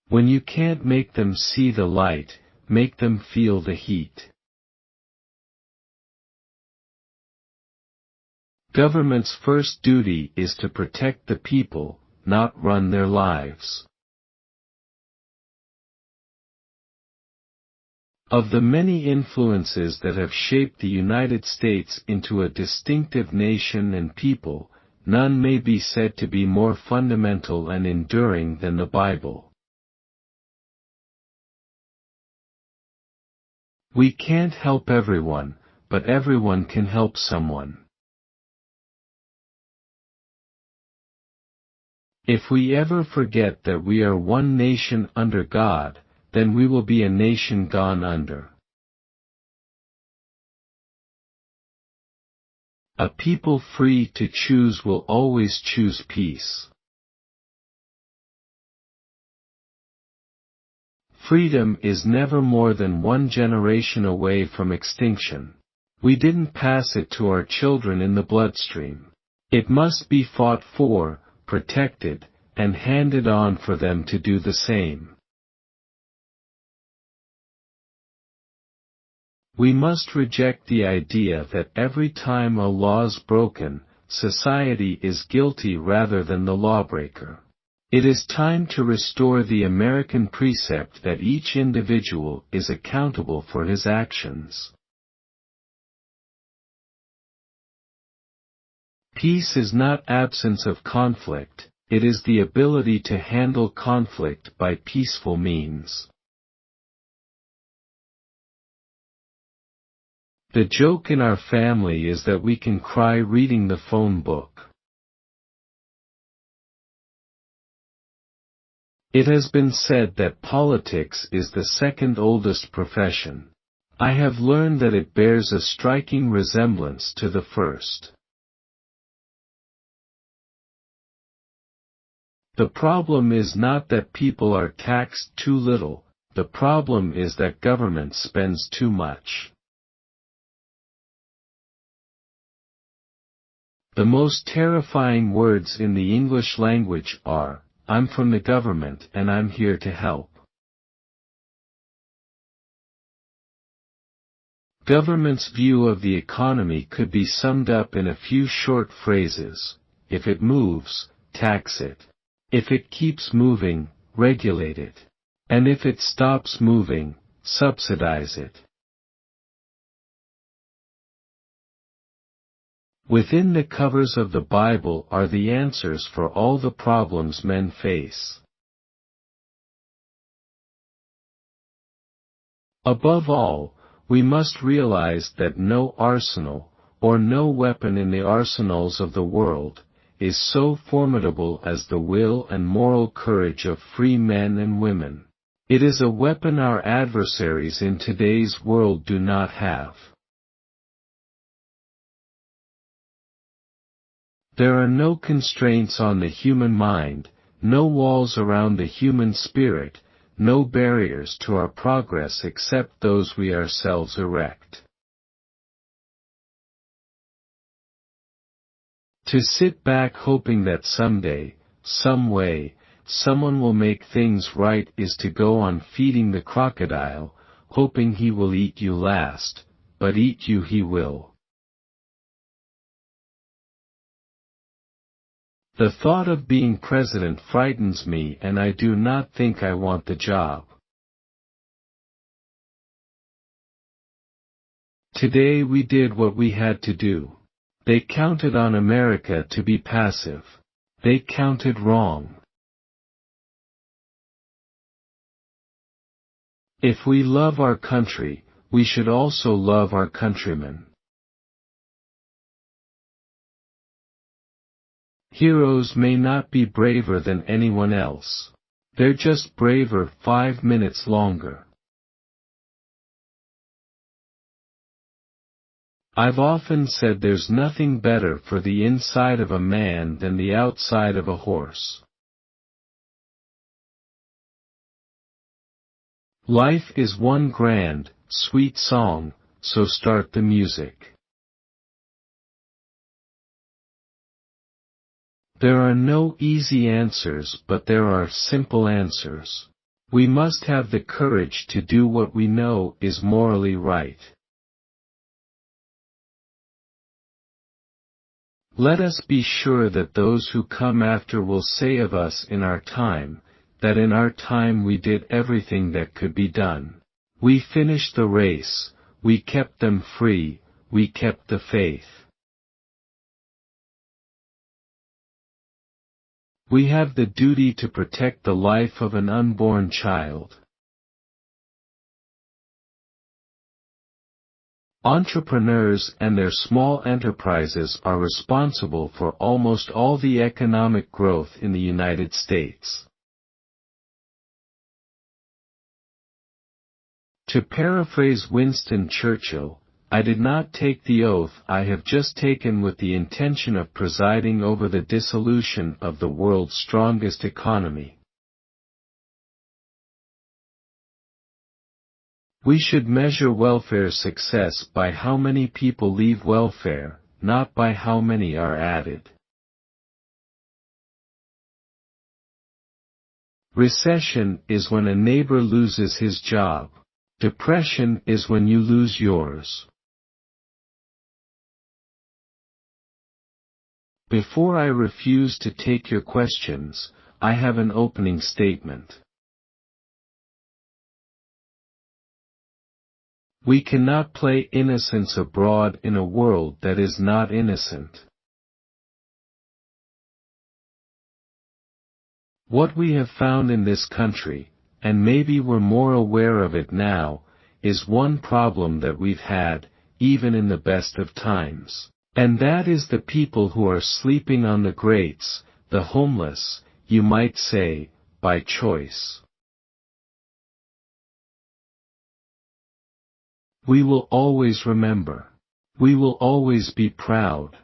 When you can't make them see the light, make them feel the heat. Government's first duty is to protect the people, not run their lives. Of the many influences that have shaped the United States into a distinctive nation and people, none may be said to be more fundamental and enduring than the Bible. We can't help everyone, but everyone can help someone. If we ever forget that we are one nation under God, then we will be a nation gone under. A people free to choose will always choose peace. Freedom is never more than one generation away from extinction. We didn't pass it to our children in the bloodstream. It must be fought for, protected, and handed on for them to do the same. We must reject the idea that every time a law's broken, society is guilty rather than the lawbreaker. It is time to restore the American precept that each individual is accountable for his actions. Peace is not absence of conflict, it is the ability to handle conflict by peaceful means. The joke in our family is that we can cry reading the phone book. It has been said that politics is the second oldest profession. I have learned that it bears a striking resemblance to the first. The problem is not that people are taxed too little, the problem is that government spends too much. The most terrifying words in the English language are, "I'm from the government and I'm here to help." Government's view of the economy could be summed up in a few short phrases: if it moves, tax it. If it keeps moving, regulate it. And if it stops moving, subsidize it. Within the covers of the Bible are the answers for all the problems men face. Above all, we must realize that no arsenal, or no weapon in the arsenals of the world, is so formidable as the will and moral courage of free men and women. It is a weapon our adversaries in today's world do not have. There are no constraints on the human mind, no walls around the human spirit, no barriers to our progress except those we ourselves erect. To sit back hoping that someday, some way, someone will make things right is to go on feeding the crocodile, hoping he will eat you last, but eat you he will. The thought of being president frightens me and I do not think I want the job. Today we did what we had to do. They counted on America to be passive. They counted wrong. If we love our country, we should also love our countrymen. Heroes may not be braver than anyone else. They're just braver 5 minutes longer. I've often said there's nothing better for the inside of a man than the outside of a horse. Life is one grand, sweet song, so start the music. There are no easy answers, but there are simple answers. We must have the courage to do what we know is morally right. Let us be sure that those who come after will say of us in our time, that in our time we did everything that could be done. We finished the race, we kept them free, we kept the faith. We have the duty to protect the life of an unborn child. Entrepreneurs and their small enterprises are responsible for almost all the economic growth in the United States. To paraphrase Winston Churchill, I did not take the oath I have just taken with the intention of presiding over the dissolution of the world's strongest economy. We should measure welfare success by how many people leave welfare, not by how many are added. Recession is when a neighbor loses his job. Depression is when you lose yours. Before I refuse to take your questions, I have an opening statement. We cannot play innocence abroad in a world that is not innocent. What we have found in this country, and maybe we're more aware of it now, is one problem that we've had, even in the best of times. And that is the people who are sleeping on the grates, the homeless, you might say, by choice. We will always remember. We will always be proud.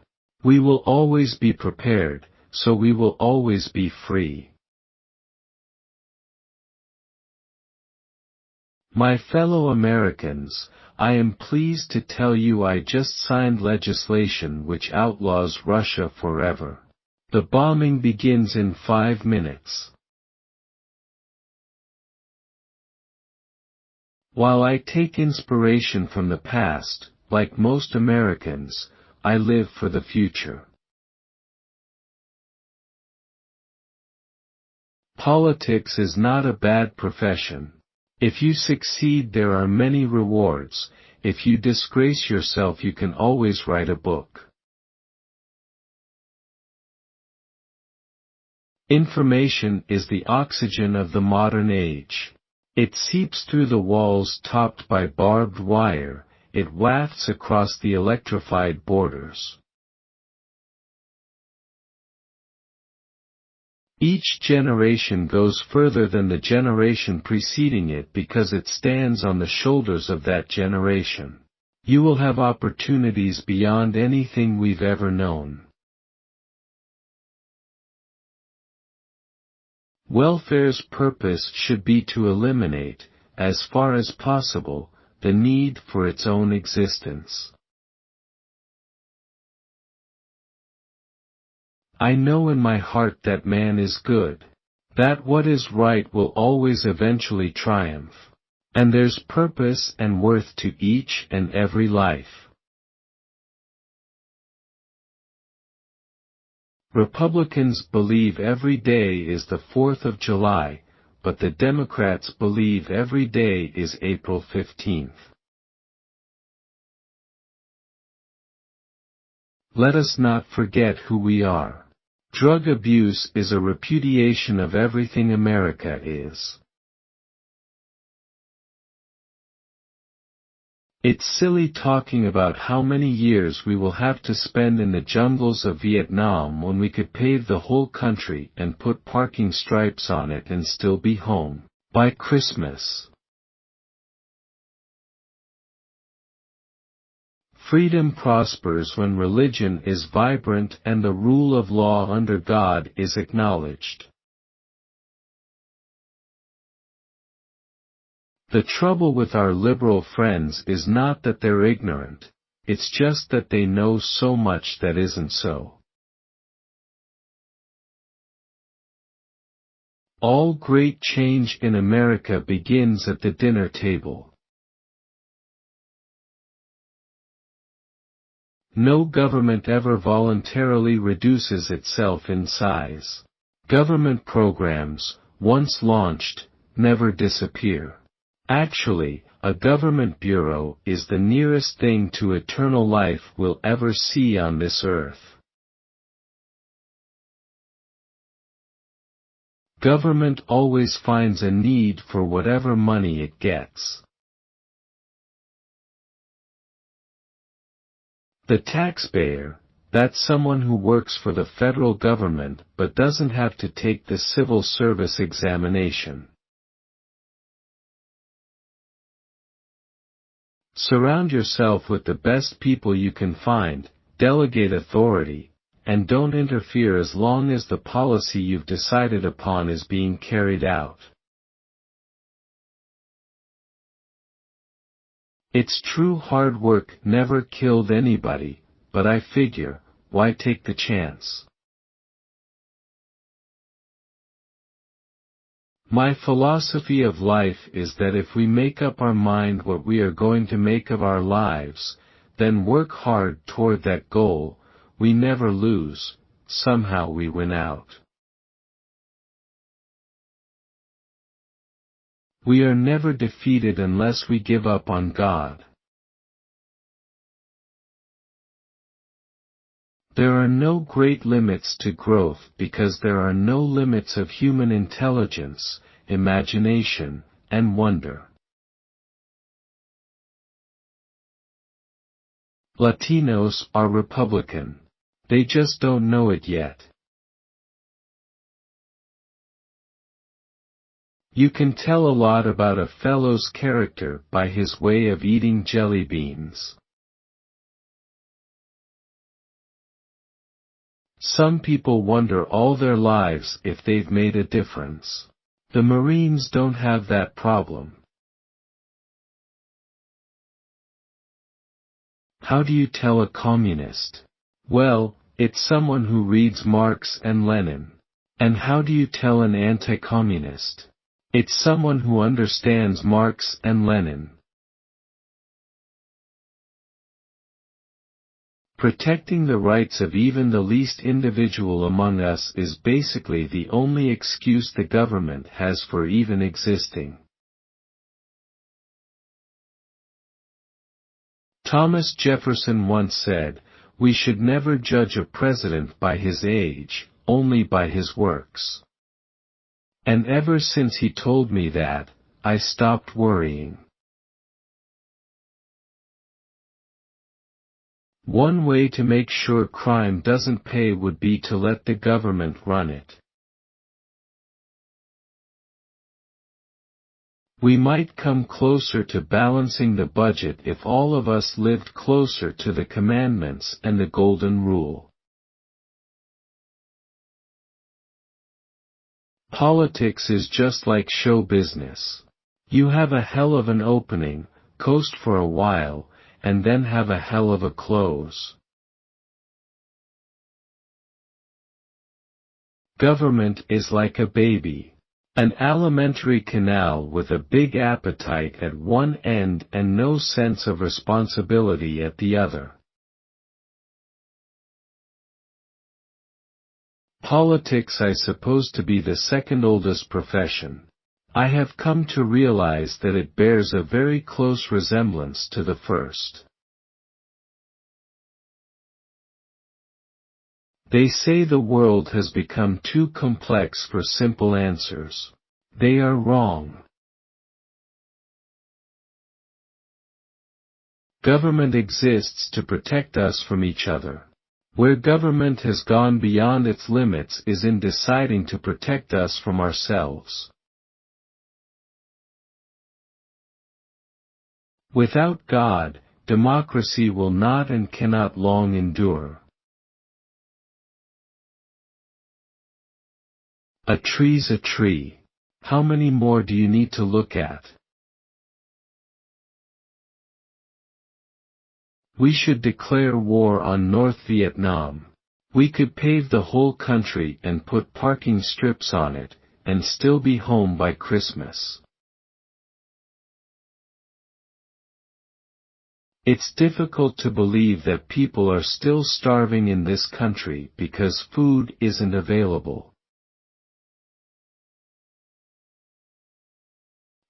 We will always be prepared, so we will always be free. My fellow Americans, I am pleased to tell you I just signed legislation which outlaws Russia forever. The bombing begins in 5 minutes. While I take inspiration from the past, like most Americans, I live for the future. Politics is not a bad profession. If you succeed, there are many rewards. If you disgrace yourself, you can always write a book. Information is the oxygen of the modern age. It seeps through the walls topped by barbed wire, it wafts across the electrified borders. Each generation goes further than the generation preceding it because it stands on the shoulders of that generation. You will have opportunities beyond anything we've ever known. Welfare's purpose should be to eliminate, as far as possible, the need for its own existence. I know in my heart that man is good, that what is right will always eventually triumph, and there's purpose and worth to each and every life. Republicans believe every day is the 4th of July, but the Democrats believe every day is April 15th. Let us not forget who we are. Drug abuse is a repudiation of everything America is. It's silly talking about how many years we will have to spend in the jungles of Vietnam when we could pave the whole country and put parking stripes on it and still be home by Christmas. Freedom prospers when religion is vibrant and the rule of law under God is acknowledged. The trouble with our liberal friends is not that they're ignorant, it's just that they know so much that isn't so. All great change in America begins at the dinner table. No government ever voluntarily reduces itself in size. Government programs, once launched, never disappear. Actually, a government bureau is the nearest thing to eternal life we'll ever see on this earth. Government always finds a need for whatever money it gets. The taxpayer, that's someone who works for the federal government but doesn't have to take the civil service examination. Surround yourself with the best people you can find, delegate authority, and don't interfere as long as the policy you've decided upon is being carried out. It's true hard work never killed anybody, but I figure, why take the chance? My philosophy of life is that if we make up our mind what we are going to make of our lives, then work hard toward that goal, we never lose, somehow we win out. We are never defeated unless we give up on God. There are no great limits to growth because there are no limits of human intelligence, imagination, and wonder. Latinos are Republican. They just don't know it yet. You can tell a lot about a fellow's character by his way of eating jelly beans. Some people wonder all their lives if they've made a difference. The Marines don't have that problem. How do you tell a communist? Well, it's someone who reads Marx and Lenin. And how do you tell an anti-communist? It's someone who understands Marx and Lenin. Protecting the rights of even the least individual among us is basically the only excuse the government has for even existing. Thomas Jefferson once said, "We should never judge a president by his age, only by his works." And ever since he told me that, I stopped worrying. One way to make sure crime doesn't pay would be to let the government run it. We might come closer to balancing the budget if all of us lived closer to the commandments and the golden rule. Politics is just like show business. You have a hell of an opening, coast for a while, and then have a hell of a close. Government is like a baby. An alimentary canal with a big appetite at one end and no sense of responsibility at the other. Politics I suppose to be the second oldest profession. I have come to realize that it bears a very close resemblance to the first. They say the world has become too complex for simple answers. They are wrong. Government exists to protect us from each other. Where government has gone beyond its limits is in deciding to protect us from ourselves. Without God, democracy will not and cannot long endure. A tree's a tree. How many more do you need to look at? We should declare war on North Vietnam. We could pave the whole country and put parking strips on it, and still be home by Christmas. It's difficult to believe that people are still starving in this country because food isn't available.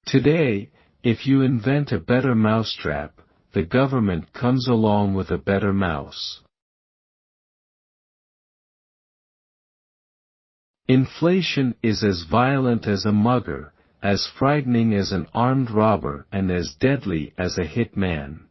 Today, if you invent a better mousetrap, the government comes along with a better mouse. Inflation is as violent as a mugger, as frightening as an armed robber, and as deadly as a hit man.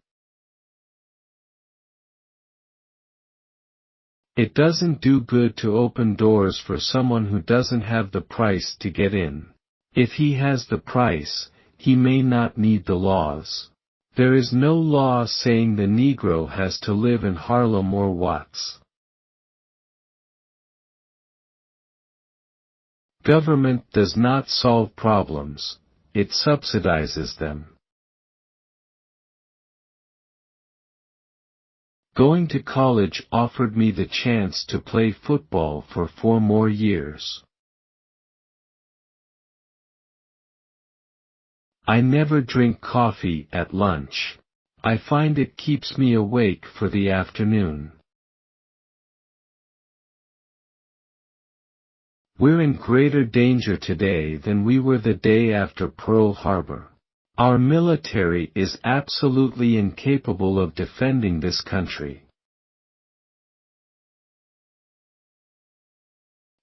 It doesn't do good to open doors for someone who doesn't have the price to get in. If he has the price, he may not need the laws. There is no law saying the Negro has to live in Harlem or Watts. Government does not solve problems, it subsidizes them. Going to college offered me the chance to play football for 4 more years. I never drink coffee at lunch. I find it keeps me awake for the afternoon. We're in greater danger today than we were the day after Pearl Harbor. Our military is absolutely incapable of defending this country.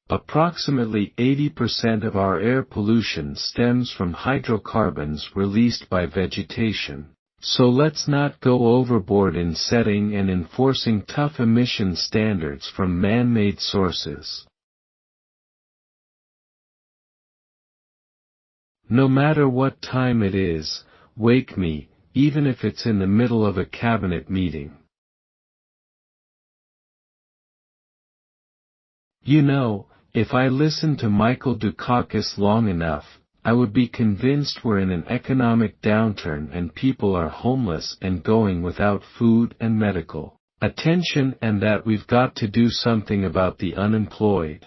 Approximately 80% of our air pollution stems from hydrocarbons released by vegetation, so let's not go overboard in setting and enforcing tough emission standards from man-made sources. No matter what time it is, wake me, even if it's in the middle of a cabinet meeting. You know, if I listened to Michael Dukakis long enough, I would be convinced we're in an economic downturn and people are homeless and going without food and medical attention, and that we've got to do something about the unemployed.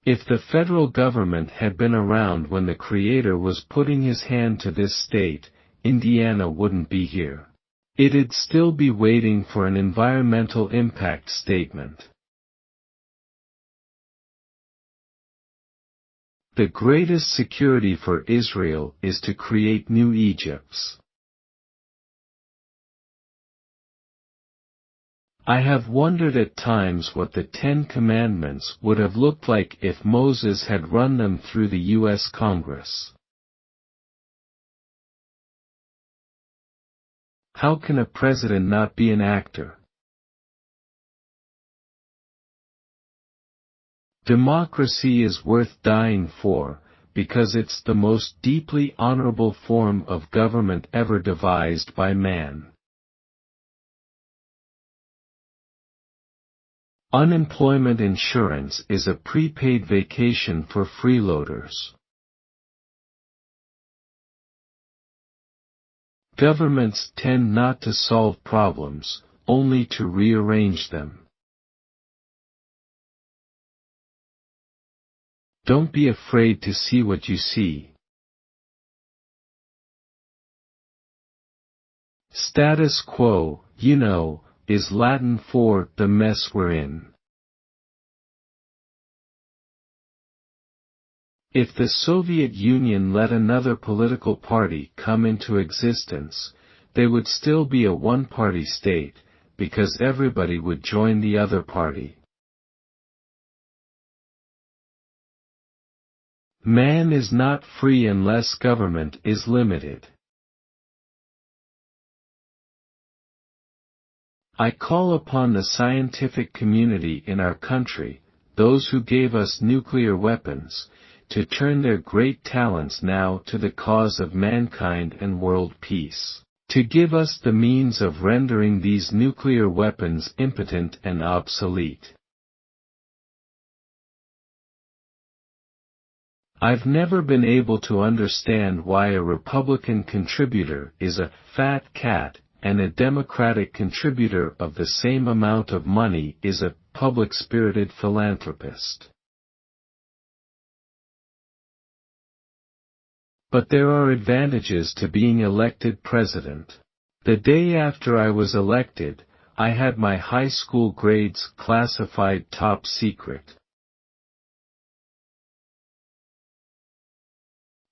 If the federal government had been around when the Creator was putting his hand to this state, Indiana wouldn't be here. It'd still be waiting for an environmental impact statement. The greatest security for Israel is to create new Egypts. I have wondered at times what the 10 Commandments would have looked like if Moses had run them through the U.S. Congress. How can a president not be an actor? Democracy is worth dying for, because it's the most deeply honorable form of government ever devised by man. Unemployment insurance is a prepaid vacation for freeloaders. Governments tend not to solve problems, only to rearrange them. Don't be afraid to see what you see. Status quo, you know, is Latin for the mess we're in. If the Soviet Union let another political party come into existence, they would still be a one-party state, because everybody would join the other party. Man is not free unless government is limited. I call upon the scientific community in our country, those who gave us nuclear weapons, to turn their great talents now to the cause of mankind and world peace, to give us the means of rendering these nuclear weapons impotent and obsolete. I've never been able to understand why a Republican contributor is a fat cat and a democratic contributor of the same amount of money is a public-spirited philanthropist. But there are advantages to being elected president. The day after I was elected, I had my high school grades classified top secret.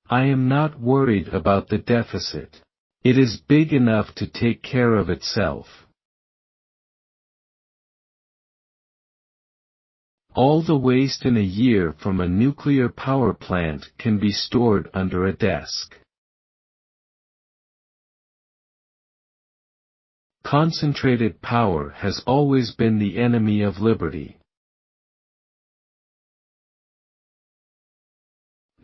I am not worried about the deficit. It is big enough to take care of itself. All the waste in a year from a nuclear power plant can be stored under a desk. Concentrated power has always been the enemy of liberty.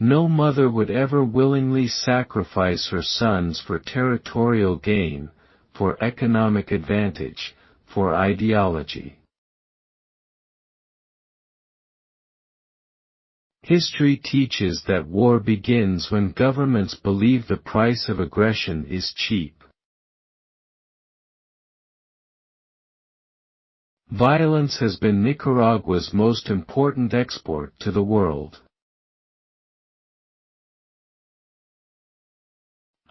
No mother would ever willingly sacrifice her sons for territorial gain, for economic advantage, for ideology. History teaches that war begins when governments believe the price of aggression is cheap. Violence has been Nicaragua's most important export to the world.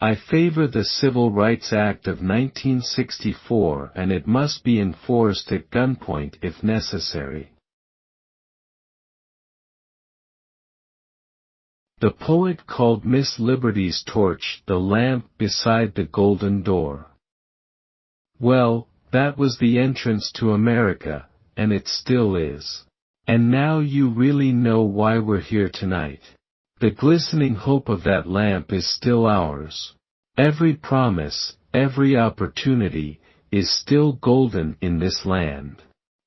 I favor the Civil Rights Act of 1964, and it must be enforced at gunpoint if necessary. The poet called Miss Liberty's torch the lamp beside the golden door. Well, that was the entrance to America, and it still is. And now you really know why we're here tonight. The glistening hope of that lamp is still ours. Every promise, every opportunity, is still golden in this land.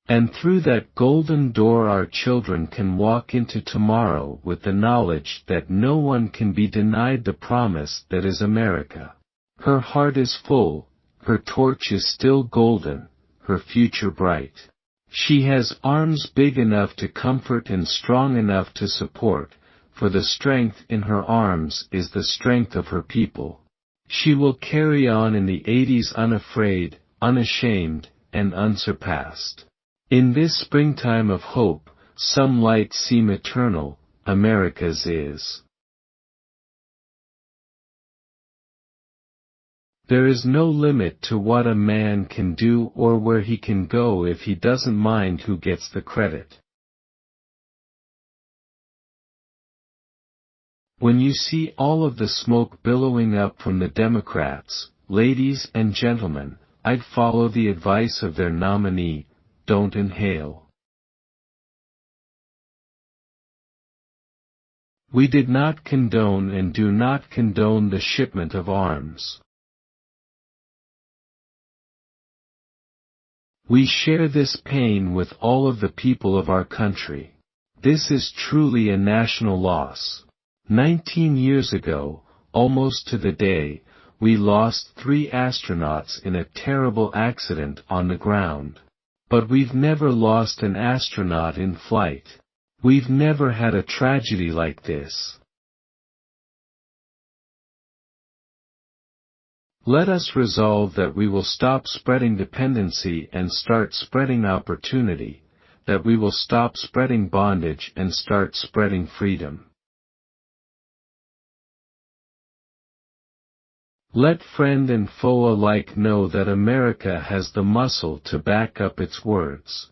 And through that golden door our children can walk into tomorrow with the knowledge that no one can be denied the promise that is America. Her heart is full, her torch is still golden, her future bright. She has arms big enough to comfort and strong enough to support, for the strength in her arms is the strength of her people. She will carry on in the 80s unafraid, unashamed, and unsurpassed. In this springtime of hope, some lights seem eternal, America's is. There is no limit to what a man can do or where he can go if he doesn't mind who gets the credit. When you see all of the smoke billowing up from the Democrats, ladies and gentlemen, I'd follow the advice of their nominee, don't inhale. We did not condone and do not condone the shipment of arms. We share this pain with all of the people of our country. This is truly a national loss. 19 years ago, almost to the day, we lost 3 astronauts in a terrible accident on the ground. But we've never lost an astronaut in flight. We've never had a tragedy like this. Let us resolve that we will stop spreading dependency and start spreading opportunity, that we will stop spreading bondage and start spreading freedom. Let friend and foe alike know that America has the muscle to back up its words.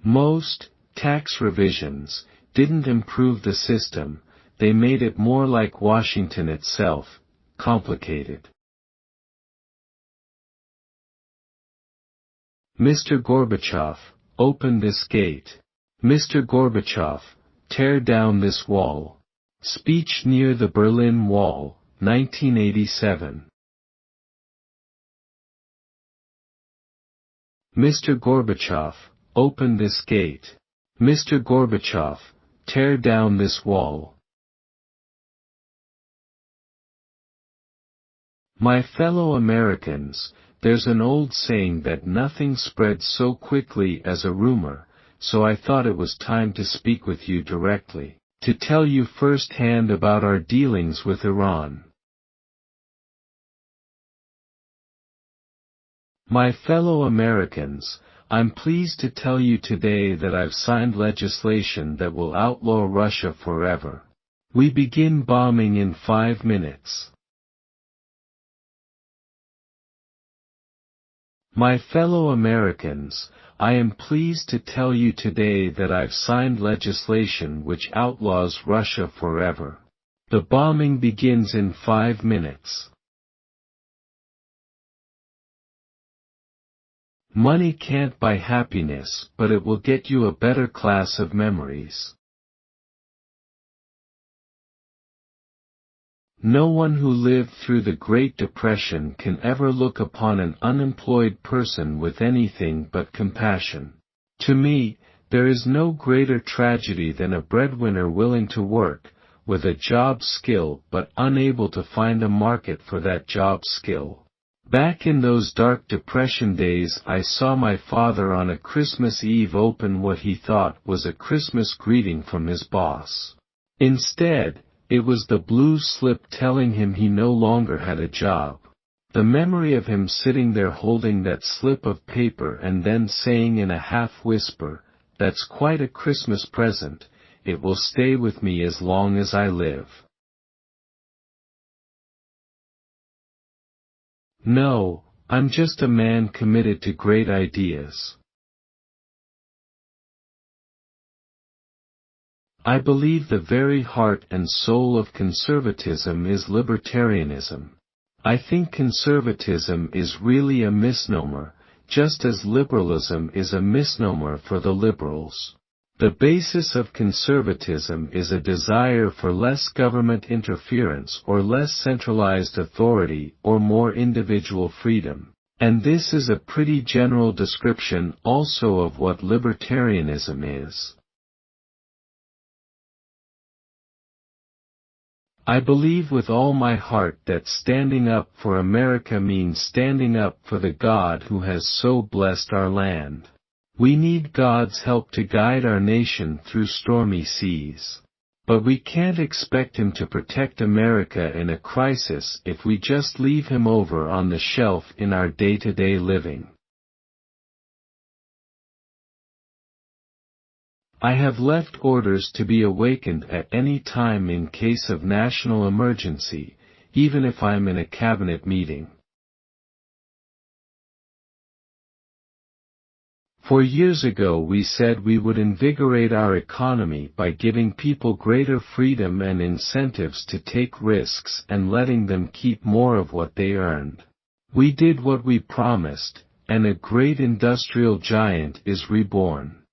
Most tax revisions didn't improve the system, they made it more like Washington itself, complicated. Mr. Gorbachev, open this gate. Mr. Gorbachev, tear down this wall. Speech near the Berlin Wall, 1987. Mr. Gorbachev, open this gate. Mr. Gorbachev, tear down this wall. My fellow Americans, there's an old saying that nothing spreads so quickly as a rumor, so I thought it was time to speak with you directly, to tell you firsthand about our dealings with Iran. My fellow Americans, I'm pleased to tell you today that I've signed legislation that will outlaw Russia forever. We begin bombing in 5 minutes. My fellow Americans, I am pleased to tell you today that I've signed legislation which outlaws Russia forever. The bombing begins in 5 minutes. Money can't buy happiness, but it will get you a better class of memories. No one who lived through the Great Depression can ever look upon an unemployed person with anything but compassion. To me, there is no greater tragedy than a breadwinner willing to work, with a job skill but unable to find a market for that job skill. Back in those dark Depression days, I saw my father on a Christmas Eve open what he thought was a Christmas greeting from his boss. Instead, it was the blue slip telling him he no longer had a job. The memory of him sitting there holding that slip of paper and then saying in a half-whisper, "That's quite a Christmas present, it will stay with me as long as I live." No, I'm just a man committed to great ideas. I believe the very heart and soul of conservatism is libertarianism. I think conservatism is really a misnomer, just as liberalism is a misnomer for the liberals. The basis of conservatism is a desire for less government interference or less centralized authority or more individual freedom, and this is a pretty general description also of what libertarianism is. I believe with all my heart that standing up for America means standing up for the God who has so blessed our land. We need God's help to guide our nation through stormy seas. But we can't expect Him to protect America in a crisis if we just leave Him over on the shelf in our day-to-day living. I have left orders to be awakened at any time in case of national emergency, even if I'm in a cabinet meeting. For years ago we said we would invigorate our economy by giving people greater freedom and incentives to take risks and letting them keep more of what they earned. We did what we promised, and a great industrial giant is reborn.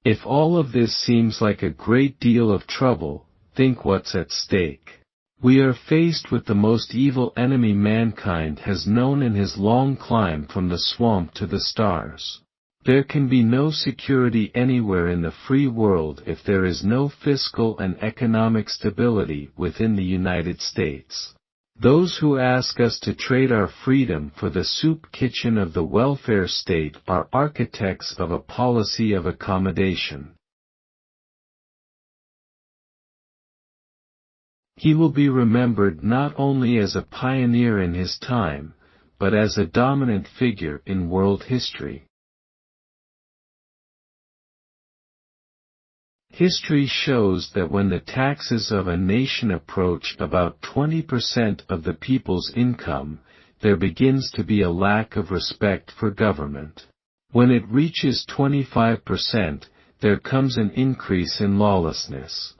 If all of this seems like a great deal of trouble, think what's at stake. We are faced with the most evil enemy mankind has known in his long climb from the swamp to the stars. There can be no security anywhere in the free world if there is no fiscal and economic stability within the United States. Those who ask us to trade our freedom for the soup kitchen of the welfare state are architects of a policy of accommodation. He will be remembered not only as a pioneer in his time, but as a dominant figure in world history. History shows that when the taxes of a nation approach about 20% of the people's income, there begins to be a lack of respect for government. When it reaches 25%, there comes an increase in lawlessness.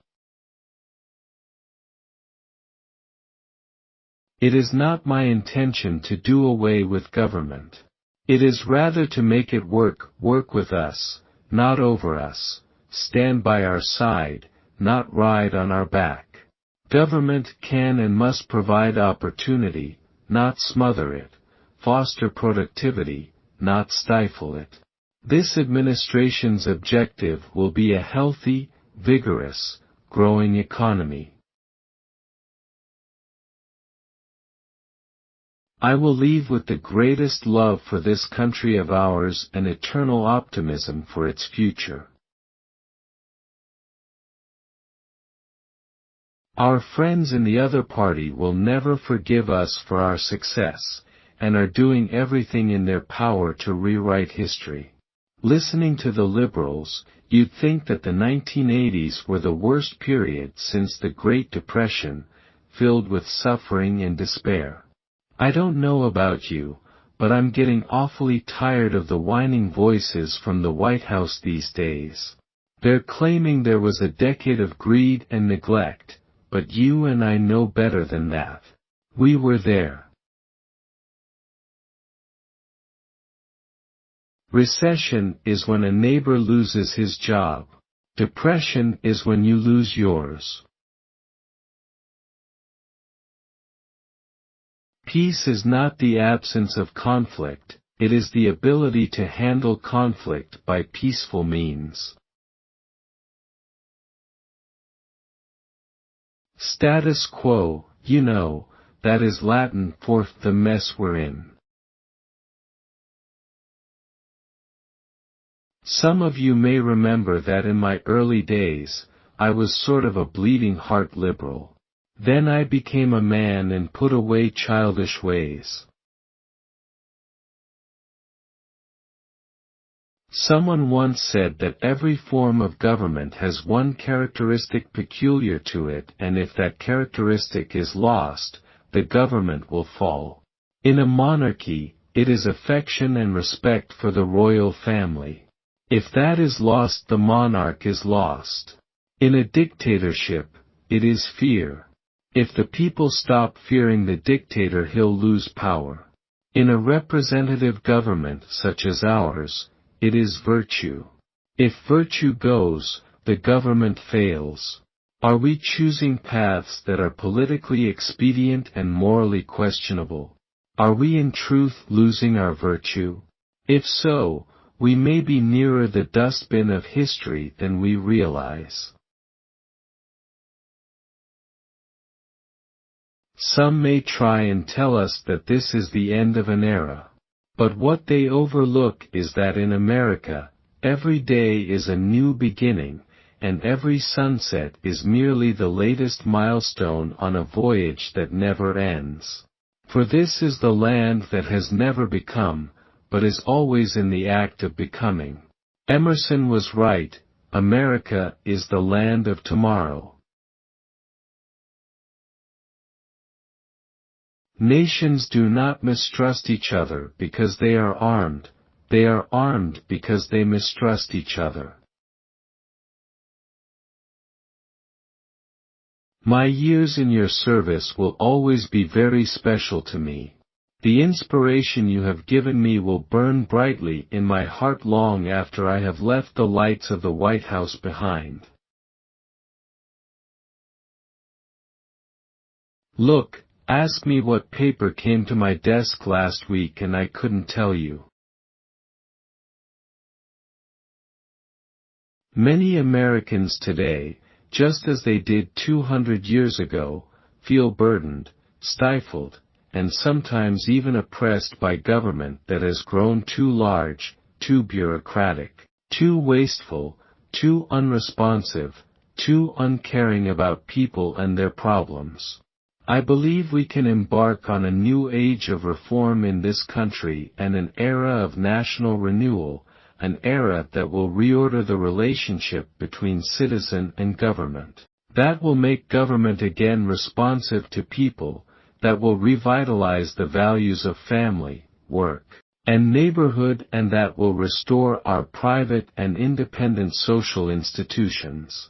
It is not my intention to do away with government. It is rather to make it work with us, not over us, stand by our side, not ride on our back. Government can and must provide opportunity, not smother it, foster productivity, not stifle it. This administration's objective will be a healthy, vigorous, growing economy. I will leave with the greatest love for this country of ours and eternal optimism for its future. Our friends in the other party will never forgive us for our success, and are doing everything in their power to rewrite history. Listening to the liberals, you'd think that the 1980s were the worst period since the Great Depression, filled with suffering and despair. I don't know about you, but I'm getting awfully tired of the whining voices from the White House these days. They're claiming there was a decade of greed and neglect, but you and I know better than that. We were there. Recession is when a neighbor loses his job. Depression is when you lose yours. Peace is not the absence of conflict, it is the ability to handle conflict by peaceful means. Status quo, you know, that is Latin for the mess we're in. Some of you may remember that in my early days, I was sort of a bleeding heart liberal. Then I became a man and put away childish ways. Someone once said that every form of government has one characteristic peculiar to it, and if that characteristic is lost, the government will fall. In a monarchy, it is affection and respect for the royal family. If that is lost, the monarch is lost. In a dictatorship, it is fear. If the people stop fearing the dictator, he'll lose power. In a representative government such as ours, it is virtue. If virtue goes, the government fails. Are we choosing paths that are politically expedient and morally questionable? Are we in truth losing our virtue? If so, we may be nearer the dustbin of history than we realize. Some may try and tell us that this is the end of an era. But what they overlook is that in America, every day is a new beginning, and every sunset is merely the latest milestone on a voyage that never ends. For this is the land that has never become, but is always in the act of becoming. Emerson was right, America is the land of tomorrow. Nations do not mistrust each other because they are armed because they mistrust each other. My years in your service will always be very special to me. The inspiration you have given me will burn brightly in my heart long after I have left the lights of the White House behind. Look, ask me what paper came to my desk last week and I couldn't tell you. Many Americans today, just as they did 200 years ago, feel burdened, stifled, and sometimes even oppressed by government that has grown too large, too bureaucratic, too wasteful, too unresponsive, too uncaring about people and their problems. I believe we can embark on a new age of reform in this country and an era of national renewal, an era that will reorder the relationship between citizen and government. That will make government again responsive to people, that will revitalize the values of family, work, and neighborhood, and that will restore our private and independent social institutions.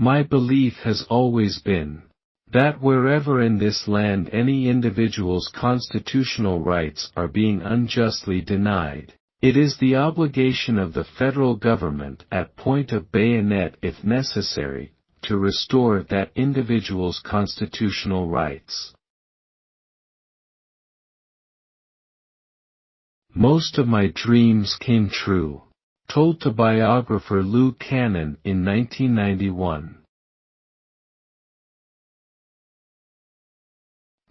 My belief has always been that wherever in this land any individual's constitutional rights are being unjustly denied, it is the obligation of the federal government, at point of bayonet if necessary, to restore that individual's constitutional rights. Most of my dreams came true. Told to biographer Lou Cannon in 1991.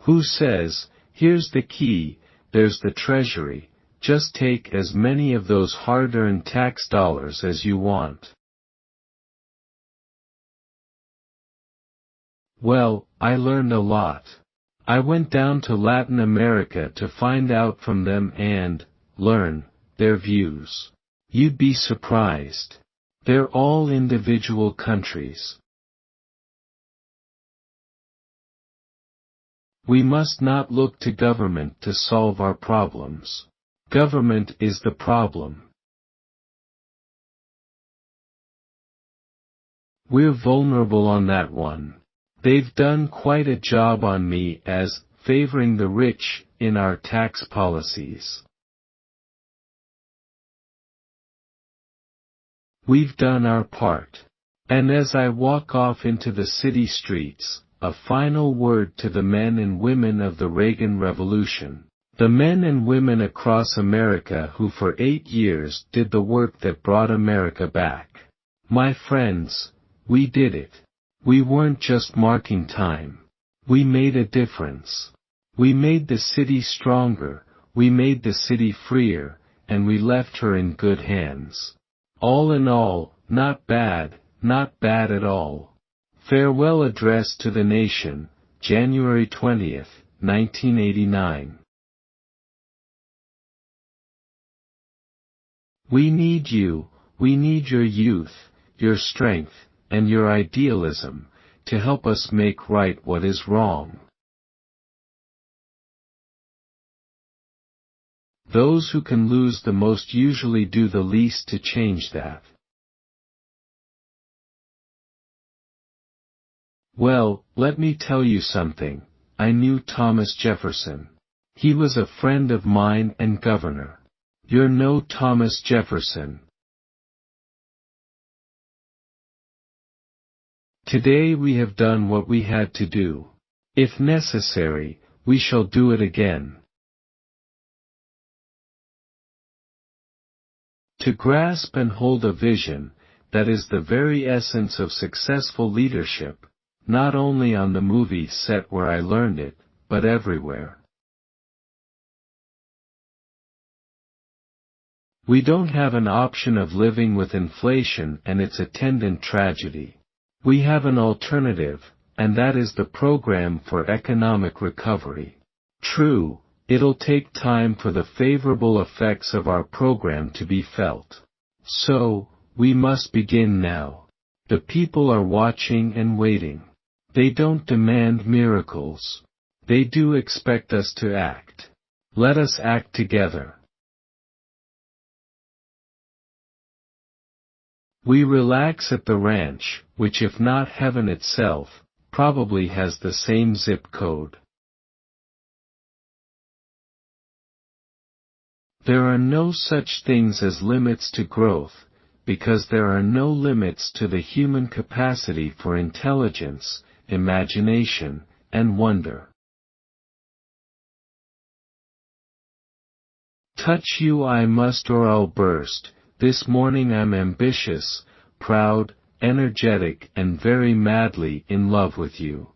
Who says, here's the key, there's the treasury, just take as many of those hard-earned tax dollars as you want. Well, I learned a lot. I went down to Latin America to find out from them and learn their views. You'd be surprised. They're all individual countries. We must not look to government to solve our problems. Government is the problem. We're vulnerable on that one. They've done quite a job on me as favoring the rich in our tax policies. We've done our part. And as I walk off into the city streets, a final word to the men and women of the Reagan Revolution. The men and women across America who for 8 years did the work that brought America back. My friends, we did it. We weren't just marking time. We made a difference. We made the city stronger, we made the city freer, and we left her in good hands. All in all, not bad at all. Farewell Address to the Nation, January 20th, 1989. We need you, we need your youth, your strength, and your idealism, to help us make right what is wrong. Those who can lose the most usually do the least to change that. Well, let me tell you something. I knew Thomas Jefferson. He was a friend of mine and governor. You're no Thomas Jefferson. Today we have done what we had to do. If necessary, we shall do it again. To grasp and hold a vision, that is the very essence of successful leadership, not only on the movie set where I learned it, but everywhere. We don't have an option of living with inflation and its attendant tragedy. We have an alternative, and that is the program for economic recovery. True, it'll take time for the favorable effects of our program to be felt. So, we must begin now. The people are watching and waiting. They don't demand miracles. They do expect us to act. Let us act together. We relax at the ranch, which if not heaven itself, probably has the same zip code. There are no such things as limits to growth, because there are no limits to the human capacity for intelligence, imagination, and wonder. Touch you I must or I'll burst. This morning I'm ambitious, proud, energetic and very madly in love with you.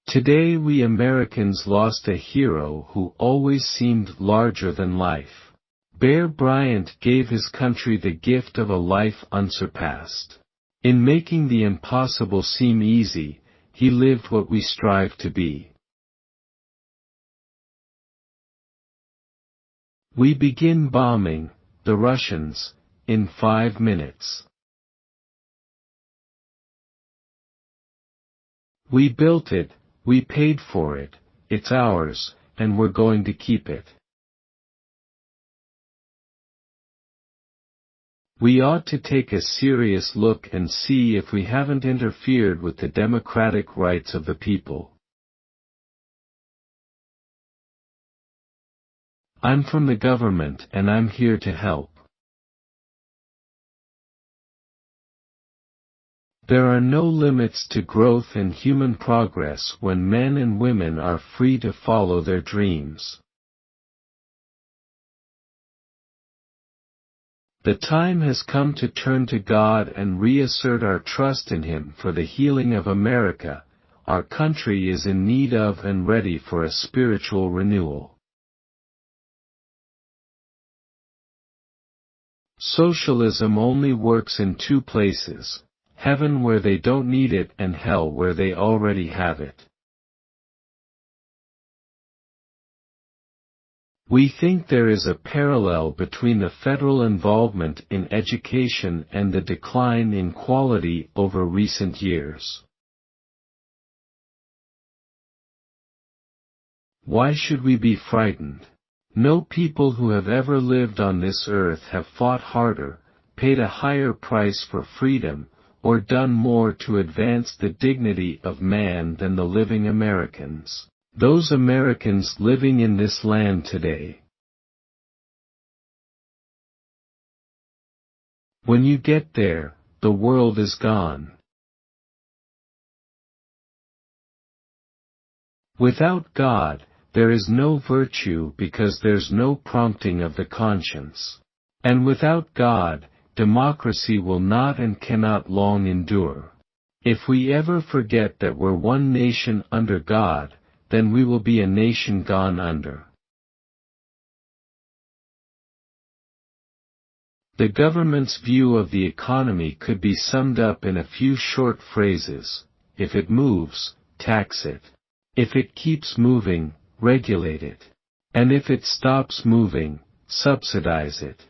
Today we Americans lost a hero who always seemed larger than life. Bear Bryant gave his country the gift of a life unsurpassed. In making the impossible seem easy, he lived what we strive to be. We begin bombing the Russians in 5 minutes. We built it, we paid for it, it's ours, and we're going to keep it. We ought to take a serious look and see if we haven't interfered with the democratic rights of the people. I'm from the government and I'm here to help. There are no limits to growth and human progress when men and women are free to follow their dreams. The time has come to turn to God and reassert our trust in Him for the healing of America. Our country is in need of and ready for a spiritual renewal. Socialism only works in two places: heaven where they don't need it and hell where they already have it. We think there is a parallel between the federal involvement in education and the decline in quality over recent years. Why should we be frightened? No people who have ever lived on this earth have fought harder, paid a higher price for freedom, or done more to advance the dignity of man than the living Americans. Those Americans living in this land today. When you get there, the world is gone. Without God, there is no virtue because there's no prompting of the conscience. And without God, democracy will not and cannot long endure. If we ever forget that we're one nation under God, then we will be a nation gone under. The government's view of the economy could be summed up in a few short phrases: if it moves, tax it. If it keeps moving, regulate it. And if it stops moving, subsidize it.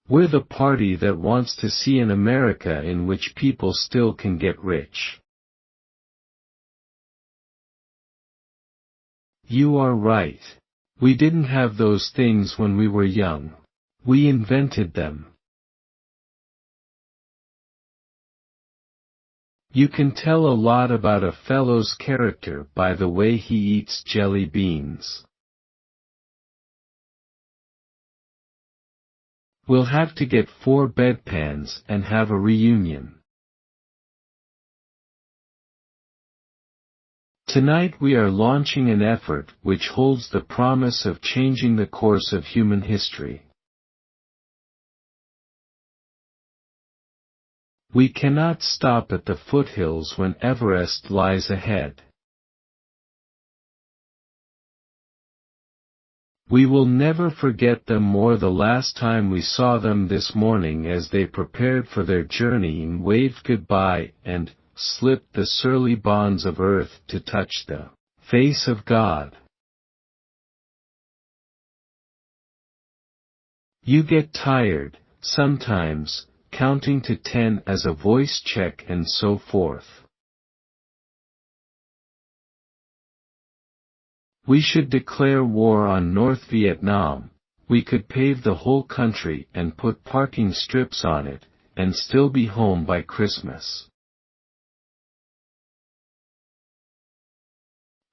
We're the party that wants to see an America in which people still can get rich. You are right. We didn't have those things when we were young. We invented them. You can tell a lot about a fellow's character by the way he eats jelly beans. We'll have to get 4 bedpans and have a reunion. Tonight we are launching an effort which holds the promise of changing the course of human history. We cannot stop at the foothills when Everest lies ahead. We will never forget them or the last time we saw them this morning as they prepared for their journey and waved goodbye and slipped the surly bonds of earth to touch the face of God. You get tired, sometimes, counting to 10 as a voice check and so forth. We should declare war on North Vietnam. We could pave the whole country and put parking strips on it, and still be home by Christmas.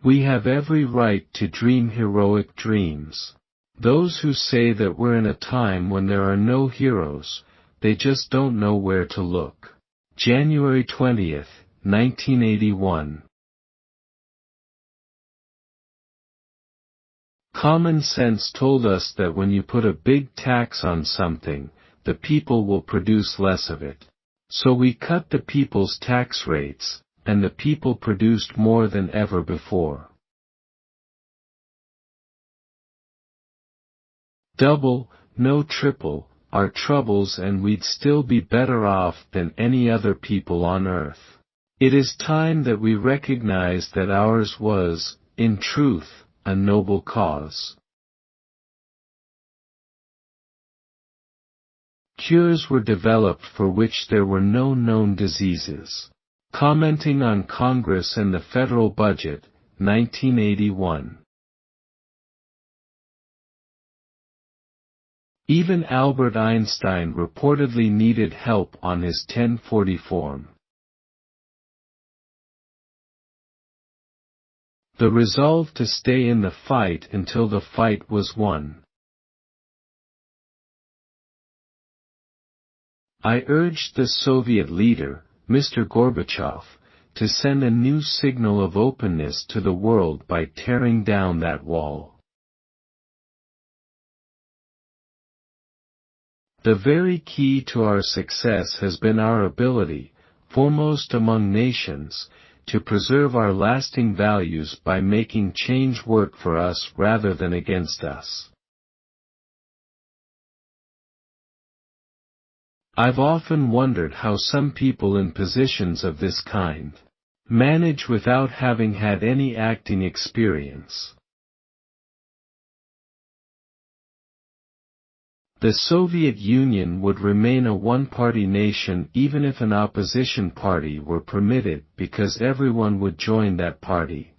We have every right to dream heroic dreams. Those who say that we're in a time when there are no heroes, they just don't know where to look. January 20th, 1981. Common sense told us that when you put a big tax on something, the people will produce less of it. So we cut the people's tax rates, and the people produced more than ever before. Double, no triple, our troubles, and we'd still be better off than any other people on earth. It is time that we recognize that ours was, in truth, a noble cause. Cures were developed for which there were no known diseases. Commenting on Congress and the federal budget, 1981. Even Albert Einstein reportedly needed help on his 1040 form. The resolve to stay in the fight until the fight was won. I urged the Soviet leader, Mr. Gorbachev, to send a new signal of openness to the world by tearing down that wall. The very key to our success has been our ability, foremost among nations, to preserve our lasting values by making change work for us rather than against us. I've often wondered how some people in positions of this kind manage without having had any acting experience. The Soviet Union would remain a one-party nation even if an opposition party were permitted, because everyone would join that party.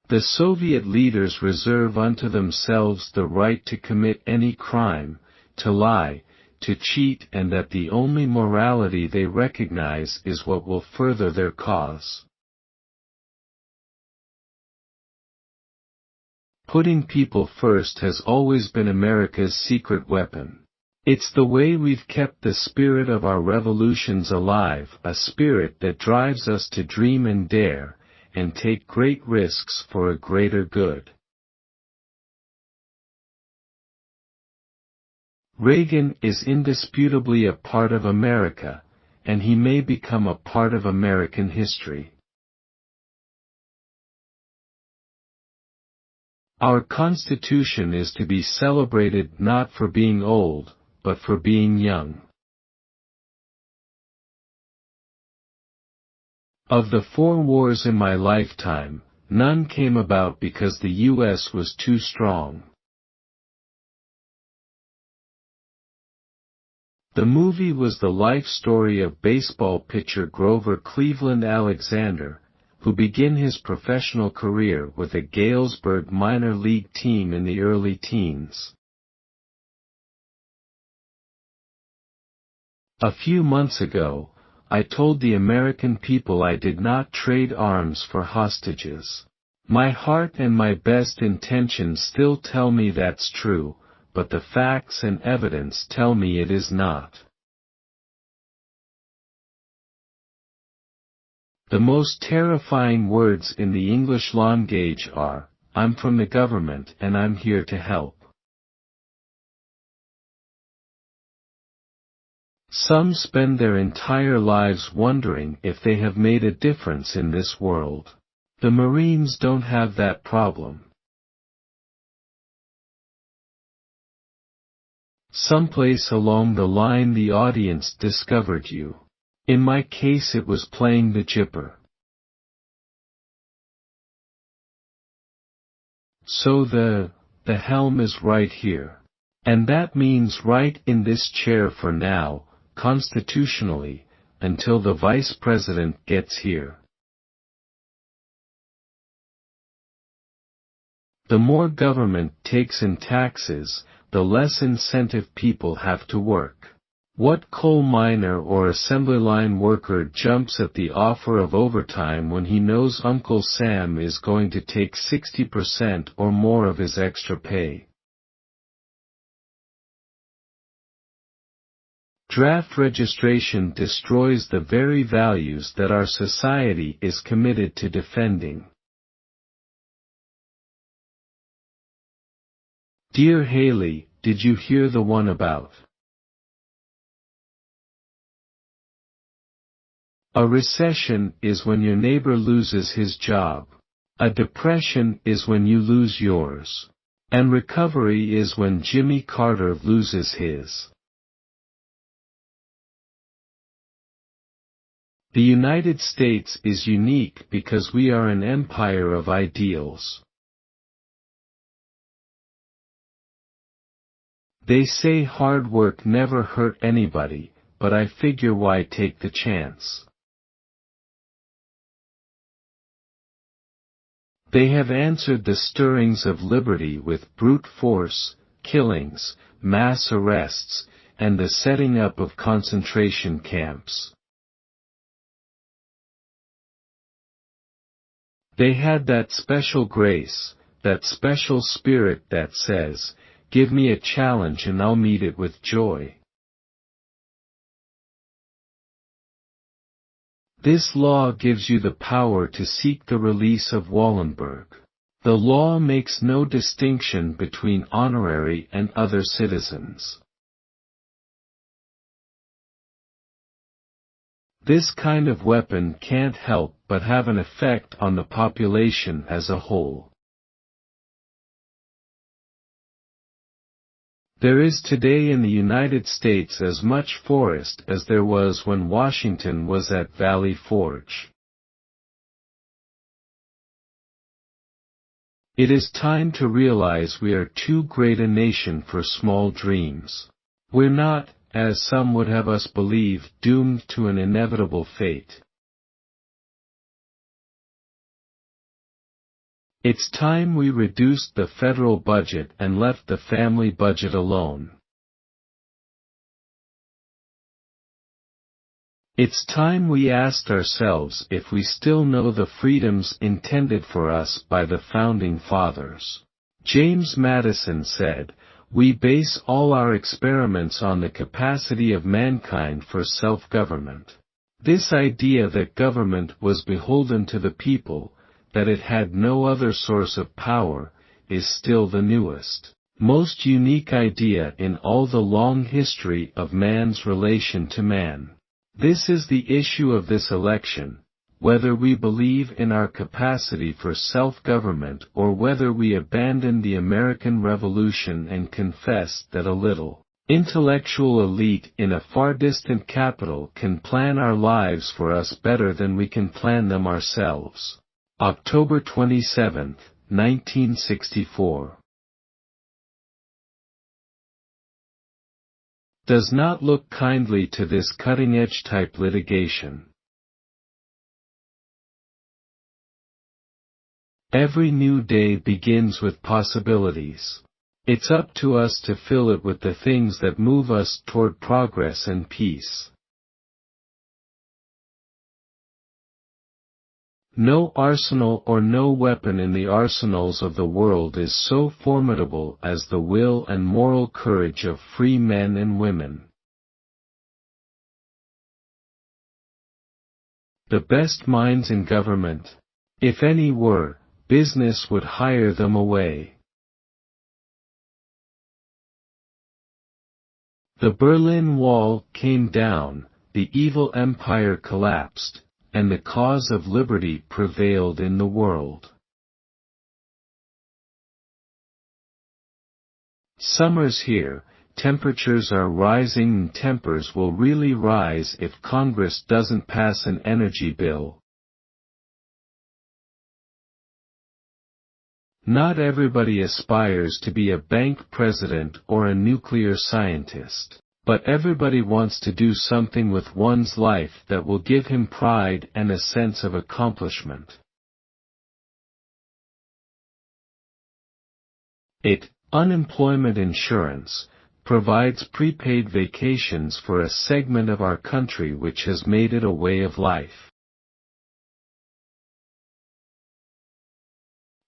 The Soviet leaders reserve unto themselves the right to commit any crime, to lie, to cheat, and that the only morality they recognize is what will further their cause. Putting people first has always been America's secret weapon. It's the way we've kept the spirit of our revolutions alive, a spirit that drives us to dream and dare, and take great risks for a greater good. Reagan is indisputably a part of America, and he may become a part of American history. Our Constitution is to be celebrated not for being old, but for being young. Of the 4 wars in my lifetime, none came about because the U.S. was too strong. The movie was the life story of baseball pitcher Grover Cleveland Alexander, who began his professional career with a Galesburg minor league team in the early teens. A few months ago, I told the American people I did not trade arms for hostages. My heart and my best intentions still tell me that's true, but the facts and evidence tell me it is not. The most terrifying words in the English language are, "I'm from the government and I'm here to help." Some spend their entire lives wondering if they have made a difference in this world. The Marines don't have that problem. Someplace along the line the audience discovered you. In my case it was playing the jipper. So the helm is right here. And that means right in this chair for now, constitutionally, until the vice president gets here. The more government takes in taxes, the less incentive people have to work. What coal miner or assembly line worker jumps at the offer of overtime when he knows Uncle Sam is going to take 60% or more of his extra pay? Draft registration destroys the very values that our society is committed to defending. Dear Haley, did you hear the one about? A recession is when your neighbor loses his job. A depression is when you lose yours. And recovery is when Jimmy Carter loses his. The United States is unique because we are an empire of ideals. They say hard work never hurt anybody, but I figure why take the chance? They have answered the stirrings of liberty with brute force, killings, mass arrests, and the setting up of concentration camps. They had that special grace, that special spirit that says, "Give me a challenge and I'll meet it with joy." This law gives you the power to seek the release of Wallenberg. The law makes no distinction between honorary and other citizens. This kind of weapon can't help but have an effect on the population as a whole. There is today in the United States as much forest as there was when Washington was at Valley Forge. It is time to realize we are too great a nation for small dreams. We're not, as some would have us believe, doomed to an inevitable fate. It's time we reduced the federal budget and left the family budget alone. It's time we asked ourselves if we still know the freedoms intended for us by the Founding Fathers. James Madison said, "We base all our experiments on the capacity of mankind for self-government." This idea that government was beholden to the people, that it had no other source of power, is still the newest, most unique idea in all the long history of man's relation to man. This is the issue of this election, whether we believe in our capacity for self-government or whether we abandon the American Revolution and confess that a little intellectual elite in a far distant capital can plan our lives for us better than we can plan them ourselves. October 27, 1964. Does not look kindly to this cutting-edge type litigation. Every new day begins with possibilities. It's up to us to fill it with the things that move us toward progress and peace. No arsenal or no weapon in the arsenals of the world is so formidable as the will and moral courage of free men and women. The best minds in government, if any were, business would hire them away. The Berlin Wall came down, the evil empire collapsed, and the cause of liberty prevailed in the world. Summer's here, temperatures are rising and tempers will really rise if Congress doesn't pass an energy bill. Not everybody aspires to be a bank president or a nuclear scientist. But everybody wants to do something with one's life that will give him pride and a sense of accomplishment. Unemployment insurance, provides prepaid vacations for a segment of our country which has made it a way of life.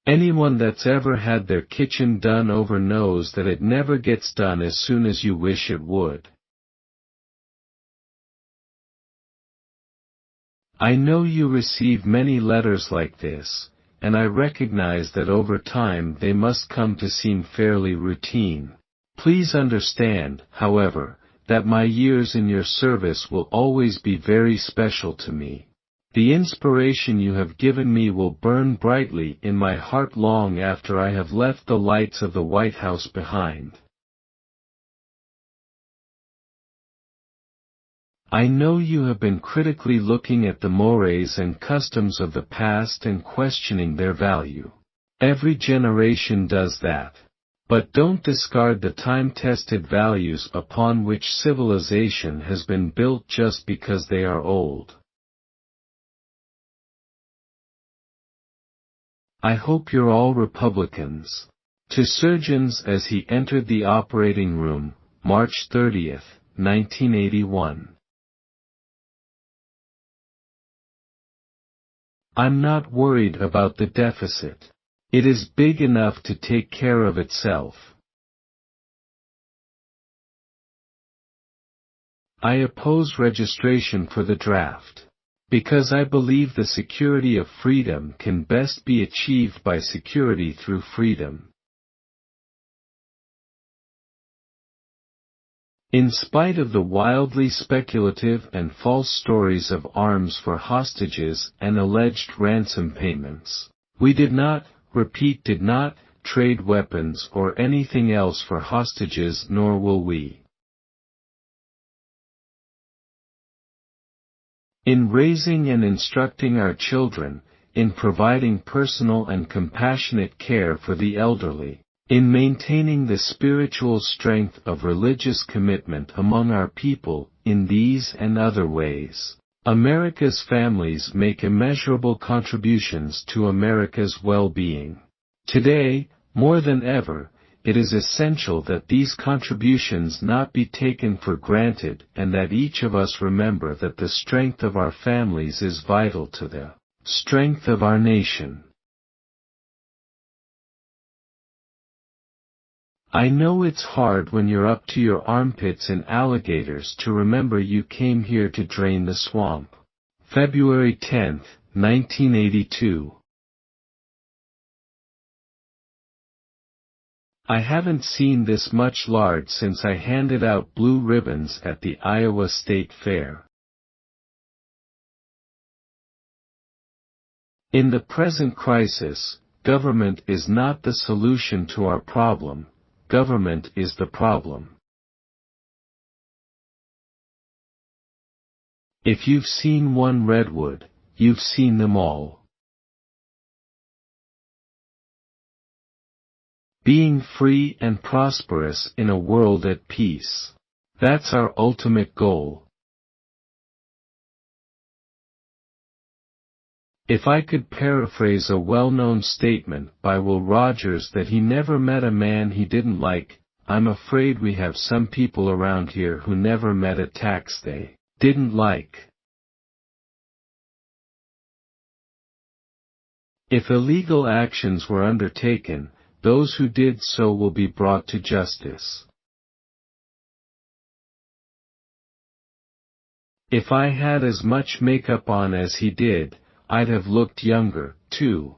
Anyone that's ever had their kitchen done over knows that it never gets done as soon as you wish it would. I know you receive many letters like this, and I recognize that over time they must come to seem fairly routine. Please understand, however, that my years in your service will always be very special to me. The inspiration you have given me will burn brightly in my heart long after I have left the lights of the White House behind. I know you have been critically looking at the mores and customs of the past and questioning their value. Every generation does that. But don't discard the time-tested values upon which civilization has been built just because they are old. I hope you're all Republicans. To Surgeons as he entered the operating room, March 30, 1981. I'm not worried about the deficit. It is big enough to take care of itself. I oppose registration for the draft. Because I believe the security of freedom can best be achieved by security through freedom. In spite of the wildly speculative and false stories of arms for hostages and alleged ransom payments, we did not trade weapons or anything else for hostages, nor will we. In raising and instructing our children, in providing personal and compassionate care for the elderly, in maintaining the spiritual strength of religious commitment among our people, in these and other ways, America's families make immeasurable contributions to America's well-being. Today, more than ever, it is essential that these contributions not be taken for granted and that each of us remember that the strength of our families is vital to the strength of our nation. I know it's hard when you're up to your armpits in alligators to remember you came here to drain the swamp. February 10, 1982. I haven't seen this much lard since I handed out blue ribbons at the Iowa State Fair. In the present crisis, government is not the solution to our problem, government is the problem. If you've seen one redwood, you've seen them all. Being free and prosperous in a world at peace. That's our ultimate goal. If I could paraphrase a well-known statement by Will Rogers that he never met a man he didn't like, I'm afraid we have some people around here who never met a tax they didn't like. If illegal actions were undertaken, those who did so will be brought to justice. If I had as much makeup on as he did, I'd have looked younger, too.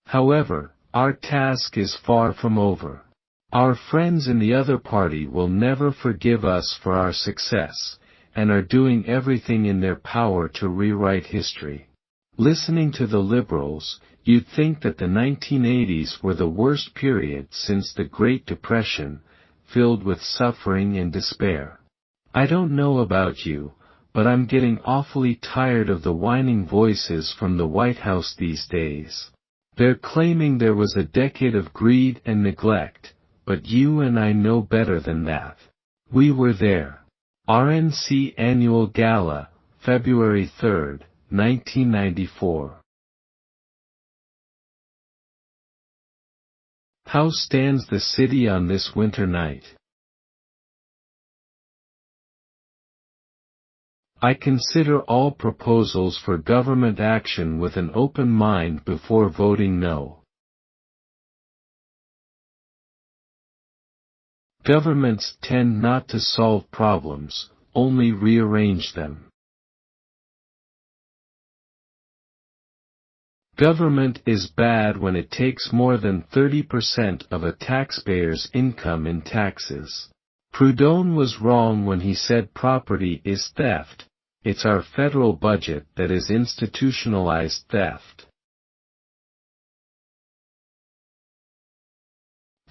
However, our task is far from over. Our friends in the other party will never forgive us for our success, and are doing everything in their power to rewrite history. Listening to the liberals, you'd think that the 1980s were the worst period since the Great Depression, filled with suffering and despair. I don't know about you, but I'm getting awfully tired of the whining voices from the White House these days. They're claiming there was a decade of greed and neglect, but you and I know better than that. We were there. RNC Annual Gala, February 3, 1994. How stands the city on this winter night? I consider all proposals for government action with an open mind before voting no. Governments tend not to solve problems, only rearrange them. Government is bad when it takes more than 30% of a taxpayer's income in taxes. Proudhon was wrong when he said property is theft. It's our federal budget that is institutionalized theft.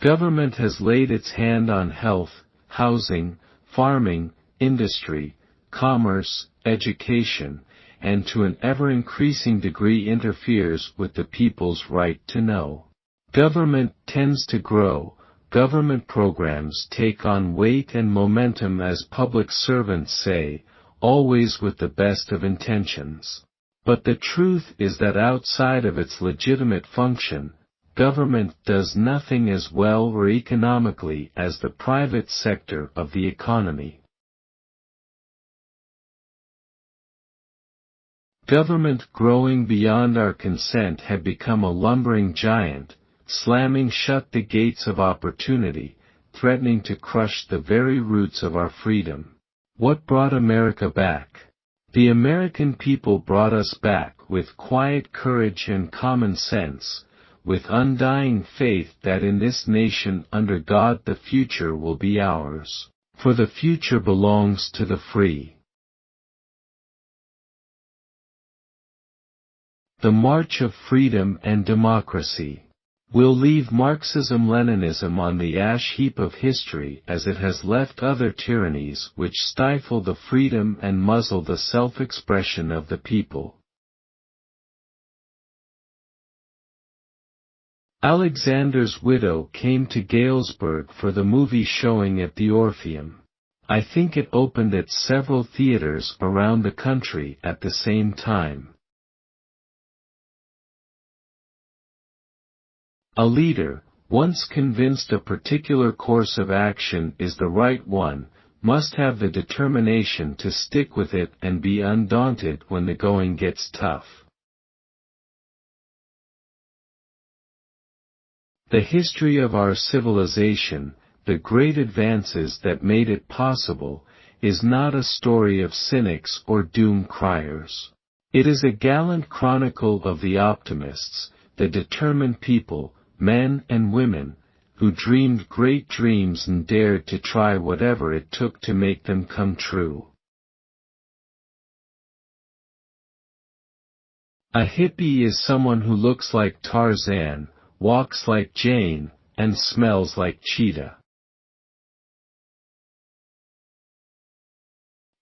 Government has laid its hand on health, housing, farming, industry, commerce, education, and to an ever-increasing degree interferes with the people's right to know. Government tends to grow, government programs take on weight and momentum as public servants say, always with the best of intentions. But the truth is that outside of its legitimate function, government does nothing as well or economically as the private sector of the economy. Government growing beyond our consent had become a lumbering giant, slamming shut the gates of opportunity, threatening to crush the very roots of our freedom. What brought America back? The American people brought us back with quiet courage and common sense, with undying faith that in this nation under God the future will be ours, for the future belongs to the free. The March of Freedom and Democracy. We'll leave Marxism-Leninism on the ash heap of history as it has left other tyrannies which stifle the freedom and muzzle the self-expression of the people. Alexander's widow came to Galesburg for the movie showing at the Orpheum. I think it opened at several theaters around the country at the same time. A leader, once convinced a particular course of action is the right one, must have the determination to stick with it and be undaunted when the going gets tough. The history of our civilization, the great advances that made it possible, is not a story of cynics or doom-criers. It is a gallant chronicle of the optimists, the determined people, men and women, who dreamed great dreams and dared to try whatever it took to make them come true. A hippie is someone who looks like Tarzan, walks like Jane, and smells like Cheetah.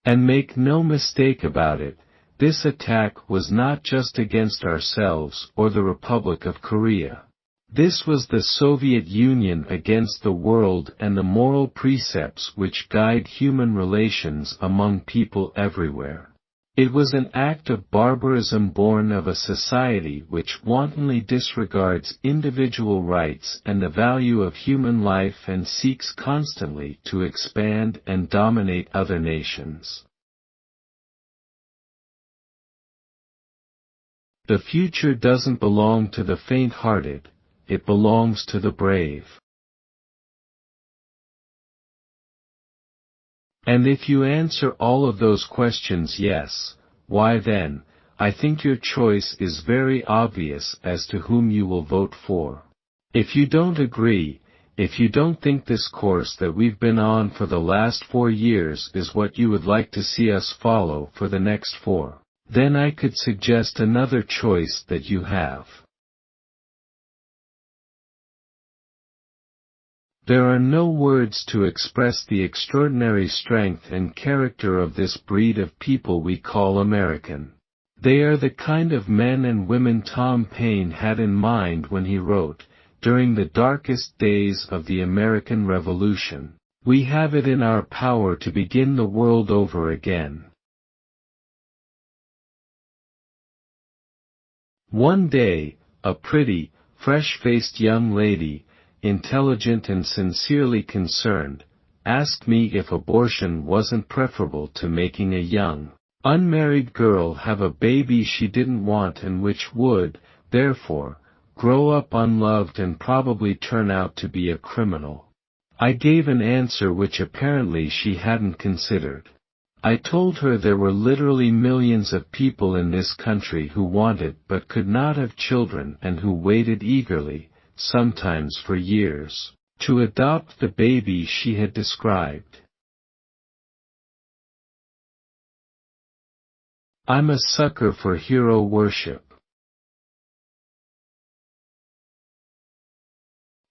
And make no mistake about it, this attack was not just against ourselves or the Republic of Korea. This was the Soviet Union against the world and the moral precepts which guide human relations among people everywhere. It was an act of barbarism born of a society which wantonly disregards individual rights and the value of human life and seeks constantly to expand and dominate other nations. The future doesn't belong to the faint-hearted, it belongs to the brave. And if you answer all of those questions yes, why then, I think your choice is very obvious as to whom you will vote for. If you don't agree, if you don't think this course that we've been on for the last 4 years is what you would like to see us follow for the next 4, then I could suggest another choice that you have. There are no words to express the extraordinary strength and character of this breed of people we call American. They are the kind of men and women Tom Paine had in mind when he wrote, during the darkest days of the American Revolution, "We have it in our power to begin the world over again." One day, a pretty, fresh-faced young lady, intelligent and sincerely concerned, asked me if abortion wasn't preferable to making a young, unmarried girl have a baby she didn't want and which would, therefore, grow up unloved and probably turn out to be a criminal. I gave an answer which apparently she hadn't considered. I told her there were literally millions of people in this country who wanted but could not have children and who waited eagerly, sometimes for years, to adopt the baby she had described. I'm a sucker for hero worship.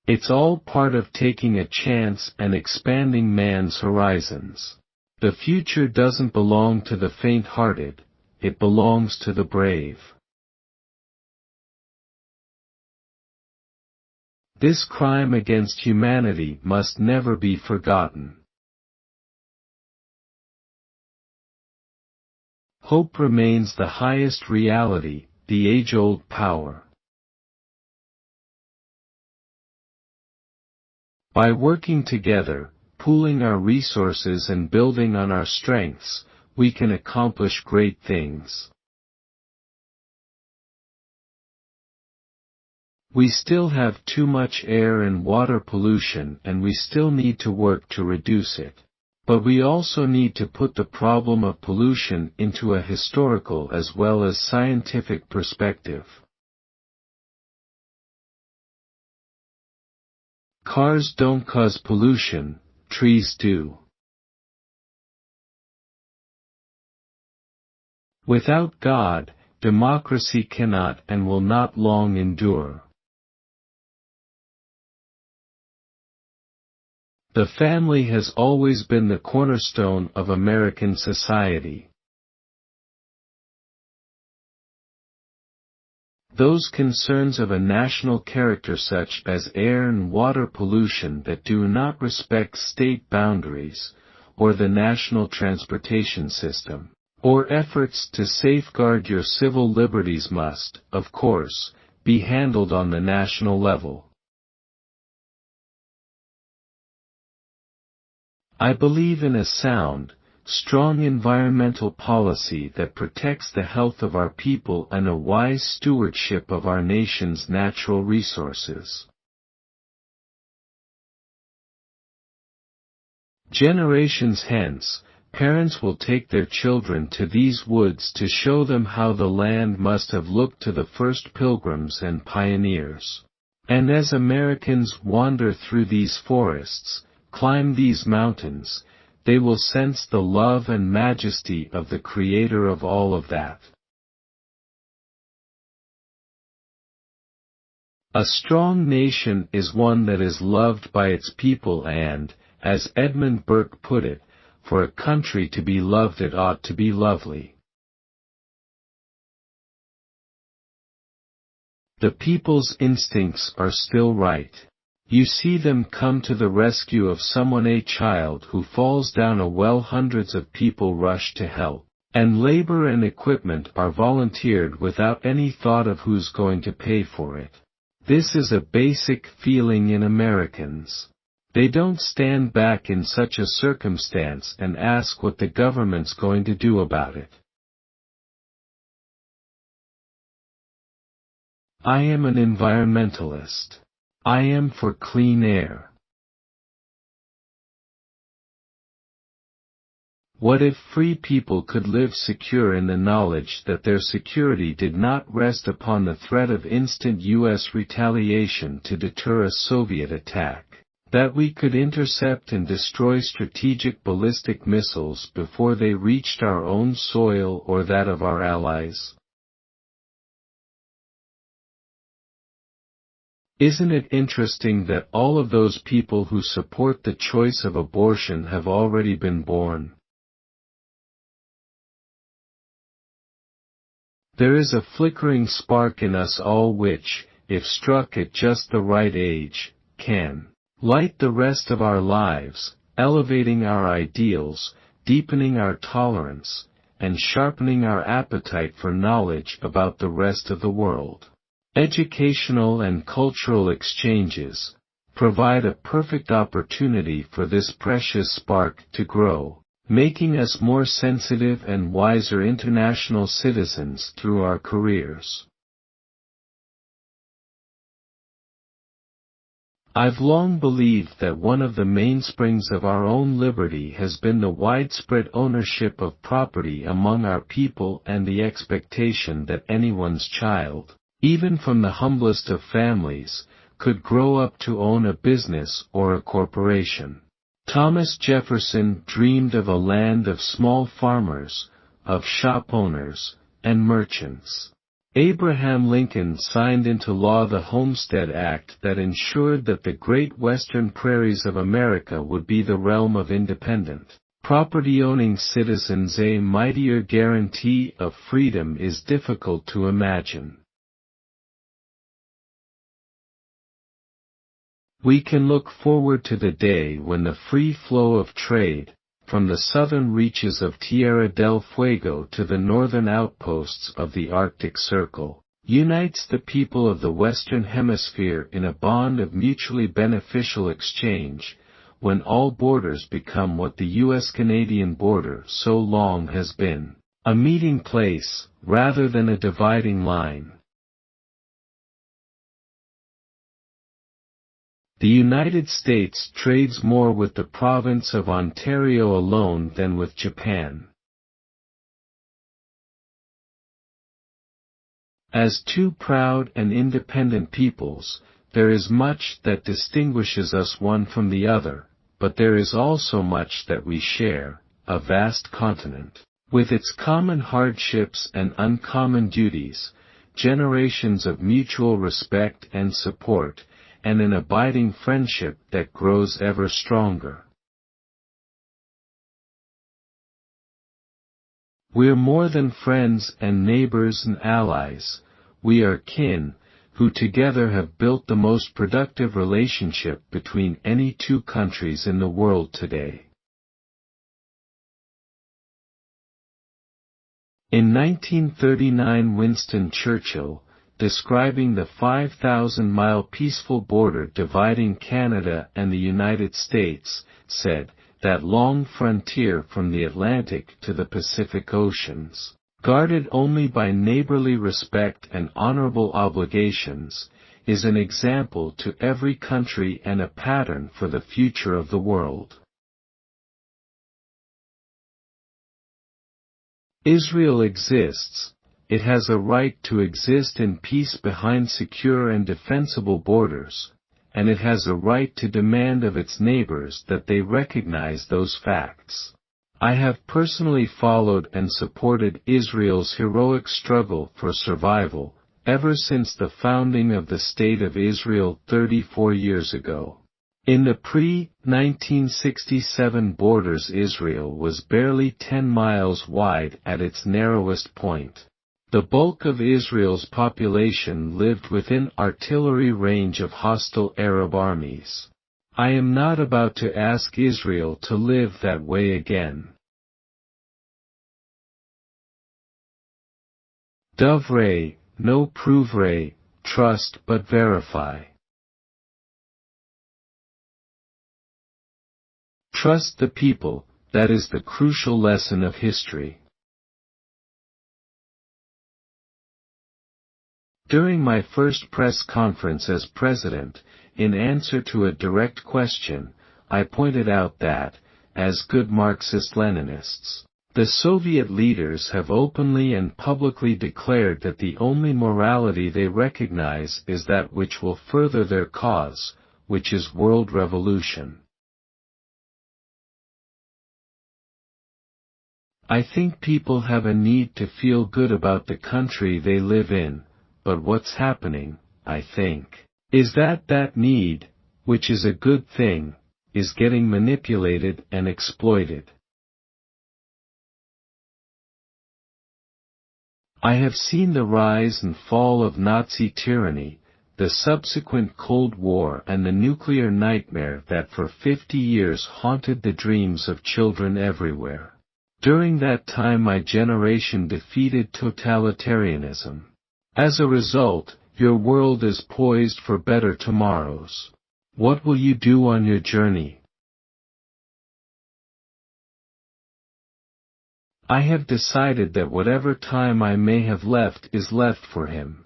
It's all part of taking a chance and expanding man's horizons. The future doesn't belong to the faint-hearted, it belongs to the brave. This crime against humanity must never be forgotten. Hope remains the highest reality, the age-old power. By working together, pooling our resources and building on our strengths, we can accomplish great things. We still have too much air and water pollution and we still need to work to reduce it. But we also need to put the problem of pollution into a historical as well as scientific perspective. Cars don't cause pollution, trees do. Without God, democracy cannot and will not long endure. The family has always been the cornerstone of American society. Those concerns of a national character such as air and water pollution that do not respect state boundaries, or the national transportation system, or efforts to safeguard your civil liberties must, of course, be handled on the national level. I believe in a sound, strong environmental policy that protects the health of our people and a wise stewardship of our nation's natural resources. Generations hence, parents will take their children to these woods to show them how the land must have looked to the first pilgrims and pioneers. And as Americans wander through these forests, climb these mountains, they will sense the love and majesty of the Creator of all of that. A strong nation is one that is loved by its people and, as Edmund Burke put it, for a country to be loved it ought to be lovely. The people's instincts are still right. You see them come to the rescue of someone, a child who falls down a well, hundreds of people rush to help, and labor and equipment are volunteered without any thought of who's going to pay for it. This is a basic feeling in Americans. They don't stand back in such a circumstance and ask what the government's going to do about it. I am an environmentalist. I am for clean air. What if free people could live secure in the knowledge that their security did not rest upon the threat of instant U.S. retaliation to deter a Soviet attack, that we could intercept and destroy strategic ballistic missiles before they reached our own soil or that of our allies? Isn't it interesting that all of those people who support the choice of abortion have already been born? There is a flickering spark in us all which, if struck at just the right age, can light the rest of our lives, elevating our ideals, deepening our tolerance, and sharpening our appetite for knowledge about the rest of the world. Educational and cultural exchanges provide a perfect opportunity for this precious spark to grow, making us more sensitive and wiser international citizens through our careers. I've long believed that one of the mainsprings of our own liberty has been the widespread ownership of property among our people and the expectation that anyone's child, even from the humblest of families, could grow up to own a business or a corporation. Thomas Jefferson dreamed of a land of small farmers, of shop owners, and merchants. Abraham Lincoln signed into law the Homestead Act that ensured that the great western prairies of America would be the realm of independent, property-owning citizens. A mightier guarantee of freedom is difficult to imagine. We can look forward to the day when the free flow of trade, from the southern reaches of Tierra del Fuego to the northern outposts of the Arctic Circle, unites the people of the Western Hemisphere in a bond of mutually beneficial exchange, when all borders become what the U.S.-Canadian border so long has been, a meeting place, rather than a dividing line. The United States trades more with the province of Ontario alone than with Japan. As two proud and independent peoples, there is much that distinguishes us one from the other, but there is also much that we share, a vast continent, With its common hardships and uncommon duties, generations of mutual respect and support, and an abiding friendship that grows ever stronger. We're more than friends and neighbors and allies, we are kin, who together have built the most productive relationship between any two countries in the world today. In 1939, Winston Churchill, describing the 5,000-mile peaceful border dividing Canada and the United States, said, "That long frontier from the Atlantic to the Pacific Oceans, guarded only by neighborly respect and honorable obligations, is an example to every country and a pattern for the future of the world." Israel exists. It has a right to exist in peace behind secure and defensible borders, and it has a right to demand of its neighbors that they recognize those facts. I have personally followed and supported Israel's heroic struggle for survival, ever since the founding of the State of Israel 34 years ago. In the pre-1967 borders, Israel was barely 10 miles wide at its narrowest point. The bulk of Israel's population lived within artillery range of hostile Arab armies. I am not about to ask Israel to live that way again. Dovrei, no prouvrei, trust but verify. Trust the people, that is the crucial lesson of history. During my first press conference as president, in answer to a direct question, I pointed out that, as good Marxist-Leninists, the Soviet leaders have openly and publicly declared that the only morality they recognize is that which will further their cause, which is world revolution. I think people have a need to feel good about the country they live in, but what's happening, I think, is that need, which is a good thing, is getting manipulated and exploited. I have seen the rise and fall of Nazi tyranny, the subsequent Cold War, and the nuclear nightmare that for 50 years haunted the dreams of children everywhere. During that time my generation defeated totalitarianism. As a result, your world is poised for better tomorrows. What will you do on your journey? I have decided that whatever time I may have left is left for him.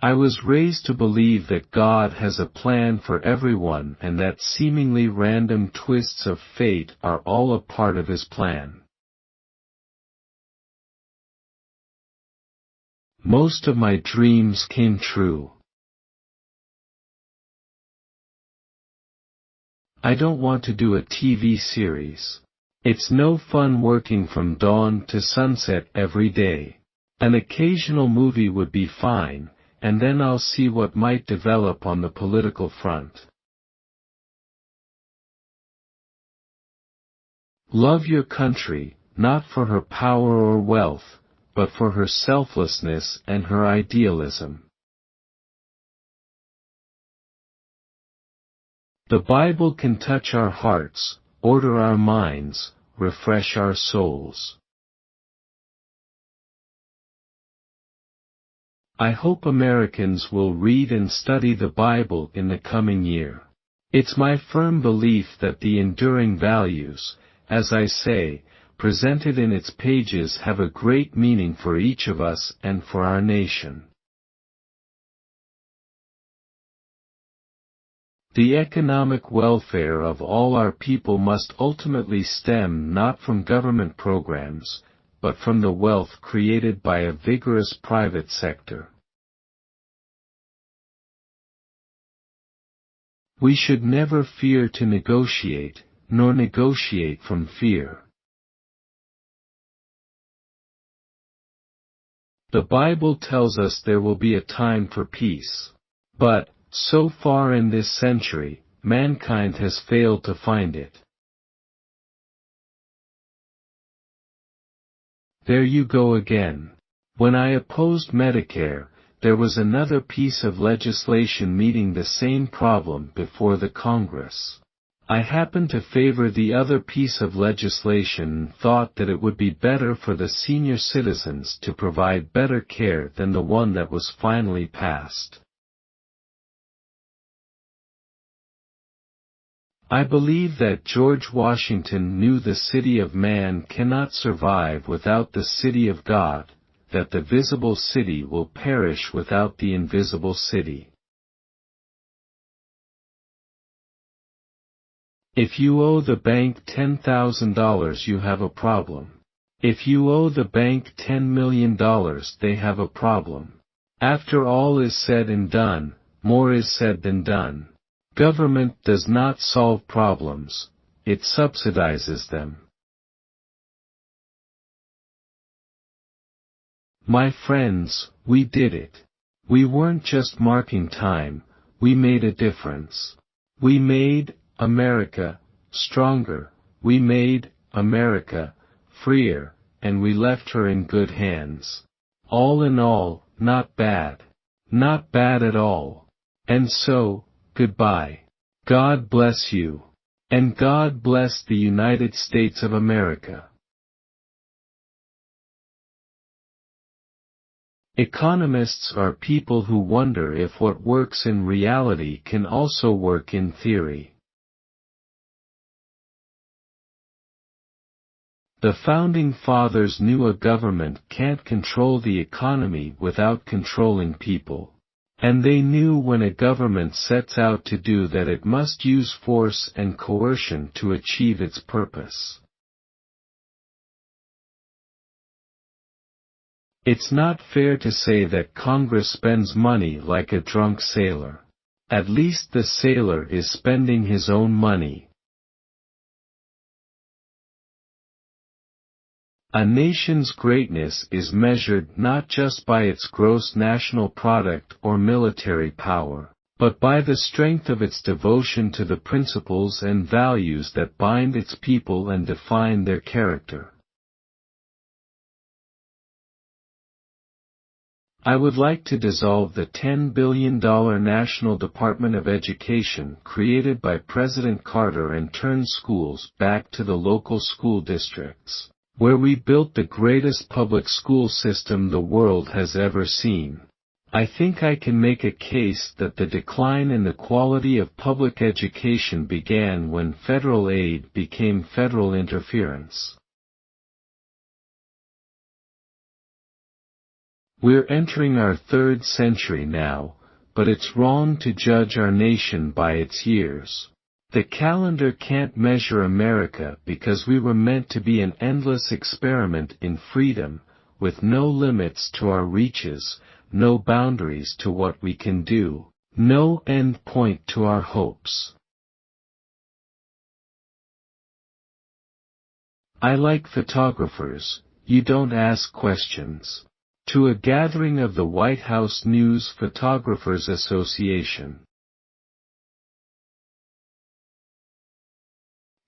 I was raised to believe that God has a plan for everyone and that seemingly random twists of fate are all a part of His plan. Most of my dreams came true. I don't want to do a TV series. It's no fun working from dawn to sunset every day. An occasional movie would be fine, and then I'll see what might develop on the political front. Love your country, not for her power or wealth, but for her selflessness and her idealism. The Bible can touch our hearts, order our minds, refresh our souls. I hope Americans will read and study the Bible in the coming year. It's my firm belief that the enduring values, as I say, presented in its pages have a great meaning for each of us and for our nation. The economic welfare of all our people must ultimately stem not from government programs, but from the wealth created by a vigorous private sector. We should never fear to negotiate, nor negotiate from fear. The Bible tells us there will be a time for peace. But, so far in this century, mankind has failed to find it. There you go again. When I opposed Medicare, there was another piece of legislation meeting the same problem before the Congress. I happened to favor the other piece of legislation and thought that it would be better for the senior citizens to provide better care than the one that was finally passed. I believe that George Washington knew the city of man cannot survive without the city of God, that the visible city will perish without the invisible city. If you owe the bank $10,000, you have a problem. If you owe the bank $10 million, they have a problem. After all is said and done, more is said than done. Government does not solve problems, it subsidizes them. My friends, we did it. We weren't just marking time, we made a difference. We made America stronger, we made America freer, and we left her in good hands. All in all, not bad. Not bad at all. And so, goodbye. God bless you. And God bless the United States of America. Economists are people who wonder if what works in reality can also work in theory. The Founding Fathers knew a government can't control the economy without controlling people. And they knew when a government sets out to do that it must use force and coercion to achieve its purpose. It's not fair to say that Congress spends money like a drunk sailor. At least the sailor is spending his own money. A nation's greatness is measured not just by its gross national product or military power, but by the strength of its devotion to the principles and values that bind its people and define their character. I would like to dissolve the $10 billion National Department of Education created by President Carter and turn schools back to the local school districts, where we built the greatest public school system the world has ever seen. I think I can make a case that the decline in the quality of public education began when federal aid became federal interference. We're entering our third century now, but it's wrong to judge our nation by its years. The calendar can't measure America because we were meant to be an endless experiment in freedom, with no limits to our reaches, no boundaries to what we can do, no end point to our hopes. I like photographers, you don't ask questions. To a gathering of the White House News Photographers Association.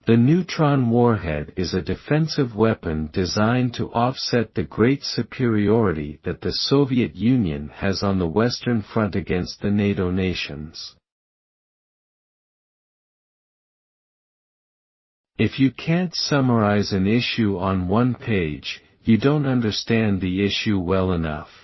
The neutron warhead is a defensive weapon designed to offset the great superiority that the Soviet Union has on the Western Front against the NATO nations. If you can't summarize an issue on one page, you don't understand the issue well enough.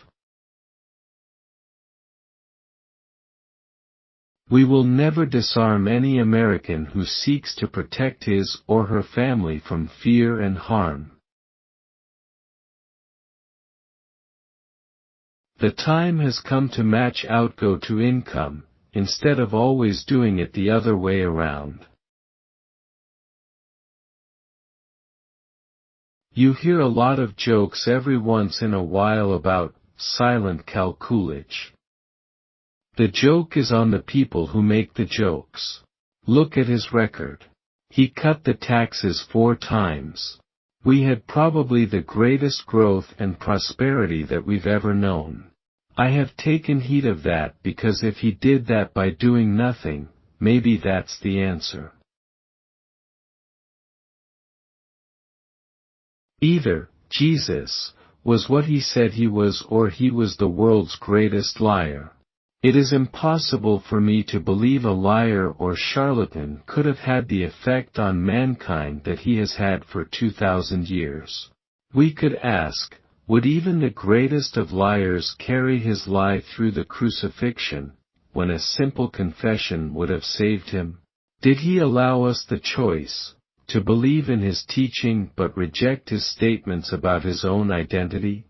We will never disarm any American who seeks to protect his or her family from fear and harm. The time has come to match outgo to income, instead of always doing it the other way around. You hear a lot of jokes every once in a while about silent calculage. The joke is on the people who make the jokes. Look at his record. He cut the taxes 4 times. We had probably the greatest growth and prosperity that we've ever known. I have taken heed of that because if he did that by doing nothing, maybe that's the answer. Either Jesus was what he said he was or he was the world's greatest liar. It is impossible for me to believe a liar or charlatan could have had the effect on mankind that he has had for 2,000 years. We could ask, would even the greatest of liars carry his lie through the crucifixion, when a simple confession would have saved him? Did he allow us the choice, to believe in his teaching but reject his statements about his own identity?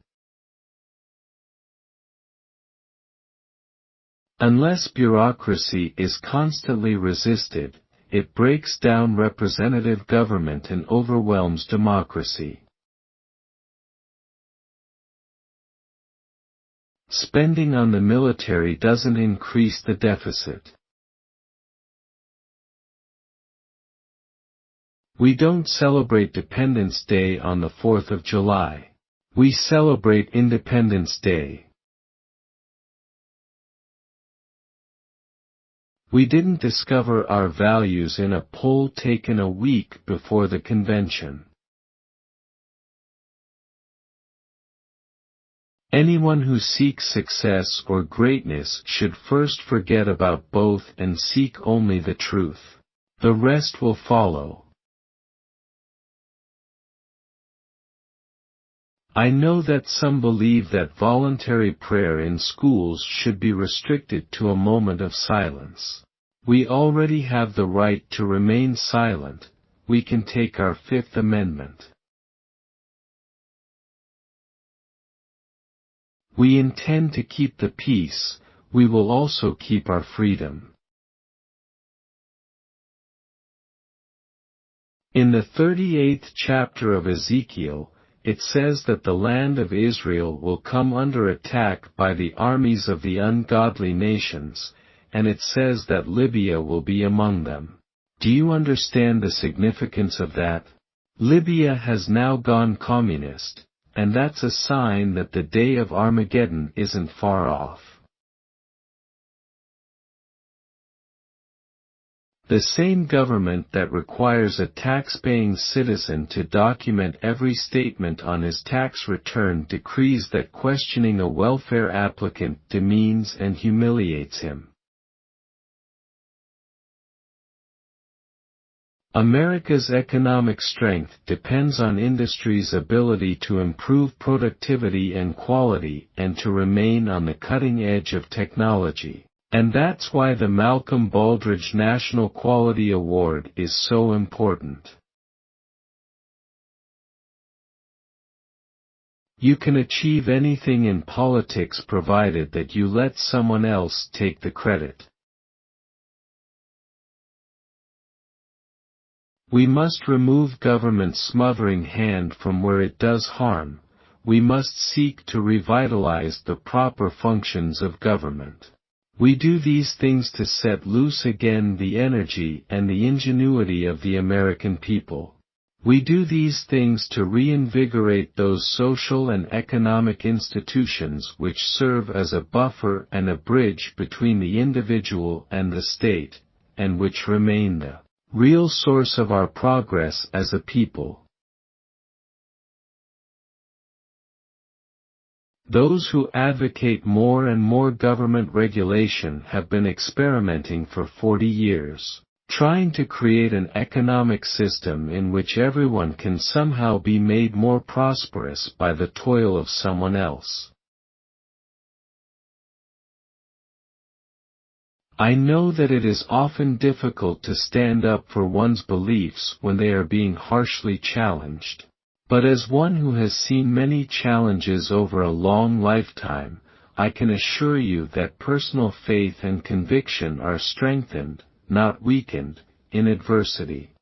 Unless bureaucracy is constantly resisted, it breaks down representative government and overwhelms democracy. Spending on the military doesn't increase the deficit. We don't celebrate Independence Day on the 4th of July. We celebrate Independence Day. We didn't discover our values in a poll taken a week before the convention. Anyone who seeks success or greatness should first forget about both and seek only the truth. The rest will follow. I know that some believe that voluntary prayer in schools should be restricted to a moment of silence. We already have the right to remain silent. We can take our Fifth Amendment. We intend to keep the peace. We will also keep our freedom. In the 38th chapter of Ezekiel, it says that the land of Israel will come under attack by the armies of the ungodly nations, and it says that Libya will be among them. Do you understand the significance of that? Libya has now gone communist, and that's a sign that the day of Armageddon isn't far off. The same government that requires a tax-paying citizen to document every statement on his tax return decrees that questioning a welfare applicant demeans and humiliates him. America's economic strength depends on industry's ability to improve productivity and quality and to remain on the cutting edge of technology. And that's why the Malcolm Baldrige National Quality Award is so important. You can achieve anything in politics provided that you let someone else take the credit. We must remove government's smothering hand from where it does harm. We must seek to revitalize the proper functions of government. We do these things to set loose again the energy and the ingenuity of the American people. We do these things to reinvigorate those social and economic institutions which serve as a buffer and a bridge between the individual and the state, and which remain the real source of our progress as a people. Those who advocate more and more government regulation have been experimenting for 40 years, trying to create an economic system in which everyone can somehow be made more prosperous by the toil of someone else. I know that it is often difficult to stand up for one's beliefs when they are being harshly challenged. But as one who has seen many challenges over a long lifetime, I can assure you that personal faith and conviction are strengthened, not weakened, in adversity.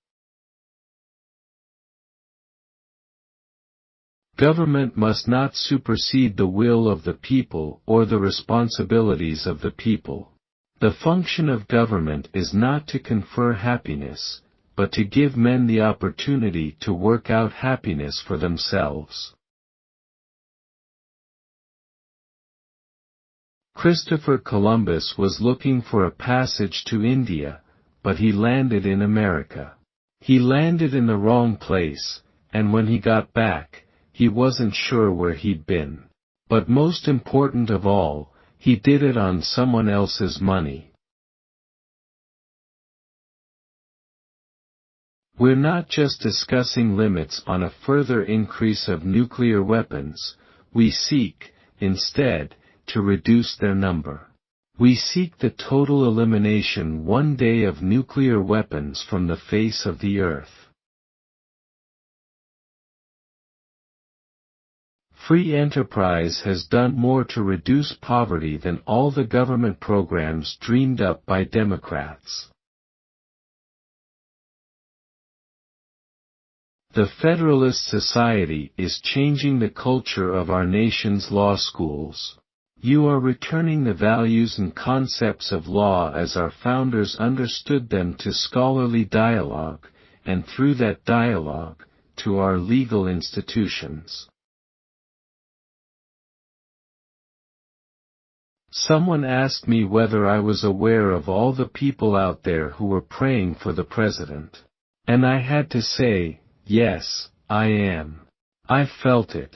Government must not supersede the will of the people or the responsibilities of the people. The function of government is not to confer happiness, but to give men the opportunity to work out happiness for themselves. Christopher Columbus was looking for a passage to India, but he landed in America. He landed in the wrong place, and when he got back, he wasn't sure where he'd been. But most important of all, he did it on someone else's money. We're not just discussing limits on a further increase of nuclear weapons, we seek, instead, to reduce their number. We seek the total elimination one day of nuclear weapons from the face of the earth. Free enterprise has done more to reduce poverty than all the government programs dreamed up by Democrats. The Federalist Society is changing the culture of our nation's law schools. You are returning the values and concepts of law as our founders understood them to scholarly dialogue, and through that dialogue, to our legal institutions. Someone asked me whether I was aware of all the people out there who were praying for the president. And I had to say, yes, I am. I felt it.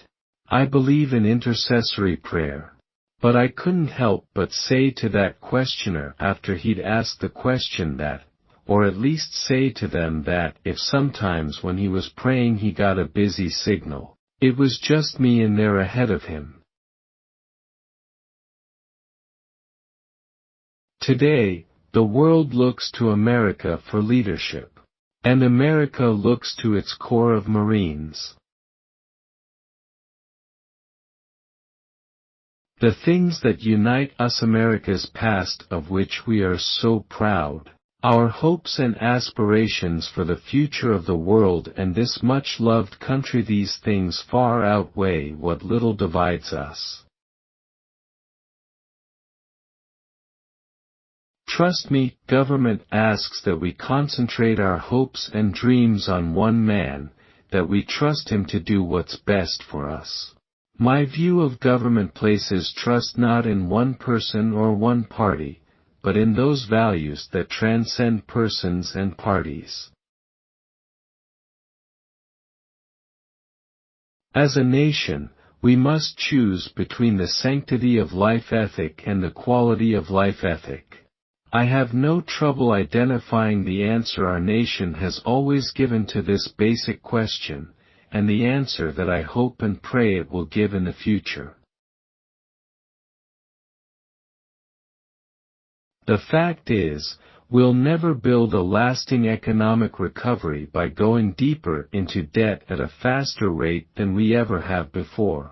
I believe in intercessory prayer. But I couldn't help but say to that questioner after he'd asked the question that, or at least say to them that if sometimes when he was praying he got a busy signal, it was just me in there ahead of him. Today, the world looks to America for leadership. And America looks to its Corps of Marines. The things that unite us, America's past of which we are so proud, our hopes and aspirations for the future of the world and this much-loved country, these things far outweigh what little divides us. Trust me, government asks that we concentrate our hopes and dreams on one man, that we trust him to do what's best for us. My view of government places trust not in one person or one party, but in those values that transcend persons and parties. As a nation, we must choose between the sanctity of life ethic and the quality of life ethic. I have no trouble identifying the answer our nation has always given to this basic question, and the answer that I hope and pray it will give in the future. The fact is, we'll never build a lasting economic recovery by going deeper into debt at a faster rate than we ever have before.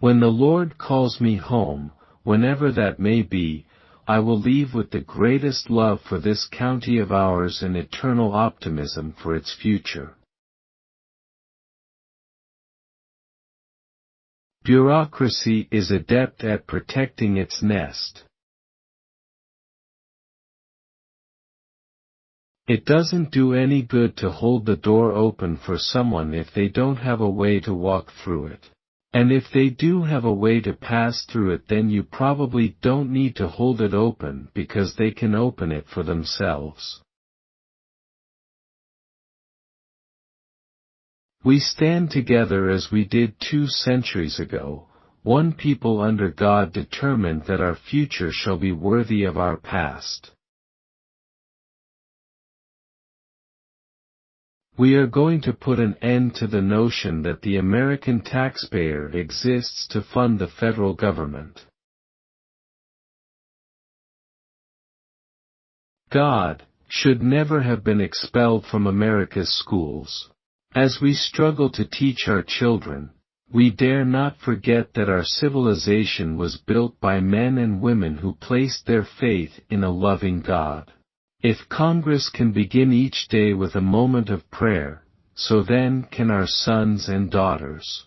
When the Lord calls me home, whenever that may be, I will leave with the greatest love for this county of ours and eternal optimism for its future. Bureaucracy is adept at protecting its nest. It doesn't do any good to hold the door open for someone if they don't have a way to walk through it. And if they do have a way to pass through it, then you probably don't need to hold it open because they can open it for themselves. We stand together as we did 2 centuries ago, one people under God, determined that our future shall be worthy of our past. We are going to put an end to the notion that the American taxpayer exists to fund the federal government. God should never have been expelled from America's schools. As we struggle to teach our children, we dare not forget that our civilization was built by men and women who placed their faith in a loving God. If Congress can begin each day with a moment of prayer, so then can our sons and daughters.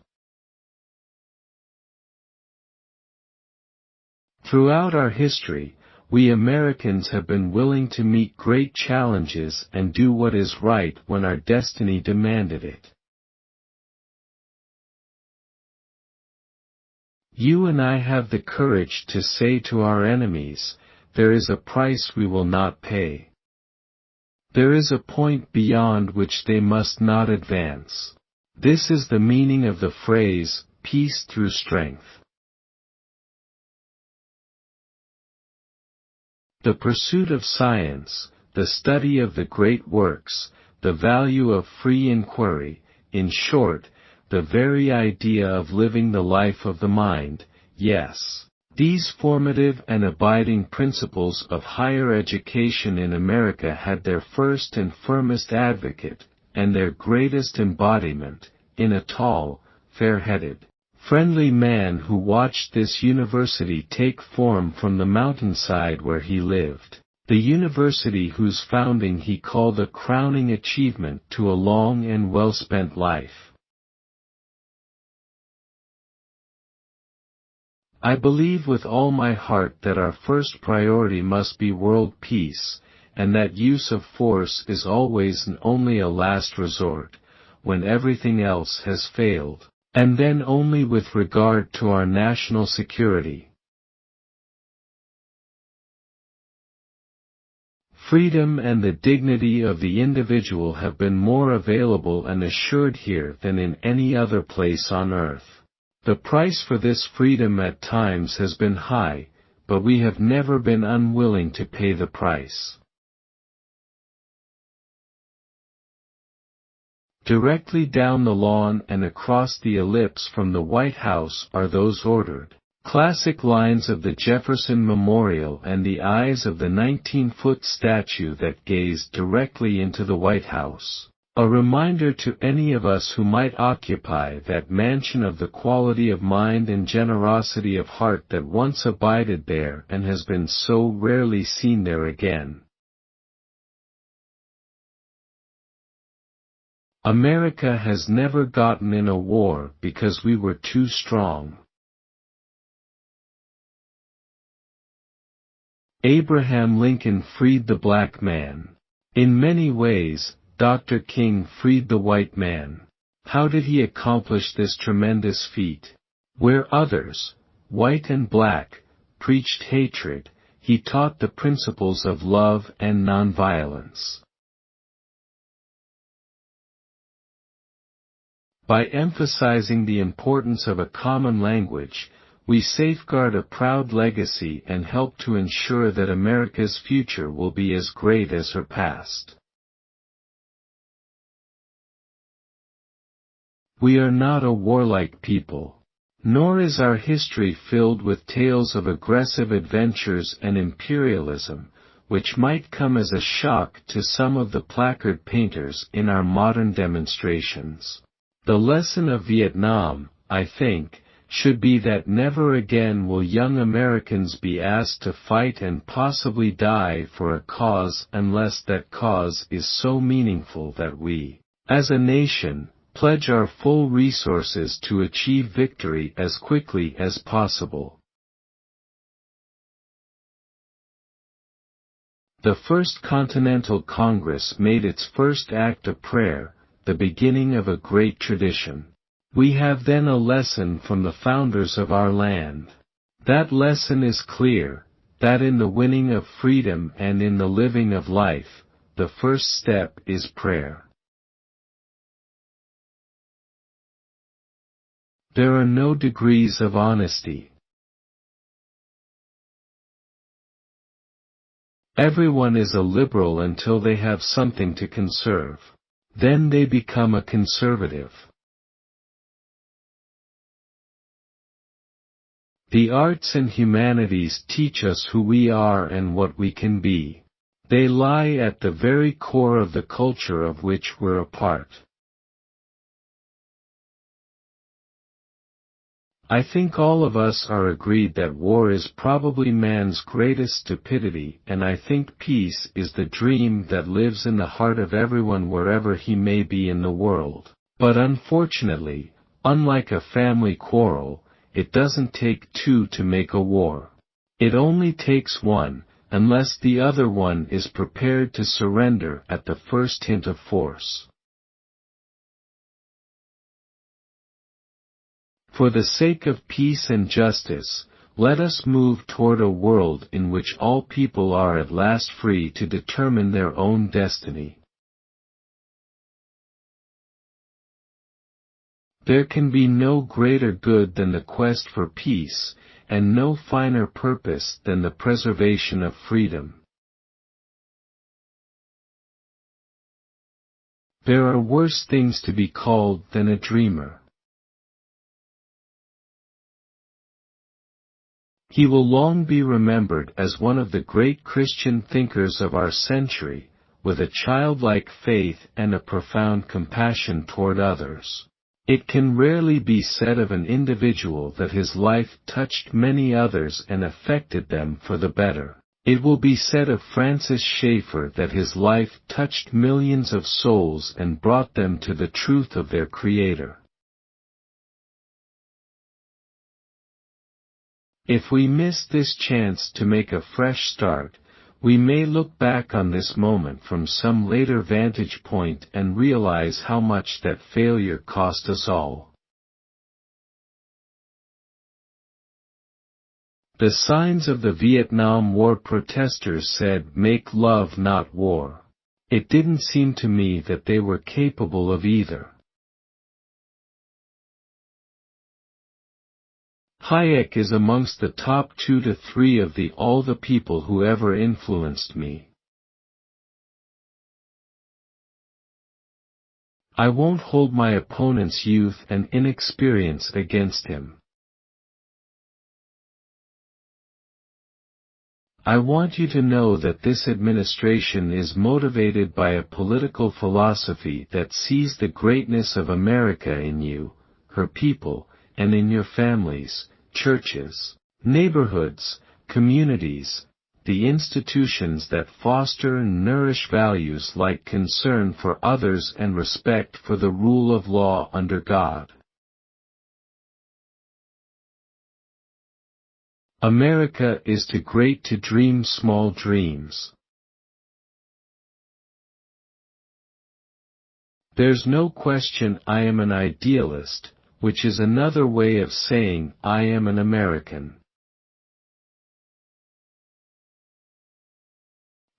Throughout our history, We Americans have been willing to meet great challenges and do what is right when our destiny demanded it. You and I have the courage to say to our enemies, there is a price we will not pay. There is a point beyond which they must not advance. This is the meaning of the phrase, peace through strength. The pursuit of science, the study of the great works, the value of free inquiry, in short, the very idea of living the life of the mind, yes. These formative and abiding principles of higher education in America had their first and firmest advocate, and their greatest embodiment, in a tall, fair-headed, friendly man who watched this university take form from the mountainside where he lived, the university whose founding he called a crowning achievement to a long and well-spent life. I believe with all my heart that our first priority must be world peace, and that use of force is always and only a last resort, when everything else has failed, and then only with regard to our national security. Freedom and the dignity of the individual have been more available and assured here than in any other place on earth. The price for this freedom at times has been high, but we have never been unwilling to pay the price. Directly down the lawn and across the ellipse from the White House are those ordered, classic lines of the Jefferson Memorial and the eyes of the 19-foot statue that gazed directly into the White House. A reminder to any of us who might occupy that mansion of the quality of mind and generosity of heart that once abided there and has been so rarely seen there again. America has never gotten in a war because we were too strong. Abraham Lincoln freed the black man. In many ways, Dr. King freed the white man. How did he accomplish this tremendous feat? Where others, white and black, preached hatred, he taught the principles of love and nonviolence. By emphasizing the importance of a common language, we safeguard a proud legacy and help to ensure that America's future will be as great as her past. We are not a warlike people. Nor is our history filled with tales of aggressive adventures and imperialism, which might come as a shock to some of the placard painters in our modern demonstrations. The lesson of Vietnam, I think, should be that never again will young Americans be asked to fight and possibly die for a cause unless that cause is so meaningful that we, as a nation, pledge our full resources to achieve victory as quickly as possible. The First Continental Congress made its first act of prayer, the beginning of a great tradition. We have then a lesson from the founders of our land. That lesson is clear, that in the winning of freedom and in the living of life, the first step is prayer. There are no degrees of honesty. Everyone is a liberal until they have something to conserve. Then they become a conservative. The arts and humanities teach us who we are and what we can be. They lie at the very core of the culture of which we're a part. I think all of us are agreed that war is probably man's greatest stupidity, and I think peace is the dream that lives in the heart of everyone wherever he may be in the world. But unfortunately, unlike a family quarrel, it doesn't take two to make a war. It only takes one, unless the other one is prepared to surrender at the first hint of force. For the sake of peace and justice, let us move toward a world in which all people are at last free to determine their own destiny. There can be no greater good than the quest for peace, and no finer purpose than the preservation of freedom. There are worse things to be called than a dreamer. He will long be remembered as one of the great Christian thinkers of our century, with a childlike faith and a profound compassion toward others. It can rarely be said of an individual that his life touched many others and affected them for the better. It will be said of Francis Schaeffer that his life touched millions of souls and brought them to the truth of their Creator. If we miss this chance to make a fresh start, we may look back on this moment from some later vantage point and realize how much that failure cost us all. The signs of the Vietnam War protesters said, "Make love, not war." It didn't seem to me that they were capable of either. Hayek is amongst the top 2 to 3 of all the people who ever influenced me. I won't hold my opponent's youth and inexperience against him. I want you to know that this administration is motivated by a political philosophy that sees the greatness of America in you, her people, and in your families, churches, neighborhoods, communities, the institutions that foster and nourish values like concern for others and respect for the rule of law under God. America is too great to dream small dreams. There's no question I am an idealist, which is another way of saying I am an American.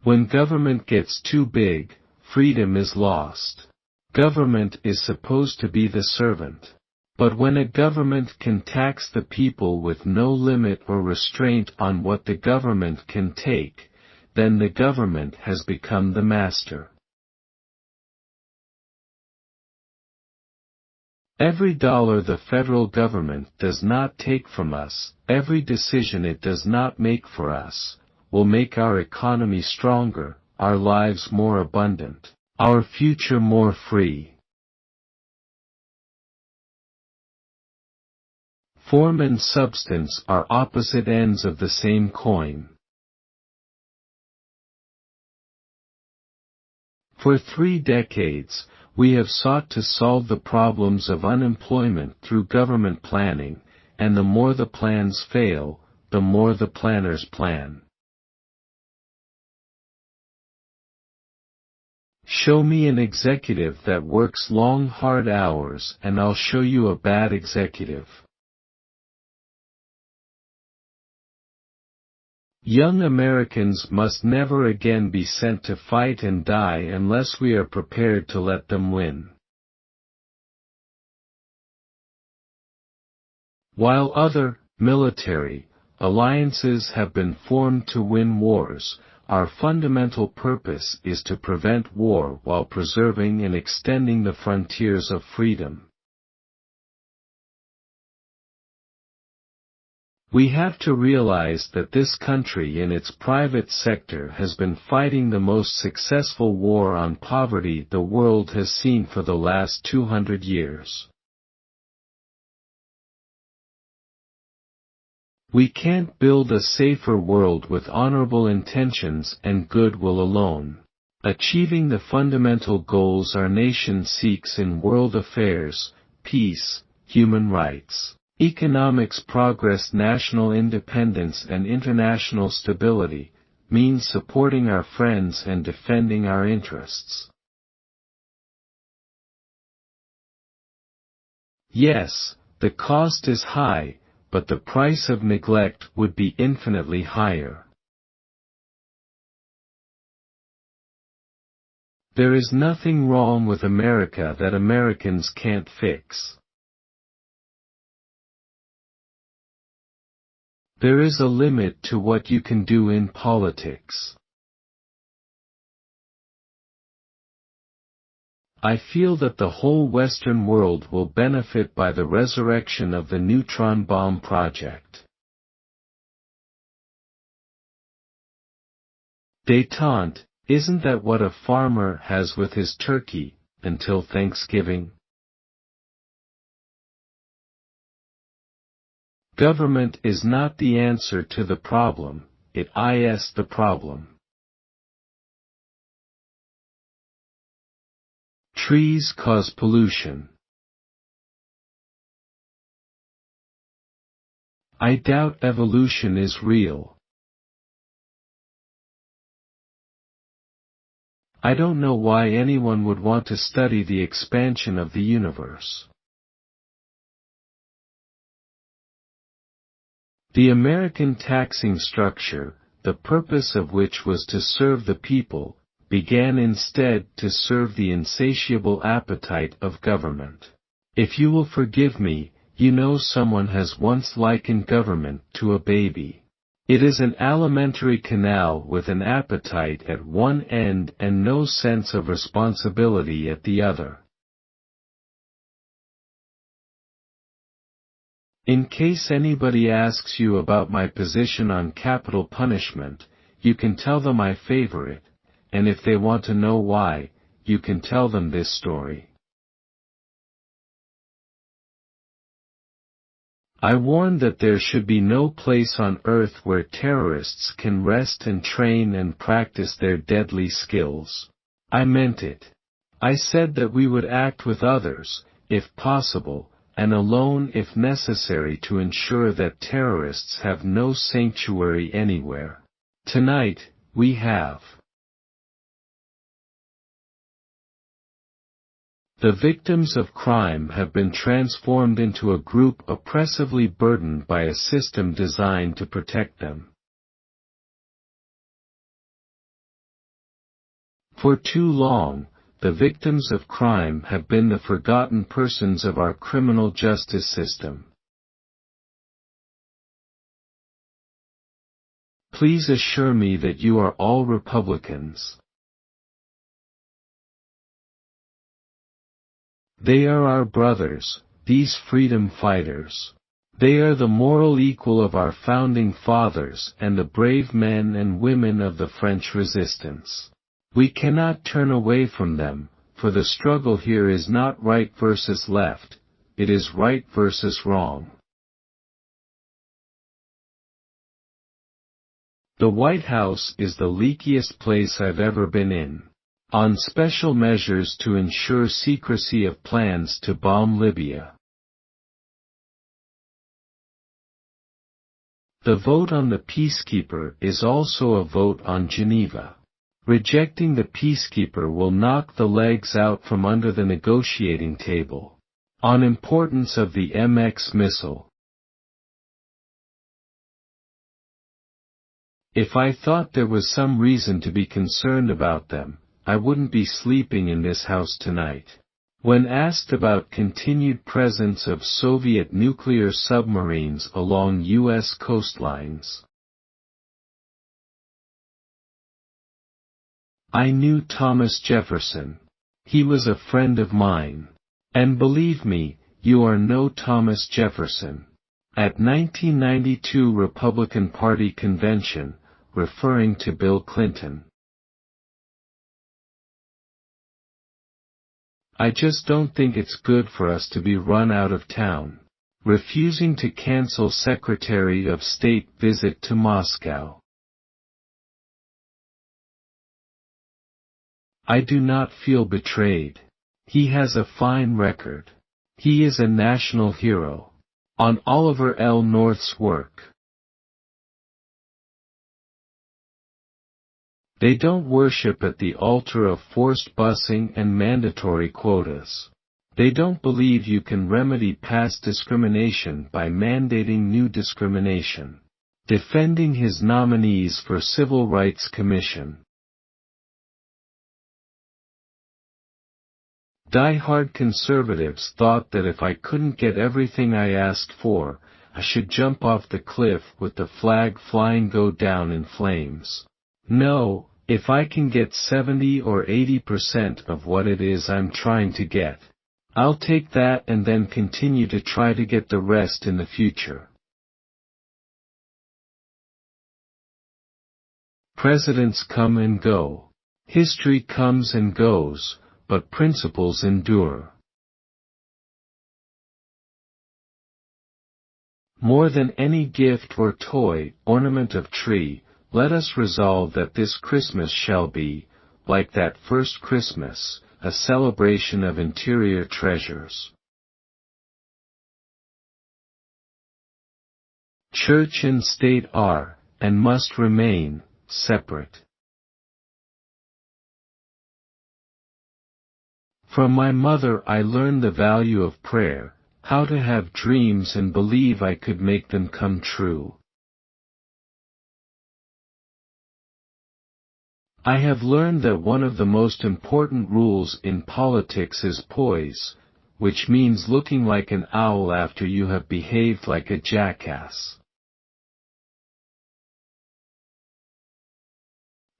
When government gets too big, freedom is lost. Government is supposed to be the servant. But when a government can tax the people with no limit or restraint on what the government can take, then the government has become the master. Every dollar the federal government does not take from us, every decision it does not make for us, will make our economy stronger, our lives more abundant, our future more free. Form and substance are opposite ends of the same coin. For 3 decades, we have sought to solve the problems of unemployment through government planning, and the more the plans fail, the more the planners plan. Show me an executive that works long hard hours and I'll show you a bad executive. Young Americans must never again be sent to fight and die unless we are prepared to let them win. While other, military, alliances have been formed to win wars, our fundamental purpose is to prevent war while preserving and extending the frontiers of freedom. We have to realize that this country in its private sector has been fighting the most successful war on poverty the world has seen for the last 200 years. We can't build a safer world with honorable intentions and goodwill alone. Achieving the fundamental goals our nation seeks in world affairs, peace, human rights, economics progress, national independence and international stability, means supporting our friends and defending our interests. Yes, the cost is high, but the price of neglect would be infinitely higher. There is nothing wrong with America that Americans can't fix. There is a limit to what you can do in politics. I feel that the whole Western world will benefit by the resurrection of the neutron bomb project. Détente, isn't that what a farmer has with his turkey, until Thanksgiving? Government is not the answer to the problem, it is the problem. Trees cause pollution. I doubt evolution is real. I don't know why anyone would want to study the expansion of the universe. The American taxing structure, the purpose of which was to serve the people, began instead to serve the insatiable appetite of government. If you will forgive me, you know someone has once likened government to a baby. It is an alimentary canal with an appetite at one end and no sense of responsibility at the other. In case anybody asks you about my position on capital punishment, you can tell them I favor it, and if they want to know why, you can tell them this story. I warned that there should be no place on earth where terrorists can rest and train and practice their deadly skills. I meant it. I said that we would act with others, if possible, and alone if necessary to ensure that terrorists have no sanctuary anywhere. Tonight, we have. The victims of crime have been transformed into a group oppressively burdened by a system designed to protect them. For too long, the victims of crime have been the forgotten persons of our criminal justice system. Please assure me that you are all Republicans. They are our brothers, these freedom fighters. They are the moral equal of our founding fathers and the brave men and women of the French resistance. We cannot turn away from them, for the struggle here is not right versus left, it is right versus wrong. The White House is the leakiest place I've ever been in. On special measures to ensure secrecy of plans to bomb Libya. The vote on the peacekeeper is also a vote on Geneva. Rejecting the peacekeeper will knock the legs out from under the negotiating table. On importance of the MX missile. If I thought there was some reason to be concerned about them, I wouldn't be sleeping in this house tonight. When asked about continued presence of Soviet nuclear submarines along U.S. coastlines, I knew Thomas Jefferson. He was a friend of mine. And believe me, you are no Thomas Jefferson. At 1992 Republican Party convention, referring to Bill Clinton. I just don't think it's good for us to be run out of town. Refusing to cancel Secretary of State visit to Moscow. I do not feel betrayed. He has a fine record. He is a national hero. On Oliver L. North's work. They don't worship at the altar of forced busing and mandatory quotas. They don't believe you can remedy past discrimination by mandating new discrimination. Defending his nominees for Civil Rights Commission. Die-hard conservatives thought that if I couldn't get everything I asked for, I should jump off the cliff with the flag flying go down in flames. No, if I can get 70 or 80% of what it is I'm trying to get, I'll take that and then continue to try to get the rest in the future. Presidents come and go. History comes and goes, but principles endure. More than any gift or toy, ornament of tree, let us resolve that this Christmas shall be, like that first Christmas, a celebration of interior treasures. Church and state are, and must remain, separate. From my mother I learned the value of prayer, how to have dreams and believe I could make them come true. I have learned that one of the most important rules in politics is poise, which means looking like an owl after you have behaved like a jackass.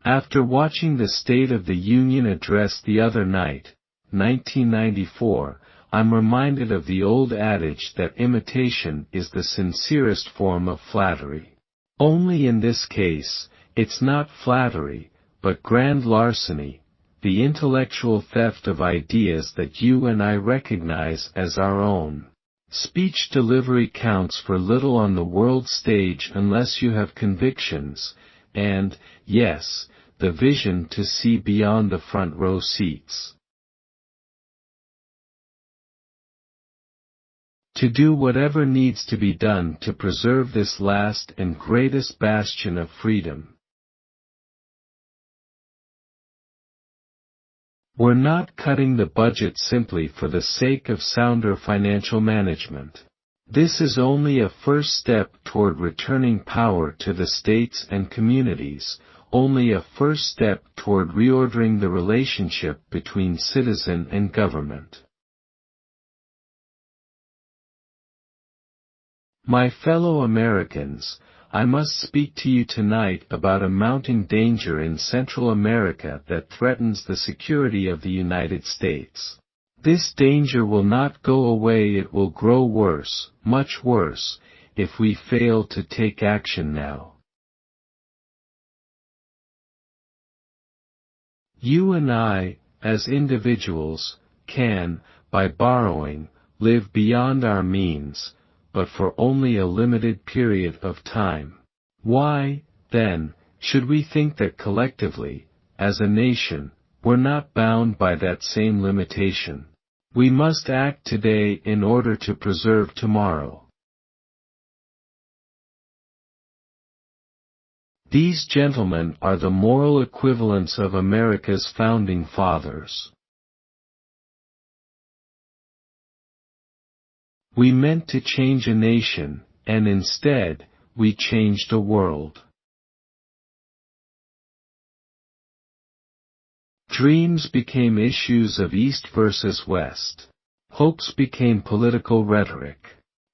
After watching the State of the Union address the other night, 1994, I'm reminded of the old adage that imitation is the sincerest form of flattery. Only in this case, it's not flattery, but grand larceny, the intellectual theft of ideas that you and I recognize as our own. Speech delivery counts for little on the world stage unless you have convictions, and, yes, the vision to see beyond the front row seats. To do whatever needs to be done to preserve this last and greatest bastion of freedom. We're not cutting the budget simply for the sake of sounder financial management. This is only a first step toward returning power to the states and communities, only a first step toward reordering the relationship between citizen and government. My fellow Americans, I must speak to you tonight about a mounting danger in Central America that threatens the security of the United States. This danger will not go away, it will grow worse, much worse, if we fail to take action now. You and I, as individuals, can, by borrowing, live beyond our means, but for only a limited period of time. Why, then, should we think that collectively, as a nation, we're not bound by that same limitation? We must act today in order to preserve tomorrow. These gentlemen are the moral equivalents of America's founding fathers. We meant to change a nation, and instead, we changed a world. Dreams became issues of East versus West. Hopes became political rhetoric.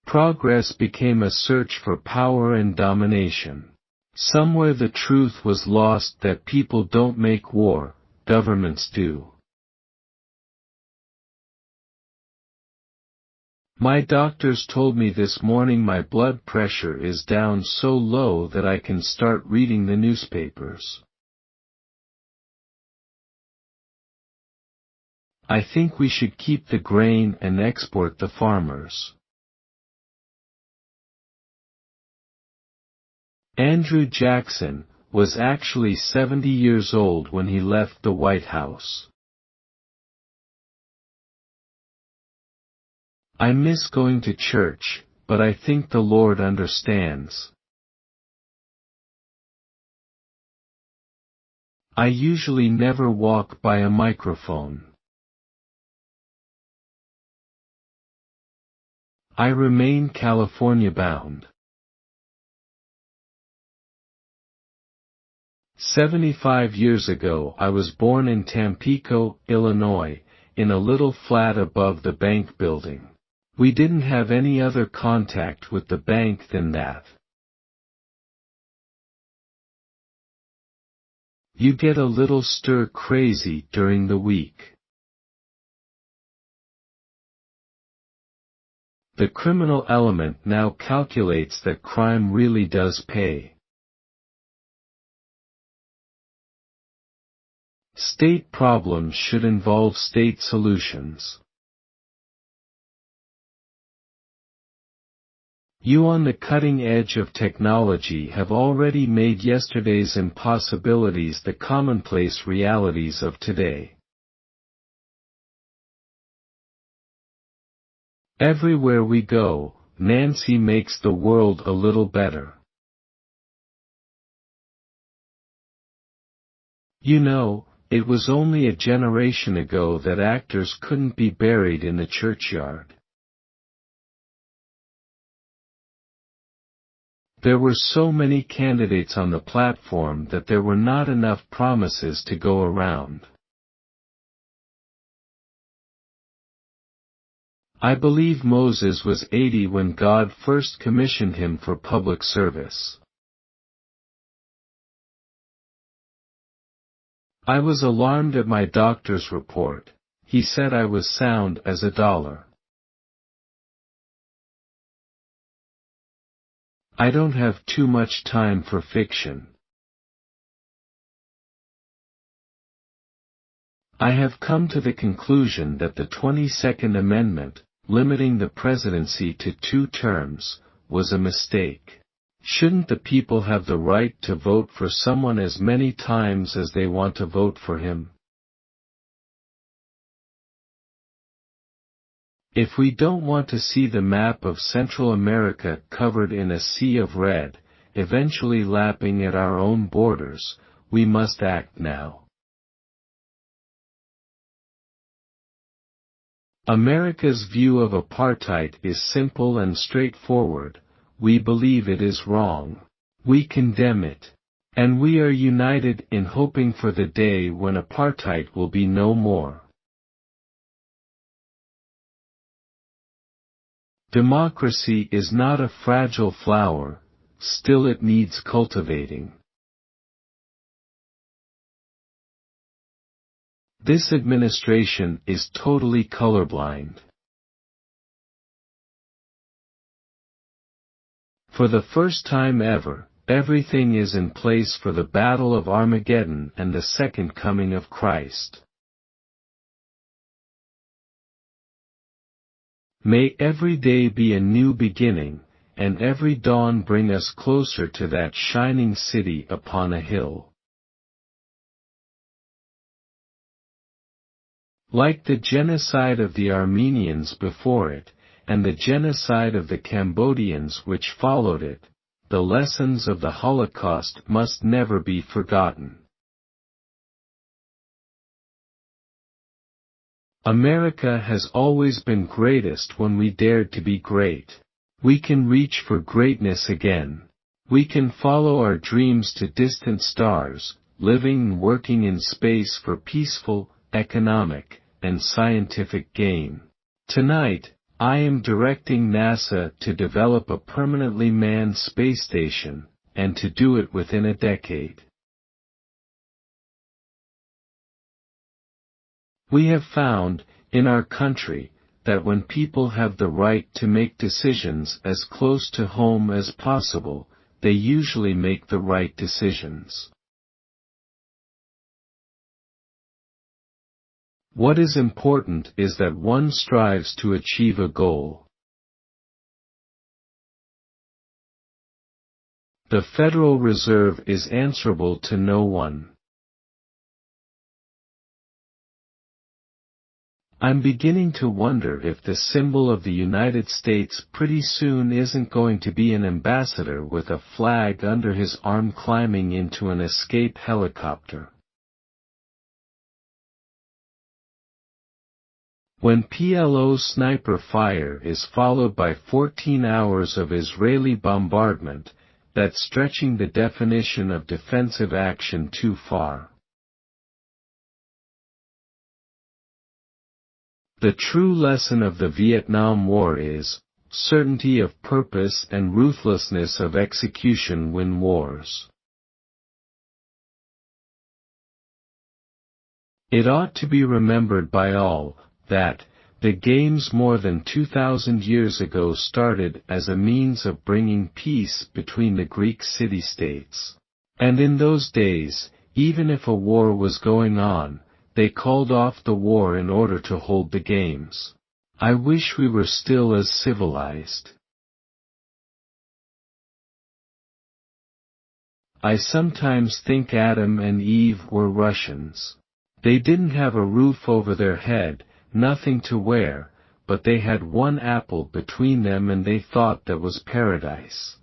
Progress became a search for power and domination. Somewhere the truth was lost that people don't make war, governments do. My doctors told me this morning my blood pressure is down so low that I can start reading the newspapers. I think we should keep the grain and export the farmers. Andrew Jackson was actually 70 years old when he left the White House. I miss going to church, but I think the Lord understands. I usually never walk by a microphone. I remain California-bound. 75 years ago I was born in Tampico, Illinois, in a little flat above the bank building. We didn't have any other contact with the bank than that. You get a little stir-crazy during the week. The criminal element now calculates that crime really does pay. State problems should involve state solutions. You on the cutting edge of technology have already made yesterday's impossibilities the commonplace realities of today. Everywhere we go, Nancy makes the world a little better. You know, it was only a generation ago that actors couldn't be buried in the churchyard. There were so many candidates on the platform that there were not enough promises to go around. I believe Moses was 80 when God first commissioned him for public service. I was alarmed at my doctor's report. He said I was sound as a dollar. I don't have too much time for fiction. I have come to the conclusion that the 22nd Amendment, limiting the presidency to 2 terms, was a mistake. Shouldn't the people have the right to vote for someone as many times as they want to vote for him? If we don't want to see the map of Central America covered in a sea of red, eventually lapping at our own borders, we must act now. America's view of apartheid is simple and straightforward. We believe it is wrong. We condemn it. And we are united in hoping for the day when apartheid will be no more. Democracy is not a fragile flower, still it needs cultivating. This administration is totally colorblind. For the first time ever, everything is in place for the Battle of Armageddon and the second coming of Christ. May every day be a new beginning, and every dawn bring us closer to that shining city upon a hill. Like the genocide of the Armenians before it, and the genocide of the Cambodians which followed it, the lessons of the Holocaust must never be forgotten. America has always been greatest when we dared to be great. We can reach for greatness again. We can follow our dreams to distant stars, living and working in space for peaceful, economic, and scientific gain. Tonight, I am directing NASA to develop a permanently manned space station, and to do it within a decade. We have found, in our country, that when people have the right to make decisions as close to home as possible, they usually make the right decisions. What is important is that one strives to achieve a goal. The Federal Reserve is answerable to no one. I'm beginning to wonder if the symbol of the United States pretty soon isn't going to be an ambassador with a flag under his arm climbing into an escape helicopter. When PLO sniper fire is followed by 14 hours of Israeli bombardment, that's stretching the definition of defensive action too far. The true lesson of the Vietnam War is, certainty of purpose and ruthlessness of execution win wars. It ought to be remembered by all, that, the games more than 2,000 years ago started as a means of bringing peace between the Greek city-states. And in those days, even if a war was going on, they called off the war in order to hold the games. I wish we were still as civilized. I sometimes think Adam and Eve were Russians. They didn't have a roof over their head, nothing to wear, but they had one apple between them and they thought that was paradise.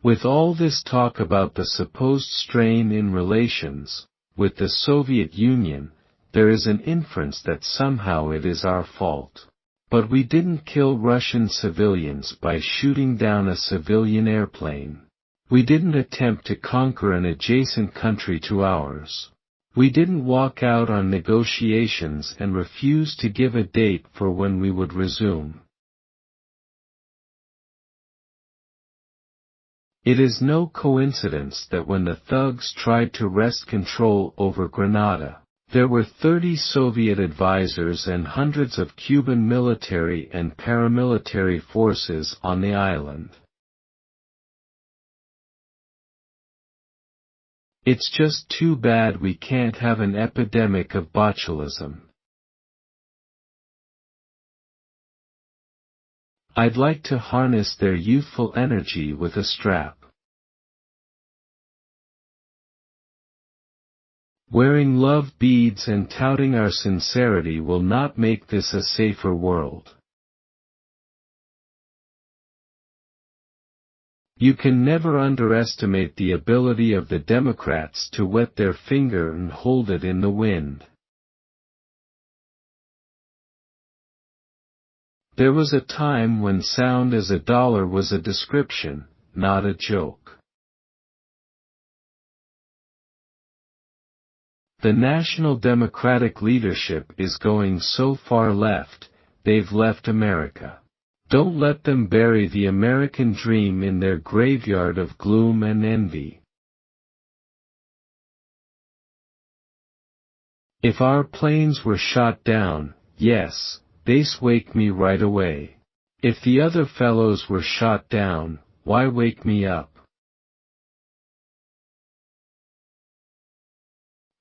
With all this talk about the supposed strain in relations with the Soviet Union, there is an inference that somehow it is our fault. But we didn't kill Russian civilians by shooting down a civilian airplane. We didn't attempt to conquer an adjacent country to ours. We didn't walk out on negotiations and refuse to give a date for when we would resume. It is no coincidence that when the thugs tried to wrest control over Grenada, there were 30 Soviet advisors and hundreds of Cuban military and paramilitary forces on the island. It's just too bad we can't have an epidemic of botulism. I'd like to harness their youthful energy with a strap. Wearing love beads and touting our sincerity will not make this a safer world. You can never underestimate the ability of the Democrats to wet their finger and hold it in the wind. There was a time when sound as a dollar was a description, not a joke. The National Democratic leadership is going so far left, they've left America. Don't let them bury the American dream in their graveyard of gloom and envy. If our planes were shot down, yes, they'd wake me right away. If the other fellows were shot down, why wake me up?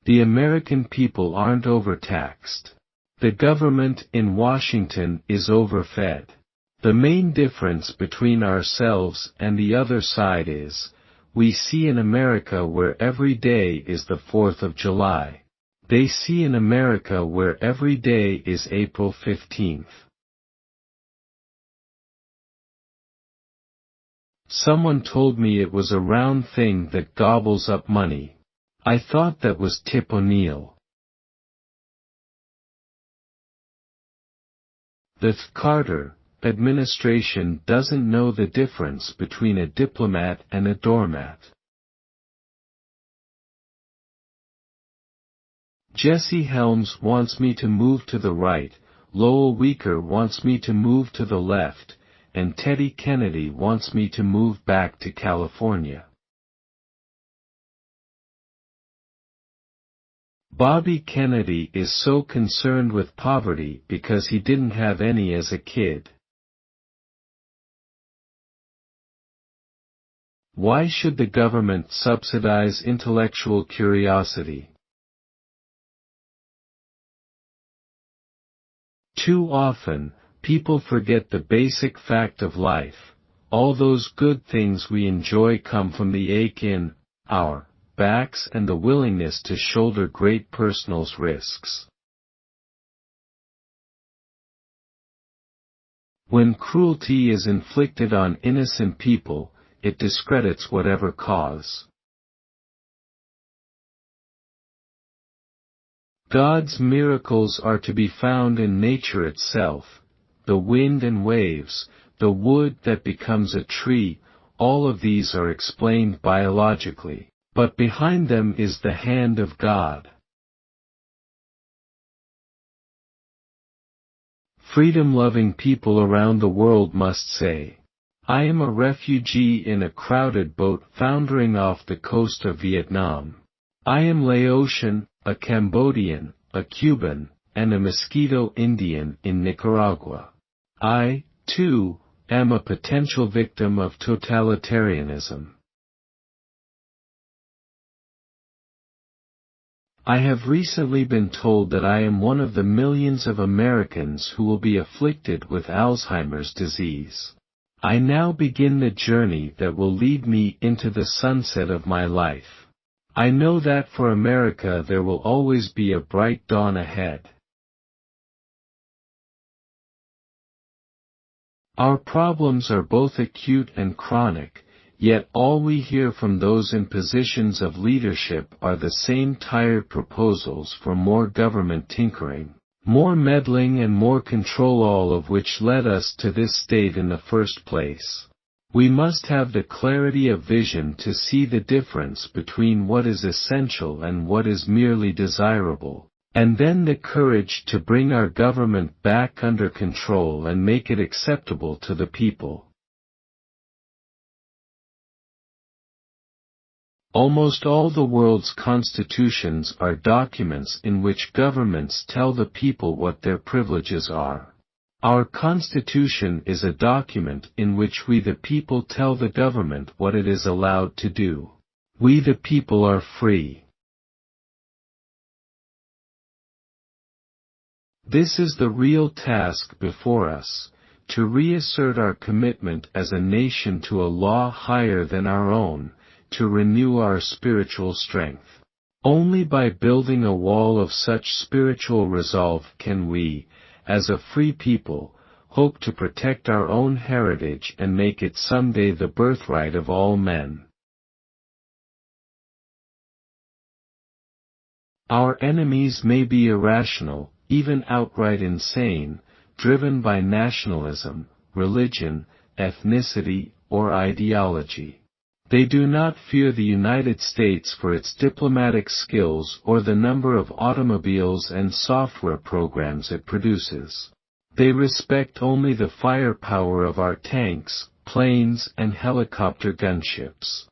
The American people aren't overtaxed. The government in Washington is overfed. The main difference between ourselves and the other side is, we see an America where every day is the 4th of July. They see an America where every day is April 15th. Someone told me it was a round thing that gobbles up money. I thought that was Tip O'Neill. The Carter administration doesn't know the difference between a diplomat and a doormat. Jesse Helms wants me to move to the right, Lowell Weaker wants me to move to the left, and Teddy Kennedy wants me to move back to California. Bobby Kennedy is so concerned with poverty because he didn't have any as a kid. Why should the government subsidize intellectual curiosity? Too often, people forget the basic fact of life. All those good things we enjoy come from the ache in our backs and the willingness to shoulder great personal risks. When cruelty is inflicted on innocent people, it discredits whatever cause. God's miracles are to be found in nature itself, the wind and waves, the wood that becomes a tree, all of these are explained biologically, but behind them is the hand of God. Freedom-loving people around the world must say, "I am a refugee in a crowded boat foundering off the coast of Vietnam. I am Laotian, a Cambodian, a Cuban, and a Mosquito Indian in Nicaragua. I, too, am a potential victim of totalitarianism. I have recently been told that I am one of the millions of Americans who will be afflicted with Alzheimer's disease. I now begin the journey that will lead me into the sunset of my life. I know that for America there will always be a bright dawn ahead." Our problems are both acute and chronic, yet all we hear from those in positions of leadership are the same tired proposals for more government tinkering, more meddling and more control, all of which led us to this state in the first place. We must have the clarity of vision to see the difference between what is essential and what is merely desirable, and then the courage to bring our government back under control and make it acceptable to the people. Almost all the world's constitutions are documents in which governments tell the people what their privileges are. Our Constitution is a document in which we the people tell the government what it is allowed to do. We the people are free. This is the real task before us, to reassert our commitment as a nation to a law higher than our own, to renew our spiritual strength. Only by building a wall of such spiritual resolve can we, as a free people, hope to protect our own heritage and make it someday the birthright of all men. Our enemies may be irrational, even outright insane, driven by nationalism, religion, ethnicity, or ideology. They do not fear the United States for its diplomatic skills or the number of automobiles and software programs it produces. They respect only the firepower of our tanks, planes, and helicopter gunships.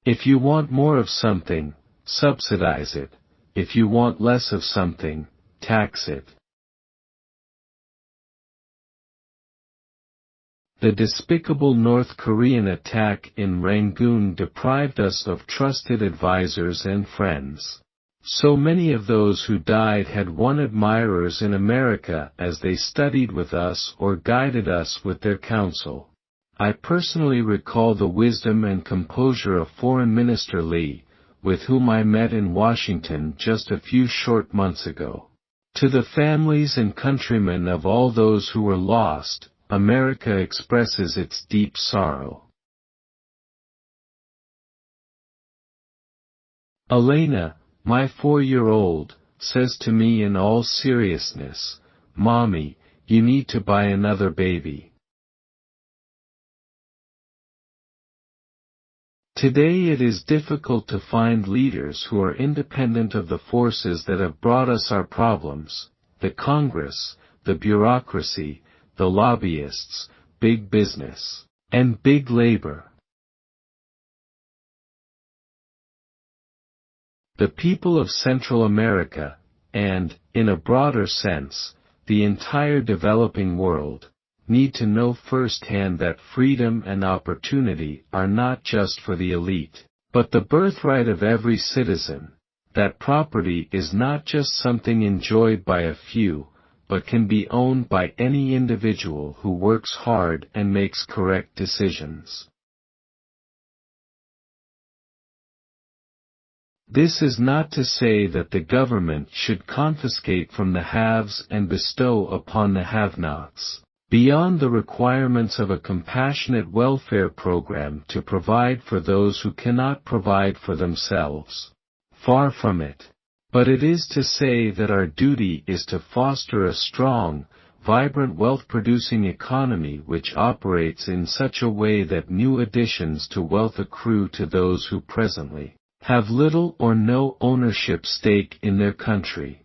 If you want more of something, subsidize it. If you want less of something, tax it. The despicable North Korean attack in Rangoon deprived us of trusted advisors and friends. So many of those who died had won admirers in America as they studied with us or guided us with their counsel. I personally recall the wisdom and composure of Foreign Minister Lee, with whom I met in Washington just a few short months ago. To the families and countrymen of all those who were lost, America expresses its deep sorrow. Elena, my 4-year-old, says to me in all seriousness, "Mommy, you need to buy another baby." Today it is difficult to find leaders who are independent of the forces that have brought us our problems, the Congress, the bureaucracy, the lobbyists, big business, and big labor. The people of Central America, and, in a broader sense, the entire developing world, need to know firsthand that freedom and opportunity are not just for the elite, but the birthright of every citizen, that property is not just something enjoyed by a few, but can be owned by any individual who works hard and makes correct decisions. This is not to say that the government should confiscate from the haves and bestow upon the have-nots. beyond the requirements of a compassionate welfare program to provide for those who cannot provide for themselves. Far from it. But it is to say that our duty is to foster a strong, vibrant wealth-producing economy which operates in such a way that new additions to wealth accrue to those who presently have little or no ownership stake in their country.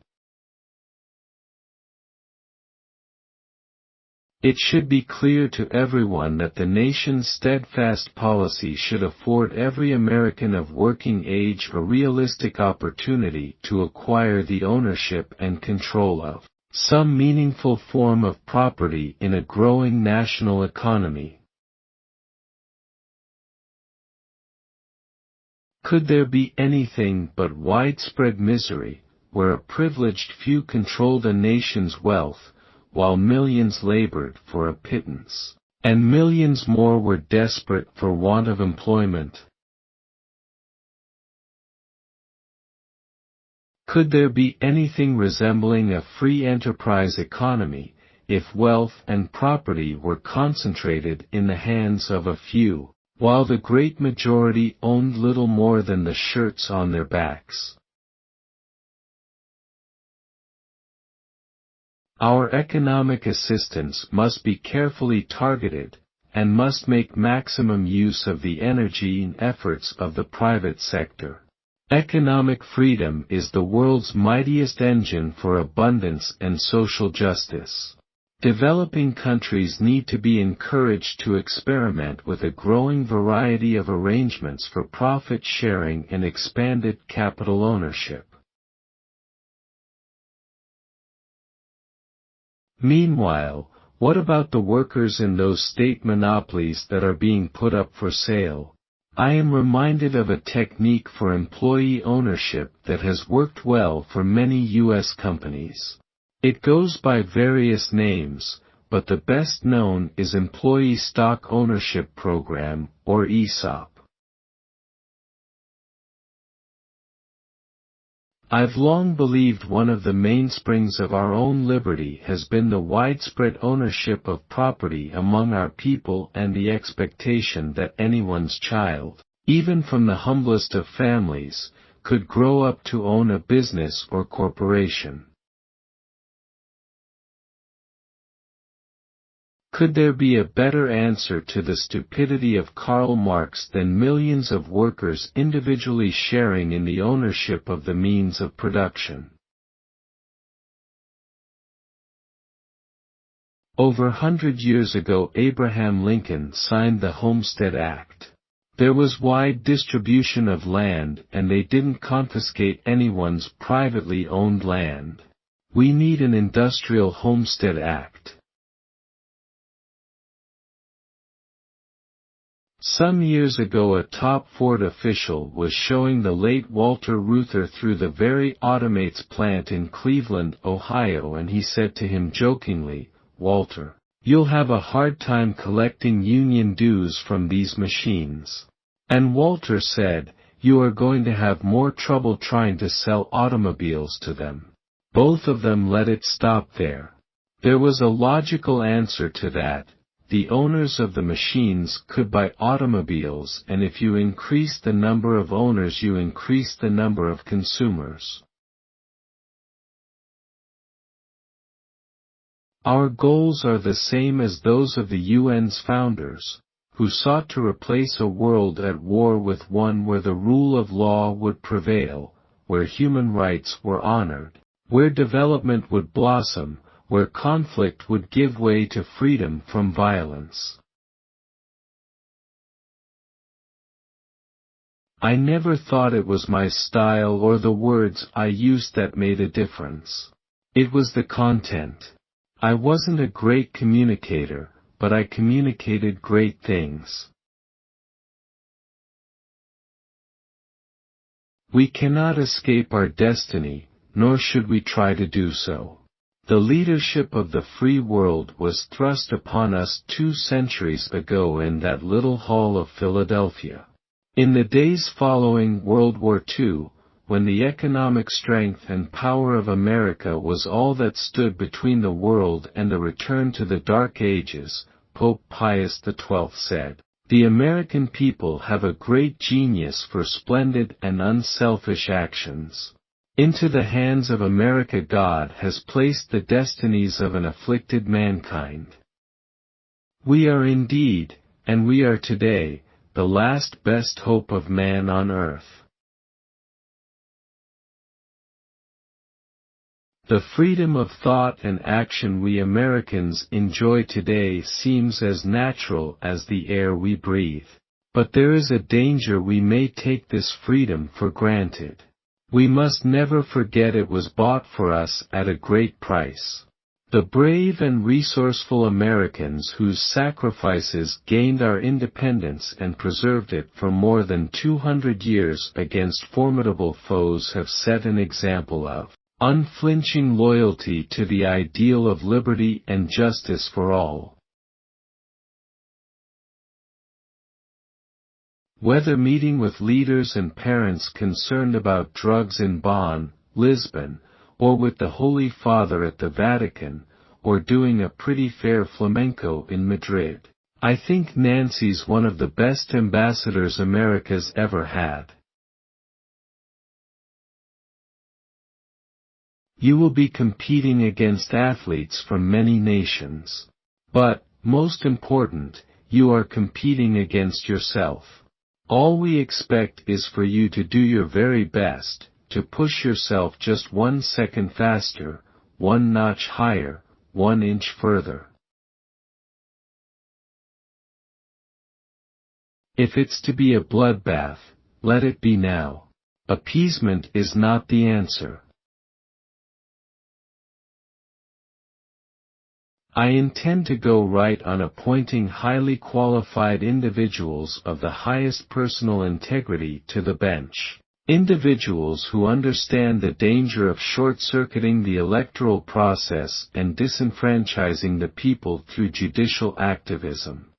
It should be clear to everyone that the nation's steadfast policy should afford every American of working age a realistic opportunity to acquire the ownership and control of some meaningful form of property in a growing national economy. Could there be anything but widespread misery, where a privileged few controlled a nation's wealth, while millions labored for a pittance, and millions more were desperate for want of employment? Could there be anything resembling a free enterprise economy, if wealth and property were concentrated in the hands of a few, while the great majority owned little more than the shirts on their backs? Our economic assistance must be carefully targeted, and must make maximum use of the energy and efforts of the private sector. Economic freedom is the world's mightiest engine for abundance and social justice. Developing countries need to be encouraged to experiment with a growing variety of arrangements for profit sharing and expanded capital ownership. Meanwhile, what about the workers in those state monopolies that are being put up for sale? I am reminded of a technique for employee ownership that has worked well for many U.S. companies. It goes by various names, but the best known is Employee Stock Ownership Program, or ESOP. I've long believed one of the mainsprings of our own liberty has been the widespread ownership of property among our people and the expectation that anyone's child, even from the humblest of families, could grow up to own a business or corporation. Could there be a better answer to the stupidity of Karl Marx than millions of workers individually sharing in the ownership of the means of production? Over 100 years ago Abraham Lincoln signed the Homestead Act. There was wide distribution of land and they didn't confiscate anyone's privately owned land. We need an Industrial Homestead Act. Some years ago a top Ford official was showing the late Walter Reuther through the very Automates plant in Cleveland, Ohio, and he said to him jokingly, "Walter, you'll have a hard time collecting union dues from these machines." And Walter said, "You are going to have more trouble trying to sell automobiles to them." Both of them let it stop there. There was a logical answer to that. The owners of the machines could buy automobiles, and if you increase the number of owners you increase the number of consumers. Our goals are the same as those of the UN's founders, who sought to replace a world at war with one where the rule of law would prevail, where human rights were honored, where development would blossom, where conflict would give way to freedom from violence. I never thought it was my style or the words I used that made a difference. It was the content. I wasn't a great communicator, but I communicated great things. We cannot escape our destiny, nor should we try to do so. The leadership of the free world was thrust upon us 2 centuries ago in that little hall of Philadelphia. In the days following World War II, when the economic strength and power of America was all that stood between the world and a return to the Dark Ages, Pope Pius XII said, "The American people have a great genius for splendid and unselfish actions. Into the hands of America God has placed the destinies of an afflicted mankind. We are indeed, and we are today, the last best hope of man on earth." The freedom of thought and action we Americans enjoy today seems as natural as the air we breathe. But there is a danger we may take this freedom for granted. We must never forget it was bought for us at a great price. The brave and resourceful Americans whose sacrifices gained our independence and preserved it for more than 200 years against formidable foes have set an example of unflinching loyalty to the ideal of liberty and justice for all. Whether meeting with leaders and parents concerned about drugs in Bonn, Lisbon, or with the Holy Father at the Vatican, or doing a pretty fair flamenco in Madrid, I think Nancy's one of the best ambassadors America's ever had. You will be competing against athletes from many nations. But, most important, you are competing against yourself. All we expect is for you to do your very best, to push yourself just 1 second faster, 1 notch higher, 1 inch further. If it's to be a bloodbath, let it be now. Appeasement is not the answer. I intend to go right on appointing highly qualified individuals of the highest personal integrity to the bench. Individuals who understand the danger of short-circuiting the electoral process and disenfranchising the people through judicial activism.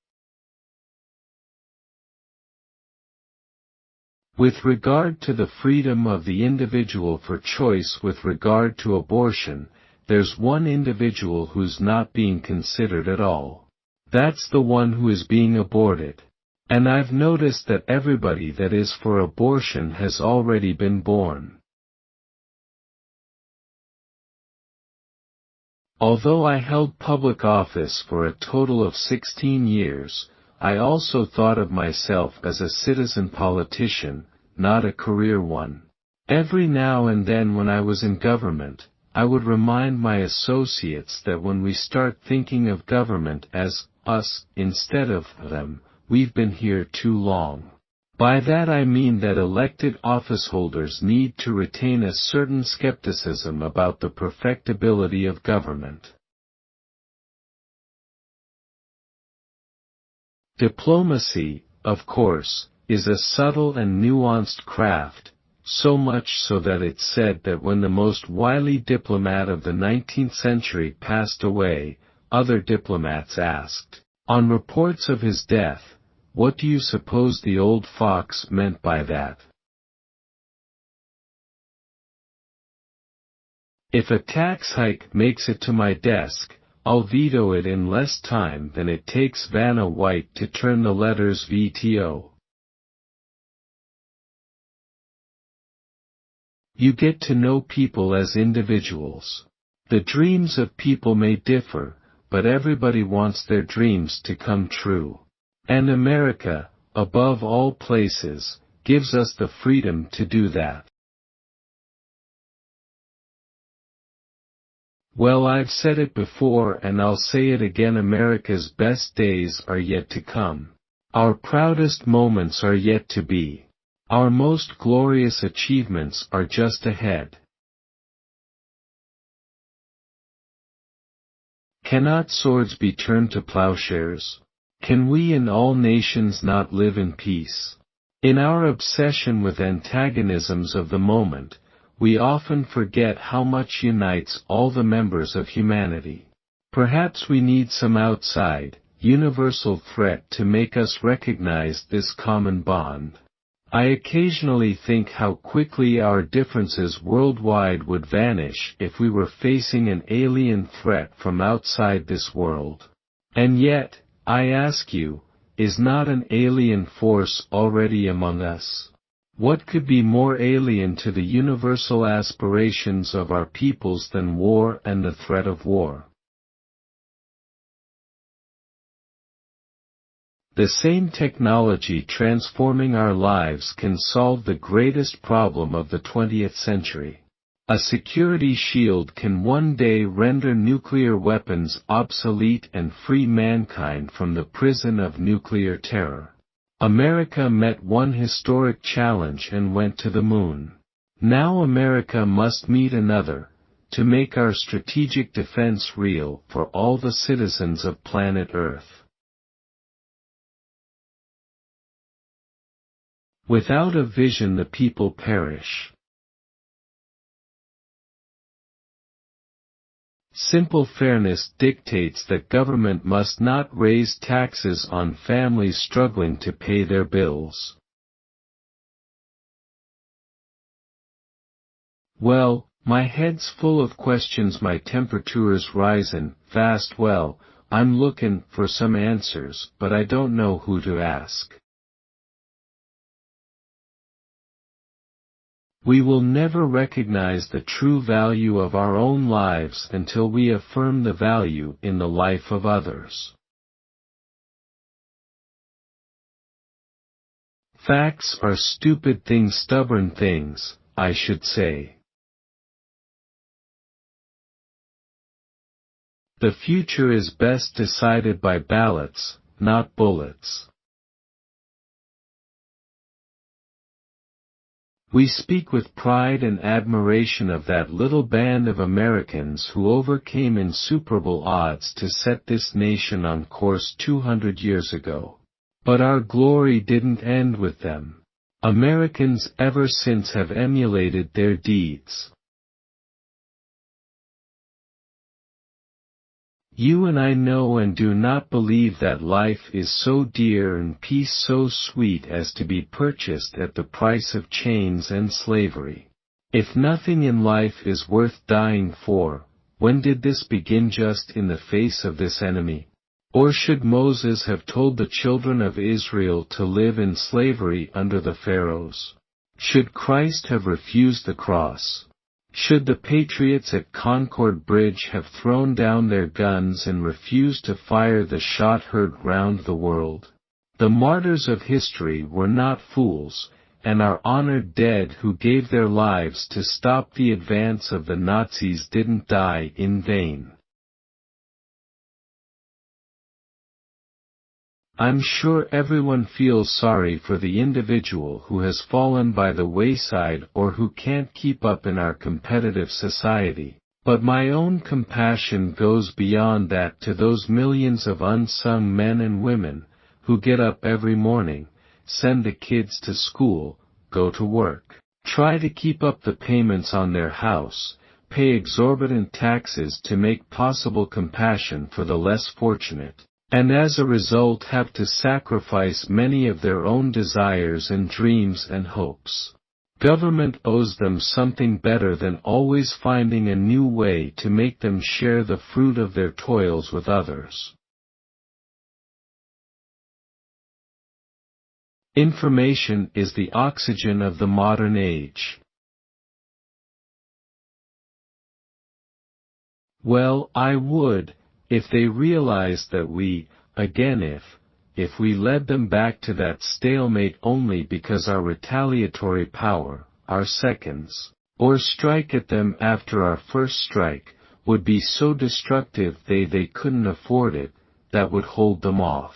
With regard to the freedom of the individual for choice with regard to abortion, there's one individual who's not being considered at all. That's the one who is being aborted. And I've noticed that everybody that is for abortion has already been born. Although I held public office for a total of 16 years, I also thought of myself as a citizen politician, not a career one. Every now and then when I was in government, I would remind my associates that when we start thinking of government as us instead of them, we've been here too long. By that I mean that elected officeholders need to retain a certain skepticism about the perfectibility of government. Diplomacy, of course, is a subtle and nuanced craft, so much so that it's said that when the most wily diplomat of the 19th century passed away, other diplomats asked, on reports of his death, "What do you suppose the old fox meant by that?" If a tax hike makes it to my desk, I'll veto it in less time than it takes Vanna White to turn the letters VTO. You get to know people as individuals. The dreams of people may differ, but everybody wants their dreams to come true. And America, above all places, gives us the freedom to do that. Well, I've said it before and I'll say it again, America's best days are yet to come. Our proudest moments are yet to be. Our most glorious achievements are just ahead. Cannot swords be turned to plowshares? Can we and all nations not live in peace? In our obsession with antagonisms of the moment, we often forget how much unites all the members of humanity. Perhaps we need some outside, universal threat to make us recognize this common bond. I occasionally think how quickly our differences worldwide would vanish if we were facing an alien threat from outside this world. And yet, I ask you, is not an alien force already among us? What could be more alien to the universal aspirations of our peoples than war and the threat of war? The same technology transforming our lives can solve the greatest problem of the 20th century. A security shield can one day render nuclear weapons obsolete and free mankind from the prison of nuclear terror. America met one historic challenge and went to the moon. Now America must meet another, to make our strategic defense real for all the citizens of planet Earth. Without a vision the people perish. Simple fairness dictates that government must not raise taxes on families struggling to pay their bills. Well, my head's full of questions, my temperature's risin' fast. Well, I'm lookin' for some answers, but I don't know who to ask. We will never recognize the true value of our own lives until we affirm the value in the life of others. Facts are stupid things, stubborn things, I should say. The future is best decided by ballots, not bullets. We speak with pride and admiration of that little band of Americans who overcame insuperable odds to set this nation on course 200 years ago. But our glory didn't end with them. Americans ever since have emulated their deeds. You and I know and do not believe that life is so dear and peace so sweet as to be purchased at the price of chains and slavery. If nothing in life is worth dying for, when did this begin? Just in the face of this enemy? Or should Moses have told the children of Israel to live in slavery under the Pharaohs? Should Christ have refused the cross? Should the patriots at Concord Bridge have thrown down their guns and refused to fire the shot heard round the world? The martyrs of history were not fools, and our honored dead who gave their lives to stop the advance of the Nazis didn't die in vain. I'm sure everyone feels sorry for the individual who has fallen by the wayside or who can't keep up in our competitive society, but my own compassion goes beyond that to those millions of unsung men and women who get up every morning, send the kids to school, go to work, try to keep up the payments on their house, pay exorbitant taxes to make possible compassion for the less fortunate, and as a result have to sacrifice many of their own desires and dreams and hopes. Government owes them something better than always finding a new way to make them share the fruit of their toils with others. Information is the oxygen of the modern age. Well, I would, if they realized that we, again if we led them back to that stalemate only because our retaliatory power, our seconds, or strike at them after our first strike, would be so destructive they couldn't afford it, that would hold them off.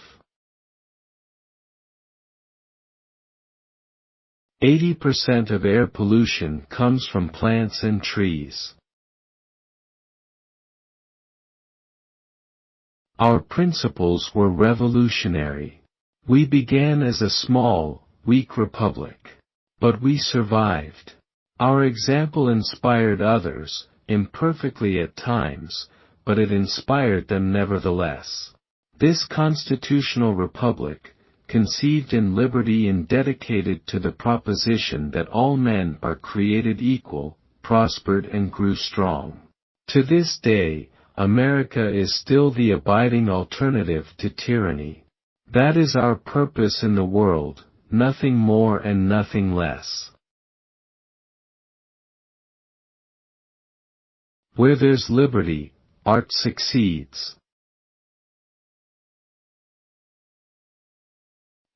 80% of air pollution comes from plants and trees. Our principles were revolutionary. We began as a small, weak republic. But we survived. Our example inspired others, imperfectly at times, but it inspired them nevertheless. This constitutional republic, conceived in liberty and dedicated to the proposition that all men are created equal, prospered and grew strong. To this day, America is still the abiding alternative to tyranny. That is our purpose in the world, nothing more and nothing less. Where there's liberty, art succeeds.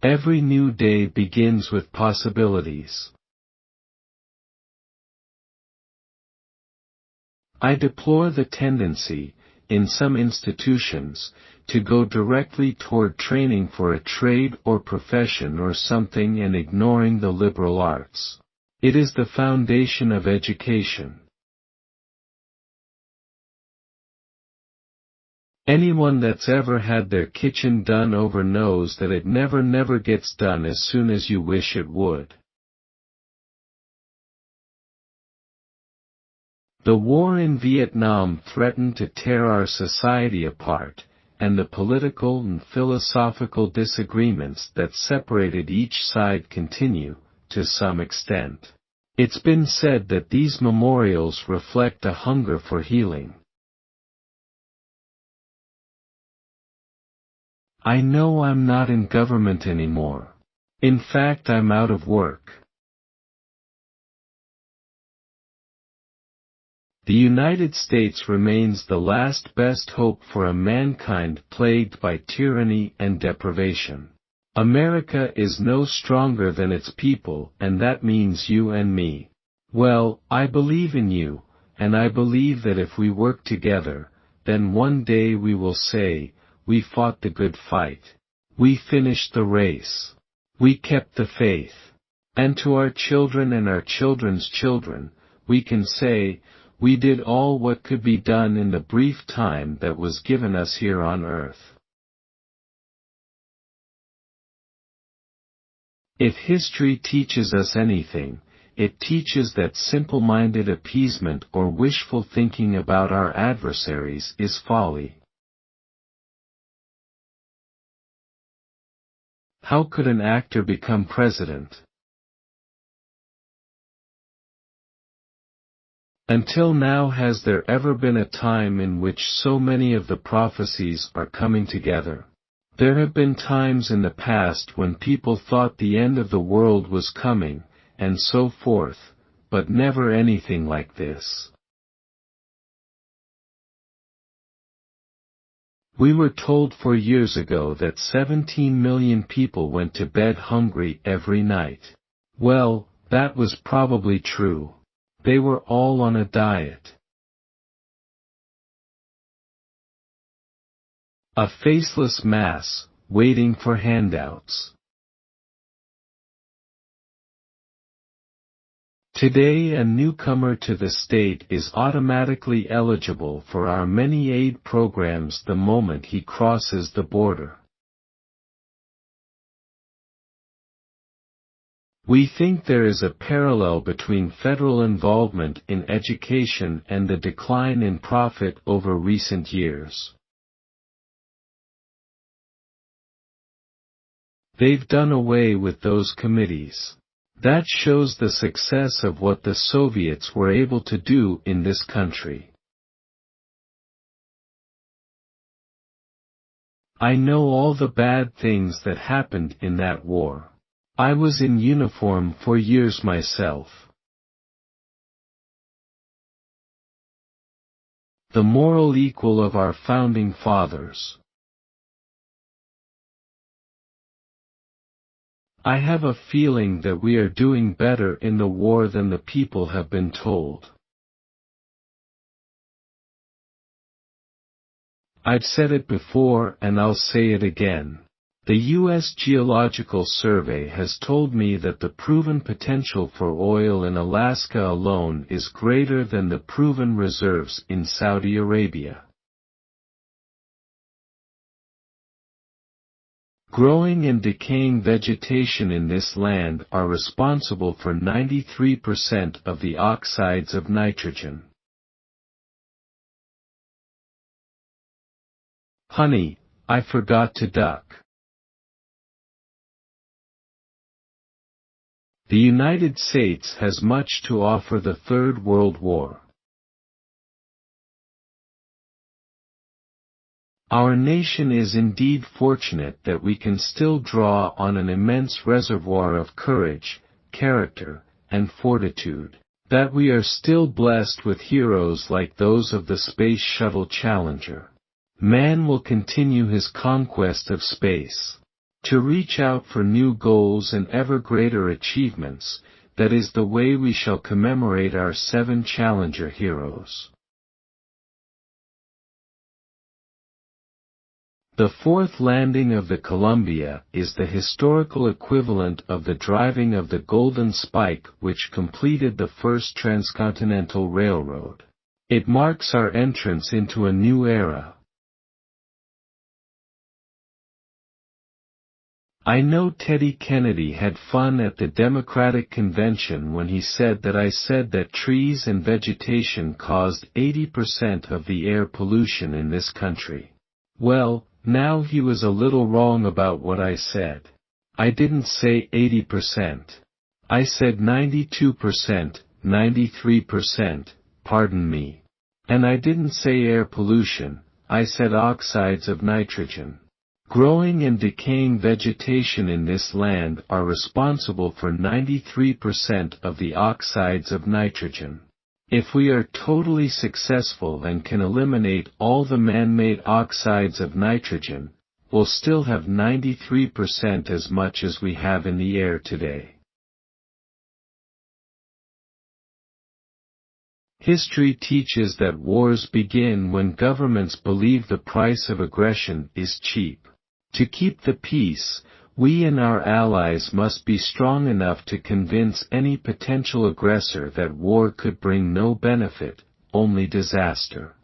Every new day begins with possibilities. I deplore the tendency, in some institutions, to go directly toward training for a trade or profession or something and ignoring the liberal arts. It is the foundation of education. Anyone that's ever had their kitchen done over knows that it never gets done as soon as you wish it would. The war in Vietnam threatened to tear our society apart, and the political and philosophical disagreements that separated each side continue, to some extent. It's been said that these memorials reflect a hunger for healing. I know I'm not in government anymore. In fact, I'm out of work. The United States remains the last best hope for a mankind plagued by tyranny and deprivation. America is no stronger than its people, and that means you and me. Well, I believe in you, and I believe that if we work together, then one day we will say, we fought the good fight. We finished the race. We kept the faith. And to our children and our children's children, we can say, we did all what could be done in the brief time that was given us here on earth. If history teaches us anything, it teaches that simple-minded appeasement or wishful thinking about our adversaries is folly. How could an actor become president? Until now, has there ever been a time in which so many of the prophecies are coming together? There have been times in the past when people thought the end of the world was coming, and so forth, but never anything like this. We were told 4 years ago that 17 million people went to bed hungry every night. Well, that was probably true. They were all on a diet. A faceless mass, waiting for handouts. Today a newcomer to the state is automatically eligible for our many aid programs the moment he crosses the border. We think there is a parallel between federal involvement in education and the decline in profit over recent years. They've done away with those committees. That shows the success of what the Soviets were able to do in this country. I know all the bad things that happened in that war. I was in uniform for years myself. The moral equal of our founding fathers. I have a feeling that we are doing better in the war than the people have been told. I've said it before and I'll say it again. The U.S. Geological Survey has told me that the proven potential for oil in Alaska alone is greater than the proven reserves in Saudi Arabia. Growing and decaying vegetation in this land are responsible for 93% of the oxides of nitrogen. Honey, I forgot to duck. The United States has much to offer the Third World War. Our nation is indeed fortunate that we can still draw on an immense reservoir of courage, character, and fortitude, that we are still blessed with heroes like those of the Space Shuttle Challenger. Man will continue his conquest of space. To reach out for new goals and ever greater achievements, that is the way we shall commemorate our 7 Challenger heroes. The fourth landing of the Columbia is the historical equivalent of the driving of the Golden Spike which completed the first transcontinental railroad. It marks our entrance into a new era. I know Teddy Kennedy had fun at the Democratic Convention when he said that I said that trees and vegetation caused 80% of the air pollution in this country. Well, now he was a little wrong about what I said. I didn't say 80%. I said 92%, 93%, pardon me. And I didn't say air pollution, I said oxides of nitrogen. Growing and decaying vegetation in this land are responsible for 93% of the oxides of nitrogen. If we are totally successful and can eliminate all the man-made oxides of nitrogen, we'll still have 93% as much as we have in the air today. History teaches that wars begin when governments believe the price of aggression is cheap. To keep the peace, we and our allies must be strong enough to convince any potential aggressor that war could bring no benefit, only disaster.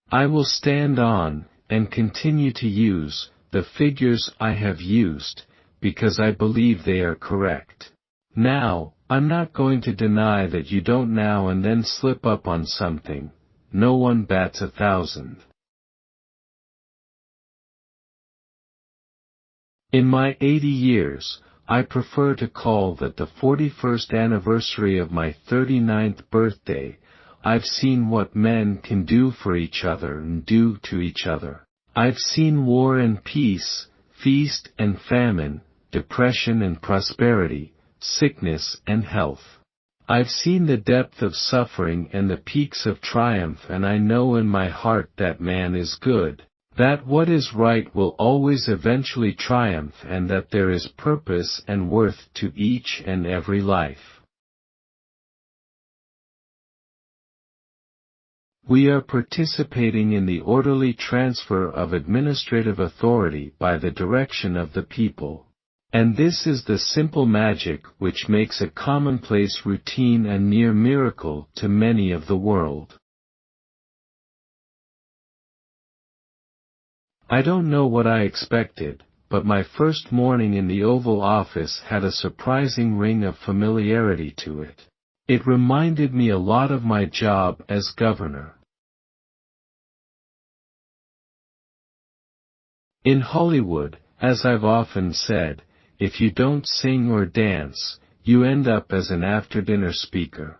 I will stand on, and continue to use, the figures I have used, because I believe they are correct. Now, I'm not going to deny that you don't now and then slip up on something. No one bats 1,000. In my 80 years, I prefer to call that the 41st anniversary of my 39th birthday. I've seen what men can do for each other and do to each other. I've seen war and peace, feast and famine, depression and prosperity, sickness and health. I've seen the depth of suffering and the peaks of triumph, and I know in my heart that man is good, that what is right will always eventually triumph, and that there is purpose and worth to each and every life. We are participating in the orderly transfer of administrative authority by the direction of the people. And this is the simple magic which makes a commonplace routine a near miracle to many of the world. I don't know what I expected, but my first morning in the Oval Office had a surprising ring of familiarity to it. It reminded me a lot of my job as governor. In Hollywood, as I've often said, if you don't sing or dance, you end up as an after-dinner speaker.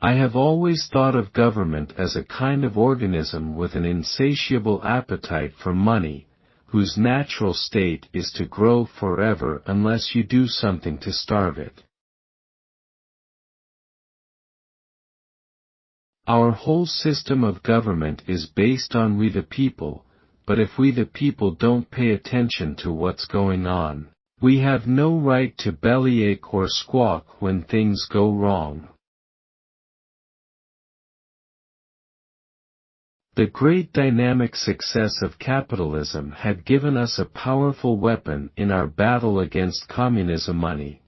I have always thought of government as a kind of organism with an insatiable appetite for money, whose natural state is to grow forever unless you do something to starve it. Our whole system of government is based on we the people. But if we the people don't pay attention to what's going on, we have no right to bellyache or squawk when things go wrong. The great dynamic success of capitalism had given us a powerful weapon in our battle against communism: money.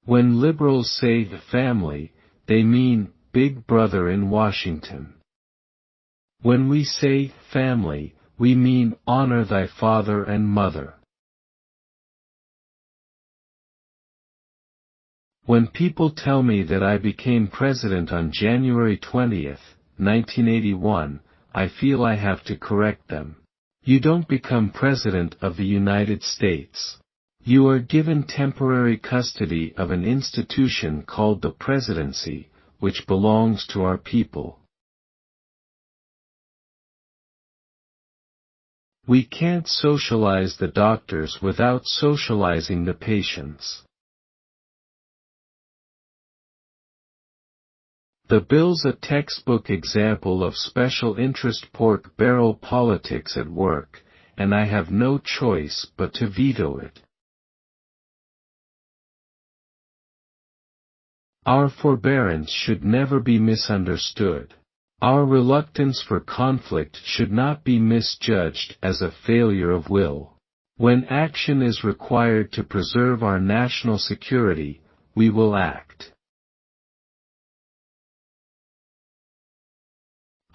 When liberals say the family, they mean Big Brother in Washington. When we say family, we mean honor thy father and mother. When people tell me that I became president on January 20th, 1981, I feel I have to correct them. You don't become president of the United States. You are given temporary custody of an institution called the presidency, which belongs to our people. We can't socialize the doctors without socializing the patients. The bill's a textbook example of special interest pork barrel politics at work, and I have no choice but to veto it. Our forbearance should never be misunderstood. Our reluctance for conflict should not be misjudged as a failure of will. When action is required to preserve our national security, we will act.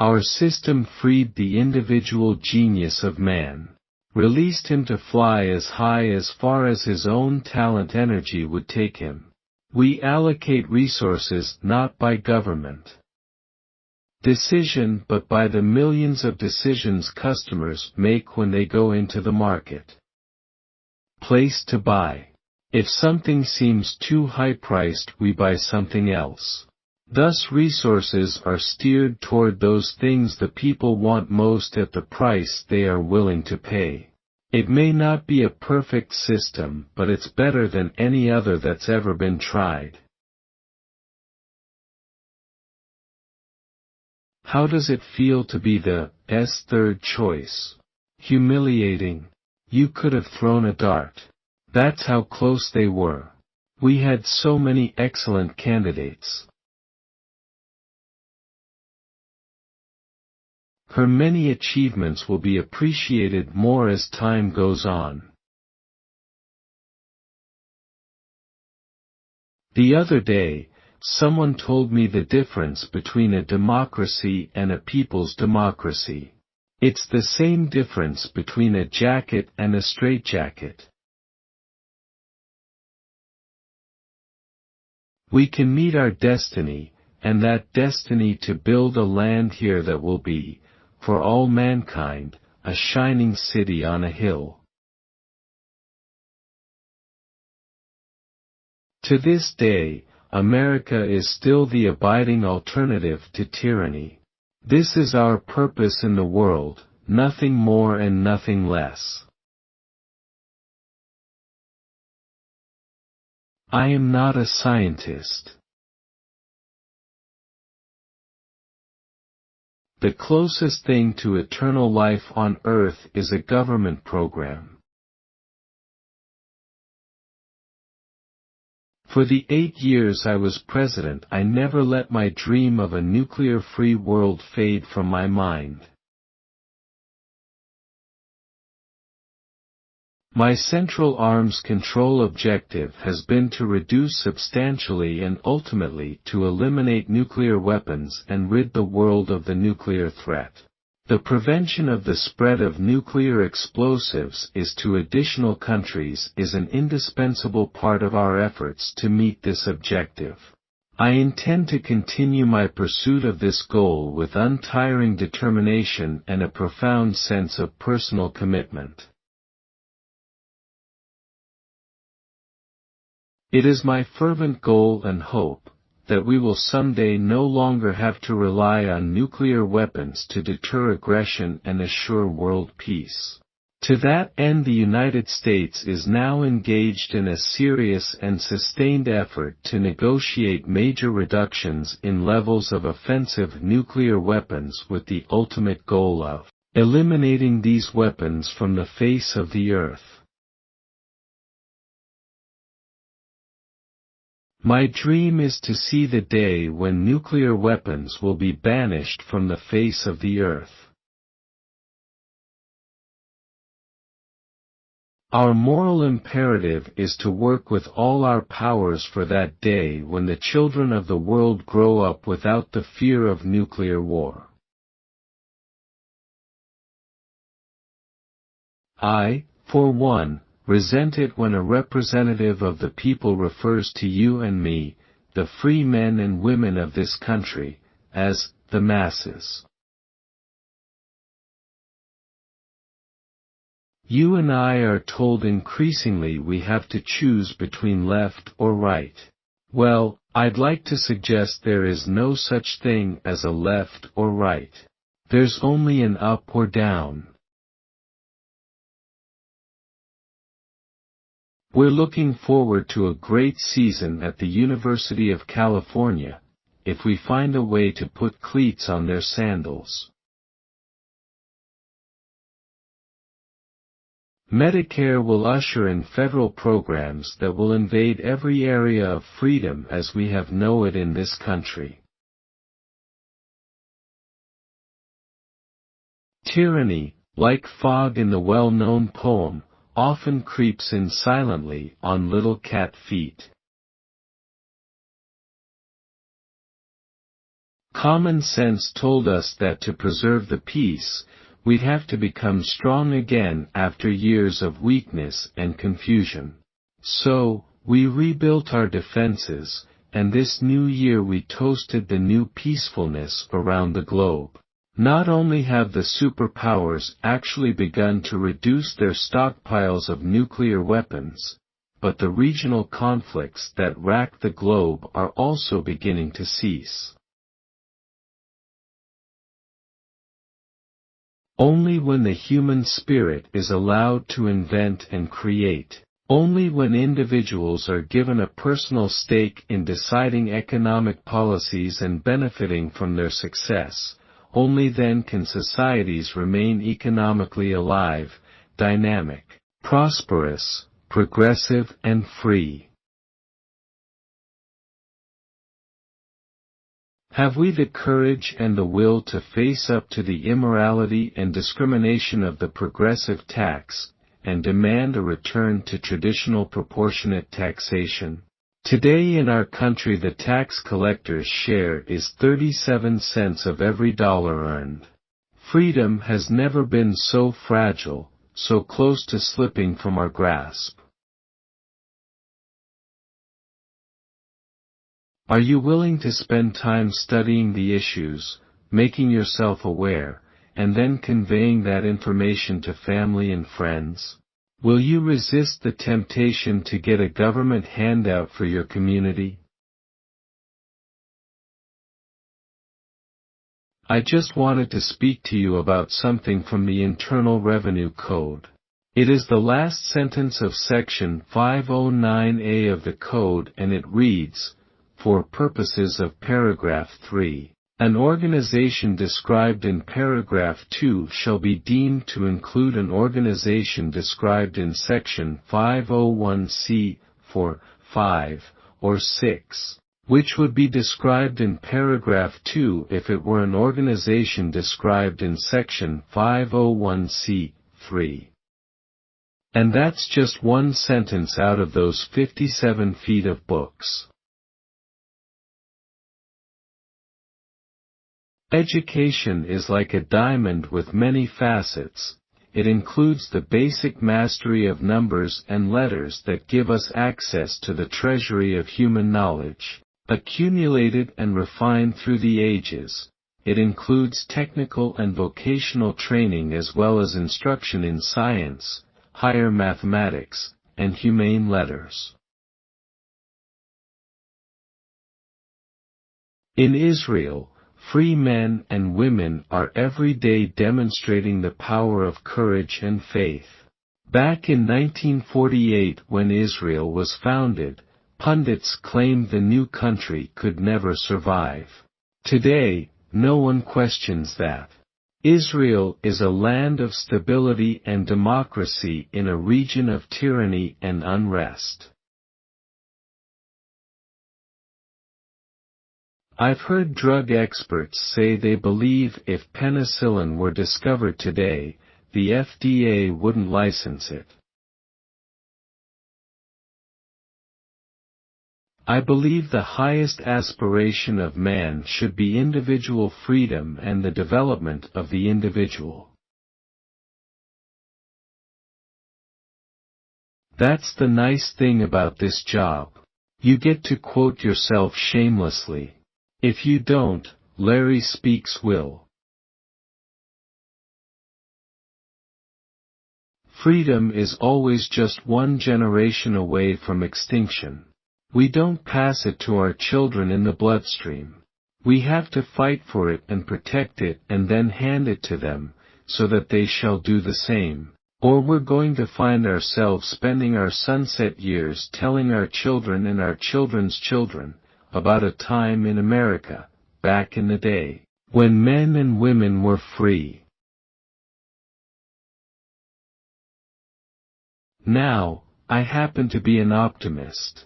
Our system freed the individual genius of man, released him to fly as high as far as his own talent energy would take him. We allocate resources not by government decision but by the millions of decisions customers make when they go into the market. Place to buy. If something seems too high-priced, we buy something else. Thus resources are steered toward those things the people want most at the price they are willing to pay. It may not be a perfect system, but it's better than any other that's ever been tried. How does it feel to be the best third choice? Humiliating. You could have thrown a dart. That's how close they were. We had so many excellent candidates. Her many achievements will be appreciated more as time goes on. The other day, someone told me the difference between a democracy and a people's democracy. It's the same difference between a jacket and a straitjacket. We can meet our destiny, and that destiny to build a land here that will be, for all mankind, a shining city on a hill. To this day, America is still the abiding alternative to tyranny. This is our purpose in the world, nothing more and nothing less. I am not a scientist. The closest thing to eternal life on earth is a government program. For the 8 years I was president, I never let my dream of a nuclear-free world fade from my mind. My Central Arms Control objective has been to reduce substantially and ultimately to eliminate nuclear weapons and rid the world of the nuclear threat. The prevention of the spread of nuclear explosives to additional countries is an indispensable part of our efforts to meet this objective. I intend to continue my pursuit of this goal with untiring determination and a profound sense of personal commitment. It is my fervent goal and hope that we will someday no longer have to rely on nuclear weapons to deter aggression and assure world peace. To that end, the United States is now engaged in a serious and sustained effort to negotiate major reductions in levels of offensive nuclear weapons with the ultimate goal of eliminating these weapons from the face of the earth. My dream is to see the day when nuclear weapons will be banished from the face of the earth. Our moral imperative is to work with all our powers for that day when the children of the world grow up without the fear of nuclear war. I, for one, resent it when a representative of the people refers to you and me, the free men and women of this country, as the masses. You and I are told increasingly we have to choose between left or right. Well, I'd like to suggest there is no such thing as a left or right. There's only an up or down. We're looking forward to a great season at the University of California, if we find a way to put cleats on their sandals. Medicare will usher in federal programs that will invade every area of freedom as we have known it in this country. Tyranny, like fog in the well-known poem, often creeps in silently on little cat feet. Common sense told us that to preserve the peace, we'd have to become strong again after years of weakness and confusion. So, we rebuilt our defenses, and this new year we toasted the new peacefulness around the globe. Not only have the superpowers actually begun to reduce their stockpiles of nuclear weapons, but the regional conflicts that rack the globe are also beginning to cease. Only when the human spirit is allowed to invent and create, only when individuals are given a personal stake in deciding economic policies and benefiting from their success, only then can societies remain economically alive, dynamic, prosperous, progressive and free. Have we the courage and the will to face up to the immorality and discrimination of the progressive tax, and demand a return to traditional proportionate taxation? Today in our country the tax collector's share is 37 cents of every dollar earned. Freedom has never been so fragile, so close to slipping from our grasp. Are you willing to spend time studying the issues, making yourself aware, and then conveying that information to family and friends? Will you resist the temptation to get a government handout for your community? I just wanted to speak to you about something from the Internal Revenue Code. It is the last sentence of Section 509A of the Code and it reads, for purposes of paragraph 3, an organization described in paragraph 2 shall be deemed to include an organization described in section 501C, 4, 5, or 6, which would be described in paragraph 2 if it were an organization described in section 501C, 3. And that's just one sentence out of those 57 feet of books. Education is like a diamond with many facets. It includes the basic mastery of numbers and letters that give us access to the treasury of human knowledge, accumulated and refined through the ages. It includes technical and vocational training as well as instruction in science, higher mathematics, and humane letters. In Israel, free men and women are every day demonstrating the power of courage and faith. Back in 1948 when Israel was founded, pundits claimed the new country could never survive. Today, no one questions that. Israel is a land of stability and democracy in a region of tyranny and unrest. I've heard drug experts say they believe if penicillin were discovered today, the FDA wouldn't license it. I believe the highest aspiration of man should be individual freedom and the development of the individual. That's the nice thing about this job. You get to quote yourself shamelessly. If you don't, Larry Speaks will. Freedom is always just one generation away from extinction. We don't pass it to our children in the bloodstream. We have to fight for it and protect it and then hand it to them, so that they shall do the same. Or we're going to find ourselves spending our sunset years telling our children and our children's children about a time in America, back in the day, when men and women were free. Now, I happen to be an optimist.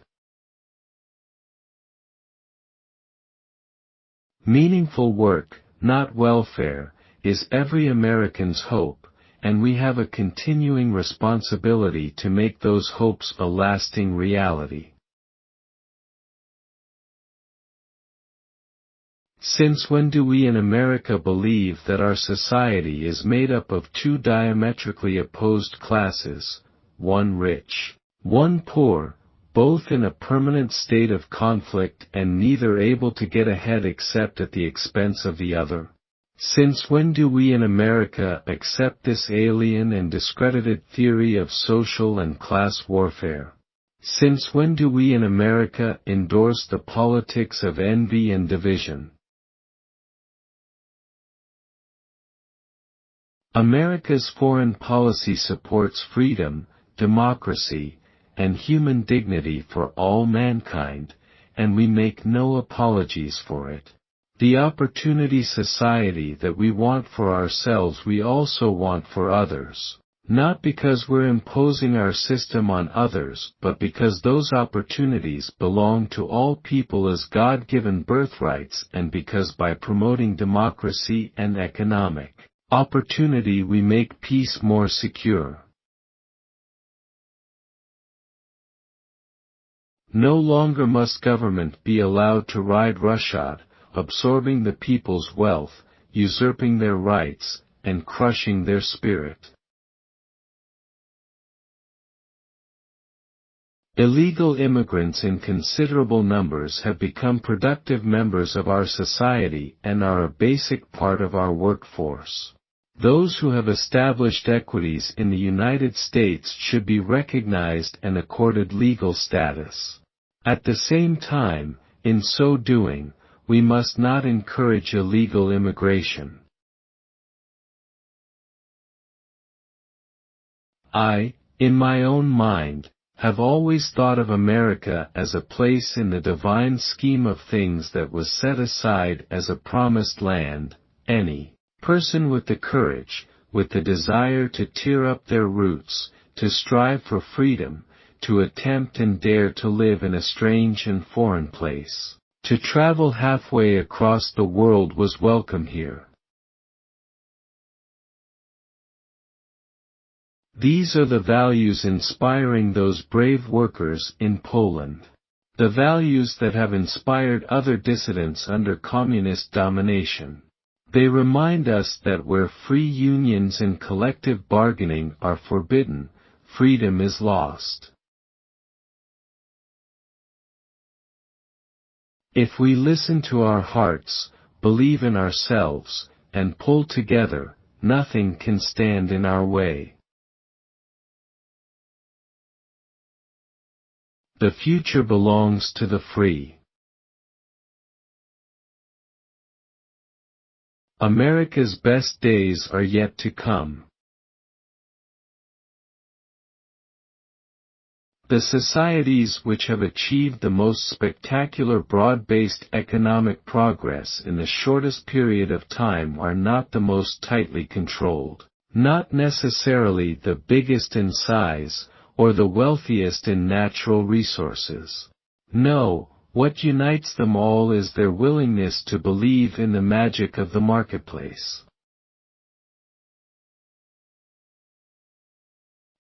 Meaningful work, not welfare, is every American's hope, and we have a continuing responsibility to make those hopes a lasting reality. Since when do we in America believe that our society is made up of two diametrically opposed classes, one rich, one poor, both in a permanent state of conflict and neither able to get ahead except at the expense of the other? Since when do we in America accept this alien and discredited theory of social and class warfare? Since when do we in America endorse the politics of envy and division? America's foreign policy supports freedom, democracy, and human dignity for all mankind, and we make no apologies for it. The opportunity society that we want for ourselves we also want for others, not because we're imposing our system on others but because those opportunities belong to all people as God-given birthrights and because by promoting democracy and economic opportunity we make peace more secure. No longer must government be allowed to ride roughshod, absorbing the people's wealth, usurping their rights, and crushing their spirit. Illegal immigrants in considerable numbers have become productive members of our society and are a basic part of our workforce. Those who have established equities in the United States should be recognized and accorded legal status. At the same time, in so doing, we must not encourage illegal immigration. I, in my own mind, have always thought of America as a place in the divine scheme of things that was set aside as a promised land. Any person with the courage, with the desire to tear up their roots, to strive for freedom, to attempt and dare to live in a strange and foreign place, to travel halfway across the world was welcome here. These are the values inspiring those brave workers in Poland. The values that have inspired other dissidents under communist domination. They remind us that where free unions and collective bargaining are forbidden, freedom is lost. If we listen to our hearts, believe in ourselves, and pull together, nothing can stand in our way. The future belongs to the free. America's best days are yet to come. The societies which have achieved the most spectacular broad-based economic progress in the shortest period of time are not the most tightly controlled, not necessarily the biggest in size, or the wealthiest in natural resources. No, what unites them all is their willingness to believe in the magic of the marketplace.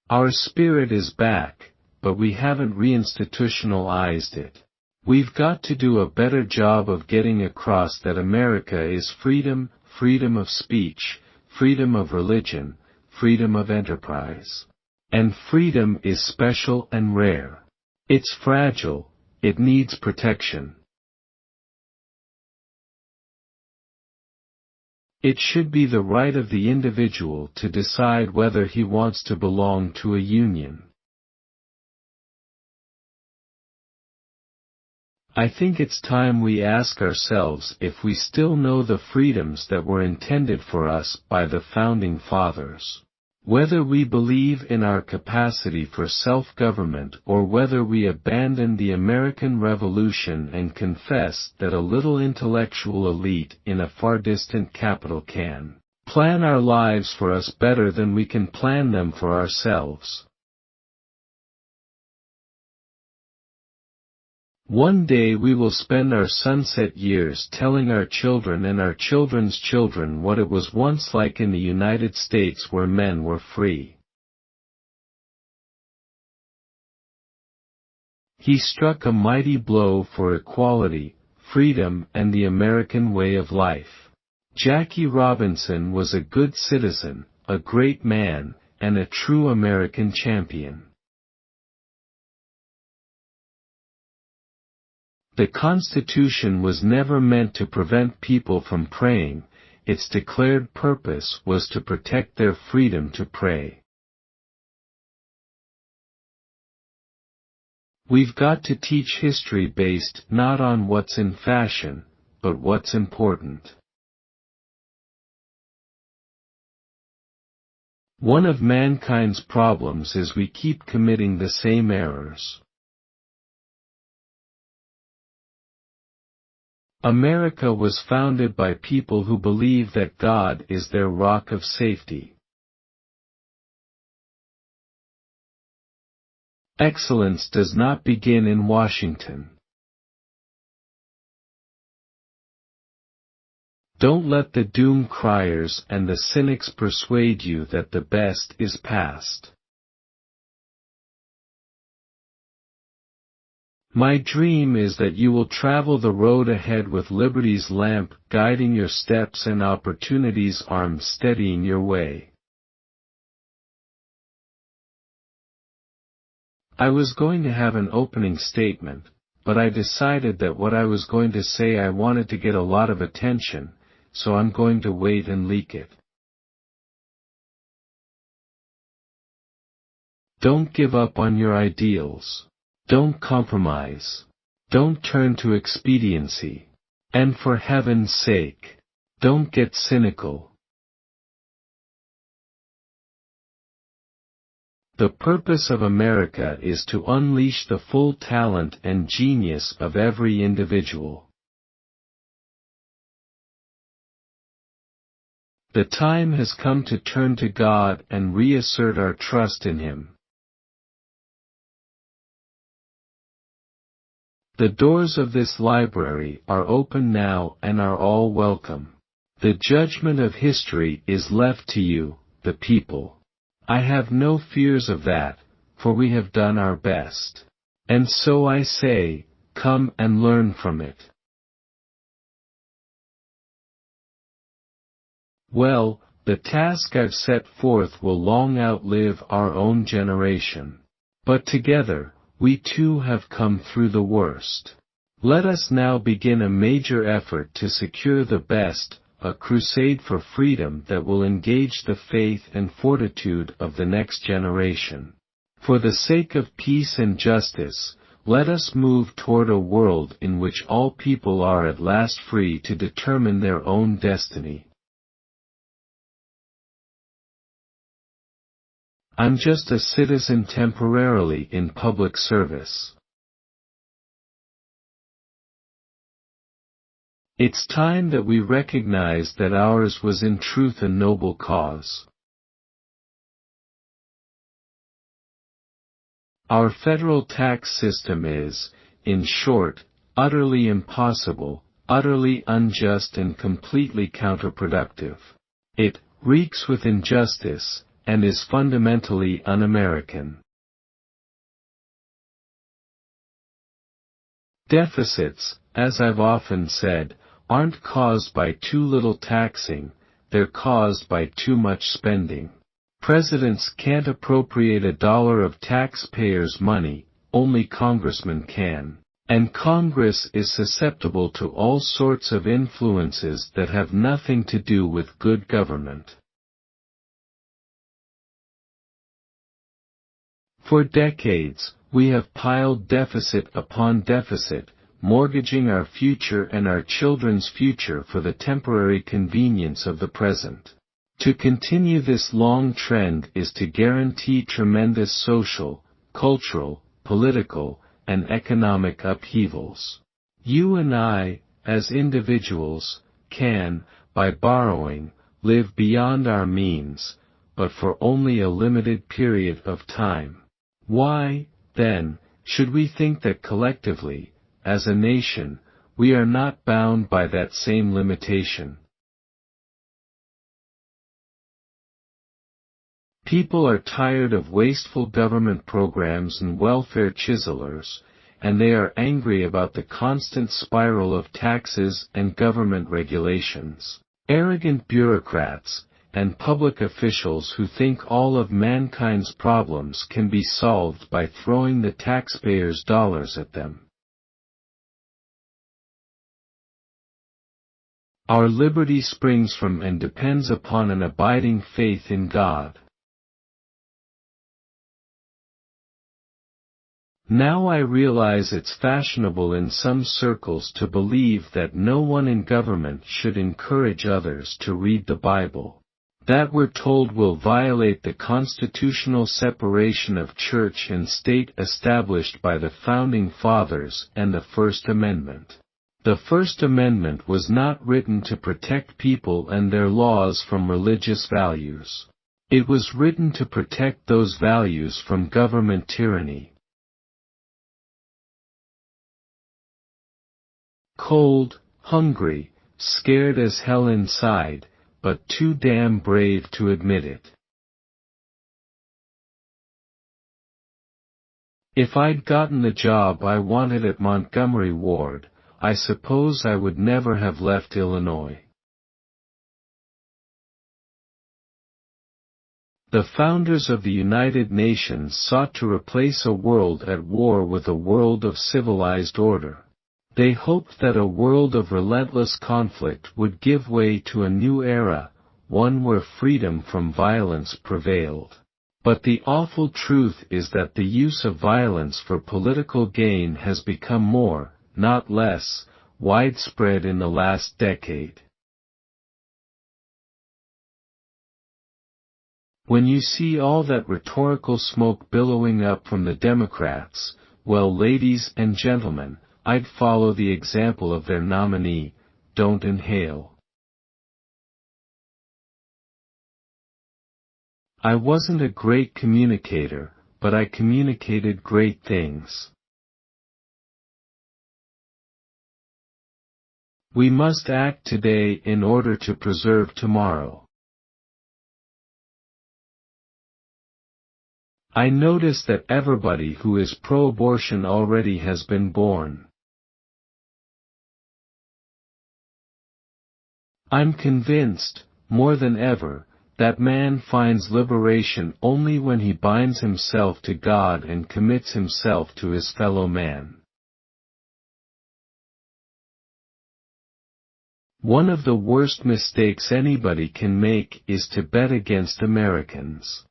Our spirit is back, but we haven't reinstitutionalized it. We've got to do a better job of getting across that America is freedom, freedom of speech, freedom of religion, freedom of enterprise. And freedom is special and rare. It's fragile, it needs protection. It should be the right of the individual to decide whether he wants to belong to a union. I think it's time we ask ourselves if we still know the freedoms that were intended for us by the Founding Fathers. Whether we believe in our capacity for self-government or whether we abandon the American Revolution and confess that a little intellectual elite in a far distant capital can plan our lives for us better than we can plan them for ourselves. One day we will spend our sunset years telling our children and our children's children what it was once like in the United States where men were free. He struck a mighty blow for equality, freedom, and the American way of life. Jackie Robinson was a good citizen, a great man, and a true American champion. The Constitution was never meant to prevent people from praying, its declared purpose was to protect their freedom to pray. We've got to teach history based not on what's in fashion, but what's important. One of mankind's problems is we keep committing the same errors. America was founded by people who believe that God is their rock of safety. Excellence does not begin in Washington. Don't let the doom criers and the cynics persuade you that the best is past. My dream is that you will travel the road ahead with liberty's lamp guiding your steps and opportunity's arm steadying your way. I was going to have an opening statement, but I decided that what I was going to say I wanted to get a lot of attention, so I'm going to wait and leak it. Don't give up on your ideals. Don't compromise. Don't turn to expediency. And for heaven's sake, don't get cynical. The purpose of America is to unleash the full talent and genius of every individual. The time has come to turn to God and reassert our trust in Him. The doors of this library are open now and are all welcome. The judgment of history is left to you, the people. I have no fears of that, for we have done our best. And so I say, come and learn from it. Well, the task I've set forth will long outlive our own generation. But together, we too have come through the worst. Let us now begin a major effort to secure the best, a crusade for freedom that will engage the faith and fortitude of the next generation. For the sake of peace and justice, let us move toward a world in which all people are at last free to determine their own destiny. I'm just a citizen temporarily in public service. It's time that we recognize that ours was in truth a noble cause. Our federal tax system is, in short, utterly impossible, utterly unjust and completely counterproductive. It reeks with injustice, and is fundamentally un-American. Deficits, as I've often said, aren't caused by too little taxing, they're caused by too much spending. Presidents can't appropriate $1 of taxpayers' money, only congressmen can. And Congress is susceptible to all sorts of influences that have nothing to do with good government. For decades, we have piled deficit upon deficit, mortgaging our future and our children's future for the temporary convenience of the present. To continue this long trend is to guarantee tremendous social, cultural, political, and economic upheavals. You and I, as individuals, can, by borrowing, live beyond our means, but for only a limited period of time. Why, then, should we think that collectively, as a nation, we are not bound by that same limitation? People are tired of wasteful government programs and welfare chiselers, and they are angry about the constant spiral of taxes and government regulations. Arrogant bureaucrats, and public officials who think all of mankind's problems can be solved by throwing the taxpayers' dollars at them. Our liberty springs from and depends upon an abiding faith in God. Now I realize it's fashionable in some circles to believe that no one in government should encourage others to read the Bible. That we're told will violate the constitutional separation of church and state established by the Founding Fathers and the First Amendment. The First Amendment was not written to protect people and their laws from religious values. It was written to protect those values from government tyranny. Cold, hungry, scared as hell inside, but too damn brave to admit it. If I'd gotten the job I wanted at Montgomery Ward, I suppose I would never have left Illinois. The founders of the United Nations sought to replace a world at war with a world of civilized order. They hoped that a world of relentless conflict would give way to a new era, one where freedom from violence prevailed. But the awful truth is that the use of violence for political gain has become more, not less, widespread in the last decade. When you see all that rhetorical smoke billowing up from the Democrats, well, ladies and gentlemen, I'd follow the example of their nominee, don't inhale. I wasn't a great communicator, but I communicated great things. We must act today in order to preserve tomorrow. I notice that everybody who is pro-abortion already has been born. I'm convinced, more than ever, that man finds liberation only when he binds himself to God and commits himself to his fellow man. One of the worst mistakes anybody can make is to bet against Americans.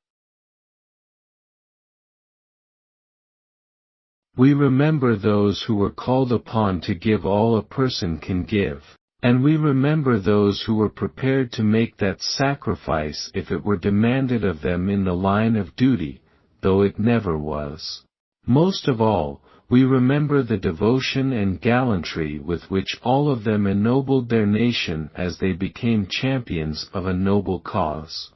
We remember those who were called upon to give all a person can give. And we remember those who were prepared to make that sacrifice if it were demanded of them in the line of duty, though it never was. Most of all, we remember the devotion and gallantry with which all of them ennobled their nation as they became champions of a noble cause.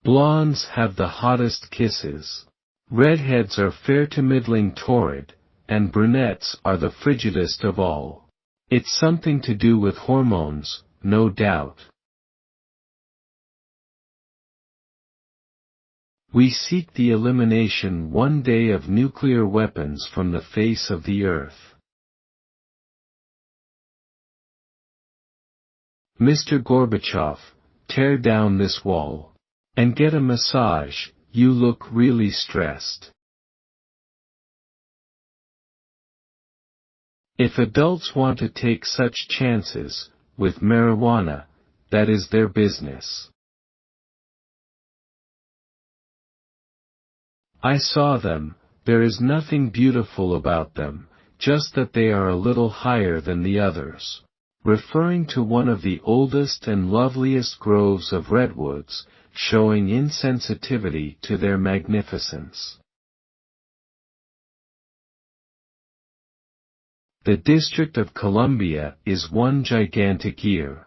Blondes have the hottest kisses. Redheads are fair to middling torrid, and brunettes are the frigidest of all. It's something to do with hormones, no doubt. We seek the elimination one day of nuclear weapons from the face of the earth. Mr. Gorbachev, tear down this wall. And get a massage, you look really stressed. If adults want to take such chances, with marijuana, that is their business. I saw them, there is nothing beautiful about them, just that they are a little higher than the others. Referring to one of the oldest and loveliest groves of redwoods, showing insensitivity to their magnificence. The District of Columbia is one gigantic ear.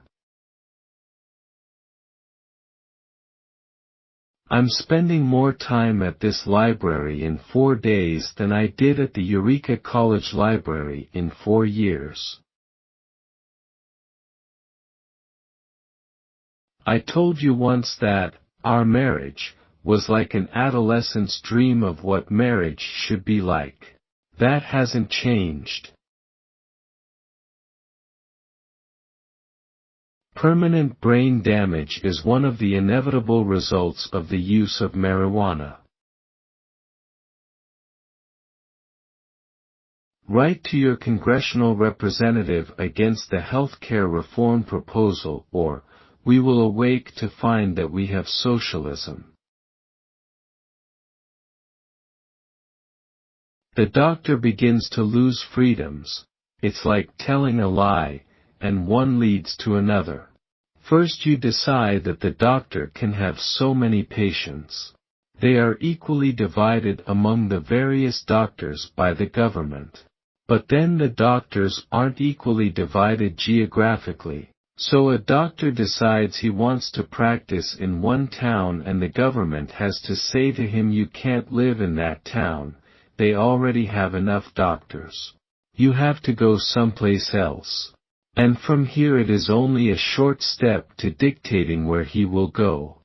I'm spending more time at this library in 4 days than I did at the Eureka College Library in 4 years. I told you once that, our marriage, was like an adolescent's dream of what marriage should be like. That hasn't changed. Permanent brain damage is one of the inevitable results of the use of marijuana. Write to your congressional representative against the health care reform proposal, or, we will awake to find that we have socialism. The doctor begins to lose freedoms. It's like telling a lie, and one leads to another. First you decide that the doctor can have so many patients. They are equally divided among the various doctors by the government. But then the doctors aren't equally divided geographically. So a doctor decides he wants to practice in one town and the government has to say to him you can't live in that town, they already have enough doctors. You have to go someplace else. And from here it is only a short step to dictating where he will go.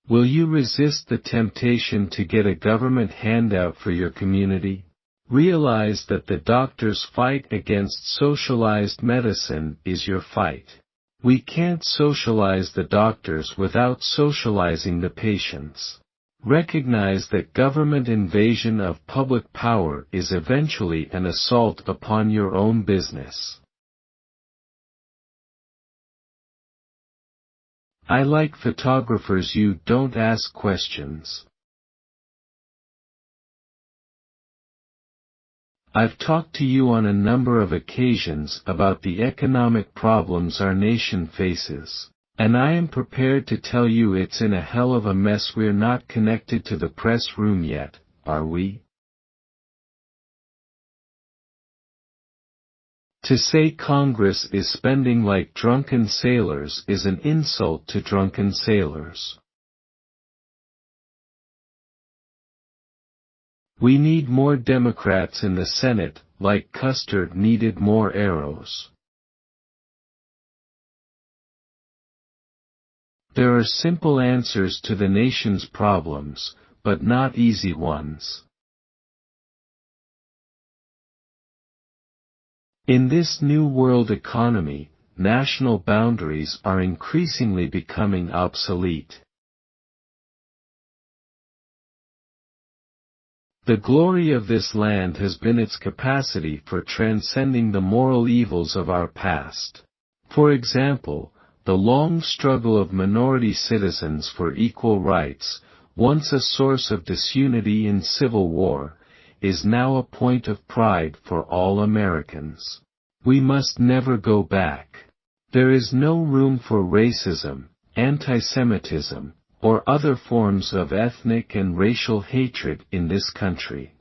Will you resist the temptation to get a government handout for your community? Realize that the doctor's fight against socialized medicine is your fight. We can't socialize the doctors without socializing the patients. Recognize that government invasion of public power is eventually an assault upon your own business. I like photographers who don't ask questions. I've talked to you on a number of occasions about the economic problems our nation faces, and I am prepared to tell you it's in a hell of a mess. We're not connected to the press room yet, are we? To say Congress is spending like drunken sailors is an insult to drunken sailors. We need more Democrats in the Senate, like Custard needed more arrows. There are simple answers to the nation's problems, but not easy ones. In this new world economy, national boundaries are increasingly becoming obsolete. The glory of this land has been its capacity for transcending the moral evils of our past. For example, the long struggle of minority citizens for equal rights, once a source of disunity in civil war, is now a point of pride for all Americans. We must never go back. There is no room for racism, anti-Semitism, or other forms of ethnic and racial hatred in this country.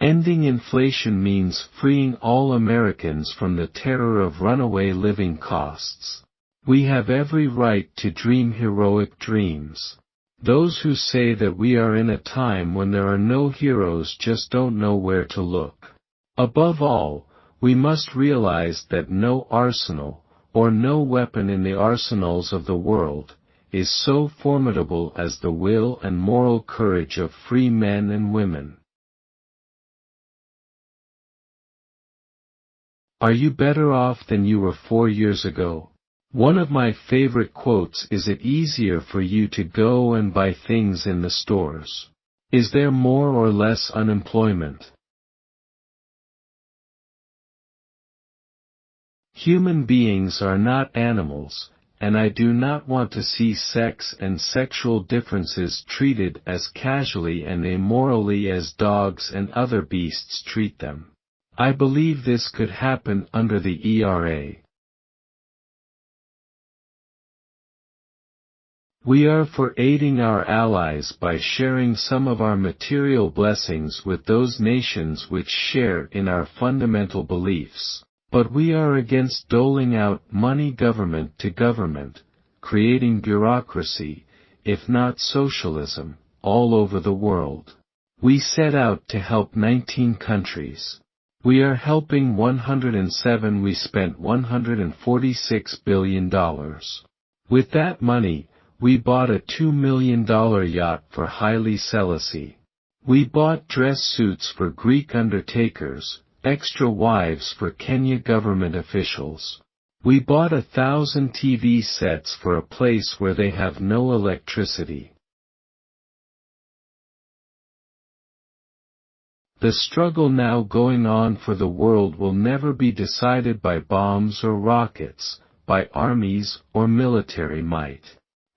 Ending inflation means freeing all Americans from the terror of runaway living costs. We have every right to dream heroic dreams. Those who say that we are in a time when there are no heroes just don't know where to look. Above all, we must realize that no arsenal, or no weapon in the arsenals of the world, is so formidable as the will and moral courage of free men and women. Are you better off than you were 4 years ago? One of my favorite quotes is, "It easier for you to go and buy things in the stores. Is there more or less unemployment?" Human beings are not animals, and I do not want to see sex and sexual differences treated as casually and immorally as dogs and other beasts treat them. I believe this could happen under the ERA. We are for aiding our allies by sharing some of our material blessings with those nations which share in our fundamental beliefs. But we are against doling out money government to government, creating bureaucracy, if not socialism, all over the world. We set out to help 19 countries. We are helping 107. We spent $146 billion. With that money, we bought a $2 million yacht for Haile Selassie. We bought dress suits for Greek undertakers, extra wives for Kenya government officials. We bought 1,000 TV sets for a place where they have no electricity. The struggle now going on for the world will never be decided by bombs or rockets, by armies or military might.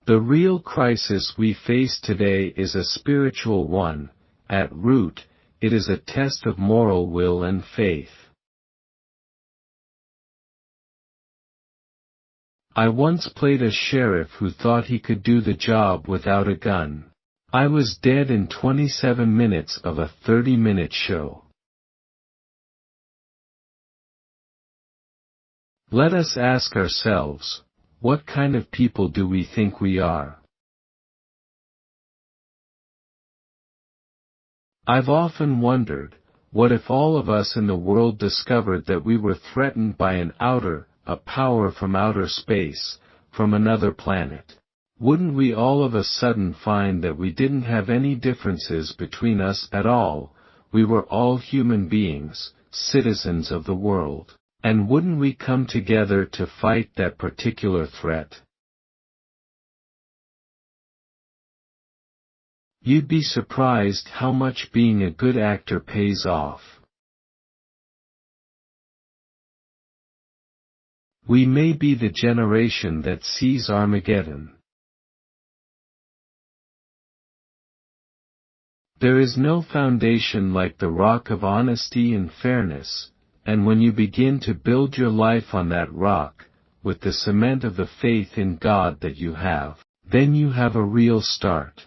The real crisis we face today is a spiritual one. At root, it is a test of moral will and faith. I once played a sheriff who thought he could do the job without a gun. I was dead in 27 minutes of a 30-minute show. Let us ask ourselves, what kind of people do we think we are? I've often wondered, what if all of us in the world discovered that we were threatened by a power from outer space, from another planet? Wouldn't we all of a sudden find that we didn't have any differences between us at all? We were all human beings, citizens of the world. And wouldn't we come together to fight that particular threat? You'd be surprised how much being a good actor pays off. We may be the generation that sees Armageddon. There is no foundation like the rock of honesty and fairness, and when you begin to build your life on that rock, with the cement of the faith in God that you have, then you have a real start.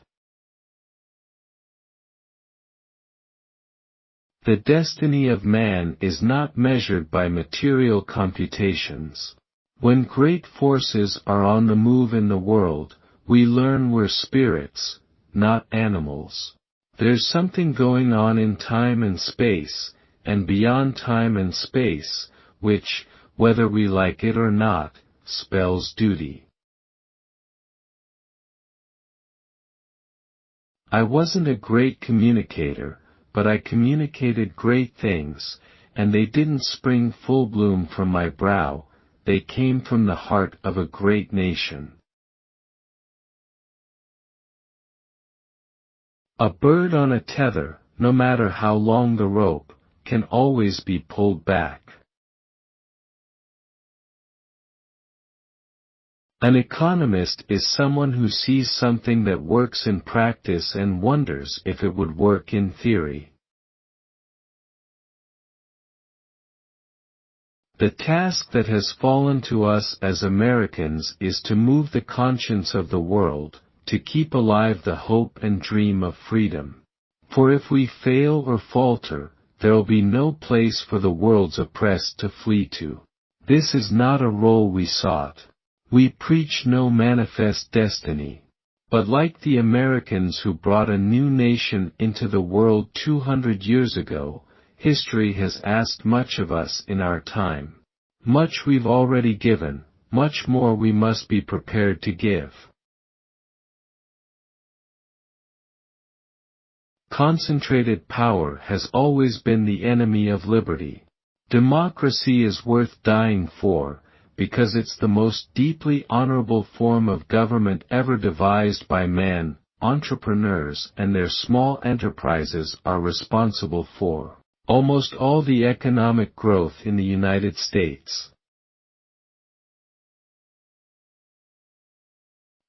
The destiny of man is not measured by material computations. When great forces are on the move in the world, we learn we're spirits, not animals. There's something going on in time and space, and beyond time and space, which, whether we like it or not, spells duty. I wasn't a great communicator, but I communicated great things, and they didn't spring full bloom from my brow, they came from the heart of a great nation. A bird on a tether, no matter how long the rope, can always be pulled back. An economist is someone who sees something that works in practice and wonders if it would work in theory. The task that has fallen to us as Americans is to move the conscience of the world, to keep alive the hope and dream of freedom. For if we fail or falter, there'll be no place for the world's oppressed to flee to. This is not a role we sought. We preach no manifest destiny. But like the Americans who brought a new nation into the world 200 years ago, history has asked much of us in our time. Much we've already given, much more we must be prepared to give. Concentrated power has always been the enemy of liberty. Democracy is worth dying for, because it's the most deeply honorable form of government ever devised by man. Entrepreneurs and their small enterprises are responsible for almost all the economic growth in the United States.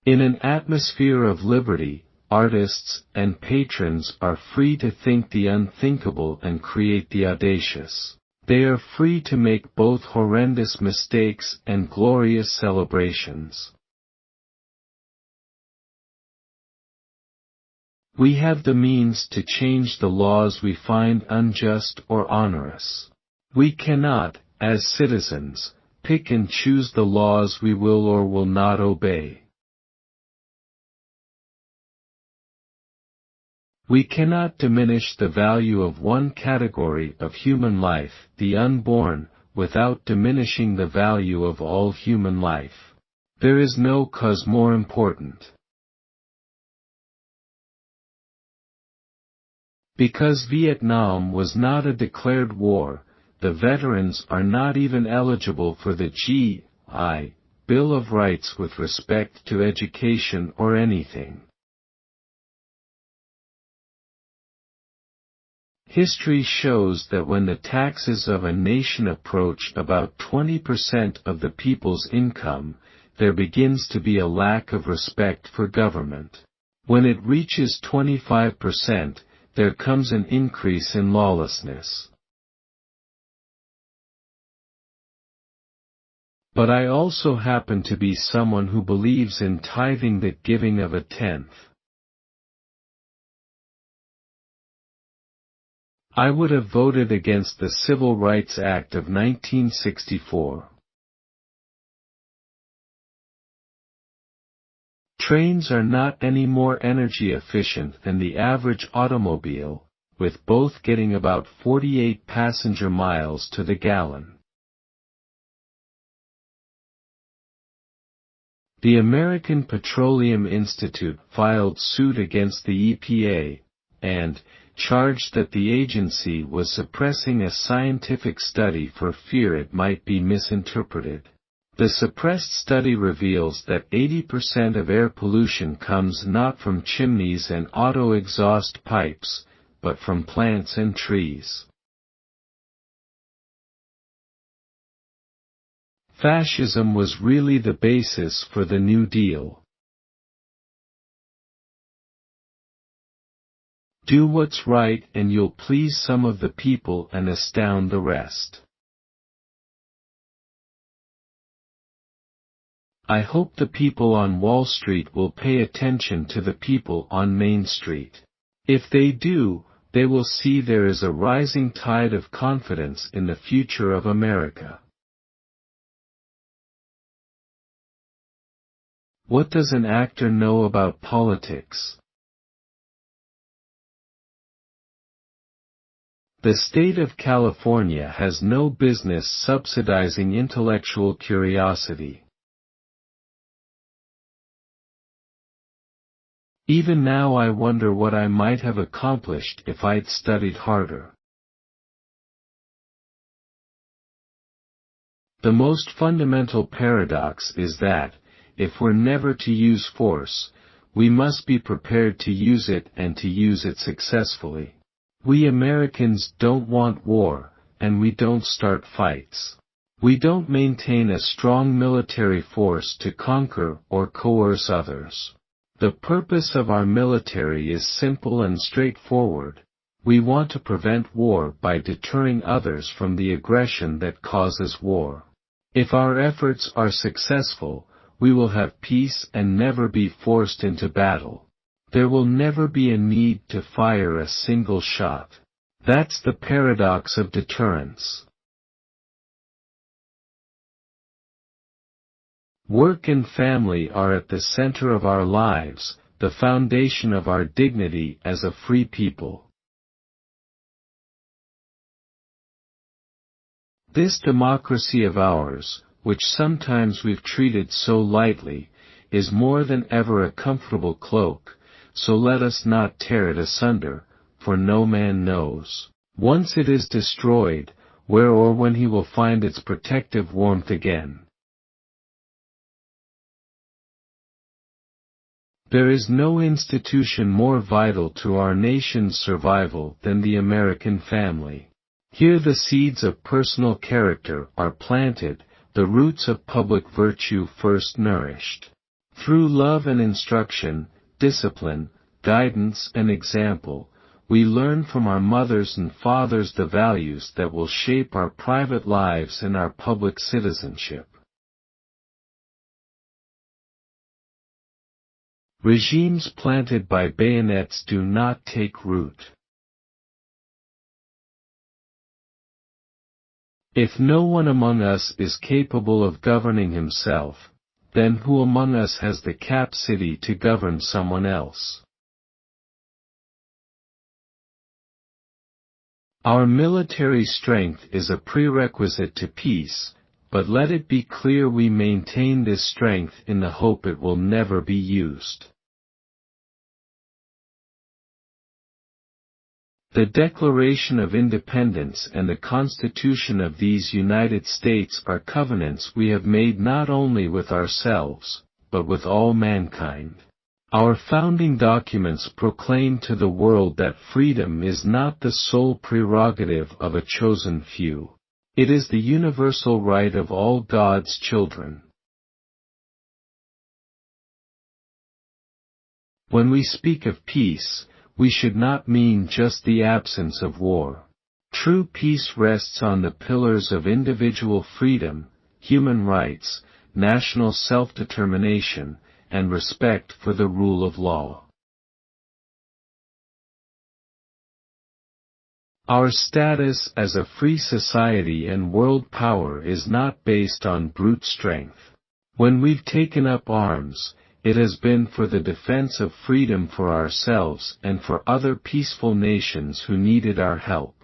In an atmosphere of liberty, artists and patrons are free to think the unthinkable and create the audacious. They are free to make both horrendous mistakes and glorious celebrations. We have the means to change the laws we find unjust or onerous. We cannot, as citizens, pick and choose the laws we will or will not obey. We cannot diminish the value of one category of human life, the unborn, without diminishing the value of all human life. There is no cause more important. Because Vietnam was not a declared war, the veterans are not even eligible for the G.I. Bill of Rights with respect to education or anything. History shows that when the taxes of a nation approach about 20% of the people's income, there begins to be a lack of respect for government. When it reaches 25%, there comes an increase in lawlessness. But I also happen to be someone who believes in tithing, the giving of a tenth. I would have voted against the Civil Rights Act of 1964. Trains are not any more energy efficient than the average automobile, with both getting about 48 passenger miles to the gallon. The American Petroleum Institute filed suit against the EPA, and charged that the agency was suppressing a scientific study for fear it might be misinterpreted. The suppressed study reveals that 80% of air pollution comes not from chimneys and auto exhaust pipes, but from plants and trees. Fascism was really the basis for the New Deal. Do what's right and you'll please some of the people and astound the rest. I hope the people on Wall Street will pay attention to the people on Main Street. If they do, they will see there is a rising tide of confidence in the future of America. What does an actor know about politics? The state of California has no business subsidizing intellectual curiosity. Even now I wonder what I might have accomplished if I'd studied harder. The most fundamental paradox is that, if we're never to use force, we must be prepared to use it and to use it successfully. We Americans don't want war, and we don't start fights. We don't maintain a strong military force to conquer or coerce others. The purpose of our military is simple and straightforward. We want to prevent war by deterring others from the aggression that causes war. If our efforts are successful, we will have peace and never be forced into battle. There will never be a need to fire a single shot. That's the paradox of deterrence. Work and family are at the center of our lives, the foundation of our dignity as a free people. This democracy of ours, which sometimes we've treated so lightly, is more than ever a comfortable cloak, so let us not tear it asunder, for no man knows. Once it is destroyed, where or when he will find its protective warmth again. There is no institution more vital to our nation's survival than the American family. Here the seeds of personal character are planted, the roots of public virtue first nourished. Through love and instruction, discipline, guidance and example, we learn from our mothers and fathers the values that will shape our private lives and our public citizenship. Regimes planted by bayonets do not take root. If no one among us is capable of governing himself, then who among us has the capacity to govern someone else? Our military strength is a prerequisite to peace, but let it be clear we maintain this strength in the hope it will never be used. The Declaration of Independence and the Constitution of these United States are covenants we have made not only with ourselves, but with all mankind. Our founding documents proclaim to the world that freedom is not the sole prerogative of a chosen few. It is the universal right of all God's children. When we speak of peace, we should not mean just the absence of war. True peace rests on the pillars of individual freedom, human rights, national self-determination, and respect for the rule of law. Our status as a free society and world power is not based on brute strength. When we've taken up arms, it has been for the defense of freedom for ourselves and for other peaceful nations who needed our help.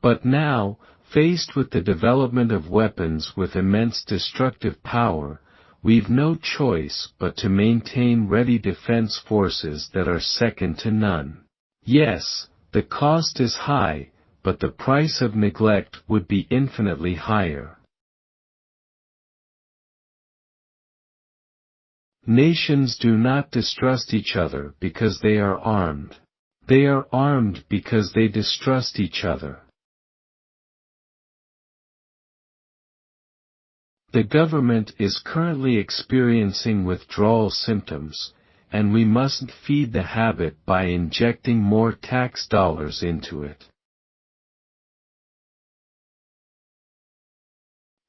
But now, faced with the development of weapons with immense destructive power, we've no choice but to maintain ready defense forces that are second to none. Yes, the cost is high, but the price of neglect would be infinitely higher. Nations do not distrust each other because they are armed. They are armed because they distrust each other. The government is currently experiencing withdrawal symptoms, and we mustn't feed the habit by injecting more tax dollars into it.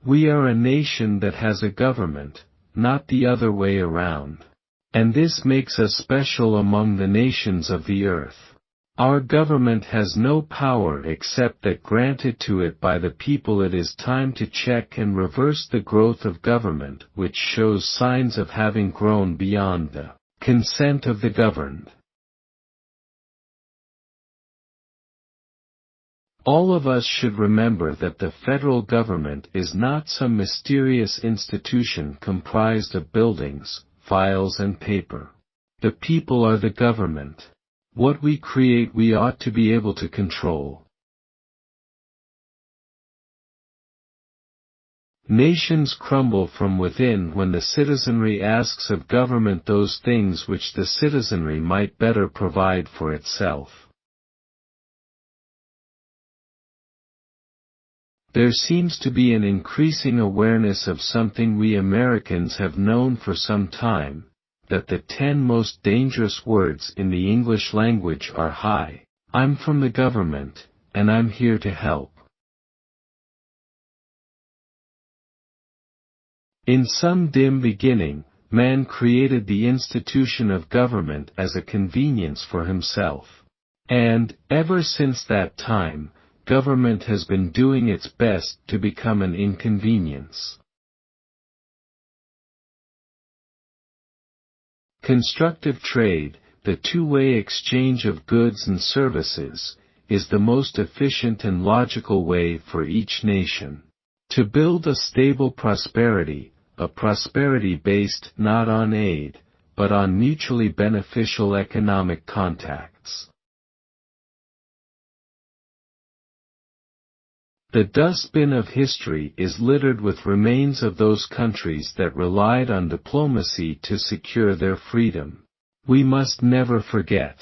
We are a nation that has a government, not the other way around. And this makes us special among the nations of the earth. Our government has no power except that granted to it by the people. It is time to check and reverse the growth of government which shows signs of having grown beyond the consent of the governed. All of us should remember that the federal government is not some mysterious institution comprised of buildings, files and paper. The people are the government. What we create we ought to be able to control. Nations crumble from within when the citizenry asks of government those things which the citizenry might better provide for itself. There seems to be an increasing awareness of something we Americans have known for some time, that the 10 most dangerous words in the English language are "Hi, I'm from the government, and I'm here to help." In some dim beginning, man created the institution of government as a convenience for himself. And, ever since that time, government has been doing its best to become an inconvenience. Constructive trade, the two-way exchange of goods and services, is the most efficient and logical way for each nation to build a stable prosperity, a prosperity based not on aid, but on mutually beneficial economic contacts. The dustbin of history is littered with remains of those countries that relied on diplomacy to secure their freedom. We must never forget,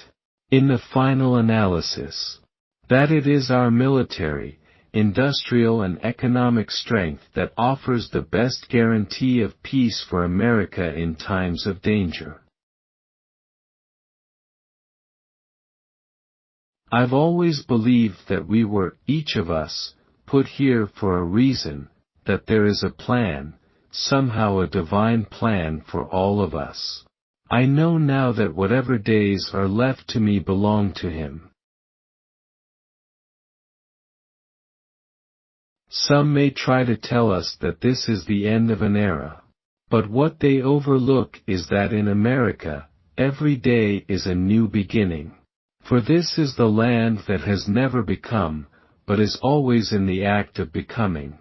in the final analysis, that it is our military, industrial and economic strength that offers the best guarantee of peace for America in times of danger. I've always believed that we were, each of us, put here for a reason, that there is a plan, somehow a divine plan for all of us. I know now that whatever days are left to me belong to Him. Some may try to tell us that this is the end of an era. But what they overlook is that in America, every day is a new beginning. For this is the land that has never become, but is always in the act of becoming.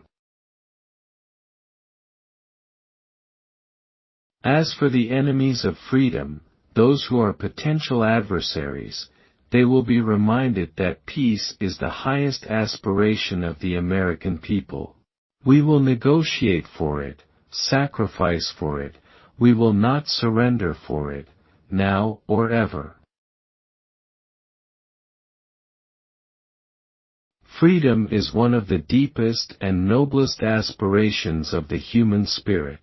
As for the enemies of freedom, those who are potential adversaries, they will be reminded that peace is the highest aspiration of the American people. We will negotiate for it, sacrifice for it, we will not surrender for it, now or ever. Freedom is one of the deepest and noblest aspirations of the human spirit.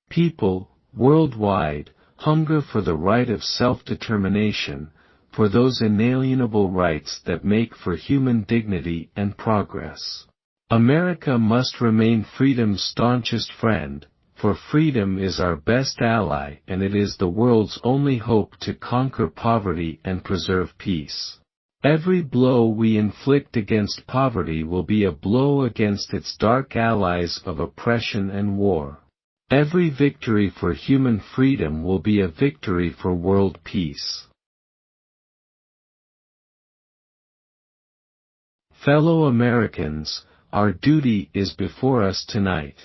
People, worldwide, hunger for the right of self-determination, for those inalienable rights that make for human dignity and progress. America must remain freedom's staunchest friend, for freedom is our best ally and it is the world's only hope to conquer poverty and preserve peace. Every blow we inflict against poverty will be a blow against its dark allies of oppression and war. Every victory for human freedom will be a victory for world peace. Fellow Americans, our duty is before us tonight.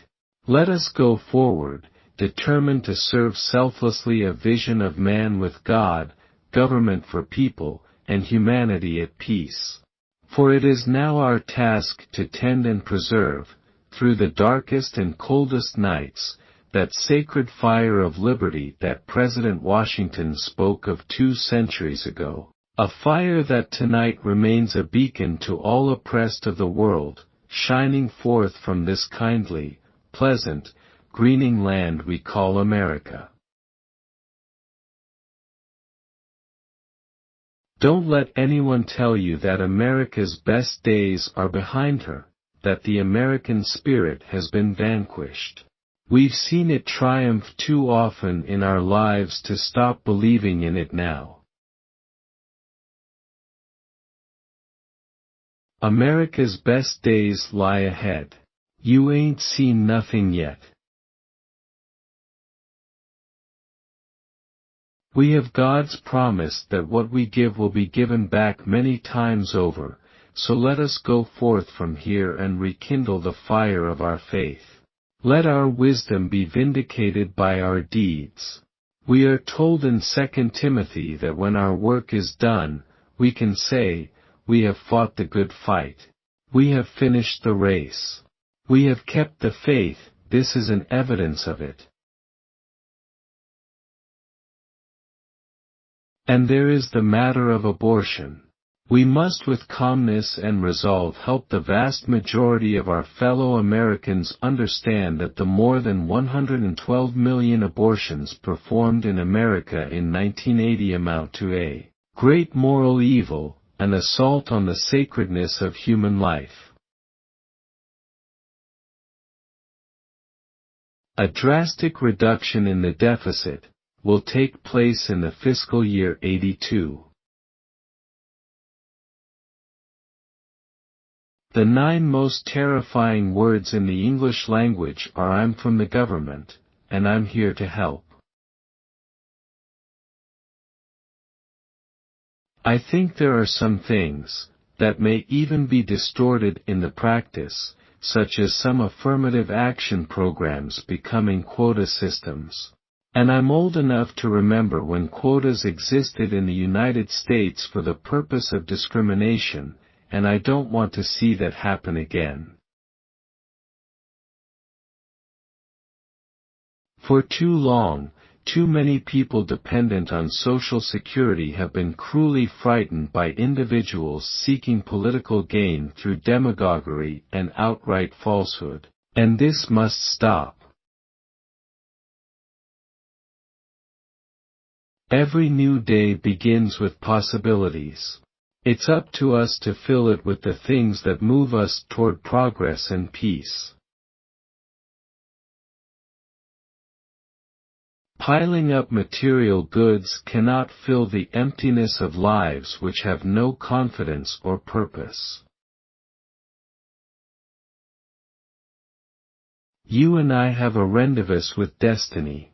Let us go forward, determined to serve selflessly a vision of man with God, government for people, and humanity at peace. For it is now our task to tend and preserve, through the darkest and coldest nights, that sacred fire of liberty that President Washington spoke of 2 centuries ago, a fire that tonight remains a beacon to all oppressed of the world, shining forth from this kindly, pleasant, greening land we call America. Don't let anyone tell you that America's best days are behind her, that the American spirit has been vanquished. We've seen it triumph too often in our lives to stop believing in it now. America's best days lie ahead. You ain't seen nothing yet. We have God's promise that what we give will be given back many times over, so let us go forth from here and rekindle the fire of our faith. Let our wisdom be vindicated by our deeds. We are told in 2 Timothy that when our work is done, we can say, we have fought the good fight. We have finished the race. We have kept the faith, this is an evidence of it. And there is the matter of abortion. We must with calmness and resolve help the vast majority of our fellow Americans understand that the more than 112 million abortions performed in America in 1980 amount to a great moral evil, an assault on the sacredness of human life. A drastic reduction in the deficit will take place in the fiscal year 82. The 9 most terrifying words in the English language are I'm from the government, and I'm here to help. I think there are some things that may even be distorted in the practice, such as some affirmative action programs becoming quota systems. And I'm old enough to remember when quotas existed in the United States for the purpose of discrimination, and I don't want to see that happen again. For too long, too many people dependent on Social Security have been cruelly frightened by individuals seeking political gain through demagoguery and outright falsehood, and this must stop. Every new day begins with possibilities. It's up to us to fill it with the things that move us toward progress and peace. Piling up material goods cannot fill the emptiness of lives which have no confidence or purpose. You and I have a rendezvous with destiny.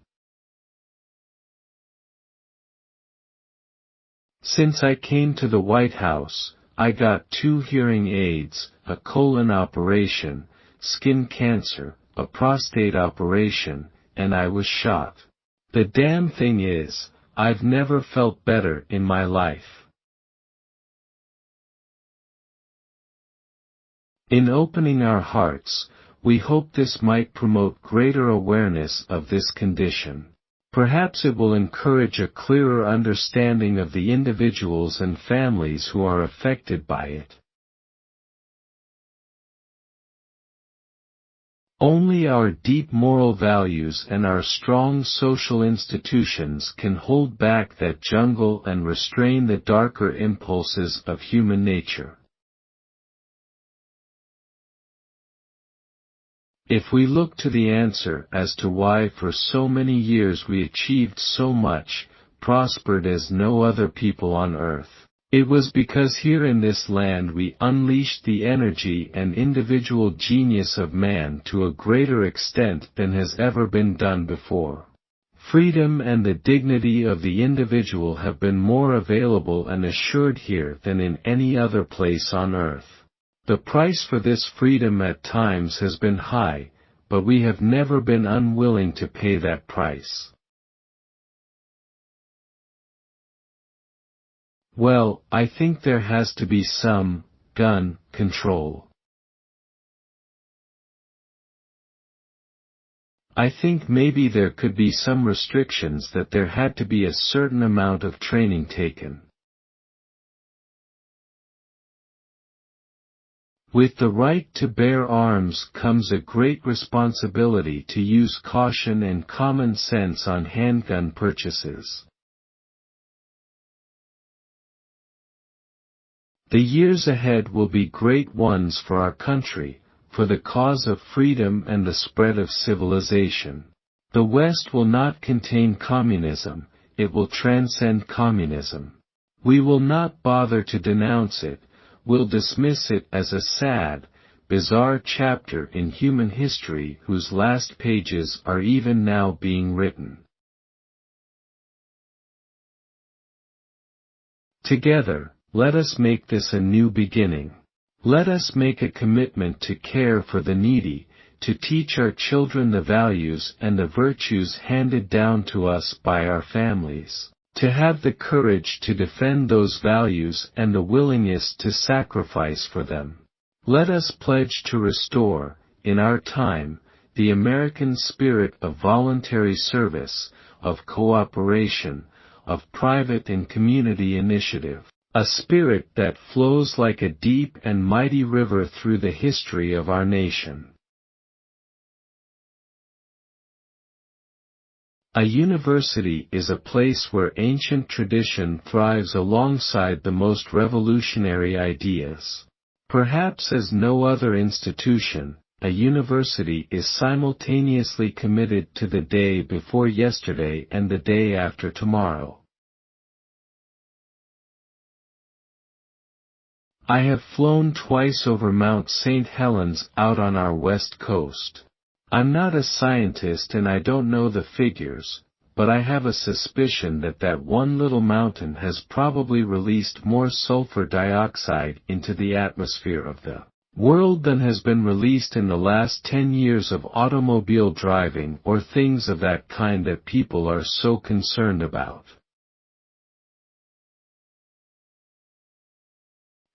Since I came to the White House, I got 2 hearing aids, a colon operation, skin cancer, a prostate operation, and I was shot. The damn thing is, I've never felt better in my life. In opening our hearts, we hope this might promote greater awareness of this condition. Perhaps it will encourage a clearer understanding of the individuals and families who are affected by it. Only our deep moral values and our strong social institutions can hold back that jungle and restrain the darker impulses of human nature. If we look to the answer as to why for so many years we achieved so much, prospered as no other people on earth, it was because here in this land we unleashed the energy and individual genius of man to a greater extent than has ever been done before. Freedom and the dignity of the individual have been more available and assured here than in any other place on earth. The price for this freedom at times has been high, but we have never been unwilling to pay that price. Well, I think there has to be some gun control. I think maybe there could be some restrictions that there had to be a certain amount of training taken. With the right to bear arms comes a great responsibility to use caution and common sense on handgun purchases. The years ahead will be great ones for our country, for the cause of freedom and the spread of civilization. The West will not contain communism, it will transcend communism. We will not bother to denounce it, we'll dismiss it as a sad, bizarre chapter in human history whose last pages are even now being written. Together, let us make this a new beginning. Let us make a commitment to care for the needy, to teach our children the values and the virtues handed down to us by our families, to have the courage to defend those values and the willingness to sacrifice for them. Let us pledge to restore, in our time, the American spirit of voluntary service, of cooperation, of private and community initiative, a spirit that flows like a deep and mighty river through the history of our nation. A university is a place where ancient tradition thrives alongside the most revolutionary ideas. Perhaps as no other institution, a university is simultaneously committed to the day before yesterday and the day after tomorrow. I have flown twice over Mount St. Helens out on our west coast. I'm not a scientist and I don't know the figures, but I have a suspicion that that one little mountain has probably released more sulfur dioxide into the atmosphere of the world than has been released in the last 10 years of automobile driving or things of that kind that people are so concerned about.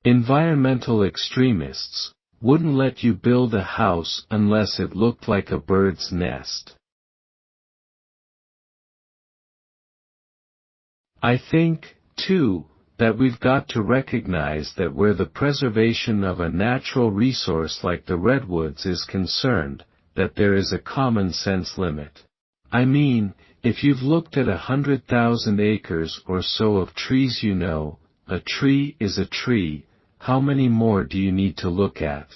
Environmental extremists wouldn't let you build a house unless it looked like a bird's nest. I think, too, that we've got to recognize that where the preservation of a natural resource like the redwoods is concerned, that there is a common sense limit. I mean, if you've looked at 100,000 acres or so of trees, you know, a tree is a tree. How many more do you need to look at?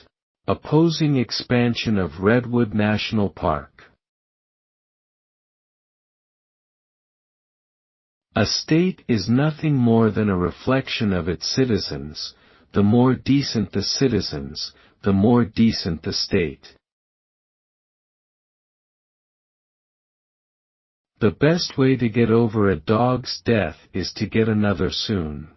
Opposing expansion of Redwood National Park. A state is nothing more than a reflection of its citizens. The more decent the citizens, the more decent the state. The best way to get over a dog's death is to get another soon.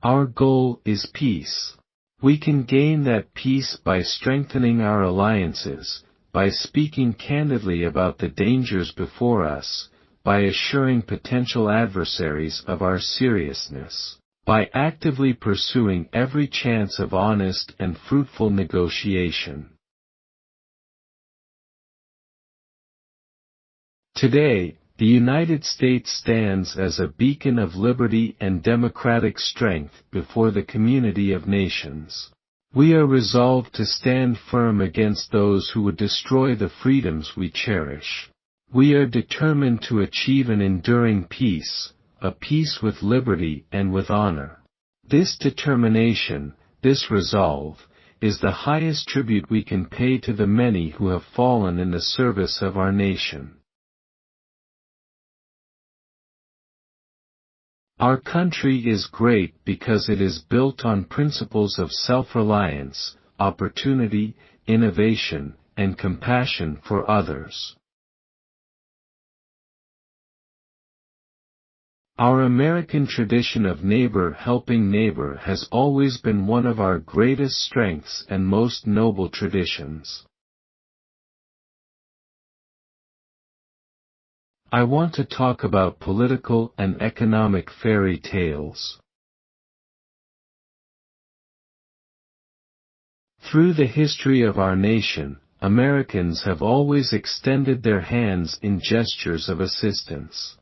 Our goal is peace. We can gain that peace by strengthening our alliances, by speaking candidly about the dangers before us, by assuring potential adversaries of our seriousness, by actively pursuing every chance of honest and fruitful negotiation. Today, the United States stands as a beacon of liberty and democratic strength before the community of nations. We are resolved to stand firm against those who would destroy the freedoms we cherish. We are determined to achieve an enduring peace, a peace with liberty and with honor. This determination, this resolve, is the highest tribute we can pay to the many who have fallen in the service of our nation. Our country is great because it is built on principles of self-reliance, opportunity, innovation, and compassion for others. Our American tradition of neighbor helping neighbor has always been one of our greatest strengths and most noble traditions. I want to talk about political and economic fairy tales. Through the history of our nation, Americans have always extended their hands in gestures of assistance.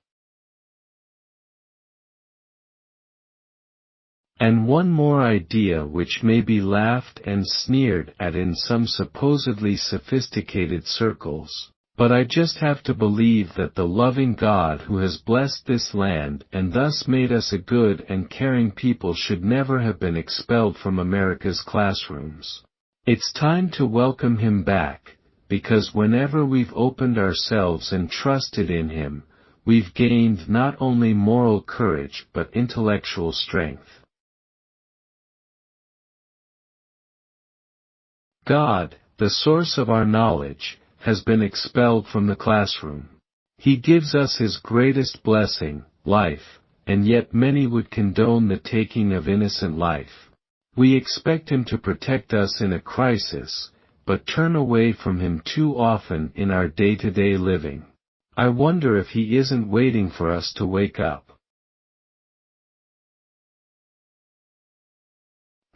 And one more idea which may be laughed and sneered at in some supposedly sophisticated circles. But I just have to believe that the loving God who has blessed this land and thus made us a good and caring people should never have been expelled from America's classrooms. It's time to welcome him back, because whenever we've opened ourselves and trusted in him, we've gained not only moral courage but intellectual strength. God, the source of our knowledge, has been expelled from the classroom. He gives us his greatest blessing, life, and yet many would condone the taking of innocent life. We expect him to protect us in a crisis, but turn away from him too often in our day-to-day living. I wonder if he isn't waiting for us to wake up.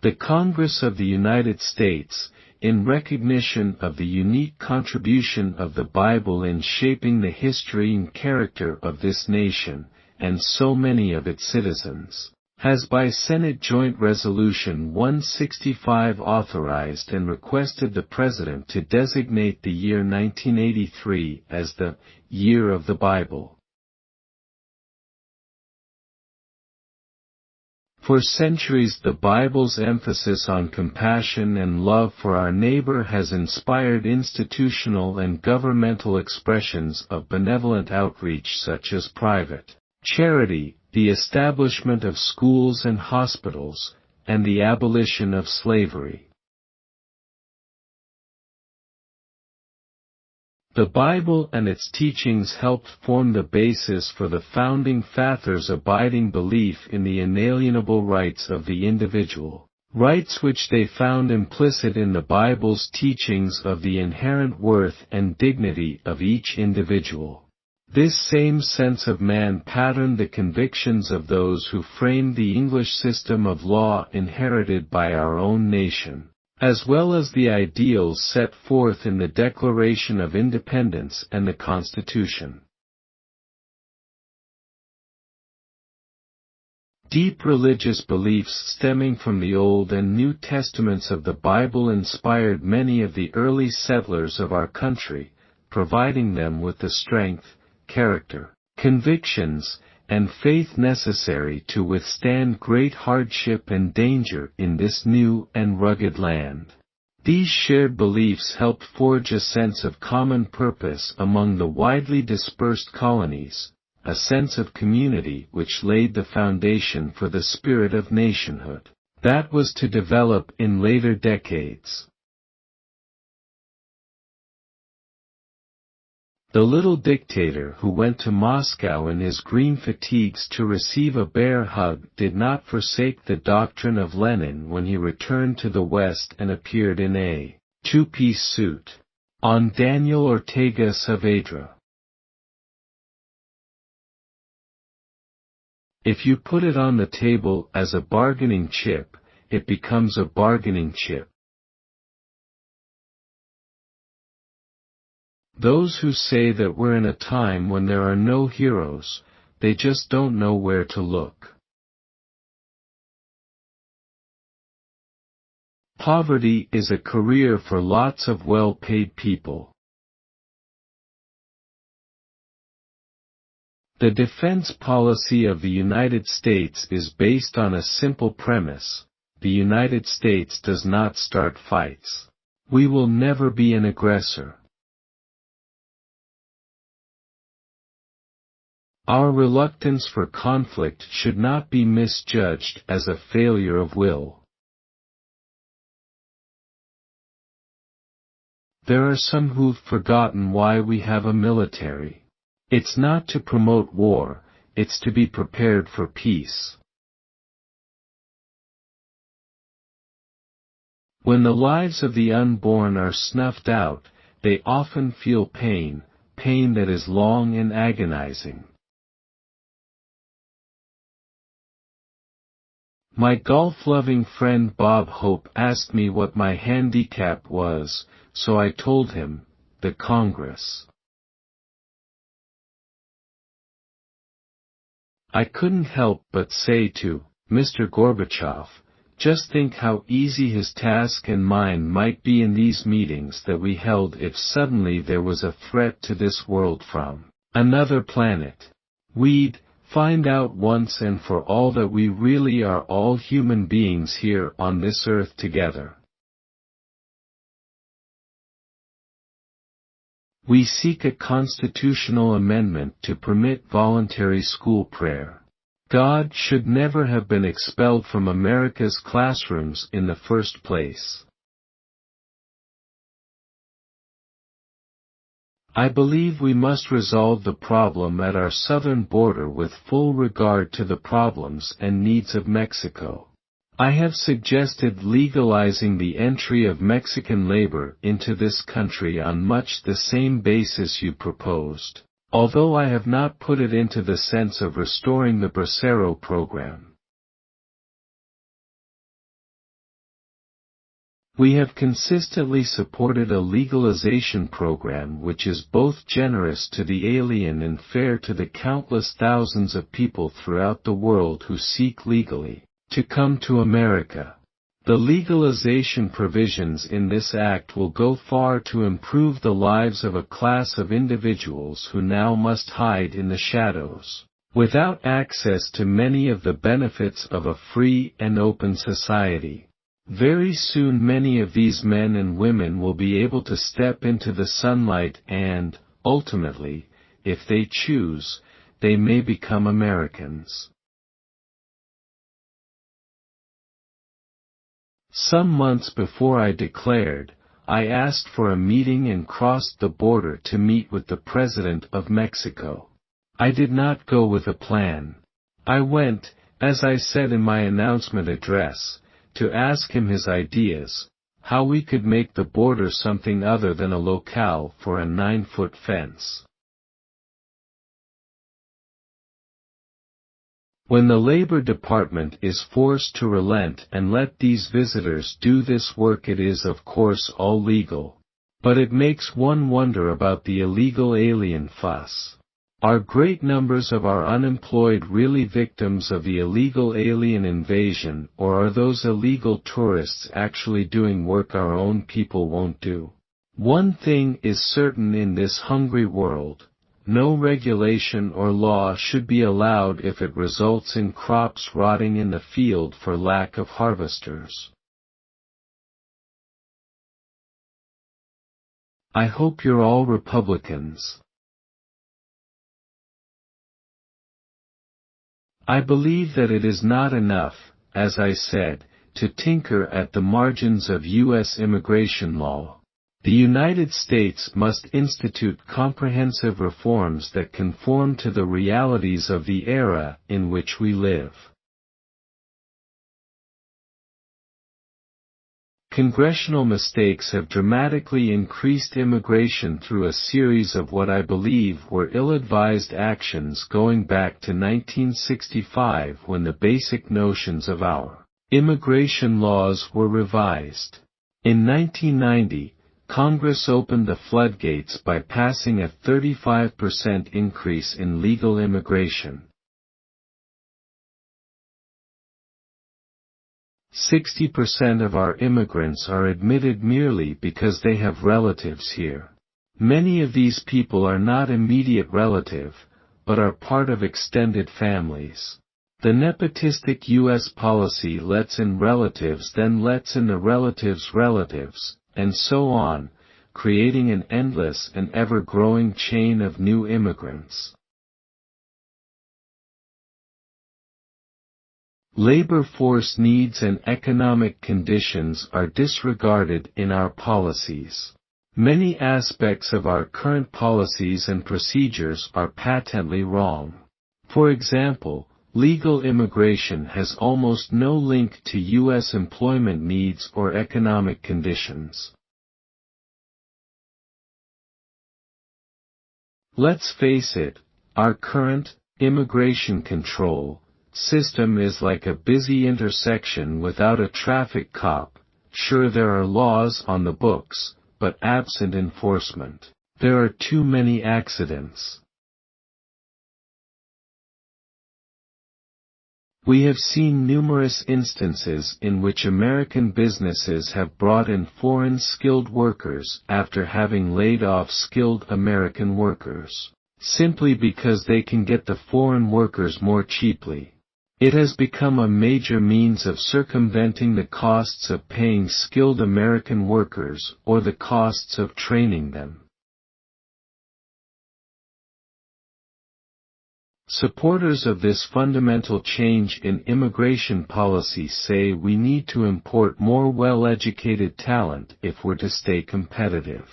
The Congress of the United States, in recognition of the unique contribution of the Bible in shaping the history and character of this nation, and so many of its citizens, has by Senate Joint Resolution 165 authorized and requested the President to designate the year 1983 as the Year of the Bible. For centuries the Bible's emphasis on compassion and love for our neighbor has inspired institutional and governmental expressions of benevolent outreach such as private charity, the establishment of schools and hospitals, and the abolition of slavery. The Bible and its teachings helped form the basis for the founding fathers' abiding belief in the inalienable rights of the individual, rights which they found implicit in the Bible's teachings of the inherent worth and dignity of each individual. This same sense of man patterned the convictions of those who framed the English system of law inherited by our own nation. as well as the ideals set forth in the Declaration of Independence and the Constitution. Deep religious beliefs stemming from the Old and New Testaments of the Bible inspired many of the early settlers of our country, providing them with the strength, character, convictions, and faith necessary to withstand great hardship and danger in this new and rugged land. These shared beliefs helped forge a sense of common purpose among the widely dispersed colonies, a sense of community which laid the foundation for the spirit of nationhood that was to develop in later decades. The little dictator who went to Moscow in his green fatigues to receive a bear hug did not forsake the doctrine of Lenin when he returned to the West and appeared in a two-piece suit on Daniel Ortega Saavedra. If you put it on the table as a bargaining chip, it becomes a bargaining chip. Those who say that we're in a time when there are no heroes, they just don't know where to look. Poverty is a career for lots of well-paid people. The defense policy of the United States is based on a simple premise: the United States does not start fights. We will never be an aggressor. Our reluctance for conflict should not be misjudged as a failure of will. There are some who've forgotten why we have a military. It's not to promote war, it's to be prepared for peace. When the lives of the unborn are snuffed out, they often feel pain, pain that is long and agonizing. My golf-loving friend Bob Hope asked me what my handicap was, so I told him, the Congress. I couldn't help but say to Mr. Gorbachev, just think how easy his task and mine might be in these meetings that we held if suddenly there was a threat to this world from another planet. We'd find out once and for all that we really are all human beings here on this earth together. We seek a constitutional amendment to permit voluntary school prayer. God should never have been expelled from America's classrooms in the first place. I believe we must resolve the problem at our southern border with full regard to the problems and needs of Mexico. I have suggested legalizing the entry of Mexican labor into this country on much the same basis you proposed, although I have not put it into the sense of restoring the Bracero program. We have consistently supported a legalization program which is both generous to the alien and fair to the countless thousands of people throughout the world who seek legally to come to America. The legalization provisions in this act will go far to improve the lives of a class of individuals who now must hide in the shadows, without access to many of the benefits of a free and open society. Very soon many of these men and women will be able to step into the sunlight and, ultimately, if they choose, they may become Americans. Some months before I declared, I asked for a meeting and crossed the border to meet with the President of Mexico. I did not go with a plan. I went, as I said in my announcement address, to ask him his ideas, how we could make the border something other than a locale for a 9-foot fence. When the Labor Department is forced to relent and let these visitors do this work, it is of course all legal. But it makes one wonder about the illegal alien fuss. Are great numbers of our unemployed really victims of the illegal alien invasion, or are those illegal tourists actually doing work our own people won't do? One thing is certain in this hungry world: no regulation or law should be allowed if it results in crops rotting in the field for lack of harvesters. I hope you're all Republicans. I believe that it is not enough, as I said, to tinker at the margins of U.S. immigration law. The United States must institute comprehensive reforms that conform to the realities of the era in which we live. Congressional mistakes have dramatically increased immigration through a series of what I believe were ill-advised actions going back to 1965, when the basic notions of our immigration laws were revised. In 1990, Congress opened the floodgates by passing a 35% increase in legal immigration. 60% of our immigrants are admitted merely because they have relatives here. Many of these people are not immediate relative, but are part of extended families. The nepotistic U.S. policy lets in relatives, then lets in the relatives' relatives, and so on, creating an endless and ever-growing chain of new immigrants. Labor force needs and economic conditions are disregarded in our policies. Many aspects of our current policies and procedures are patently wrong. For example, legal immigration has almost no link to U.S. employment needs or economic conditions. Let's face it, our current immigration control system is like a busy intersection without a traffic cop. Sure, there are laws on the books, but absent enforcement. There are too many accidents. We have seen numerous instances in which American businesses have brought in foreign skilled workers after having laid off skilled American workers, simply because they can get the foreign workers more cheaply. It has become a major means of circumventing the costs of paying skilled American workers or the costs of training them. Supporters of this fundamental change in immigration policy say we need to import more well-educated talent if we're to stay competitive.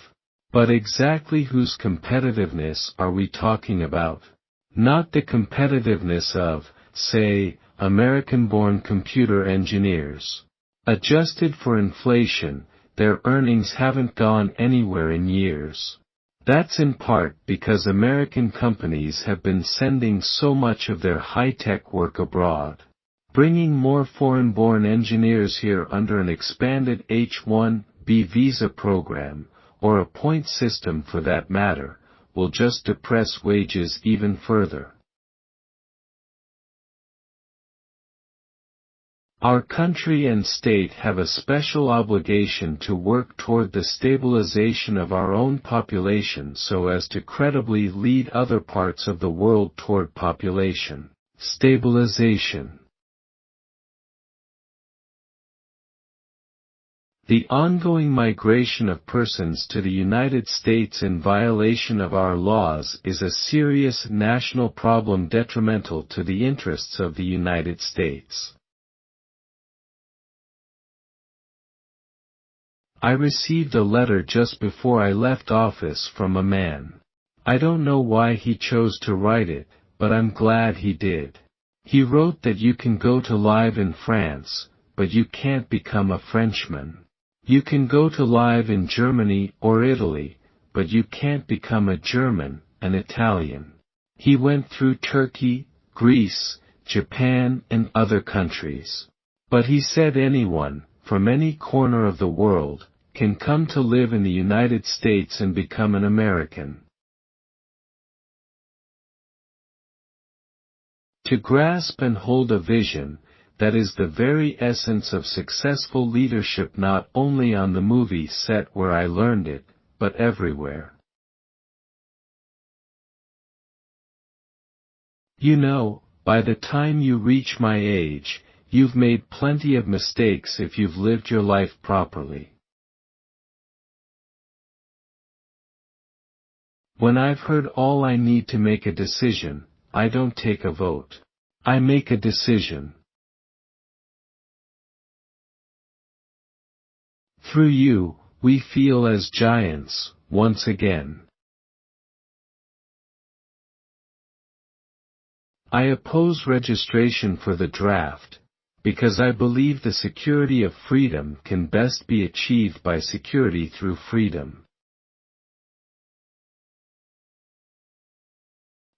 But exactly whose competitiveness are we talking about? Not the competitiveness of, say, American-born computer engineers. Adjusted for inflation, their earnings haven't gone anywhere in years. That's in part because American companies have been sending so much of their high-tech work abroad. Bringing more foreign-born engineers here under an expanded H-1B visa program, or a point system for that matter, will just depress wages even further. Our country and state have a special obligation to work toward the stabilization of our own population so as to credibly lead other parts of the world toward population stabilization. The ongoing migration of persons to the United States in violation of our laws is a serious national problem detrimental to the interests of the United States. I received a letter just before I left office from a man. I don't know why he chose to write it, but I'm glad he did. He wrote that you can go to live in France, but you can't become a Frenchman. You can go to live in Germany or Italy, but you can't become a German, an Italian. He went through Turkey, Greece, Japan and other countries. But he said anyone, from any corner of the world, can come to live in the United States and become an American. To grasp and hold a vision, that is the very essence of successful leadership, not only on the movie set where I learned it, but everywhere. You know, by the time you reach my age, you've made plenty of mistakes if you've lived your life properly. When I've heard all I need to make a decision, I don't take a vote. I make a decision. Through you, we feel as giants, once again. I oppose registration for the draft, because I believe the security of freedom can best be achieved by security through freedom.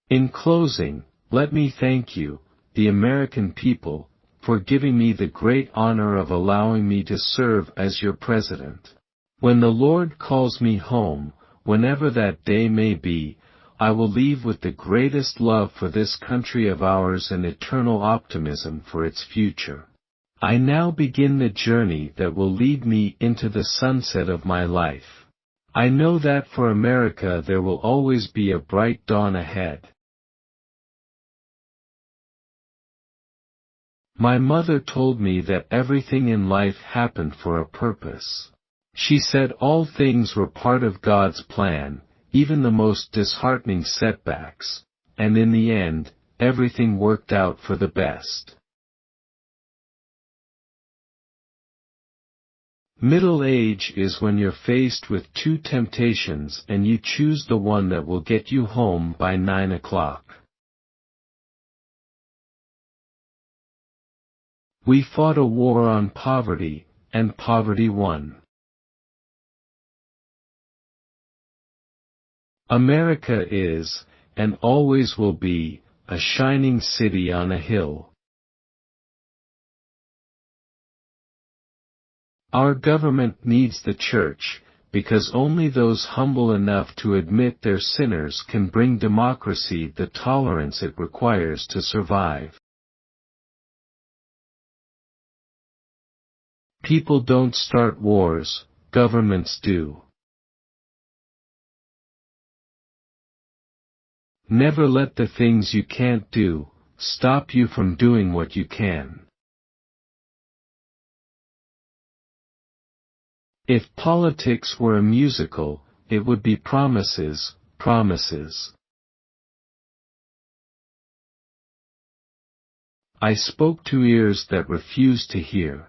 In closing, let me thank you, the American people, for giving me the great honor of allowing me to serve as your president. When the Lord calls me home, whenever that day may be, I will leave with the greatest love for this country of ours and eternal optimism for its future. I now begin the journey that will lead me into the sunset of my life. I know that for America there will always be a bright dawn ahead. My mother told me that everything in life happened for a purpose. She said all things were part of God's plan, even the most disheartening setbacks, and in the end, everything worked out for the best. Middle age is when you're faced with two temptations and you choose the one that will get you home by 9 o'clock. We fought a war on poverty, and poverty won. America is, and always will be, a shining city on a hill. Our government needs the church, because only those humble enough to admit they're sinners can bring democracy the tolerance it requires to survive. People don't start wars, governments do. Never let the things you can't do stop you from doing what you can. If politics were a musical, it would be promises, promises. I spoke to ears that refused to hear.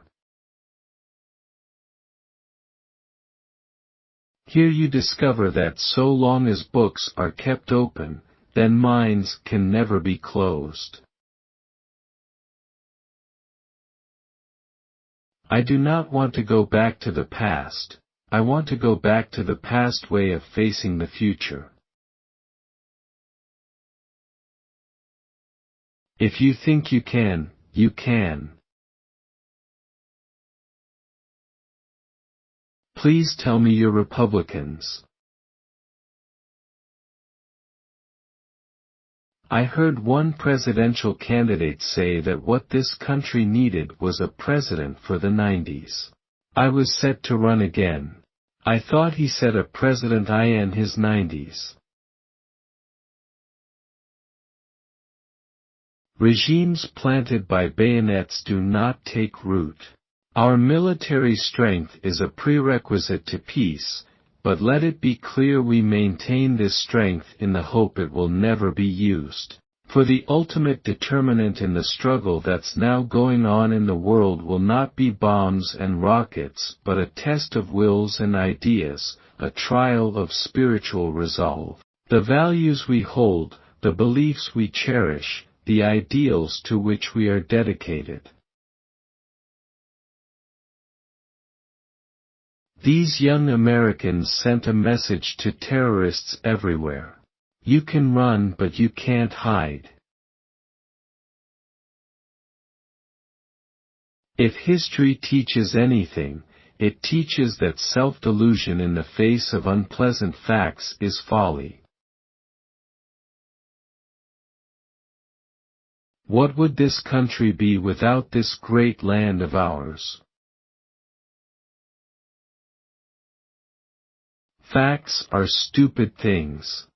Here you discover that so long as books are kept open, then minds can never be closed. I do not want to go back to the past, I want to go back to the past way of facing the future. If you think you can, you can. Please tell me you're Republicans. I heard one presidential candidate say that what this country needed was a president for the 90s. I was set to run again. I thought he said a president in his 90s. Regimes planted by bayonets do not take root. Our military strength is a prerequisite to peace, but let it be clear we maintain this strength in the hope it will never be used. For the ultimate determinant in the struggle that's now going on in the world will not be bombs and rockets, but a test of wills and ideas, a trial of spiritual resolve. The values we hold, the beliefs we cherish, the ideals to which we are dedicated. These young Americans sent a message to terrorists everywhere. You can run but you can't hide. If history teaches anything, it teaches that self-delusion in the face of unpleasant facts is folly. What would this country be without this great land of ours? Facts are stupid things.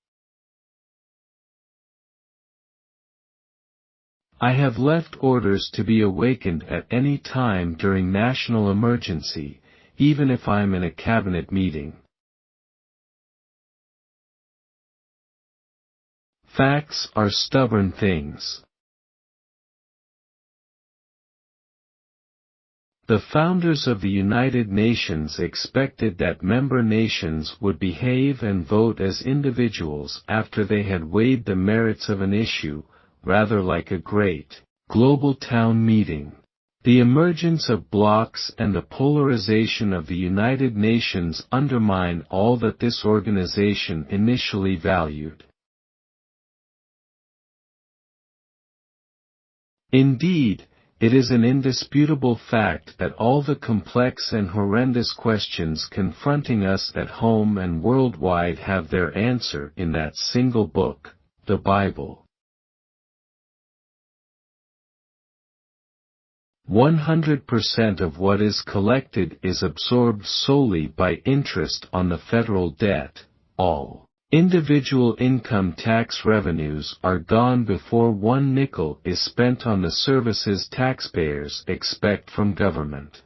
I have left orders to be awakened at any time during national emergency, even if I'm in a cabinet meeting. Facts are stubborn things. The founders of the United Nations expected that member nations would behave and vote as individuals after they had weighed the merits of an issue, rather like a great, global town meeting. The emergence of blocs and the polarization of the United Nations undermine all that this organization initially valued. Indeed, it is an indisputable fact that all the complex and horrendous questions confronting us at home and worldwide have their answer in that single book, the Bible. 100% of what is collected is absorbed solely by interest on the federal debt. All individual income tax revenues are gone before 1 nickel is spent on the services taxpayers expect from government.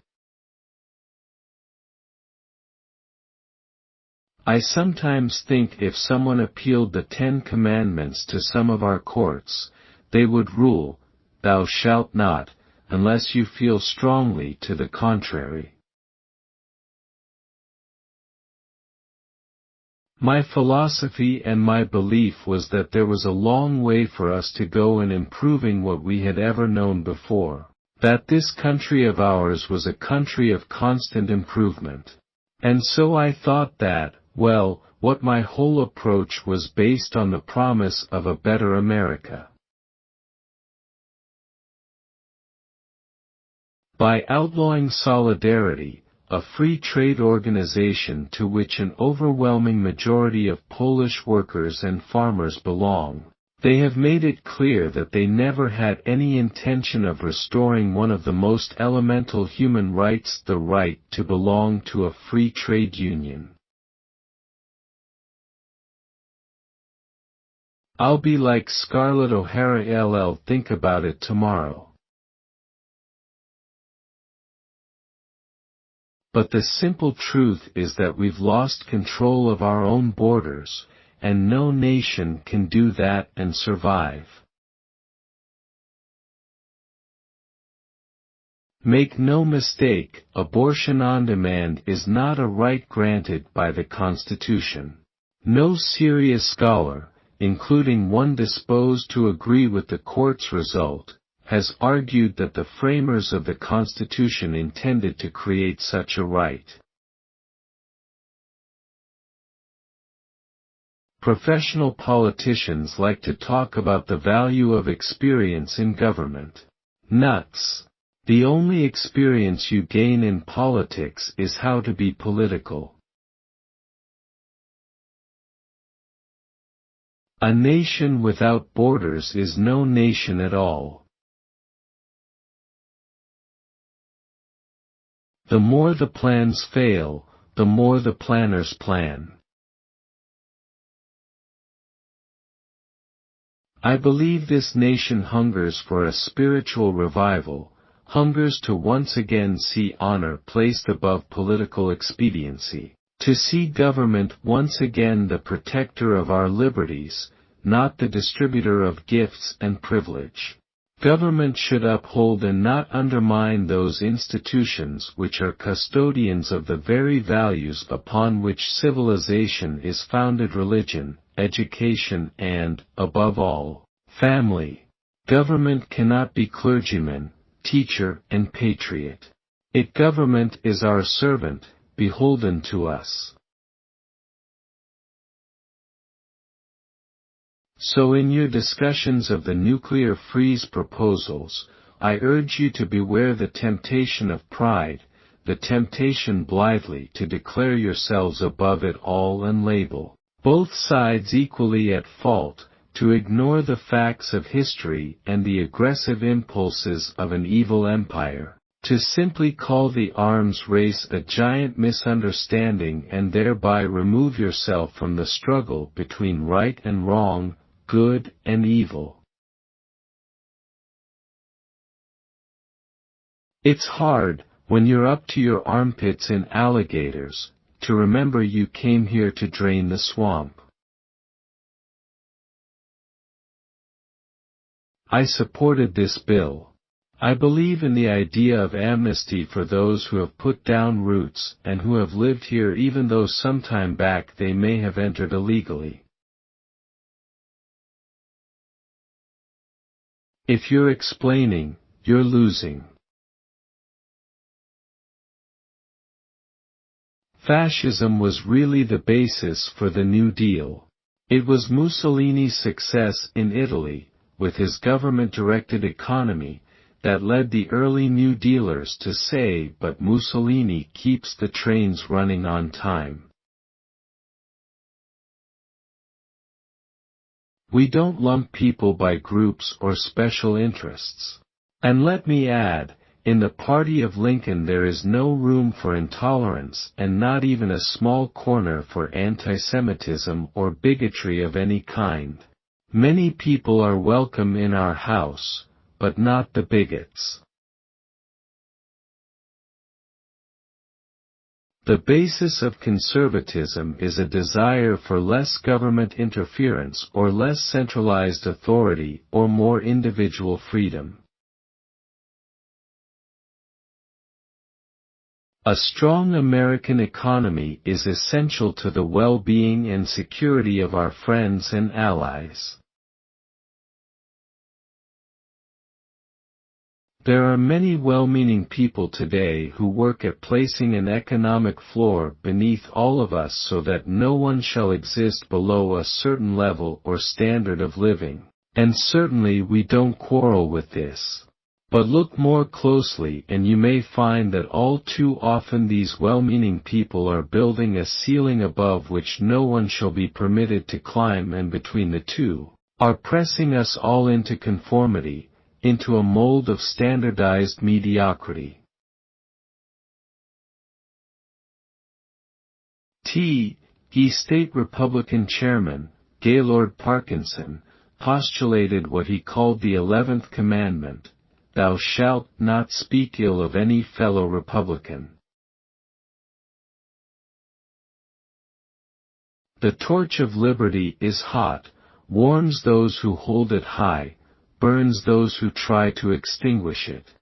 I sometimes think if someone appealed the 10 Commandments to some of our courts, they would rule, "Thou shalt not," unless you feel strongly to the contrary. My philosophy and my belief was that there was a long way for us to go in improving what we had ever known before, that this country of ours was a country of constant improvement. And so I thought that, well, what my whole approach was based on the promise of a better America. By outlawing Solidarity, a free trade organization to which an overwhelming majority of Polish workers and farmers belong, they have made it clear that they never had any intention of restoring one of the most elemental human rights, the right to belong to a free trade union. I'll be like Scarlett O'Hara. I'll think about it tomorrow. But the simple truth is that we've lost control of our own borders, and no nation can do that and survive. Make no mistake, abortion on demand is not a right granted by the Constitution. No serious scholar, including one disposed to agree with the court's result, has argued that the framers of the Constitution intended to create such a right. Professional politicians like to talk about the value of experience in government. Nuts! The only experience you gain in politics is how to be political. A nation without borders is no nation at all. The more the plans fail, the more the planners plan. I believe this nation hungers for a spiritual revival, hungers to once again see honor placed above political expediency, to see government once again the protector of our liberties, not the distributor of gifts and privilege. Government should uphold and not undermine those institutions which are custodians of the very values upon which civilization is founded: religion, education and, above all, family. Government cannot be clergyman, teacher and patriot. Government is our servant, beholden to us. So in your discussions of the nuclear freeze proposals, I urge you to beware the temptation of pride, the temptation blithely to declare yourselves above it all and label both sides equally at fault, to ignore the facts of history and the aggressive impulses of an evil empire, to simply call the arms race a giant misunderstanding and thereby remove yourself from the struggle between right and wrong, good and evil. It's hard, when you're up to your armpits in alligators, to remember you came here to drain the swamp. I supported this bill. I believe in the idea of amnesty for those who have put down roots and who have lived here even though some time back they may have entered illegally. If you're explaining, you're losing. Fascism was really the basis for the New Deal. It was Mussolini's success in Italy, with his government-directed economy, that led the early New Dealers to say, "But Mussolini keeps the trains running on time." We don't lump people by groups or special interests. And let me add, in the party of Lincoln there is no room for intolerance and not even a small corner for anti-Semitism or bigotry of any kind. Many people are welcome in our house, but not the bigots. The basis of conservatism is a desire for less government interference or less centralized authority or more individual freedom. A strong American economy is essential to the well-being and security of our friends and allies. There are many well-meaning people today who work at placing an economic floor beneath all of us so that no one shall exist below a certain level or standard of living, and certainly we don't quarrel with this. But look more closely and you may find that all too often these well-meaning people are building a ceiling above which no one shall be permitted to climb, and between the two, are pressing us all into conformity, into a mold of standardized mediocrity. State Republican Chairman, Gaylord Parkinson, postulated what he called the 11th Commandment: "Thou shalt not speak ill of any fellow Republican." The torch of liberty is hot, warms those who hold it high, burns those who try to extinguish it.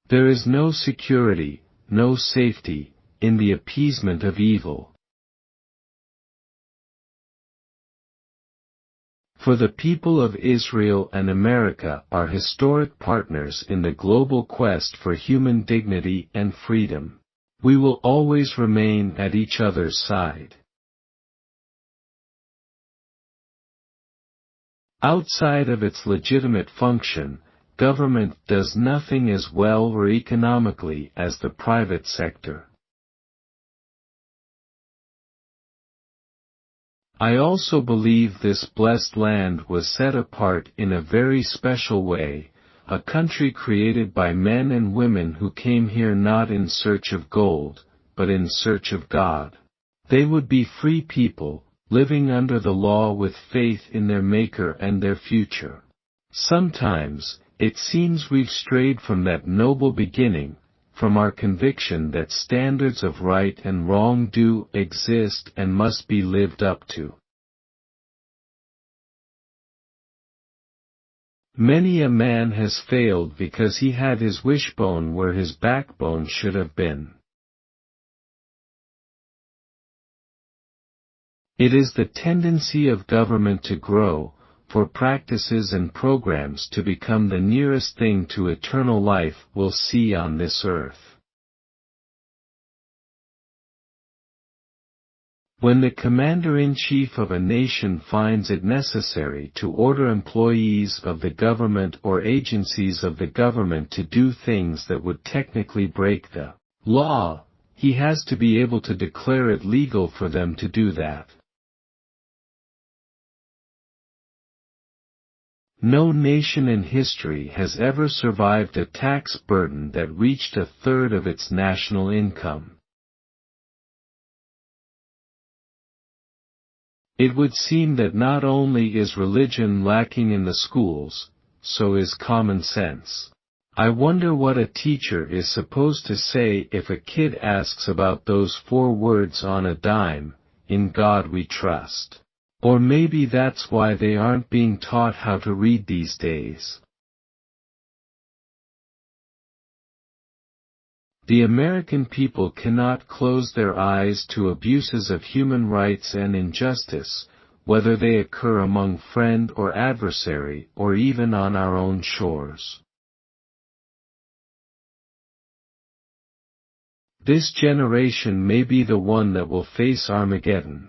There is no security, no safety, in the appeasement of evil. For the people of Israel and America are historic partners in the global quest for human dignity and freedom. We will always remain at each other's side. Outside of its legitimate function, government does nothing as well or economically as the private sector. I also believe this blessed land was set apart in a very special way, a country created by men and women who came here not in search of gold, but in search of God. They would be free people, living under the law with faith in their Maker and their future. Sometimes, it seems we've strayed from that noble beginning, from our conviction that standards of right and wrong do exist and must be lived up to. Many a man has failed because he had his wishbone where his backbone should have been. It is the tendency of government to grow, for practices and programs to become the nearest thing to eternal life we'll see on this earth. When the commander-in-chief of a nation finds it necessary to order employees of the government or agencies of the government to do things that would technically break the law, he has to be able to declare it legal for them to do that. No nation in history has ever survived a tax burden that reached a third of its national income. It would seem that not only is religion lacking in the schools, so is common sense. I wonder what a teacher is supposed to say if a kid asks about those 4 words on a dime, "In God we trust." Or maybe that's why they aren't being taught how to read these days. The American people cannot close their eyes to abuses of human rights and injustice, whether they occur among friend or adversary or even on our own shores. This generation may be the one that will face Armageddon.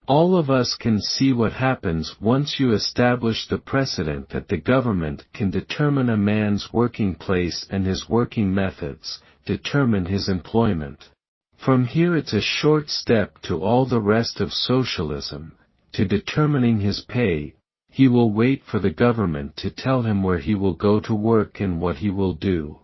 All of us can see what happens once you establish the precedent that the government can determine a man's working place and his working methods, determine his employment. From here it's a short step to all the rest of socialism, to determining his pay. He will wait for the government to tell him where he will go to work and what he will do.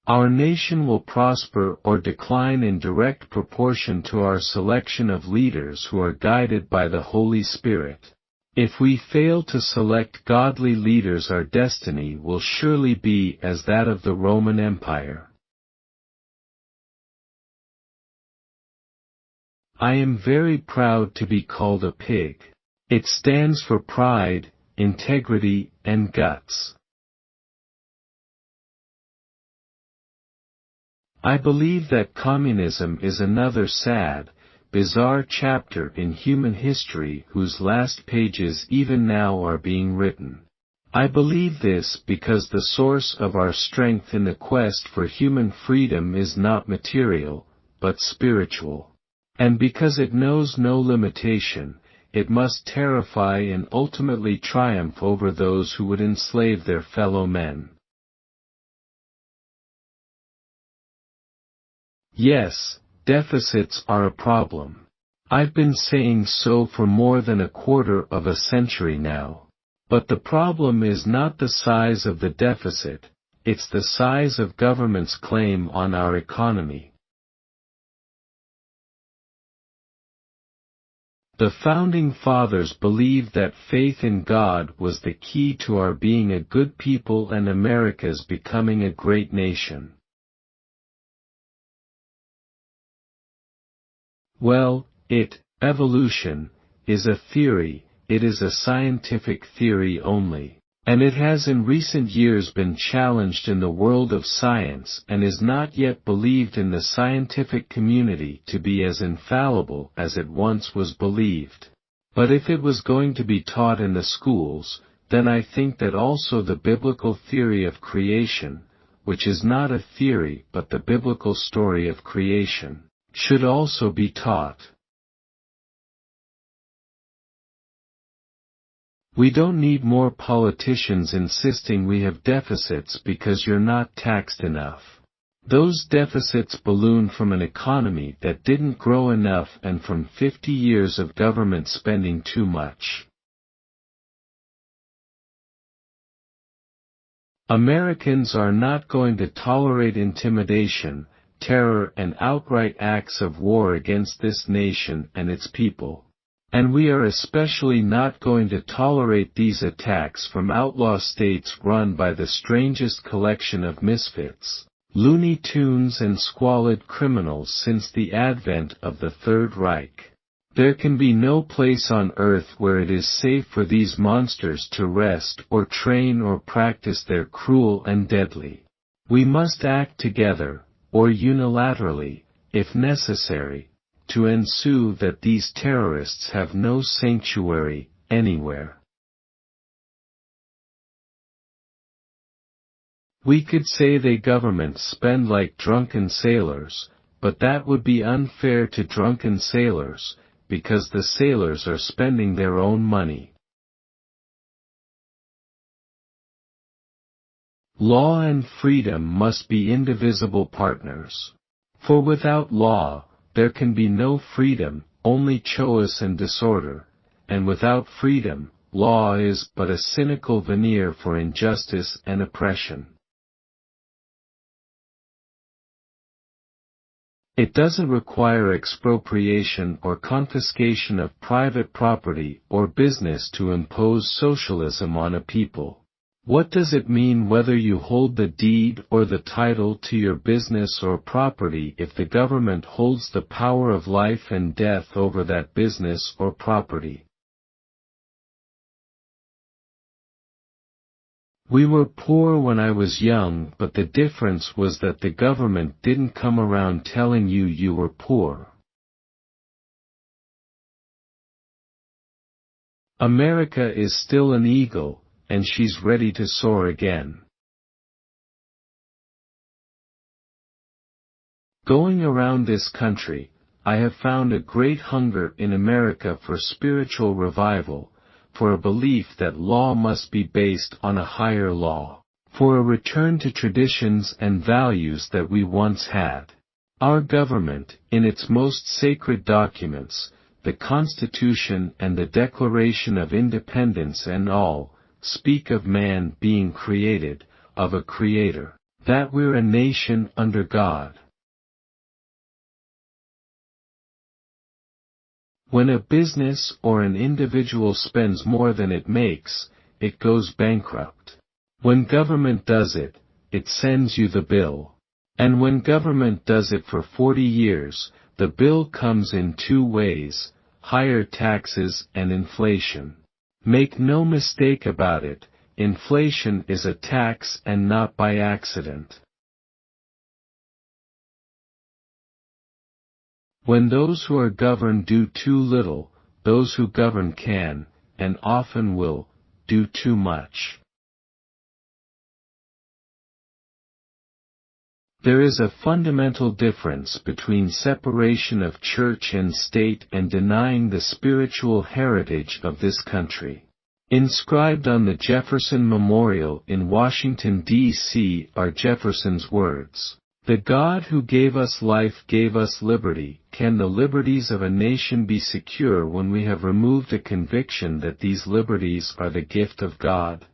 Our nation will prosper or decline in direct proportion to our selection of leaders who are guided by the Holy Spirit. If we fail to select godly leaders, our destiny will surely be as that of the Roman Empire. I am very proud to be called a pig. It stands for pride, integrity, and guts. I believe that communism is another sad, bizarre chapter in human history whose last pages even now are being written. I believe this because the source of our strength in the quest for human freedom is not material, but spiritual. And because it knows no limitation, it must terrify and ultimately triumph over those who would enslave their fellow men. Yes, deficits are a problem. I've been saying so for more than a quarter of a century now. But the problem is not the size of the deficit, it's the size of government's claim on our economy. The Founding Fathers believed that faith in God was the key to our being a good people and America's becoming a great nation. Well, evolution, is a theory, it is a scientific theory only, and it has in recent years been challenged in the world of science and is not yet believed in the scientific community to be as infallible as it once was believed. But if it was going to be taught in the schools, then I think that also the biblical theory of creation, which is not a theory but the biblical story of creation, should also be taught. We don't need more politicians insisting we have deficits because you're not taxed enough. Those deficits balloon from an economy that didn't grow enough and from 50 years of government spending too much. Americans are not going to tolerate intimidation, terror, and outright acts of war against this nation and its people. And we are especially not going to tolerate these attacks from outlaw states run by the strangest collection of misfits, Looney Tunes and squalid criminals since the advent of the Third Reich. There can be no place on earth where it is safe for these monsters to rest or train or practice their cruel and deadly. We must act together, or unilaterally, if necessary, to ensue that these terrorists have no sanctuary anywhere. We could say they government spend like drunken sailors, but that would be unfair to drunken sailors, because the sailors are spending their own money. Law and freedom must be indivisible partners. For without law, there can be no freedom, only choice and disorder, and without freedom, law is but a cynical veneer for injustice and oppression. It doesn't require expropriation or confiscation of private property or business to impose socialism on a people. What does it mean whether you hold the deed or the title to your business or property if the government holds the power of life and death over that business or property? We were poor when I was young, but the difference was that the government didn't come around telling you you were poor. America is still an eagle, and she's ready to soar again. Going around this country, I have found a great hunger in America for spiritual revival, for a belief that law must be based on a higher law, for a return to traditions and values that we once had. Our government, in its most sacred documents, the Constitution and the Declaration of Independence and all, speak of man being created, of a creator, that we're a nation under God. When a business or an individual spends more than it makes, it goes bankrupt. When government does it, it sends you the bill. And when government does it for 40 years, the bill comes in two ways: higher taxes and inflation. Make no mistake about it, inflation is a tax and not by accident. When those who are governed do too little, those who govern can, and often will, do too much. There is a fundamental difference between separation of church and state and denying the spiritual heritage of this country. Inscribed on the Jefferson Memorial in Washington, D.C. are Jefferson's words. The God who gave us life gave us liberty. Can the liberties of a nation be secure when we have removed a conviction that these liberties are the gift of God?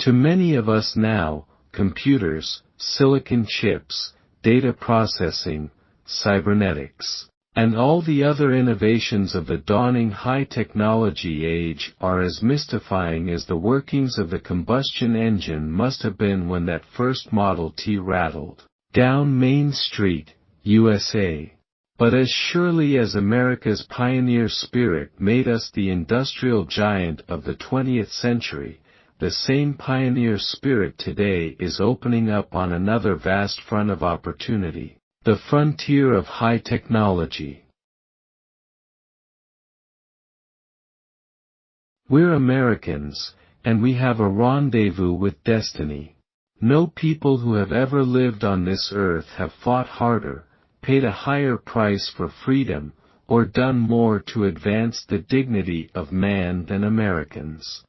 To many of us now, computers, silicon chips, data processing, cybernetics, and all the other innovations of the dawning high-technology age are as mystifying as the workings of the combustion engine must have been when that first Model T rattled down Main Street, USA. But as surely as America's pioneer spirit made us the industrial giant of the 20th century, the same pioneer spirit today is opening up on another vast front of opportunity. The frontier of high technology. We're Americans, and we have a rendezvous with destiny. No people who have ever lived on this earth have fought harder, paid a higher price for freedom, or done more to advance the dignity of man than Americans.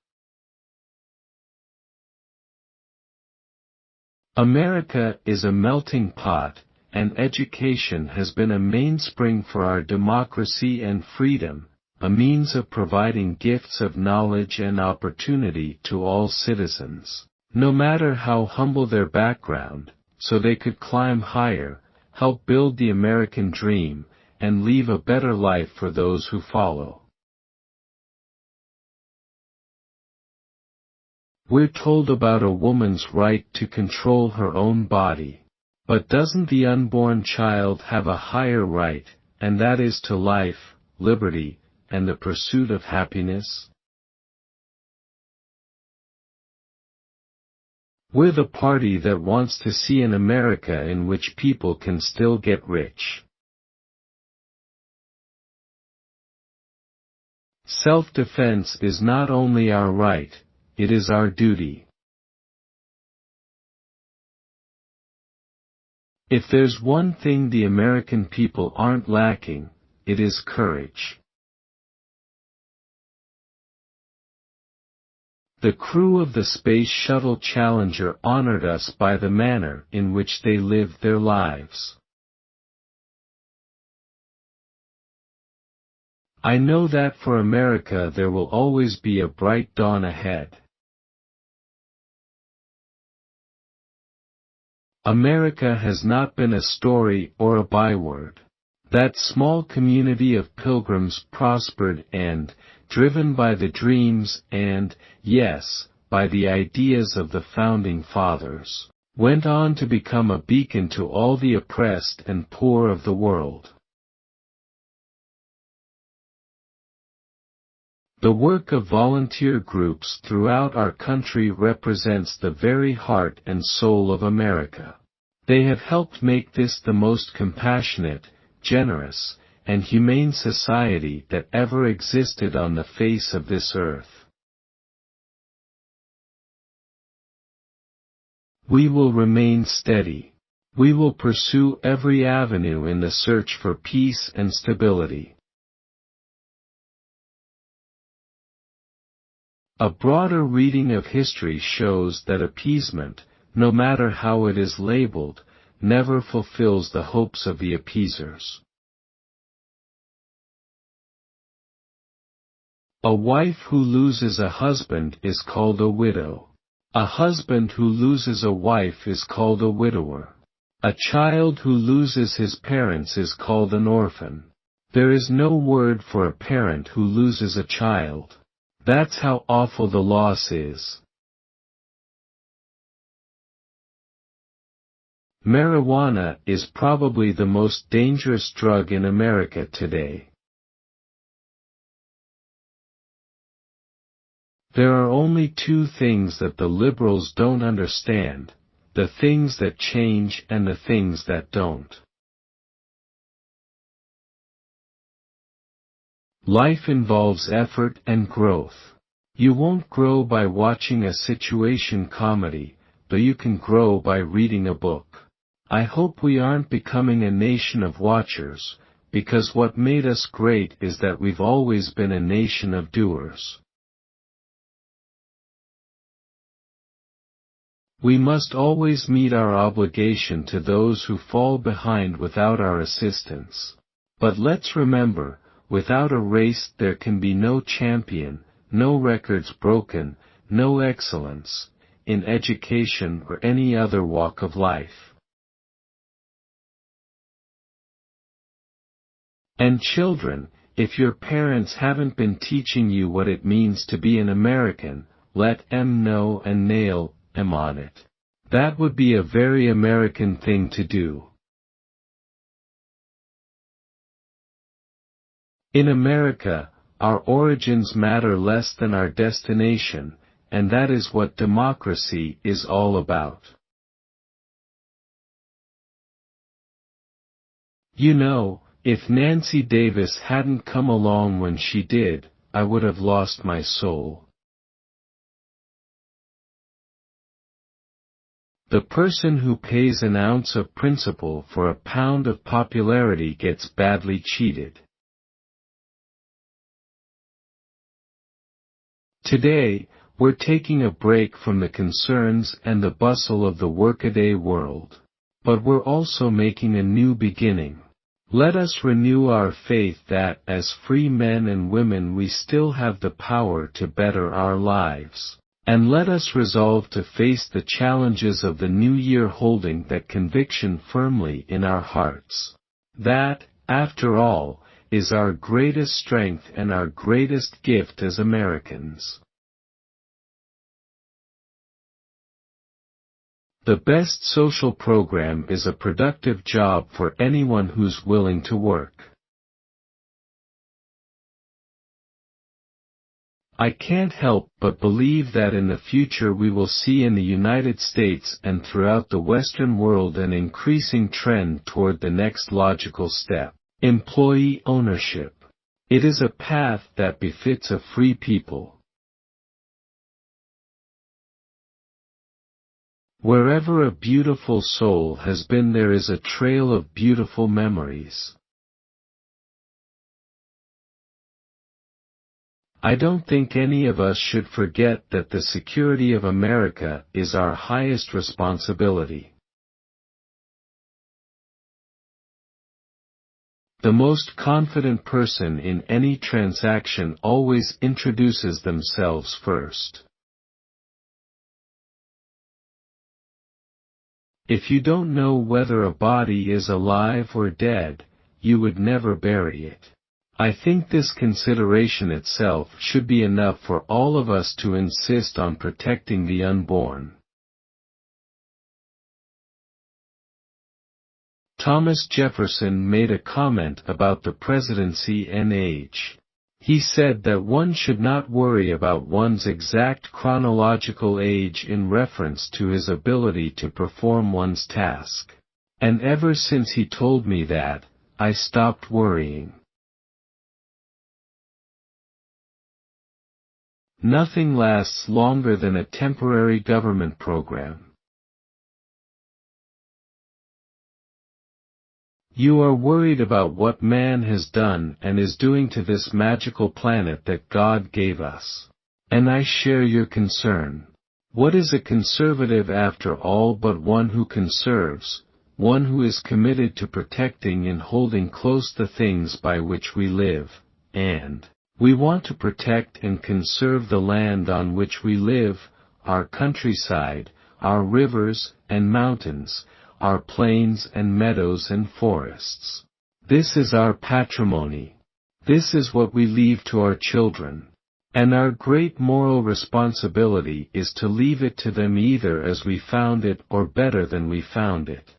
America is a melting pot, and education has been a mainspring for our democracy and freedom, a means of providing gifts of knowledge and opportunity to all citizens, no matter how humble their background, so they could climb higher, help build the American dream, and leave a better life for those who follow. We're told about a woman's right to control her own body. But doesn't the unborn child have a higher right, and that is to life, liberty, and the pursuit of happiness? We're the party that wants to see an America in which people can still get rich. Self-defense is not only our right, it is our duty. If there's one thing the American people aren't lacking, it is courage. The crew of the Space Shuttle Challenger honored us by the manner in which they lived their lives. I know that for America there will always be a bright dawn ahead. America has not been a story or a byword. That small community of pilgrims prospered and, driven by the dreams and, yes, by the ideas of the founding fathers, went on to become a beacon to all the oppressed and poor of the world. The work of volunteer groups throughout our country represents the very heart and soul of America. They have helped make this the most compassionate, generous, and humane society that ever existed on the face of this earth. We will remain steady. We will pursue every avenue in the search for peace and stability. A broader reading of history shows that appeasement, no matter how it is labeled, never fulfills the hopes of the appeasers. A wife who loses a husband is called a widow. A husband who loses a wife is called a widower. A child who loses his parents is called an orphan. There is no word for a parent who loses a child. That's how awful the loss is. Marijuana is probably the most dangerous drug in America today. There are only two things that the liberals don't understand: the things that change and the things that don't. Life involves effort and growth. You won't grow by watching a situation comedy, but you can grow by reading a book. I hope we aren't becoming a nation of watchers, because what made us great is that we've always been a nation of doers. We must always meet our obligation to those who fall behind without our assistance. But let's remember, without a race there can be no champion, no records broken, no excellence, in education or any other walk of life. And children, if your parents haven't been teaching you what it means to be an American, let them know and nail them on it. That would be a very American thing to do. In America, our origins matter less than our destination, and that is what democracy is all about. You know, if Nancy Davis hadn't come along when she did, I would have lost my soul. The person who pays an ounce of principle for a pound of popularity gets badly cheated. Today, we're taking a break from the concerns and the bustle of the workaday world. But we're also making a new beginning. Let us renew our faith that, as free men and women, we still have the power to better our lives. And let us resolve to face the challenges of the new year holding that conviction firmly in our hearts. That, after all, is our greatest strength and our greatest gift as Americans. The best social program is a productive job for anyone who's willing to work. I can't help but believe that in the future we will see in the United States and throughout the Western world an increasing trend toward the next logical step: employee ownership. It is a path that befits a free people. Wherever a beautiful soul has been, there is a trail of beautiful memories. I don't think any of us should forget that the security of America is our highest responsibility. The most confident person in any transaction always introduces themselves first. If you don't know whether a body is alive or dead, you would never bury it. I think this consideration itself should be enough for all of us to insist on protecting the unborn. Thomas Jefferson made a comment about the presidency and age. He said that one should not worry about one's exact chronological age in reference to his ability to perform one's task. And ever since he told me that, I stopped worrying. Nothing lasts longer than a temporary government program. You are worried about what man has done and is doing to this magical planet that God gave us. And I share your concern. What is a conservative after all but one who conserves, one who is committed to protecting and holding close the things by which we live, and we want to protect and conserve the land on which we live, our countryside, our rivers and mountains, our plains and meadows and forests. This is our patrimony. This is what we leave to our children. And our great moral responsibility is to leave it to them either as we found it or better than we found it.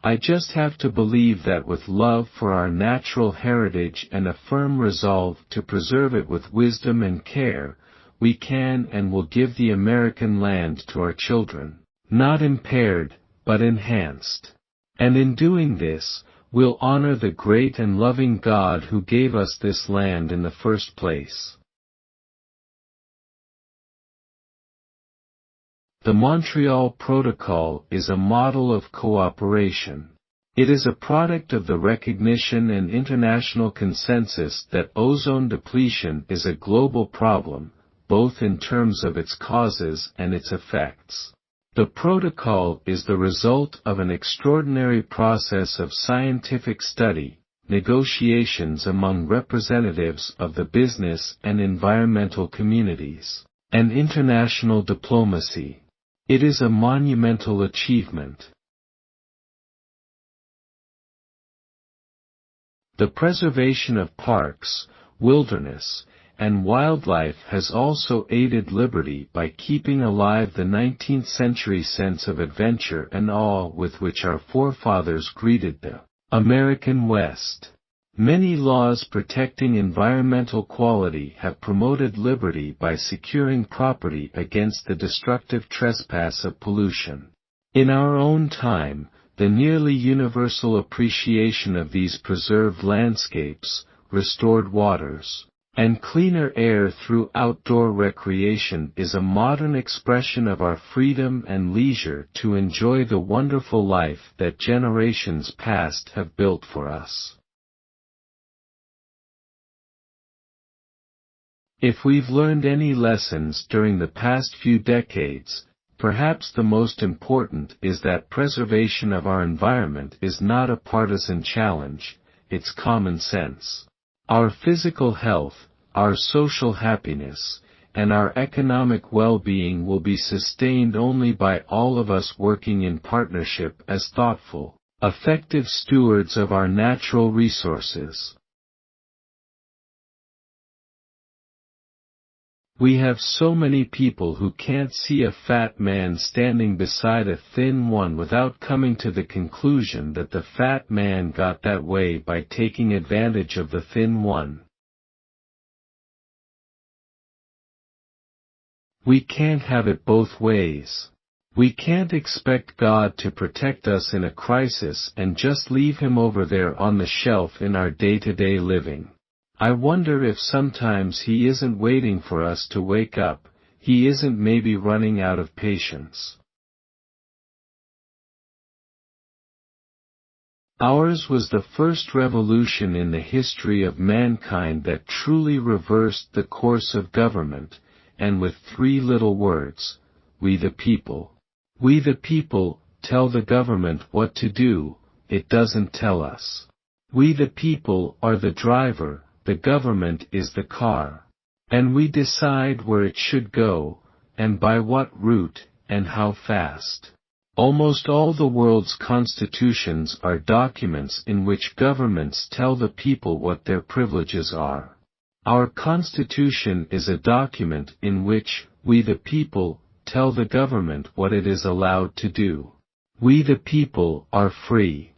I just have to believe that with love for our natural heritage and a firm resolve to preserve it with wisdom and care, we can and will give the American land to our children, not impaired, but enhanced. And in doing this, we'll honor the great and loving God who gave us this land in the first place. The Montreal Protocol is a model of cooperation. It is a product of the recognition and international consensus that ozone depletion is a global problem, both in terms of its causes and its effects. The protocol is the result of an extraordinary process of scientific study, negotiations among representatives of the business and environmental communities, and international diplomacy. It is a monumental achievement. The preservation of parks, wilderness, and wildlife has also aided liberty by keeping alive the 19th century sense of adventure and awe with which our forefathers greeted the American West. Many laws protecting environmental quality have promoted liberty by securing property against the destructive trespass of pollution. In our own time, the nearly universal appreciation of these preserved landscapes, restored waters, and cleaner air through outdoor recreation is a modern expression of our freedom and leisure to enjoy the wonderful life that generations past have built for us. If we've learned any lessons during the past few decades, perhaps the most important is that preservation of our environment is not a partisan challenge, it's common sense. Our physical health, our social happiness, and our economic well-being will be sustained only by all of us working in partnership as thoughtful, effective stewards of our natural resources. We have so many people who can't see a fat man standing beside a thin one without coming to the conclusion that the fat man got that way by taking advantage of the thin one. We can't have it both ways. We can't expect God to protect us in a crisis and just leave him over there on the shelf in our day-to-day living. I wonder if sometimes he isn't waiting for us to wake up, he isn't maybe running out of patience. Ours was the first revolution in the history of mankind that truly reversed the course of government, and with 3 little words: we the people. We the people tell the government what to do, it doesn't tell us. We the people are the driver, the government is the car. And we decide where it should go, and by what route, and how fast. Almost all the world's constitutions are documents in which governments tell the people what their privileges are. Our Constitution is a document in which we the people tell the government what it is allowed to do. We the people are free.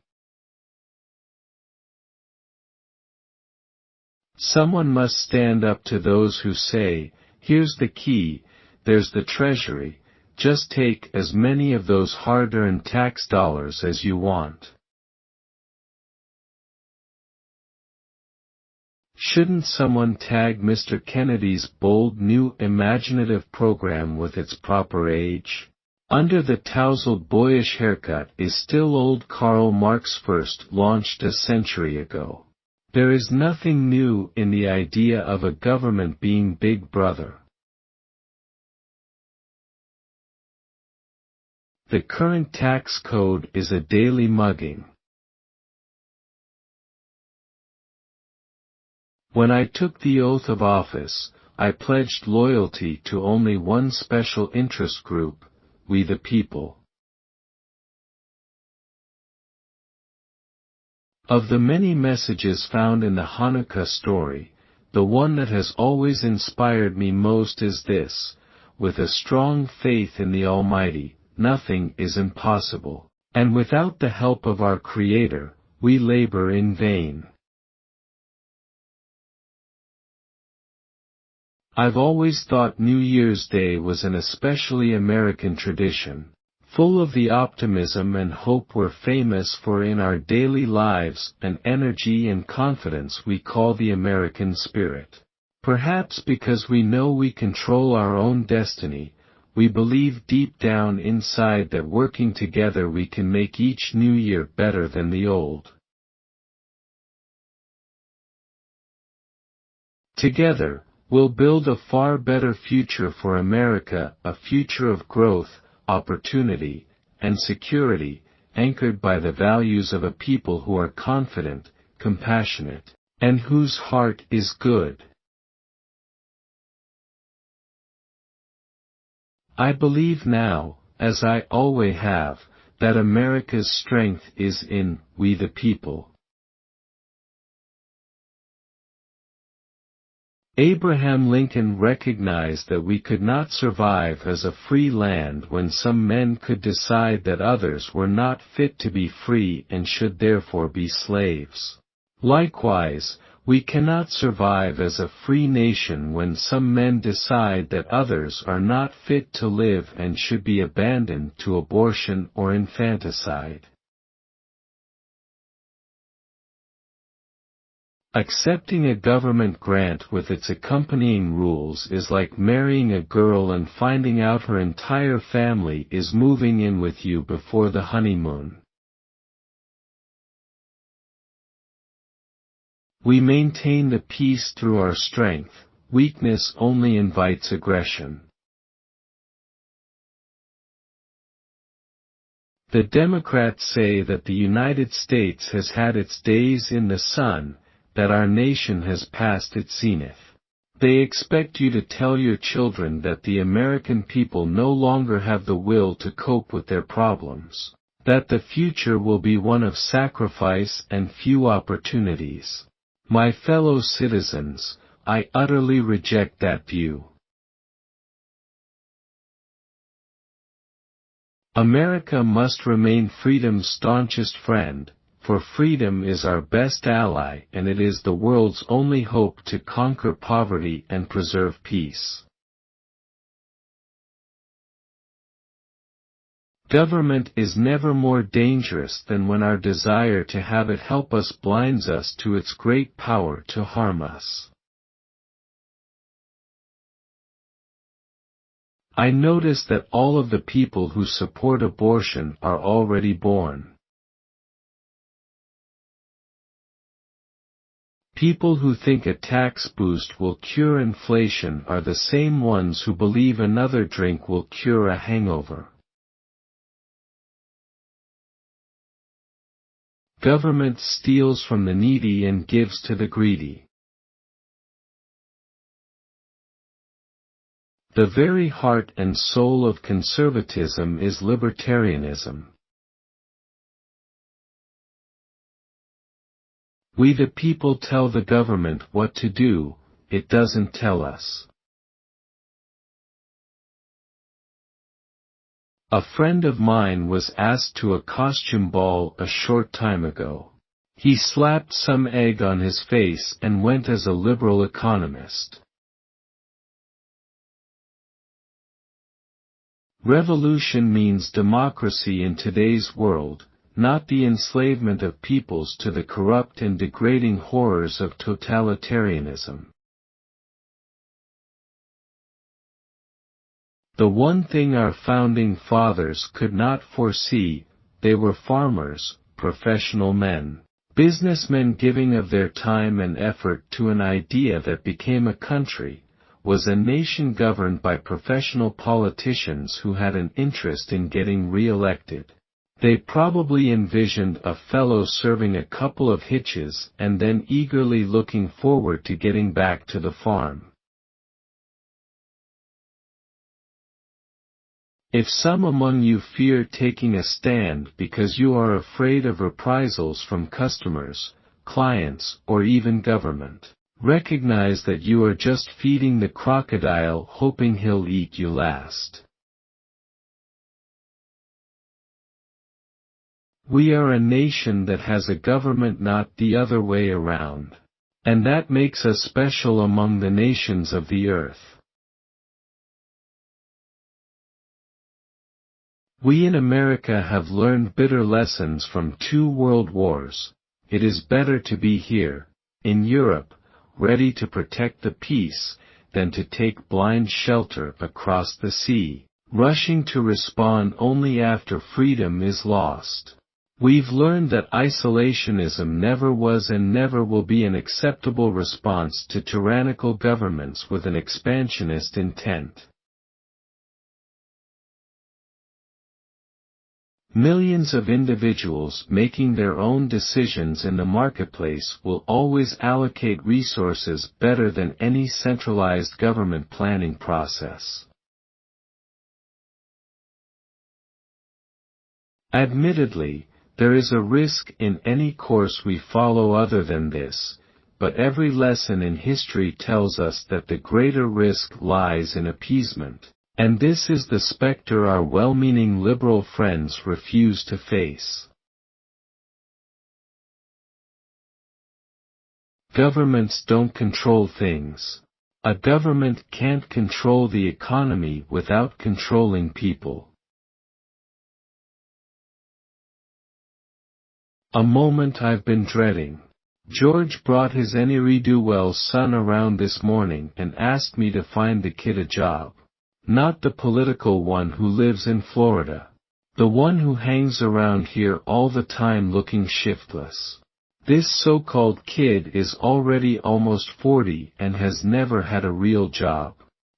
Someone must stand up to those who say, here's the key, there's the treasury, just take as many of those hard-earned tax dollars as you want. Shouldn't someone tag Mr. Kennedy's bold new imaginative program with its proper age? Under the tousled boyish haircut is still old Karl Marx, first launched a century ago. There is nothing new in the idea of a government being Big Brother. The current tax code is a daily mugging. When I took the oath of office, I pledged loyalty to only one special interest group, we the people. Of the many messages found in the Hanukkah story, the one that has always inspired me most is this: with a strong faith in the Almighty, nothing is impossible, and without the help of our Creator, we labor in vain. I've always thought New Year's Day was an especially American tradition, full of the optimism and hope we're famous for in our daily lives, an energy and confidence we call the American spirit. Perhaps because we know we control our own destiny, we believe deep down inside that working together we can make each new year better than the old. Together, we'll build a far better future for America, a future of growth, opportunity, and security, anchored by the values of a people who are confident, compassionate, and whose heart is good. I believe now, as I always have, that America's strength is in we the people. Abraham Lincoln recognized that we could not survive as a free land when some men could decide that others were not fit to be free and should therefore be slaves. Likewise, we cannot survive as a free nation when some men decide that others are not fit to live and should be abandoned to abortion or infanticide. Accepting a government grant with its accompanying rules is like marrying a girl and finding out her entire family is moving in with you before the honeymoon. We maintain the peace through our strength, weakness only invites aggression. The Democrats say that the United States has had its days in the sun, that our nation has passed its zenith. They expect you to tell your children that the American people no longer have the will to cope with their problems, that the future will be one of sacrifice and few opportunities. My fellow citizens, I utterly reject that view. America must remain freedom's staunchest friend, for freedom is our best ally and it is the world's only hope to conquer poverty and preserve peace. Government is never more dangerous than when our desire to have it help us blinds us to its great power to harm us. I notice that all of the people who support abortion are already born. People who think a tax boost will cure inflation are the same ones who believe another drink will cure a hangover. Government steals from the needy and gives to the greedy. The very heart and soul of conservatism is libertarianism. We the people tell the government what to do, it doesn't tell us. A friend of mine was asked to a costume ball a short time ago. He slapped some egg on his face and went as a liberal economist. Revolution means democracy in today's world, not the enslavement of peoples to the corrupt and degrading horrors of totalitarianism. The one thing our founding fathers could not foresee, they were farmers, professional men, businessmen giving of their time and effort to an idea that became a country, was a nation governed by professional politicians who had an interest in getting re-elected. They probably envisioned a fellow serving a couple of hitches and then eagerly looking forward to getting back to the farm. If some among you fear taking a stand because you are afraid of reprisals from customers, clients, or even government, recognize that you are just feeding the crocodile hoping he'll eat you last. We are a nation that has a government, not the other way around. And that makes us special among the nations of the earth. We in America have learned bitter lessons from 2 world wars. It is better to be here, in Europe, ready to protect the peace, than to take blind shelter across the sea, rushing to respond only after freedom is lost. We've learned that isolationism never was and never will be an acceptable response to tyrannical governments with an expansionist intent. Millions of individuals making their own decisions in the marketplace will always allocate resources better than any centralized government planning process. Admittedly, there is a risk in any course we follow other than this, but every lesson in history tells us that the greater risk lies in appeasement. And this is the specter our well-meaning liberal friends refuse to face. Governments don't control things. A government can't control the economy without controlling people. A moment I've been dreading. George brought his ne'er-do-well son around this morning and asked me to find the kid a job. Not the political one who lives in Florida. The one who hangs around here all the time looking shiftless. This so-called kid is already almost 40 and has never had a real job.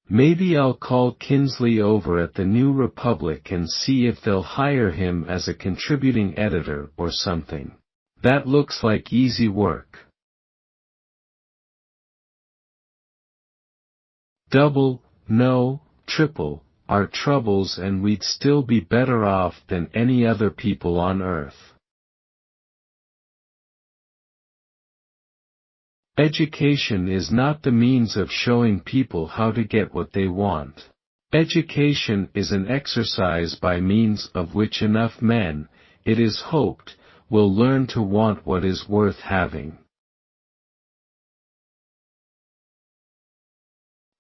Maybe I'll call Kinsley over at the New Republic and see if they'll hire him as a contributing editor or something. That looks like easy work. Double, no, triple, our troubles, and we'd still be better off than any other people on earth. Education is not the means of showing people how to get what they want. Education is an exercise by means of which enough men, it is hoped, will learn to want what is worth having.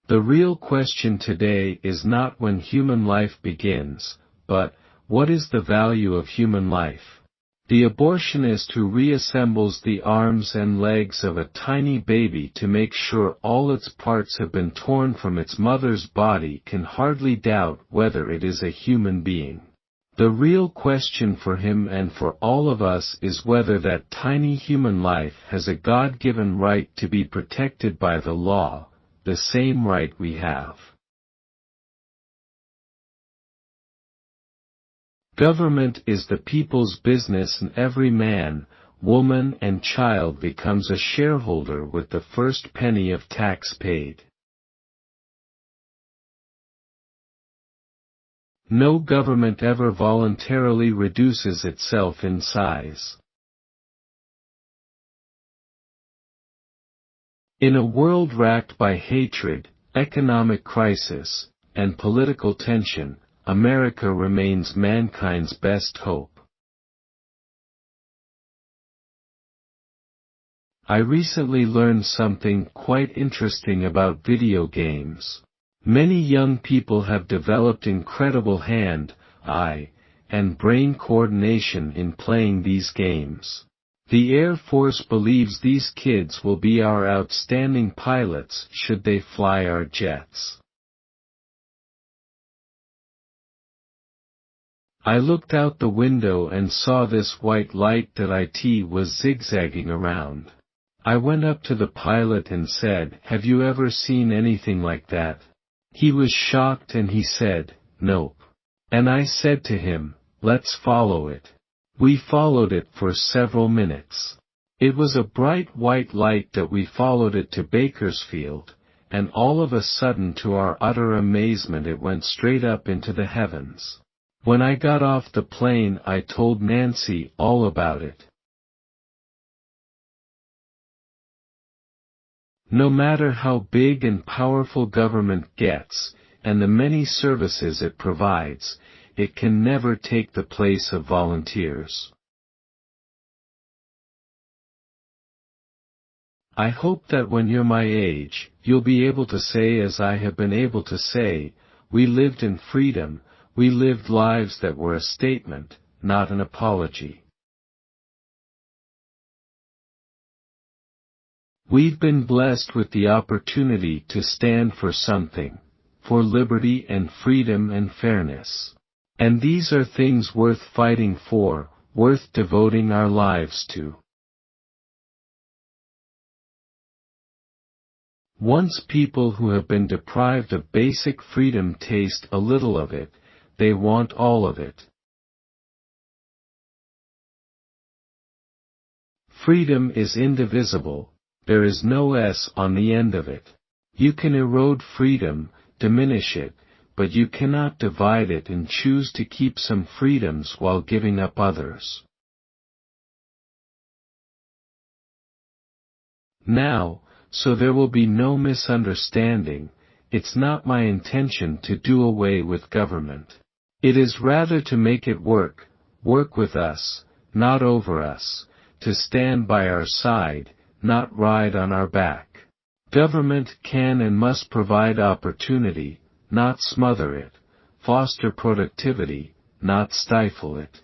The real question today is not when human life begins, but, what is the value of human life? The abortionist who reassembles the arms and legs of a tiny baby to make sure all its parts have been torn from its mother's body can hardly doubt whether it is a human being. The real question for him and for all of us is whether that tiny human life has a God-given right to be protected by the law, the same right we have. Government is the people's business, and every man, woman and child becomes a shareholder with the first penny of tax paid. No government ever voluntarily reduces itself in size. In a world racked by hatred, economic crisis, and political tension, America remains mankind's best hope. I recently learned something quite interesting about video games. Many young people have developed incredible hand, eye, and brain coordination in playing these games. The Air Force believes these kids will be our outstanding pilots should they fly our jets. I looked out the window and saw this white light that it was zigzagging around. I went up to the pilot and said, "Have you ever seen anything like that?" He was shocked and he said, "Nope." And I said to him, "Let's follow it." We followed it for several minutes. It was a bright white light that we followed it to Bakersfield, and all of a sudden, to our utter amazement, it went straight up into the heavens. When I got off the plane, I told Nancy all about it. No matter how big and powerful government gets, and the many services it provides, it can never take the place of volunteers. I hope that when you're my age, you'll be able to say, as I have been able to say, we lived in freedom, we lived lives that were a statement, not an apology. We've been blessed with the opportunity to stand for something, for liberty and freedom and fairness. And these are things worth fighting for, worth devoting our lives to. Once people who have been deprived of basic freedom taste a little of it, they want all of it. Freedom is indivisible, there is no S on the end of it. You can erode freedom, diminish it, but you cannot divide it and choose to keep some freedoms while giving up others. Now, so there will be no misunderstanding, it's not my intention to do away with government. It is rather to make it work with us, not over us, to stand by our side, not ride on our back. Government can and must provide opportunity, not smother it, foster productivity, not stifle it.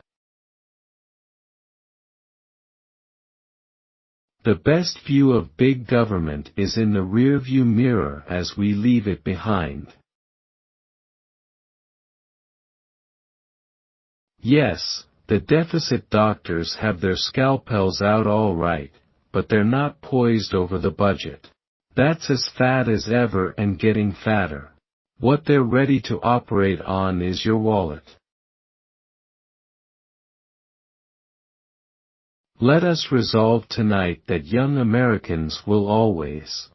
The best view of big government is in the rearview mirror as we leave it behind. Yes, the deficit doctors have their scalpels out all right, but they're not poised over the budget. That's as fat as ever and getting fatter. What they're ready to operate on is your wallet. Let us resolve tonight that young Americans will always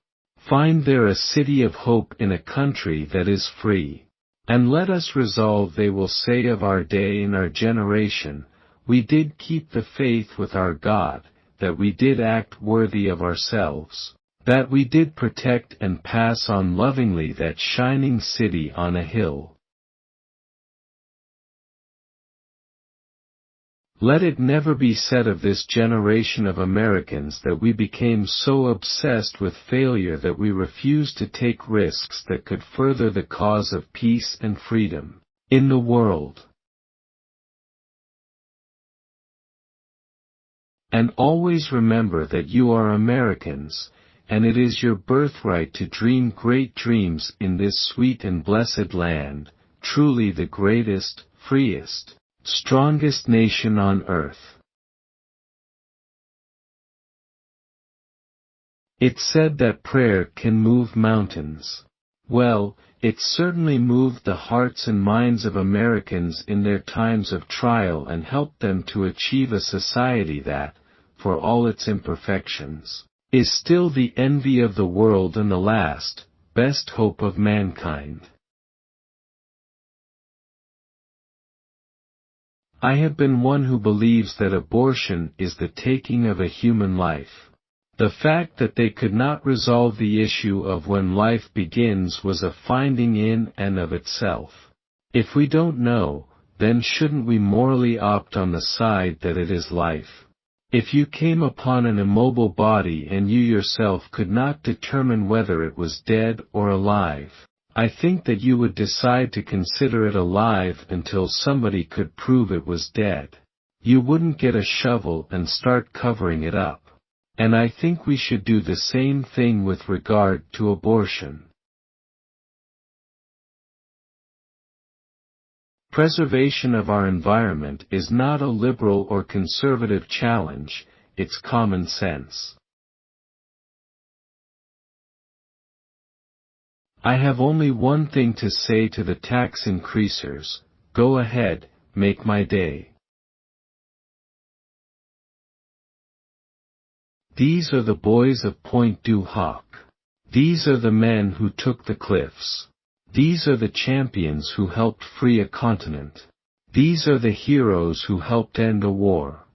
find there a city of hope in a country that is free. And let us resolve they will say of our day and our generation, we did keep the faith with our God, that we did act worthy of ourselves, that we did protect and pass on lovingly that shining city on a hill. Let it never be said of this generation of Americans that we became so obsessed with failure that we refused to take risks that could further the cause of peace and freedom in the world. And always remember that you are Americans, and it is your birthright to dream great dreams in this sweet and blessed land, truly the greatest, freest, strongest nation on earth. It's said that prayer can move mountains. Well, it certainly moved the hearts and minds of Americans in their times of trial and helped them to achieve a society that, for all its imperfections, is still the envy of the world and the last, best hope of mankind. I have been one who believes that abortion is the taking of a human life. The fact that they could not resolve the issue of when life begins was a finding in and of itself. If we don't know, then shouldn't we morally opt on the side that it is life? If you came upon an immobile body and you yourself could not determine whether it was dead or alive, I think that you would decide to consider it alive until somebody could prove it was dead. You wouldn't get a shovel and start covering it up. And I think we should do the same thing with regard to abortion. Preservation of our environment is not a liberal or conservative challenge, it's common sense. I have only one thing to say to the tax increasers: go ahead, make my day. These are the boys of Point du Hoc. These are the men who took the cliffs. These are the champions who helped free a continent. These are the heroes who helped end a war.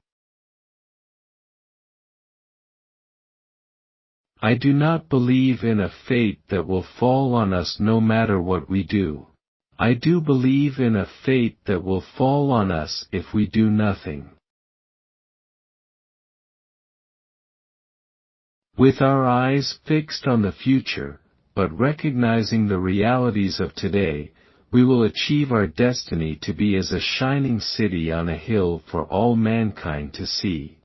I do not believe in a fate that will fall on us no matter what we do. I do believe in a fate that will fall on us if we do nothing. With our eyes fixed on the future, but recognizing the realities of today, we will achieve our destiny to be as a shining city on a hill for all mankind to see.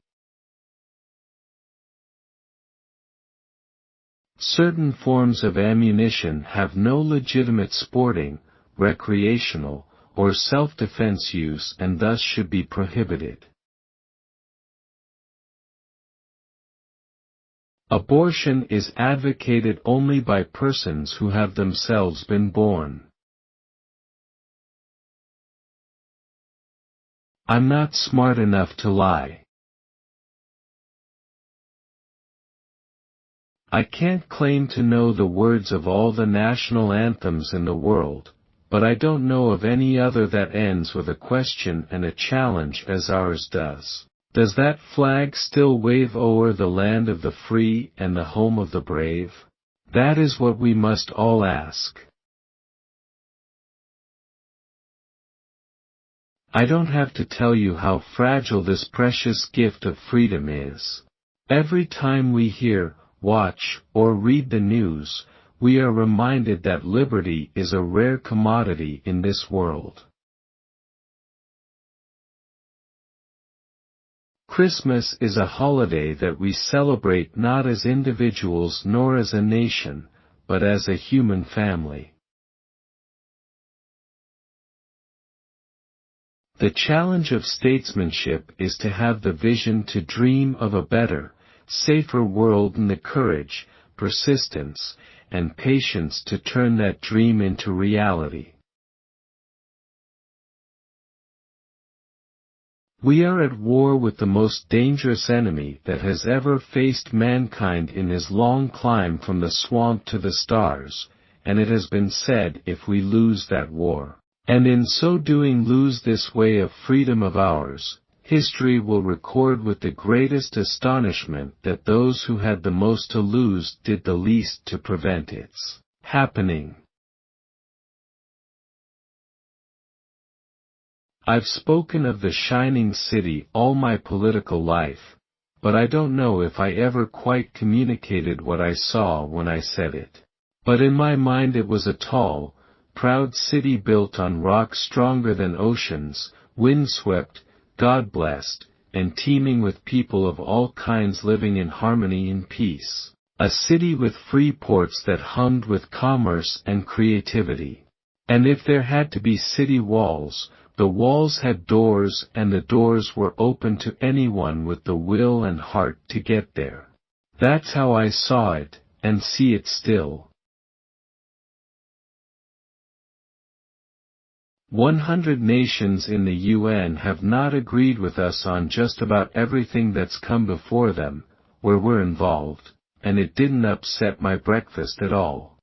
Certain forms of ammunition have no legitimate sporting, recreational, or self-defense use and thus should be prohibited. Abortion is advocated only by persons who have themselves been born. I'm not smart enough to lie. I can't claim to know the words of all the national anthems in the world, but I don't know of any other that ends with a question and a challenge as ours does. Does that flag still wave o'er the land of the free and the home of the brave? That is what we must all ask. I don't have to tell you how fragile this precious gift of freedom is. Every time we hear, watch, or read the news, we are reminded that liberty is a rare commodity in this world. Christmas is a holiday that we celebrate not as individuals nor as a nation, but as a human family. The challenge of statesmanship is to have the vision to dream of a better, safer world and the courage, persistence, and patience to turn that dream into reality. We are at war with the most dangerous enemy that has ever faced mankind in his long climb from the swamp to the stars, and it has been said if we lose that war, and in so doing lose this way of freedom of ours, history will record with the greatest astonishment that those who had the most to lose did the least to prevent its happening. I've spoken of the shining city all my political life, but I don't know if I ever quite communicated what I saw when I said it. But in my mind it was a tall, proud city built on rock stronger than oceans, windswept, God-blessed, and teeming with people of all kinds living in harmony and peace. A city with free ports that hummed with commerce and creativity. And if there had to be city walls, the walls had doors and the doors were open to anyone with the will and heart to get there. That's how I saw it, and see it still. 100 nations in the UN have not agreed with us on just about everything that's come before them, where we're involved, and it didn't upset my breakfast at all.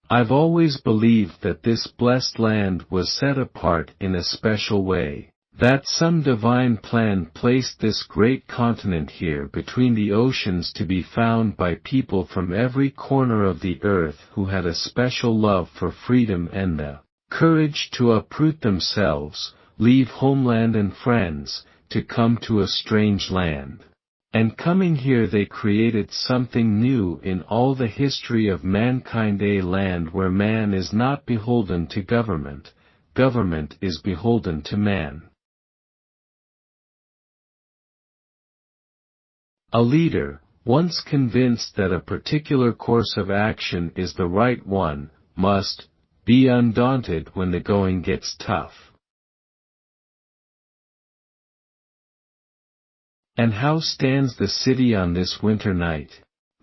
I've always believed that this blessed land was set apart in a special way, that some divine plan placed this great continent here between the oceans to be found by people from every corner of the earth who had a special love for freedom and the courage to uproot themselves, leave homeland and friends, to come to a strange land. And coming here they created something new in all the history of mankind, a land where man is not beholden to government, government is beholden to man. A leader, once convinced that a particular course of action is the right one, must be undaunted when the going gets tough. And how stands the city on this winter night?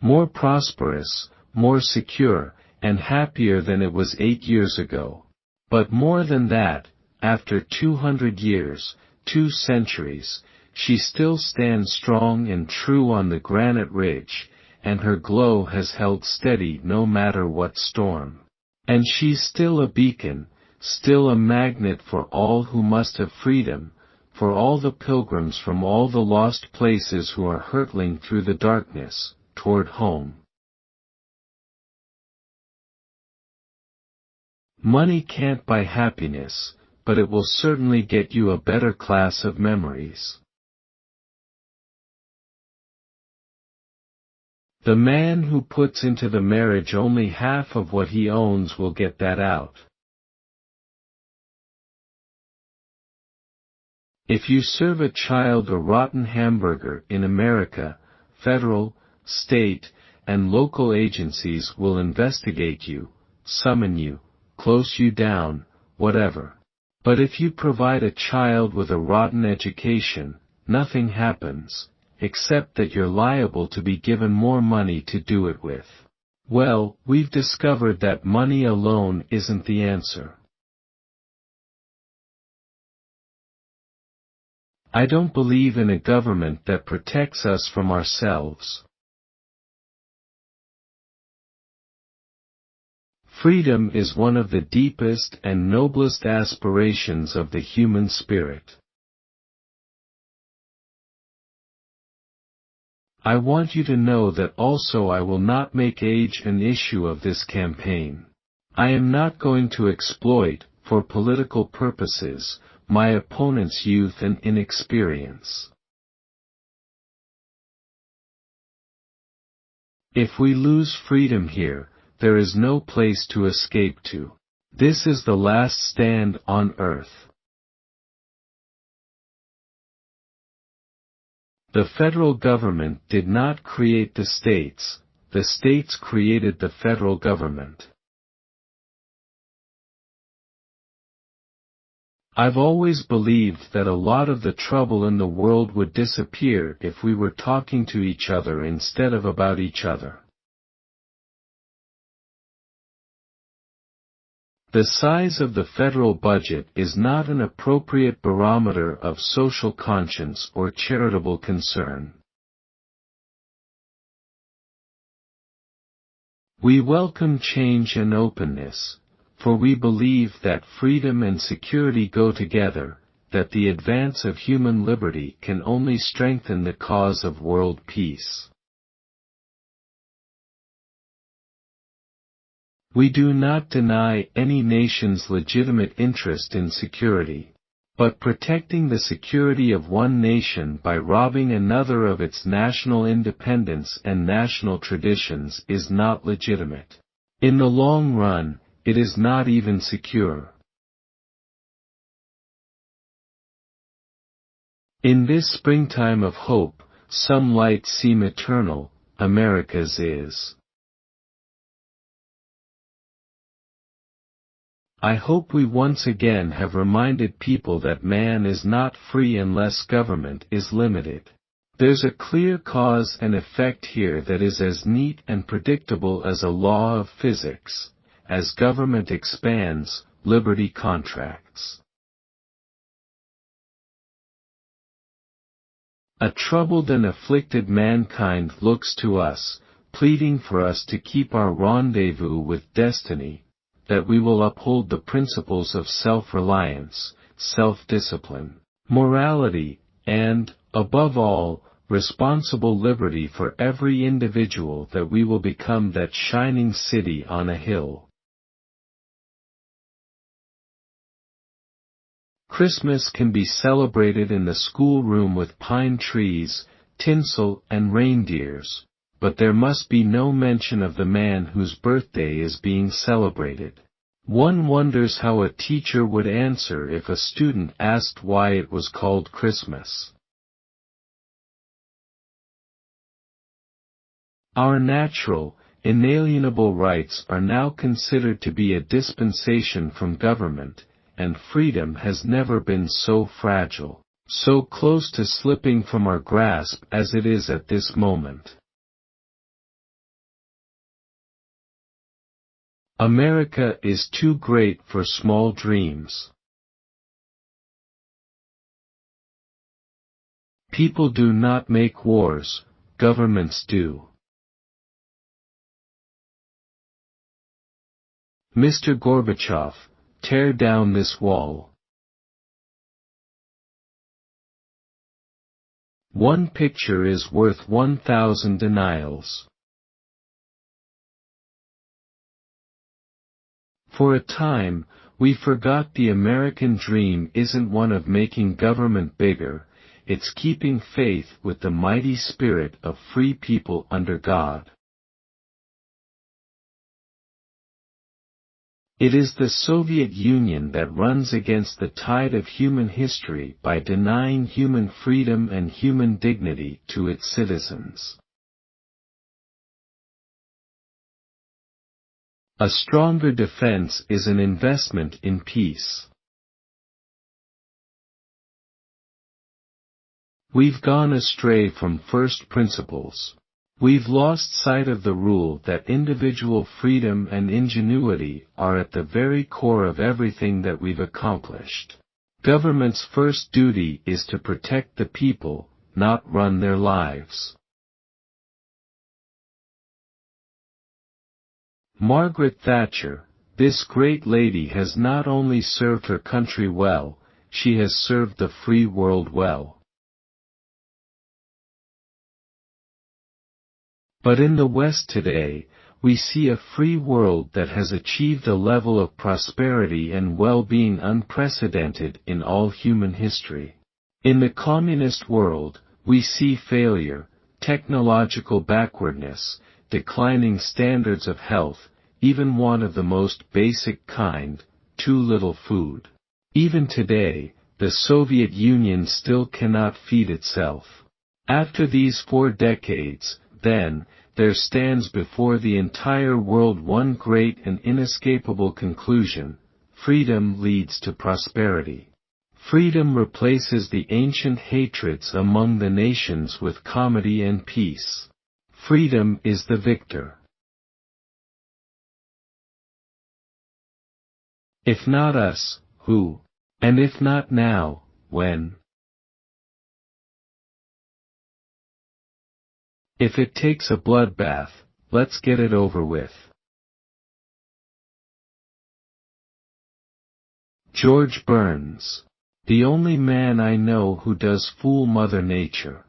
More prosperous, more secure, and happier than it was 8 years ago. But more than that, after 200 years, 2 centuries, she still stands strong and true on the granite ridge, and her glow has held steady no matter what storm. And she's still a beacon, still a magnet for all who must have freedom, for all the pilgrims from all the lost places who are hurtling through the darkness, toward home. Money can't buy happiness, but it will certainly get you a better class of memories. The man who puts into the marriage only half of what he owns will get that out. If you serve a child a rotten hamburger in America, federal, state, and local agencies will investigate you, summon you, close you down, whatever. But if you provide a child with a rotten education, nothing happens, except that you're liable to be given more money to do it with. Well, we've discovered that money alone isn't the answer. I don't believe in a government that protects us from ourselves. Freedom is one of the deepest and noblest aspirations of the human spirit. I want you to know that also I will not make age an issue of this campaign. I am not going to exploit, for political purposes, my opponent's youth and inexperience. If we lose freedom here, there is no place to escape to. This is the last stand on earth. The federal government did not create the states created the federal government. I've always believed that a lot of the trouble in the world would disappear if we were talking to each other instead of about each other. The size of the federal budget is not an appropriate barometer of social conscience or charitable concern. We welcome change and openness, for we believe that freedom and security go together, that the advance of human liberty can only strengthen the cause of world peace. We do not deny any nation's legitimate interest in security, but protecting the security of one nation by robbing another of its national independence and national traditions is not legitimate. In the long run, it is not even secure. In this springtime of hope, some lights seem eternal, America's is. I hope we once again have reminded people that man is not free unless government is limited. There's a clear cause and effect here that is as neat and predictable as a law of physics. As government expands, liberty contracts. A troubled and afflicted mankind looks to us, pleading for us to keep our rendezvous with destiny, that we will uphold the principles of self-reliance, self-discipline, morality, and, above all, responsible liberty for every individual, that we will become that shining city on a hill. Christmas can be celebrated in the schoolroom with pine trees, tinsel, and reindeers, but there must be no mention of the man whose birthday is being celebrated. One wonders how a teacher would answer if a student asked why it was called Christmas. Our natural, inalienable rights are now considered to be a dispensation from government, and freedom has never been so fragile, so close to slipping from our grasp as it is at this moment. America is too great for small dreams. People do not make wars, governments do. Mr. Gorbachev, tear down this wall. One picture is worth 1,000 denials. For a time, we forgot the American dream isn't one of making government bigger, it's keeping faith with the mighty spirit of free people under God. It is the Soviet Union that runs against the tide of human history by denying human freedom and human dignity to its citizens. A stronger defense is an investment in peace. We've gone astray from first principles. We've lost sight of the rule that individual freedom and ingenuity are at the very core of everything that we've accomplished. Government's first duty is to protect the people, not run their lives. Margaret Thatcher, this great lady, has not only served her country well, she has served the free world well. But in the West today, we see a free world that has achieved a level of prosperity and well-being unprecedented in all human history. In the communist world, we see failure, technological backwardness, declining standards of health, even want of the most basic kind, too little food. Even today, the Soviet Union still cannot feed itself. After these 4 decades, then, there stands before the entire world one great and inescapable conclusion: freedom leads to prosperity. Freedom replaces the ancient hatreds among the nations with comity and peace. Freedom is the victor. If not us, who? And if not now, when? If it takes a bloodbath, let's get it over with. George Burns. The only man I know who does fool Mother Nature.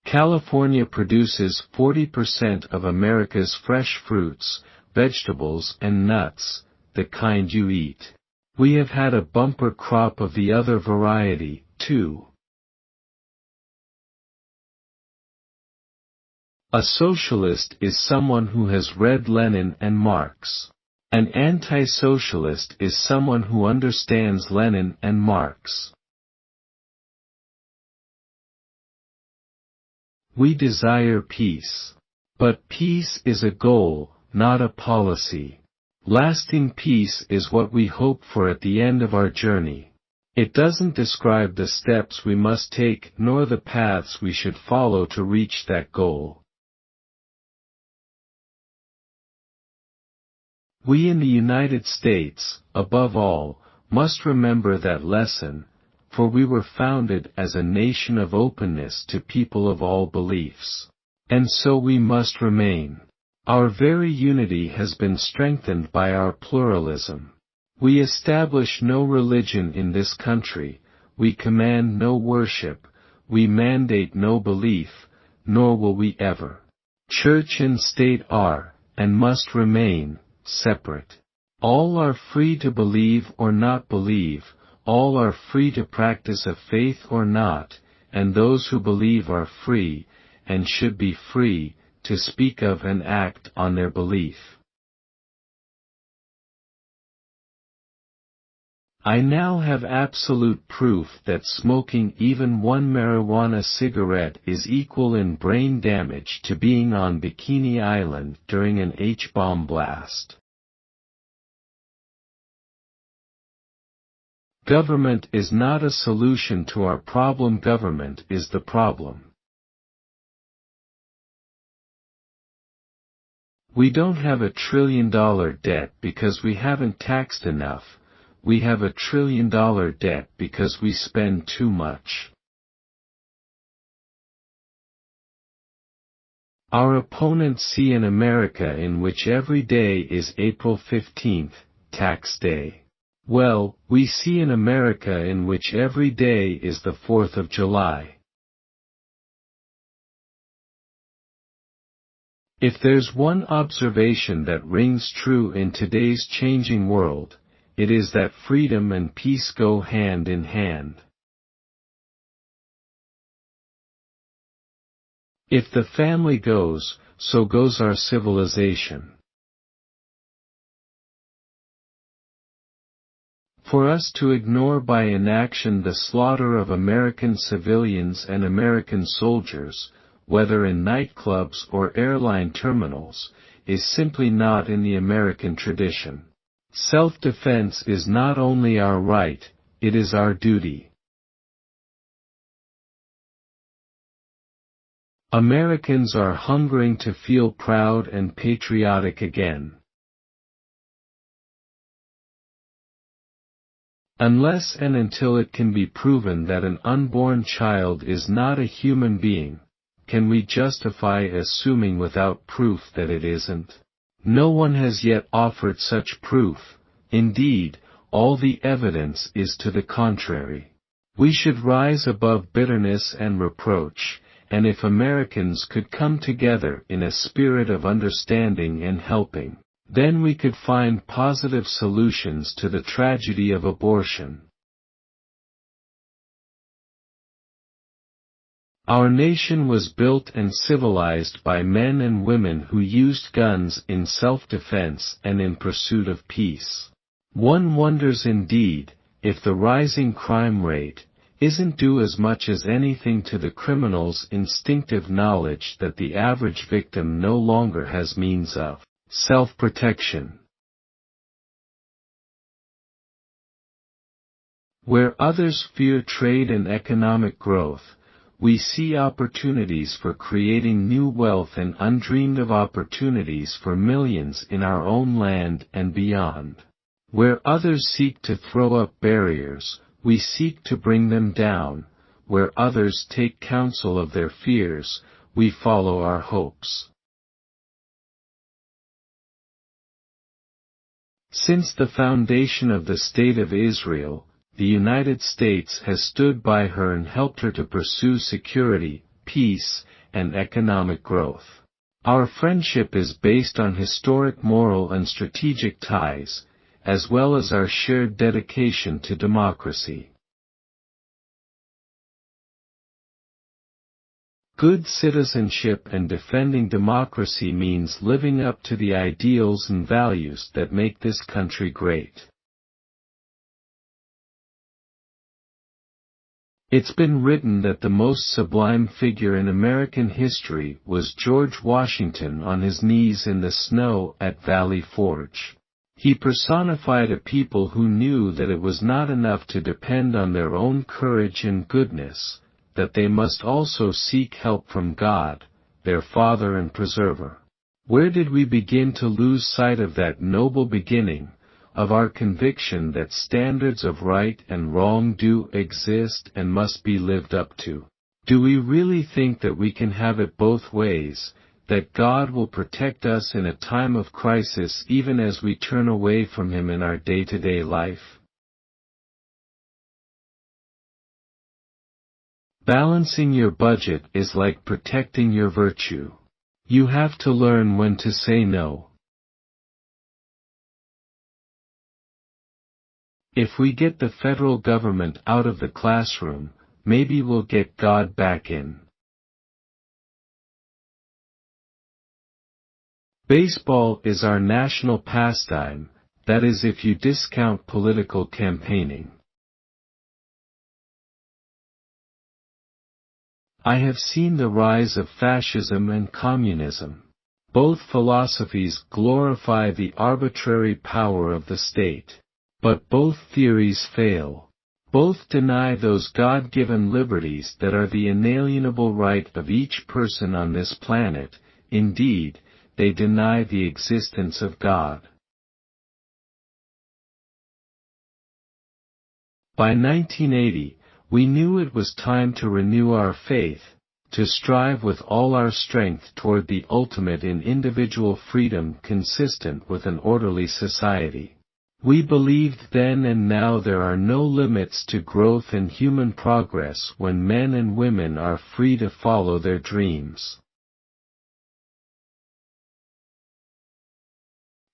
California produces 40% of America's fresh fruits, vegetables and nuts, the kind you eat. We have had a bumper crop of the other variety, too. A socialist is someone who has read Lenin and Marx. An anti-socialist is someone who understands Lenin and Marx. We desire peace. But peace is a goal, not a policy. Lasting peace is what we hope for at the end of our journey. It doesn't describe the steps we must take nor the paths we should follow to reach that goal. We in the United States, above all, must remember that lesson, for we were founded as a nation of openness to people of all beliefs. And so we must remain. Our very unity has been strengthened by our pluralism. We establish no religion in this country, we command no worship, we mandate no belief, nor will we ever. Church and state are, and must remain, separate. All are free to believe or not believe, all are free to practice a faith or not, and those who believe are free, and should be free, to speak of and act on their belief. I now have absolute proof that smoking even one marijuana cigarette is equal in brain damage to being on Bikini Island during an H-bomb blast. Government is not a solution to our problem, government is the problem. We don't have $1 trillion debt because we haven't taxed enough, we have $1 trillion debt because we spend too much. Our opponents see an America in which every day is April 15th, tax day. Well, we see an America in which every day is the 4th of July. If there's one observation that rings true in today's changing world, it is that freedom and peace go hand in hand. If the family goes, so goes our civilization. For us to ignore by inaction the slaughter of American civilians and American soldiers, whether in nightclubs or airline terminals, is simply not in the American tradition. Self-defense is not only our right, it is our duty. Americans are hungering to feel proud and patriotic again. Unless and until it can be proven that an unborn child is not a human being, can we justify assuming without proof that it isn't? No one has yet offered such proof, indeed, all the evidence is to the contrary. We should rise above bitterness and reproach, and if Americans could come together in a spirit of understanding and helping, then we could find positive solutions to the tragedy of abortion. Our nation was built and civilized by men and women who used guns in self-defense and in pursuit of peace. One wonders indeed, if the rising crime rate isn't due as much as anything to the criminal's instinctive knowledge that the average victim no longer has means of self-protection. Where others fear trade and economic growth, we see opportunities for creating new wealth and undreamed of opportunities for millions in our own land and beyond. Where others seek to throw up barriers, we seek to bring them down. Where others take counsel of their fears, we follow our hopes. Since the foundation of the State of Israel, the United States has stood by her and helped her to pursue security, peace, and economic growth. Our friendship is based on historic moral and strategic ties, as well as our shared dedication to democracy. Good citizenship and defending democracy means living up to the ideals and values that make this country great. It's been written that the most sublime figure in American history was George Washington on his knees in the snow at Valley Forge. He personified a people who knew that it was not enough to depend on their own courage and goodness, that they must also seek help from God, their Father and Preserver. Where did we begin to lose sight of that noble beginning, of our conviction that standards of right and wrong do exist and must be lived up to? Do we really think that we can have it both ways, that God will protect us in a time of crisis even as we turn away from Him in our day-to-day life? Balancing your budget is like protecting your virtue. You have to learn when to say no. If we get the federal government out of the classroom, maybe we'll get God back in. Baseball is our national pastime, that is if you discount political campaigning. I have seen the rise of fascism and communism. Both philosophies glorify the arbitrary power of the state. But both theories fail. Both deny those God-given liberties that are the inalienable right of each person on this planet. Indeed, they deny the existence of God. By 1980, we knew it was time to renew our faith, to strive with all our strength toward the ultimate in individual freedom consistent with an orderly society. We believed then and now there are no limits to growth and human progress when men and women are free to follow their dreams.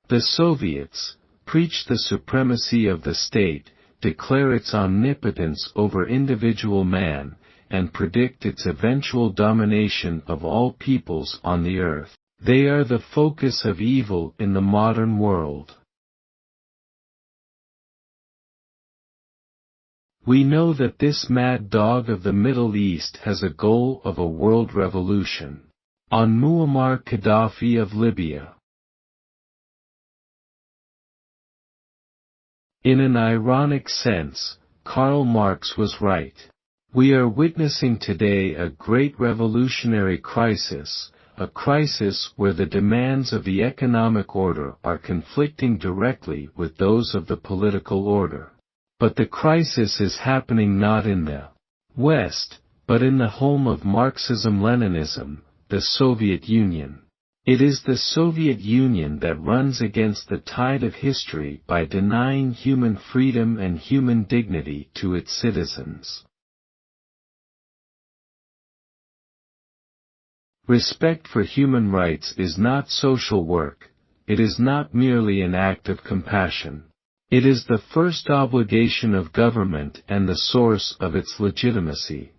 The Soviets preach the supremacy of the state, declare its omnipotence over individual man, and predict its eventual domination of all peoples on the earth. They are the focus of evil in the modern world. We know that this mad dog of the Middle East has a goal of a world revolution. On Muammar Gaddafi of Libya. In an ironic sense, Karl Marx was right. We are witnessing today a great revolutionary crisis, a crisis where the demands of the economic order are conflicting directly with those of the political order. But the crisis is happening not in the West, but in the home of Marxism-Leninism, the Soviet Union. It is the Soviet Union that runs against the tide of history by denying human freedom and human dignity to its citizens. Respect for human rights is not social work, it is not merely an act of compassion. It is the first obligation of government and the source of its legitimacy.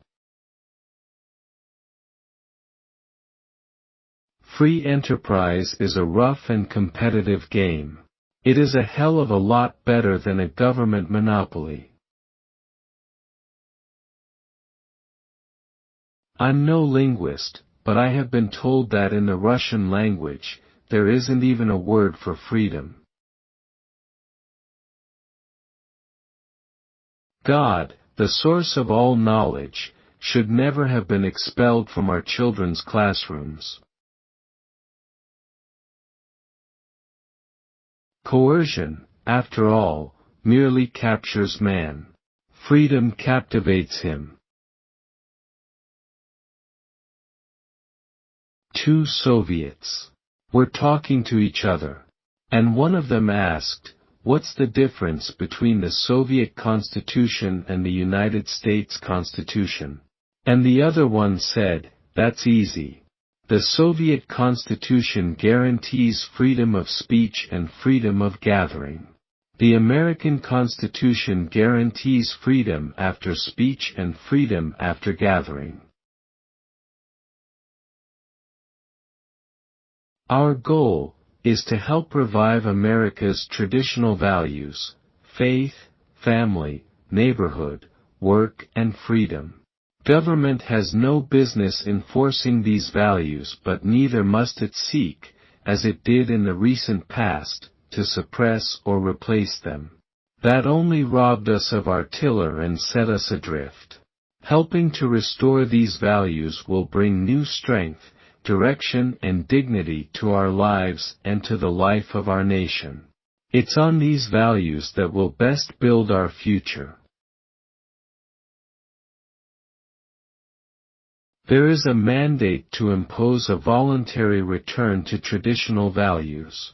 Free enterprise is a rough and competitive game. It is a hell of a lot better than a government monopoly. I'm no linguist, but I have been told that in the Russian language, there isn't even a word for freedom. God, the source of all knowledge, should never have been expelled from our children's classrooms. Coercion, after all, merely captures man. Freedom captivates him. Two Soviets were talking to each other, and one of them asked, "What's the difference between the Soviet Constitution and the United States Constitution?" And the other one said, "That's easy. The Soviet Constitution guarantees freedom of speech and freedom of gathering. The American Constitution guarantees freedom after speech and freedom after gathering." Our goal is to help revive America's traditional values: faith, family, neighborhood, work, and freedom. Government has no business enforcing these values, but neither must it seek, as it did in the recent past, to suppress or replace them. That only robbed us of our tiller and set us adrift. Helping to restore these values will bring new strength, direction, and dignity to our lives and to the life of our nation. It's on these values that will best build our future. There is a mandate to impose a voluntary return to traditional values.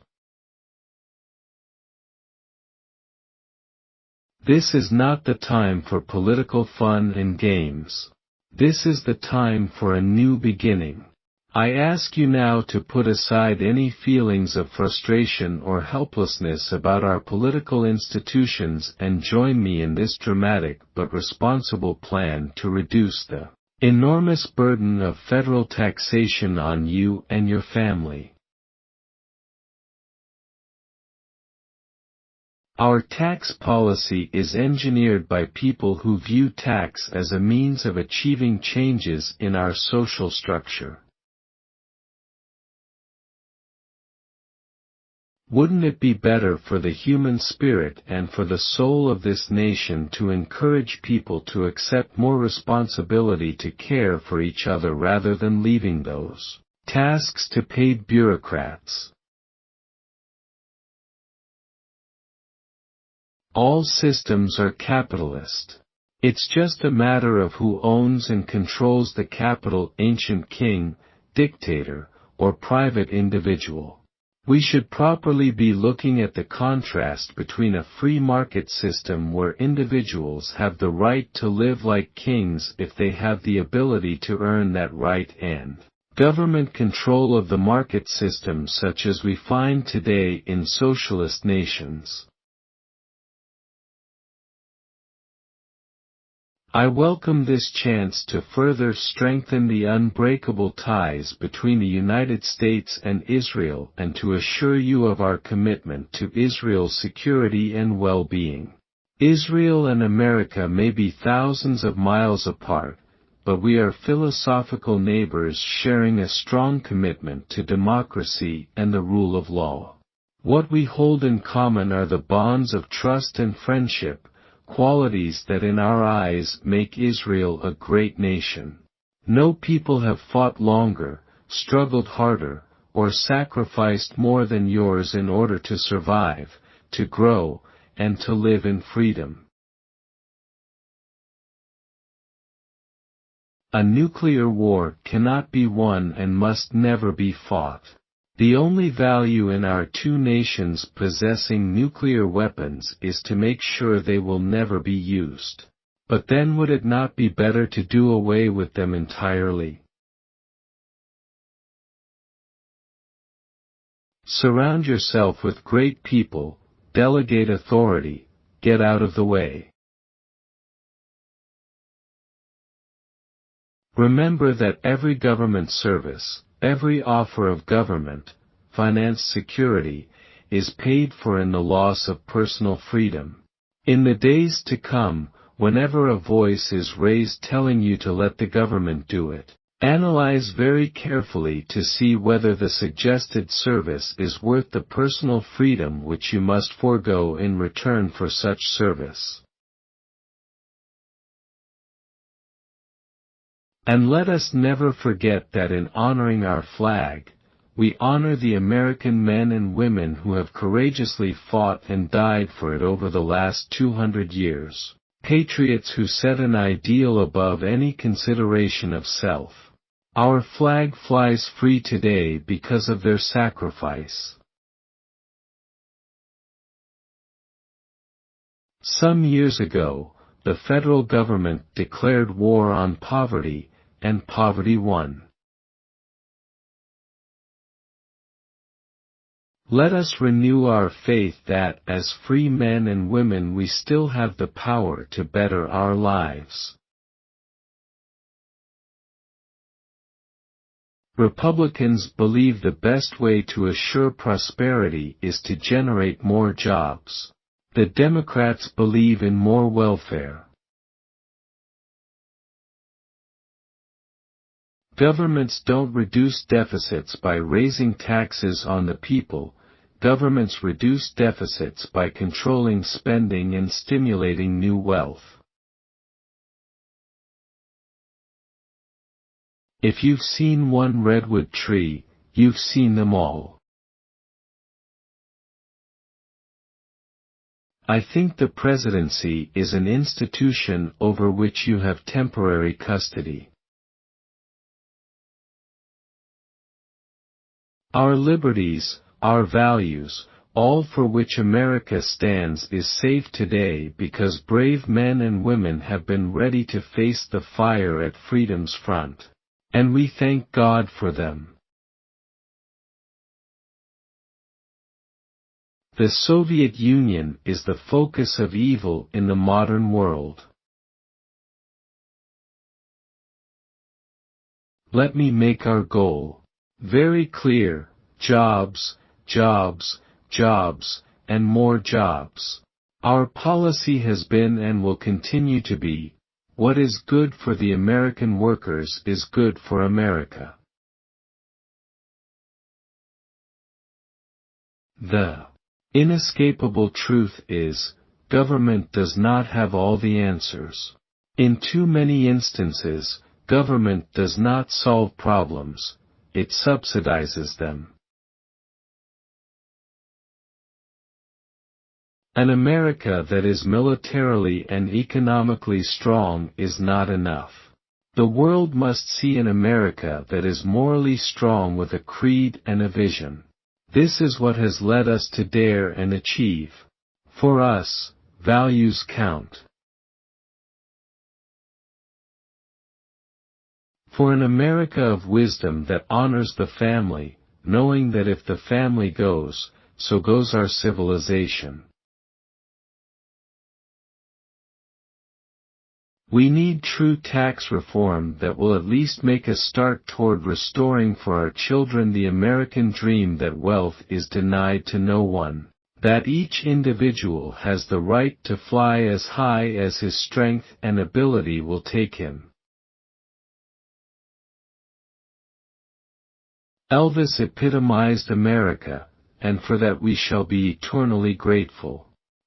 This is not the time for political fun and games. This is the time for a new beginning. I ask you now to put aside any feelings of frustration or helplessness about our political institutions and join me in this dramatic but responsible plan to reduce the enormous burden of federal taxation on you and your family. Our tax policy is engineered by people who view tax as a means of achieving changes in our social structure. Wouldn't it be better for the human spirit and for the soul of this nation to encourage people to accept more responsibility to care for each other rather than leaving those tasks to paid bureaucrats? All systems are capitalist. It's just a matter of who owns and controls the capital: ancient king, dictator, or private individual. We should properly be looking at the contrast between a free market system where individuals have the right to live like kings if they have the ability to earn that right, and government control of the market system such as we find today in socialist nations. I welcome this chance to further strengthen the unbreakable ties between the United States and Israel and to assure you of our commitment to Israel's security and well-being. Israel and America may be thousands of miles apart, but we are philosophical neighbors sharing a strong commitment to democracy and the rule of law. What we hold in common are the bonds of trust and friendship, qualities that in our eyes make Israel a great nation. No people have fought longer, struggled harder, or sacrificed more than yours in order to survive, to grow, and to live in freedom. A nuclear war cannot be won and must never be fought. The only value in our two nations possessing nuclear weapons is to make sure they will never be used. But then would it not be better to do away with them entirely? Surround yourself with great people, delegate authority, get out of the way. Remember that every government service, every offer of government, finance security, is paid for in the loss of personal freedom. In the days to come, whenever a voice is raised telling you to let the government do it, analyze very carefully to see whether the suggested service is worth the personal freedom which you must forego in return for such service. And let us never forget that in honoring our flag, we honor the American men and women who have courageously fought and died for it over the last 200 years, patriots who set an ideal above any consideration of self. Our flag flies free today because of their sacrifice. Some years ago, the federal government declared war on poverty, and poverty won. Let us renew our faith that, as free men and women, we still have the power to better our lives. Republicans believe the best way to assure prosperity is to generate more jobs. The Democrats believe in more welfare. Governments don't reduce deficits by raising taxes on the people. Governments reduce deficits by controlling spending and stimulating new wealth. If you've seen one redwood tree, you've seen them all. I think the presidency is an institution over which you have temporary custody. Our liberties, our values, all for which America stands is safe today because brave men and women have been ready to face the fire at freedom's front. And we thank God for them. The Soviet Union is the focus of evil in the modern world. Let me make our goal very clear: jobs, jobs, jobs, and more jobs. Our policy has been and will continue to be, what is good for the American workers is good for America. The inescapable truth is, government does not have all the answers. In too many instances, government does not solve problems, it subsidizes them. An America that is militarily and economically strong is not enough. The world must see an America that is morally strong with a creed and a vision. This is what has led us to dare and achieve. For us, values count. For an America of wisdom that honors the family, knowing that if the family goes, so goes our civilization. We need true tax reform that will at least make a start toward restoring for our children the American dream that wealth is denied to no one, that each individual has the right to fly as high as his strength and ability will take him. Elvis epitomized America, and for that we shall be eternally grateful.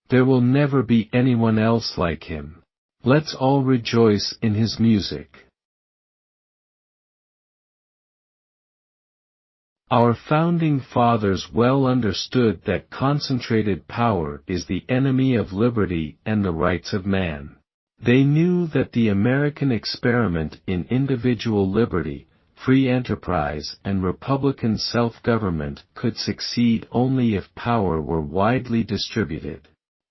There will never be anyone else like him. Let's all rejoice in his music. Our founding fathers well understood that concentrated power is the enemy of liberty and the rights of man. They knew that the American experiment in individual liberty, free enterprise and Republican self-government could succeed only if power were widely distributed.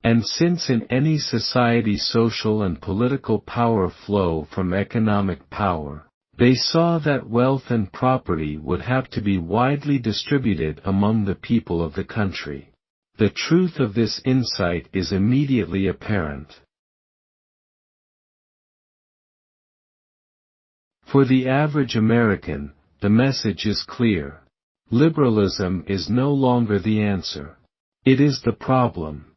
And since in any society social and political power flow from economic power, they saw that wealth and property would have to be widely distributed among the people of the country. The truth of this insight is immediately apparent. For the average American, the message is clear. Liberalism is no longer the answer. It is the problem.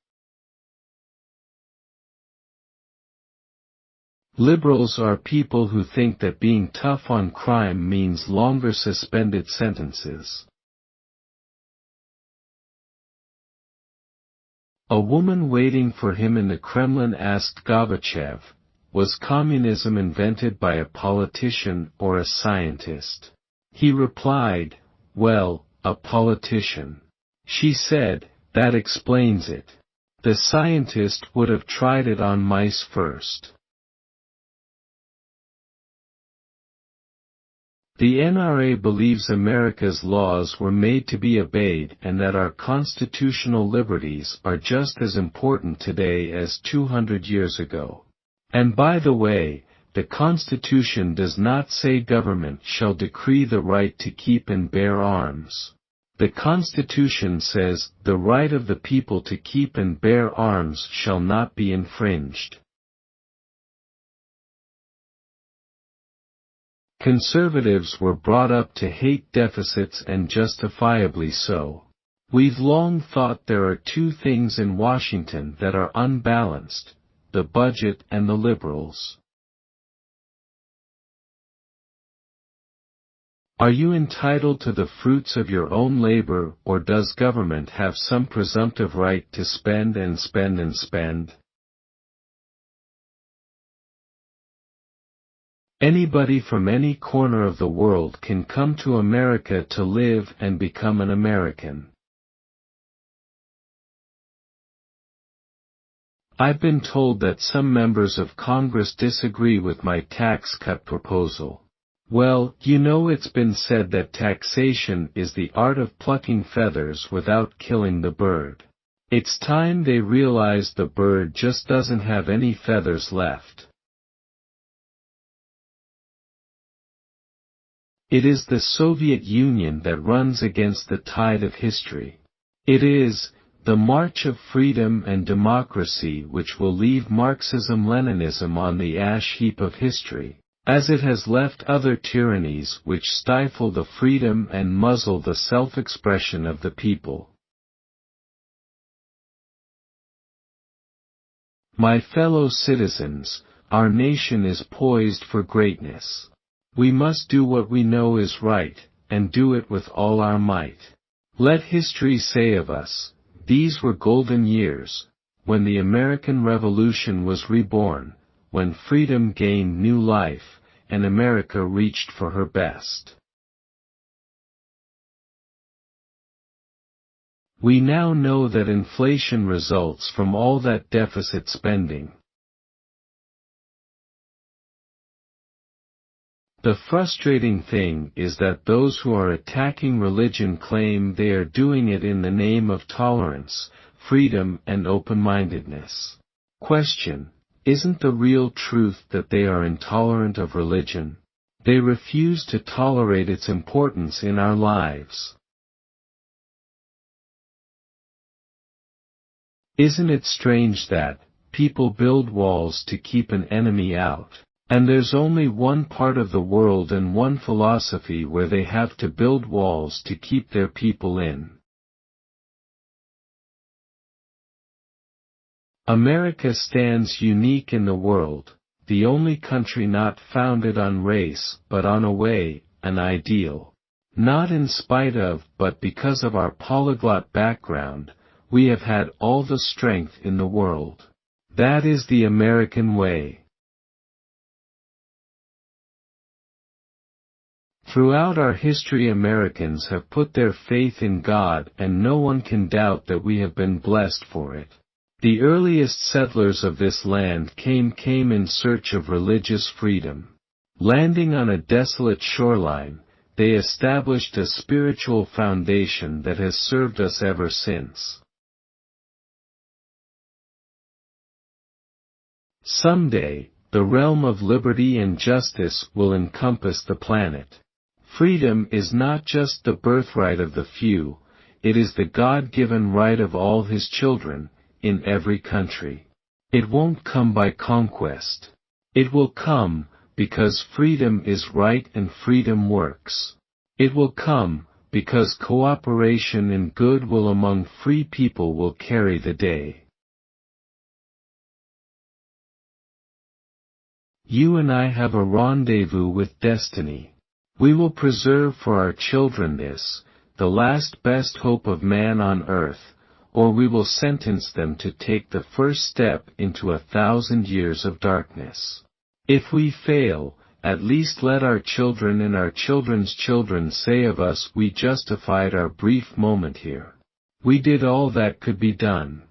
Liberals are people who think that being tough on crime means longer suspended sentences. A woman waiting for him in the Kremlin asked Gorbachev, "Was communism invented by a politician or a scientist?" He replied, "Well, a politician." She said, "That explains it. The scientist would have tried it on mice first." The NRA believes America's laws were made to be obeyed and that our constitutional liberties are just as important today as 200 years ago. And by the way, the Constitution does not say government shall decree the right to keep and bear arms. The Constitution says, the right of the people to keep and bear arms shall not be infringed. Conservatives were brought up to hate deficits, and justifiably so. We've long thought there are two things in Washington that are unbalanced: the budget and the liberals. Are you entitled to the fruits of your own labor, or does government have some presumptive right to spend and spend and spend? Anybody from any corner of the world can come to America to live and become an American. I've been told that some members of Congress disagree with my tax cut proposal. Well, you know, it's been said that taxation is the art of plucking feathers without killing the bird. It's time they realize the bird just doesn't have any feathers left. It is the Soviet Union that runs against the tide of history. It is the march of freedom and democracy which will leave Marxism-Leninism on the ash heap of history, as it has left other tyrannies which stifle the freedom and muzzle the self-expression of the people. My fellow citizens, our nation is poised for greatness. We must do what we know is right, and do it with all our might. Let history say of us, these were golden years, when the American Revolution was reborn, when freedom gained new life, and America reached for her best. We now know that inflation results from all that deficit spending. The frustrating thing is that those who are attacking religion claim they are doing it in the name of tolerance, freedom, and open-mindedness. Question: isn't the real truth that they are intolerant of religion? They refuse to tolerate its importance in our lives. Isn't it strange that people build walls to keep an enemy out? And there's only one part of the world and one philosophy where they have to build walls to keep their people in. America stands unique in the world, the only country not founded on race but on a way, an ideal. Not in spite of, but because of our polyglot background, we have had all the strength in the world. That is the American way. Throughout our history, Americans have put their faith in God, and no one can doubt that we have been blessed for it. The earliest settlers of this land came in search of religious freedom. Landing on a desolate shoreline, they established a spiritual foundation that has served us ever since. Someday, the realm of liberty and justice will encompass the planet. Freedom is not just the birthright of the few, it is the God-given right of all His children, in every country. It won't come by conquest. It will come, because freedom is right and freedom works. It will come, because cooperation and goodwill among free people will carry the day. You and I have a rendezvous with destiny. We will preserve for our children this, the last best hope of man on earth, or we will sentence them to take the first step into 1,000 years of darkness. If we fail, at least let our children and our children's children say of us, we justified our brief moment here. We did all that could be done.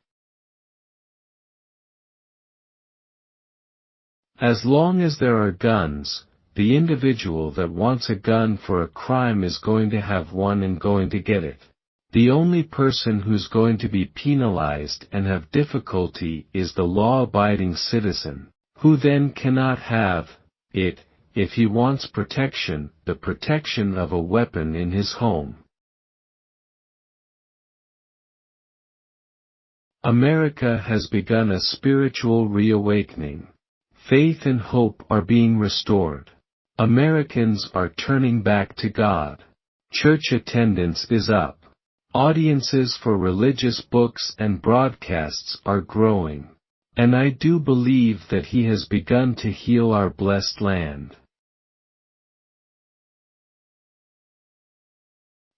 As long as there are guns, the individual that wants a gun for a crime is going to have one and going to get it. The only person who's going to be penalized and have difficulty is the law-abiding citizen, who then cannot have it, if he wants protection, the protection of a weapon in his home. America has begun a spiritual reawakening. Faith and hope are being restored. Americans are turning back to God. Church attendance is up. Audiences for religious books and broadcasts are growing. And I do believe that He has begun to heal our blessed land.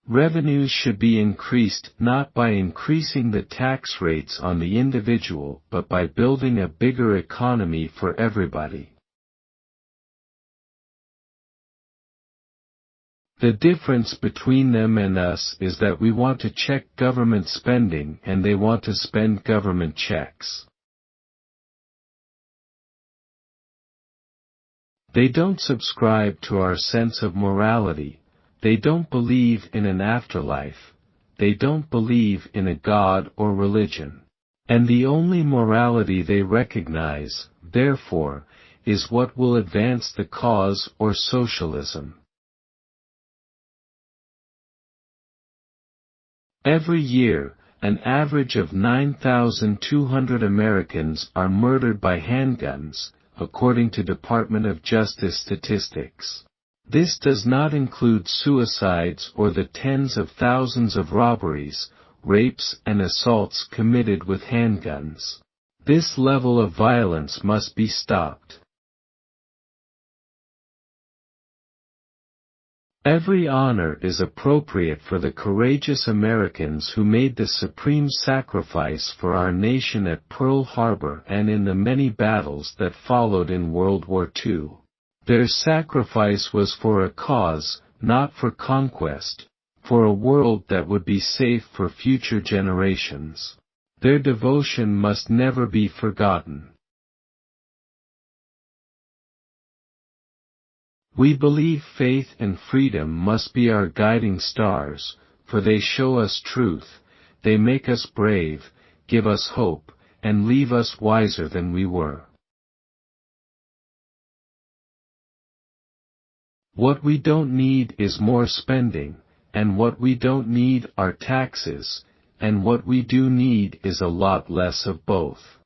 Revenues should be increased not by increasing the tax rates on the individual but by building a bigger economy for everybody. The difference between them and us is that we want to check government spending and they want to spend government checks. They don't subscribe to our sense of morality, they don't believe in an afterlife, they don't believe in a God or religion. And the only morality they recognize, therefore, is what will advance the cause or socialism. Every year, an average of 9,200 Americans are murdered by handguns, according to Department of Justice statistics. This does not include suicides or the tens of thousands of robberies, rapes and assaults committed with handguns. This level of violence must be stopped. Every honor is appropriate for the courageous Americans who made the supreme sacrifice for our nation at Pearl Harbor and in the many battles that followed in World War II. Their sacrifice was for a cause, not for conquest, for a world that would be safe for future generations. Their devotion must never be forgotten. We believe faith and freedom must be our guiding stars, for they show us truth, they make us brave, give us hope, and leave us wiser than we were. What we don't need is more spending, and what we don't need are taxes, and what we do need is a lot less of both.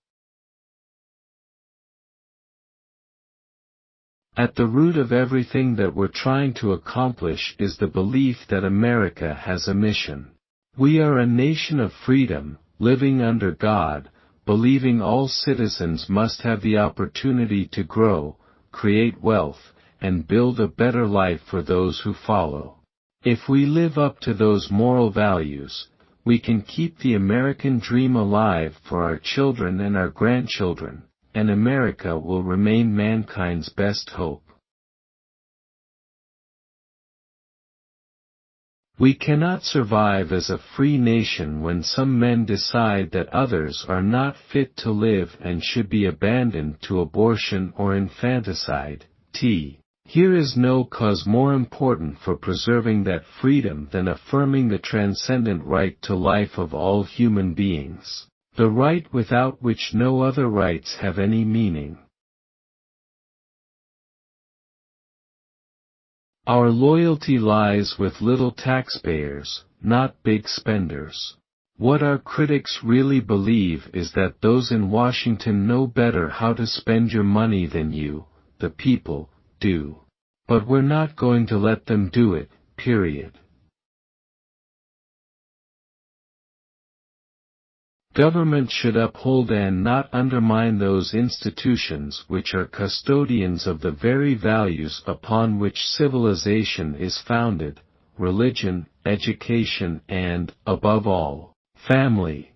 At the root of everything that we're trying to accomplish is the belief that America has a mission. We are a nation of freedom, living under God, believing all citizens must have the opportunity to grow, create wealth, and build a better life for those who follow. If we live up to those moral values, we can keep the American dream alive for our children and our grandchildren, and America will remain mankind's best hope. We cannot survive as a free nation when some men decide that others are not fit to live and should be abandoned to abortion or infanticide. Here is no cause more important for preserving that freedom than affirming the transcendent right to life of all human beings, the right without which no other rights have any meaning. Our loyalty lies with little taxpayers, not big spenders. What our critics really believe is that those in Washington know better how to spend your money than you, the people, do. But we're not going to let them do it, period. Government should uphold and not undermine those institutions which are custodians of the very values upon which civilization is founded, religion, education and, above all, family.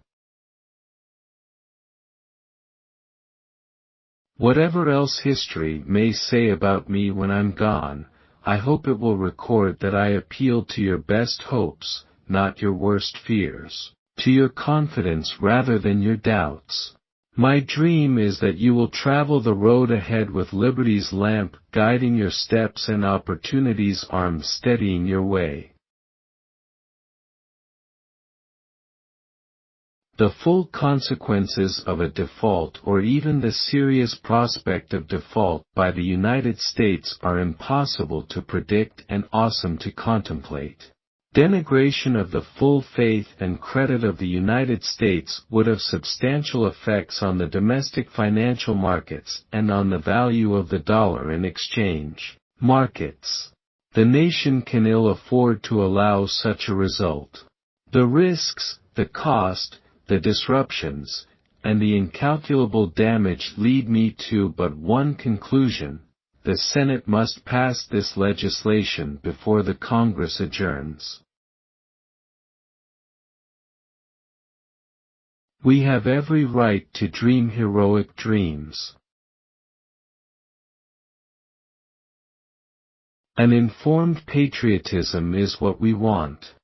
Whatever else history may say about me when I'm gone, I hope it will record that I appealed to your best hopes, not your worst fears, to your confidence rather than your doubts. My dream is that you will travel the road ahead with liberty's lamp guiding your steps and opportunity's arm steadying your way. The full consequences of a default or even the serious prospect of default by the United States are impossible to predict and awesome to contemplate. Denigration of the full faith and credit of the United States would have substantial effects on the domestic financial markets and on the value of the dollar in exchange. Markets. The nation can ill afford to allow such a result. The risks, the cost, the disruptions, and the incalculable damage lead me to but one conclusion: the Senate must pass this legislation before the Congress adjourns. We have every right to dream heroic dreams. An informed patriotism is what we want.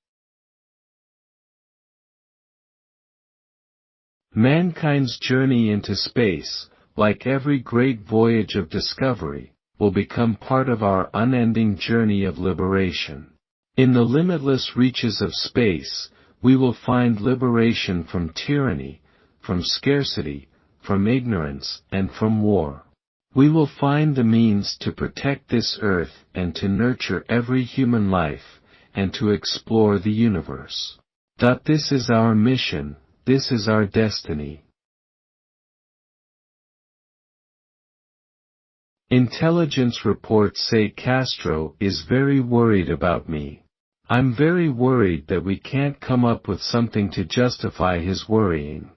Mankind's journey into space, like every great voyage of discovery, will become part of our unending journey of liberation. In the limitless reaches of space, we will find liberation from tyranny, from scarcity, from ignorance, and from war. We will find the means to protect this earth and to nurture every human life, and to explore the universe. This is our mission, this is our destiny. Intelligence reports say Castro is very worried about me. I'm very worried that we can't come up with something to justify his worrying.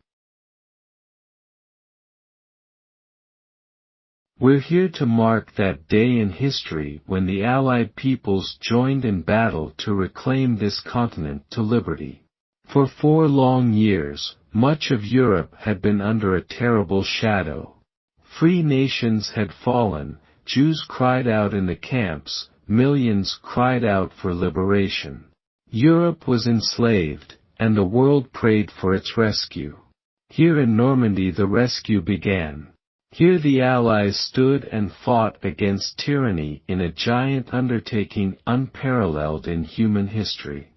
We're here to mark that day in history when the Allied peoples joined in battle to reclaim this continent to liberty. For 4 long years, much of Europe had been under a terrible shadow. Free nations had fallen, Jews cried out in the camps, millions cried out for liberation. Europe was enslaved, and the world prayed for its rescue. Here in Normandy the rescue began. Here the Allies stood and fought against tyranny in a giant undertaking unparalleled in human history.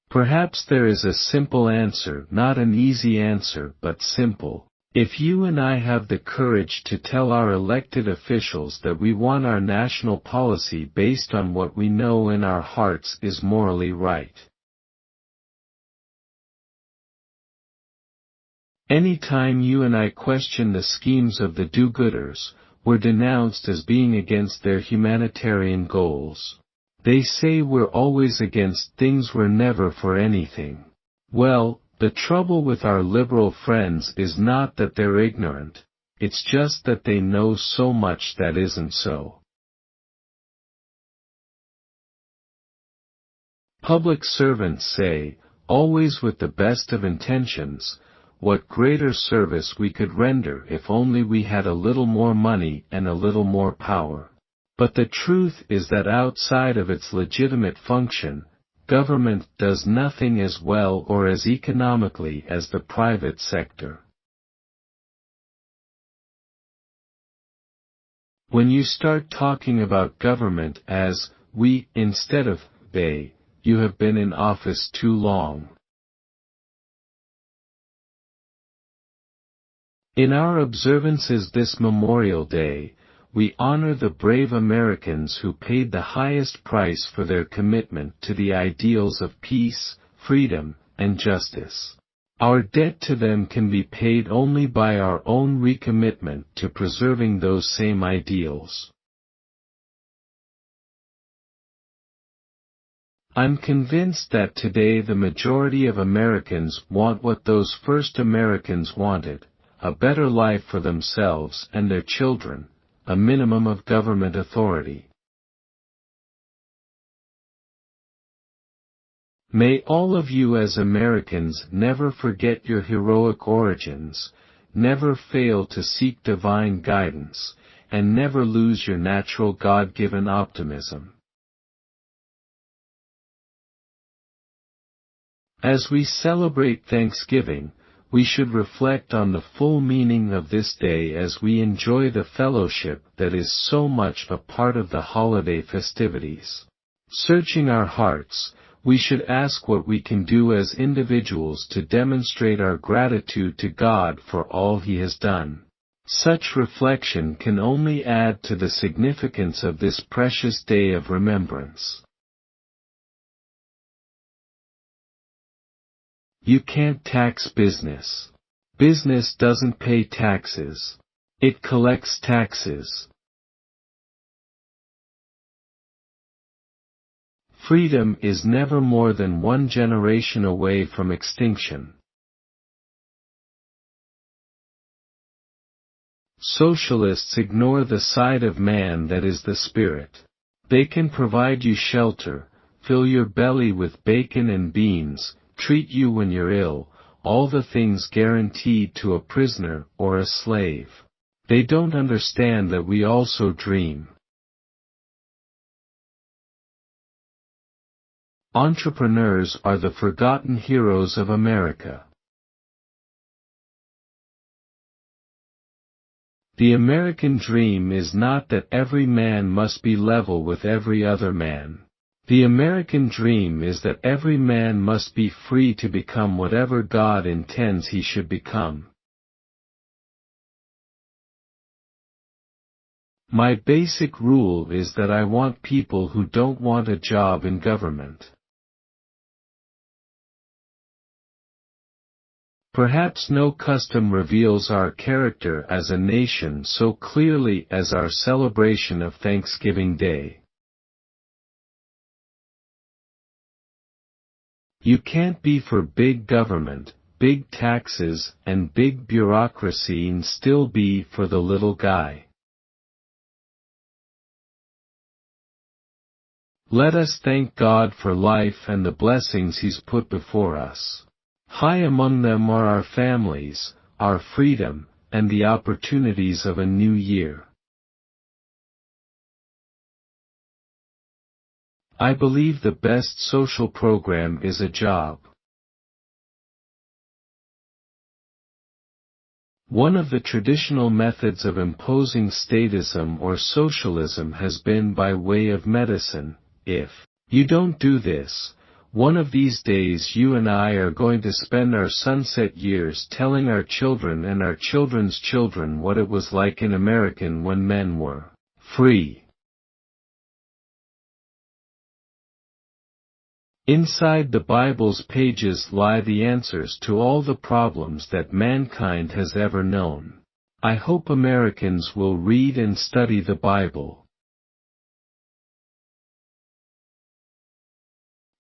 Perhaps there is a simple answer, not an easy answer, but simple. If you and I have the courage to tell our elected officials that we want our national policy based on what we know in our hearts is morally right. Anytime you and I question the schemes of the do-gooders, we're denounced as being against their humanitarian goals. They say we're always against things, we're never for anything. Well, the trouble with our liberal friends is not that they're ignorant, it's just that they know so much that isn't so. Public servants say, always with the best of intentions, what greater service we could render if only we had a little more money and a little more power. But the truth is that outside of its legitimate function, government does nothing as well or as economically as the private sector. When you start talking about government as we instead of they, you have been in office too long. In our observances this Memorial Day, we honor the brave Americans who paid the highest price for their commitment to the ideals of peace, freedom, and justice. Our debt to them can be paid only by our own recommitment to preserving those same ideals. I'm convinced that today the majority of Americans want what those first Americans wanted: a better life for themselves and their children, a minimum of government authority. May all of you as Americans never forget your heroic origins, never fail to seek divine guidance, and never lose your natural God-given optimism. As we celebrate Thanksgiving, we should reflect on the full meaning of this day as we enjoy the fellowship that is so much a part of the holiday festivities. Searching our hearts, we should ask what we can do as individuals to demonstrate our gratitude to God for all He has done. Such reflection can only add to the significance of this precious day of remembrance. You can't tax business. Business doesn't pay taxes. It collects taxes. Freedom is never more than one generation away from extinction. Socialists ignore the side of man that is the spirit. They can provide you shelter, fill your belly with bacon and beans, treat you when you're ill, all the things guaranteed to a prisoner or a slave. They don't understand that we also dream. Entrepreneurs are the forgotten heroes of America. The American dream is not that every man must be level with every other man. The American dream is that every man must be free to become whatever God intends he should become. My basic rule is that I want people who don't want a job in government. Perhaps no custom reveals our character as a nation so clearly as our celebration of Thanksgiving Day. You can't be for big government, big taxes, and big bureaucracy and still be for the little guy. Let us thank God for life and the blessings He's put before us. High among them are our families, our freedom, and the opportunities of a new year. I believe the best social program is a job. One of the traditional methods of imposing statism or socialism has been by way of medicine. If you don't do this, one of these days you and I are going to spend our sunset years telling our children and our children's children what it was like in America when men were free. Inside the Bible's pages lie the answers to all the problems that mankind has ever known. I hope Americans will read and study the Bible.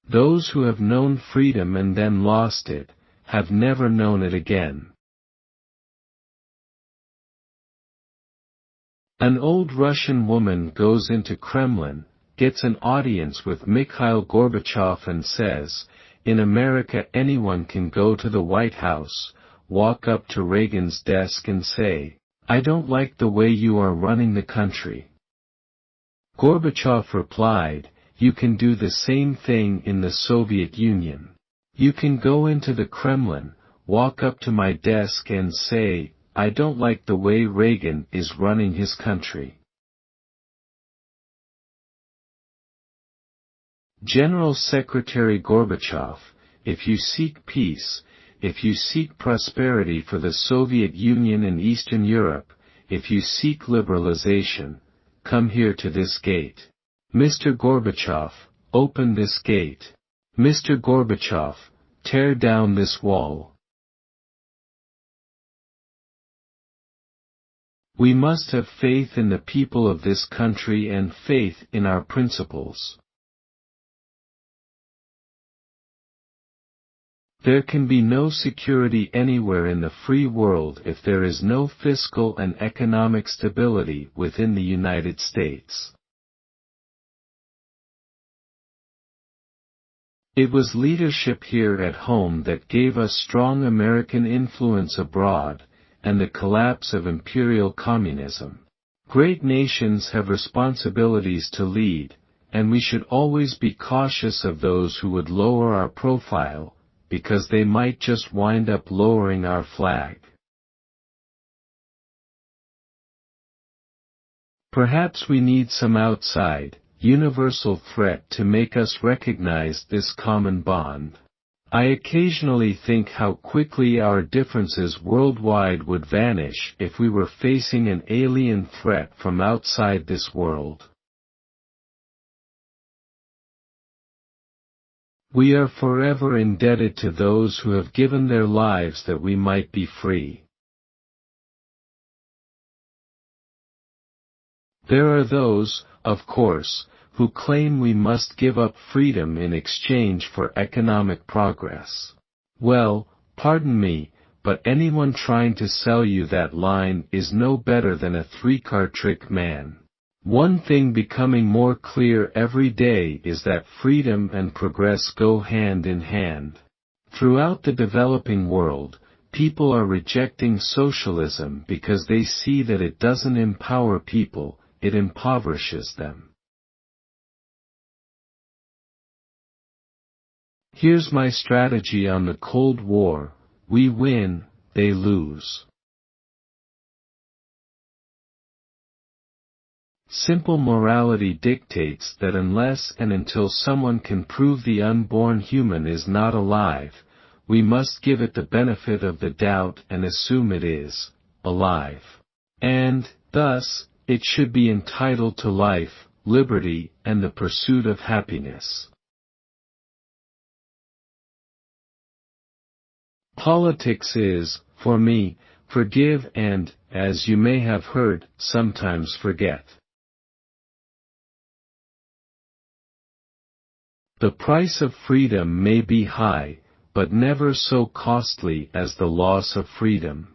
Those who have known freedom and then lost it, have never known it again. An old Russian woman goes into Kremlin, gets an audience with Mikhail Gorbachev and says, "In America anyone can go to the White House, walk up to Reagan's desk and say, 'I don't like the way you are running the country.'" Gorbachev replied, "You can do the same thing in the Soviet Union. You can go into the Kremlin, walk up to my desk and say, 'I don't like the way Reagan is running his country.'" General Secretary Gorbachev, if you seek peace, if you seek prosperity for the Soviet Union and Eastern Europe, if you seek liberalization, come here to this gate. Mr. Gorbachev, open this gate. Mr. Gorbachev, tear down this wall. We must have faith in the people of this country and faith in our principles. There can be no security anywhere in the free world if there is no fiscal and economic stability within the United States. It was leadership here at home that gave us strong American influence abroad, and the collapse of imperial communism. Great nations have responsibilities to lead, and we should always be cautious of those who would lower our profile, because they might just wind up lowering our flag. Perhaps we need some outside, universal threat to make us recognize this common bond. I occasionally think how quickly our differences worldwide would vanish if we were facing an alien threat from outside this world. We are forever indebted to those who have given their lives that we might be free. There are those, of course, who claim we must give up freedom in exchange for economic progress. Well, pardon me, but anyone trying to sell you that line is no better than a three-card trick man. One thing becoming more clear every day is that freedom and progress go hand in hand. Throughout the developing world, people are rejecting socialism because they see that it doesn't empower people, it impoverishes them. Here's my strategy on the Cold War: we win, they lose. Simple morality dictates that unless and until someone can prove the unborn human is not alive, we must give it the benefit of the doubt and assume it is alive. And, thus, it should be entitled to life, liberty, and the pursuit of happiness. Politics is, for me, forgive and, as you may have heard, sometimes forget. The price of freedom may be high, but never so costly as the loss of freedom.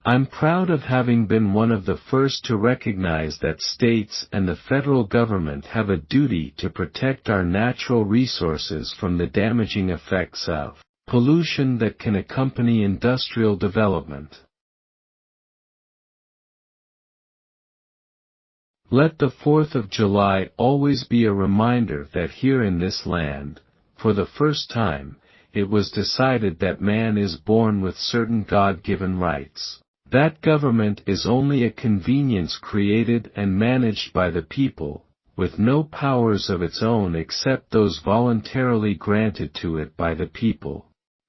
I'm proud of having been one of the first to recognize that states and the federal government have a duty to protect our natural resources from the damaging effects of pollution that can accompany industrial development. Let the 4th of July always be a reminder that here in this land, for the first time, it was decided that man is born with certain God-given rights. That government is only a convenience created and managed by the people, with no powers of its own except those voluntarily granted to it by the people.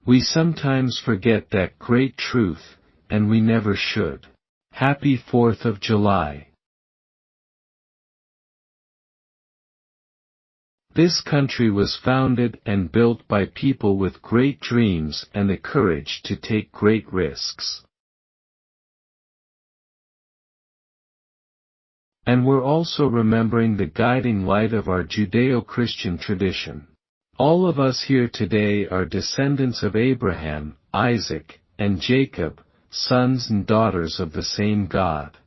We sometimes forget that great truth, and we never should. Happy 4th of July. This country was founded and built by people with great dreams and the courage to take great risks. And we're also remembering the guiding light of our Judeo-Christian tradition. All of us here today are descendants of Abraham, Isaac, and Jacob, sons and daughters of the same God.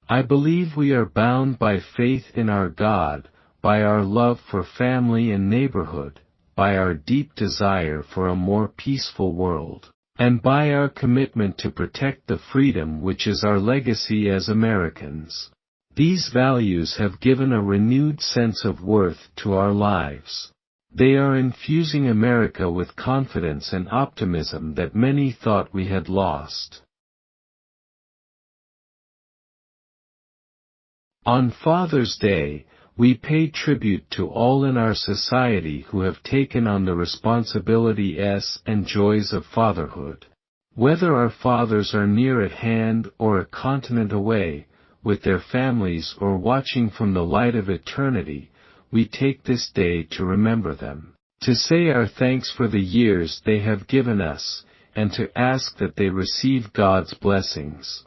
I believe we are bound by faith in our God, by our love for family and neighborhood, by our deep desire for a more peaceful world, and by our commitment to protect the freedom which is our legacy as Americans. These values have given a renewed sense of worth to our lives. They are infusing America with confidence and optimism that many thought we had lost. On Father's Day, we pay tribute to all in our society who have taken on the responsibilities and joys of fatherhood. Whether our fathers are near at hand or a continent away, with their families or watching from the light of eternity, we take this day to remember them, to say our thanks for the years they have given us, and to ask that they receive God's blessings.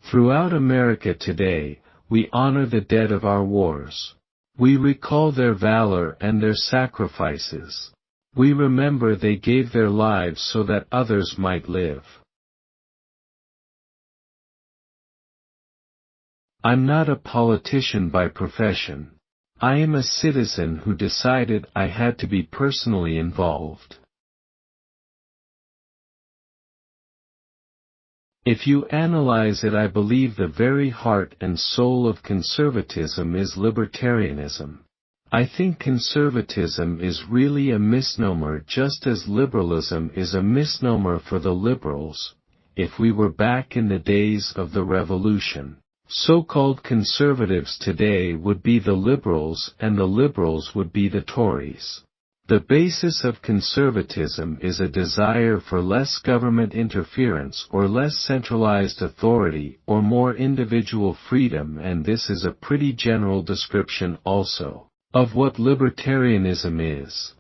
Throughout America today, we honor the dead of our wars. We recall their valor and their sacrifices. We remember they gave their lives so that others might live. I'm not a politician by profession. I am a citizen who decided I had to be personally involved. If you analyze it, I believe the very heart and soul of conservatism is libertarianism. I think conservatism is really a misnomer, just as liberalism is a misnomer for the liberals. If we were back in the days of the Revolution, so-called conservatives today would be the liberals and the liberals would be the Tories. The basis of conservatism is a desire for less government interference or less centralized authority or more individual freedom, and this is a pretty general description also of what libertarianism is.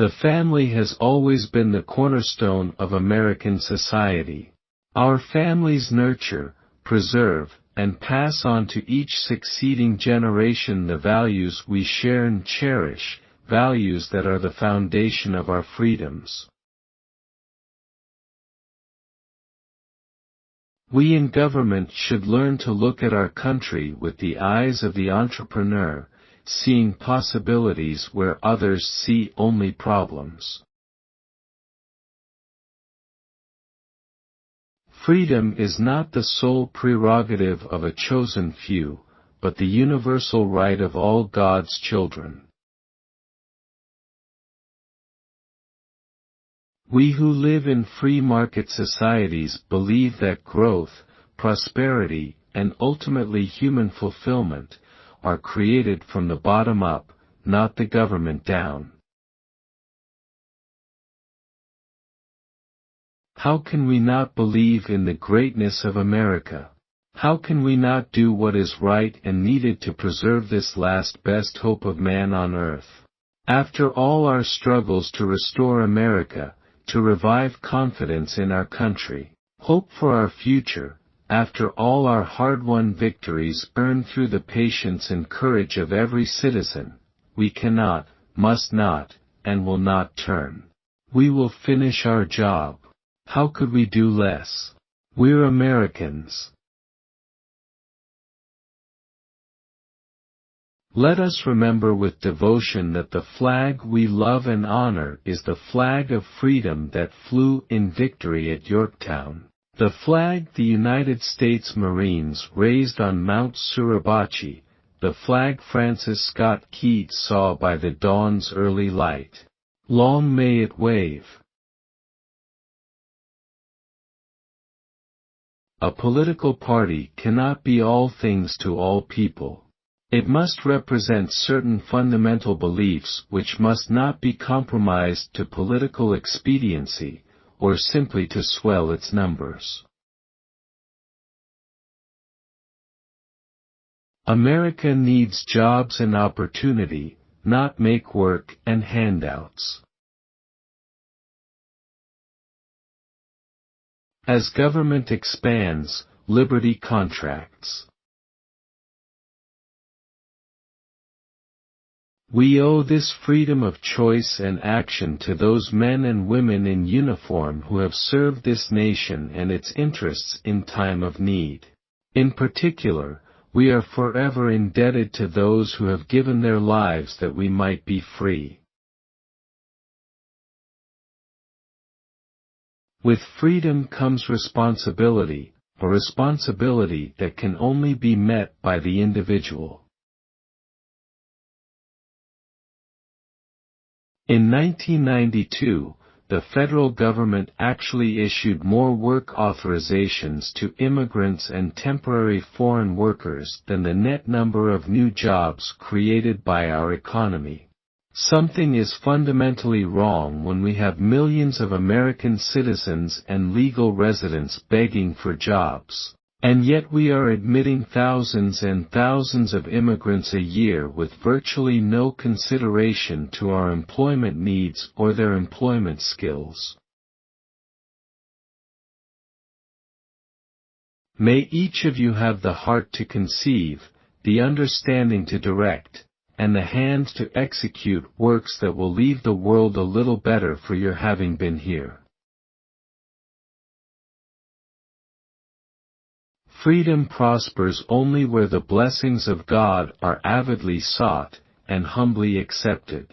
The family has always been the cornerstone of American society. Our families nurture, preserve, and pass on to each succeeding generation the values we share and cherish, values that are the foundation of our freedoms. We in government should learn to look at our country with the eyes of the entrepreneur, seeing possibilities where others see only problems. Freedom is not the sole prerogative of a chosen few, but the universal right of all God's children. We who live in free market societies believe that growth, prosperity, and ultimately human fulfillment are created from the bottom up, not the government down. How can we not believe in the greatness of America? How can we not do what is right and needed to preserve this last best hope of man on earth? After all our struggles to restore America, to revive confidence in our country, hope for our future, after all our hard-won victories earned through the patience and courage of every citizen, we cannot, must not, and will not turn. We will finish our job. How could we do less? We're Americans. Let us remember with devotion that the flag we love and honor is the flag of freedom that flew in victory at Yorktown, the flag the United States Marines raised on Mount Suribachi, the flag Francis Scott Key saw by the dawn's early light. Long may it wave. A political party cannot be all things to all people. It must represent certain fundamental beliefs which must not be compromised to political expediency, or simply to swell its numbers. America needs jobs and opportunity, not make work and handouts. As government expands, liberty contracts. We owe this freedom of choice and action to those men and women in uniform who have served this nation and its interests in time of need. In particular, we are forever indebted to those who have given their lives that we might be free. With freedom comes responsibility, a responsibility that can only be met by the individual. In 1992, the federal government actually issued more work authorizations to immigrants and temporary foreign workers than the net number of new jobs created by our economy. Something is fundamentally wrong when we have millions of American citizens and legal residents begging for jobs. And yet we are admitting thousands and thousands of immigrants a year with virtually no consideration to our employment needs or their employment skills. May each of you have the heart to conceive, the understanding to direct, and the hands to execute works that will leave the world a little better for your having been here. Freedom prospers only where the blessings of God are avidly sought and humbly accepted.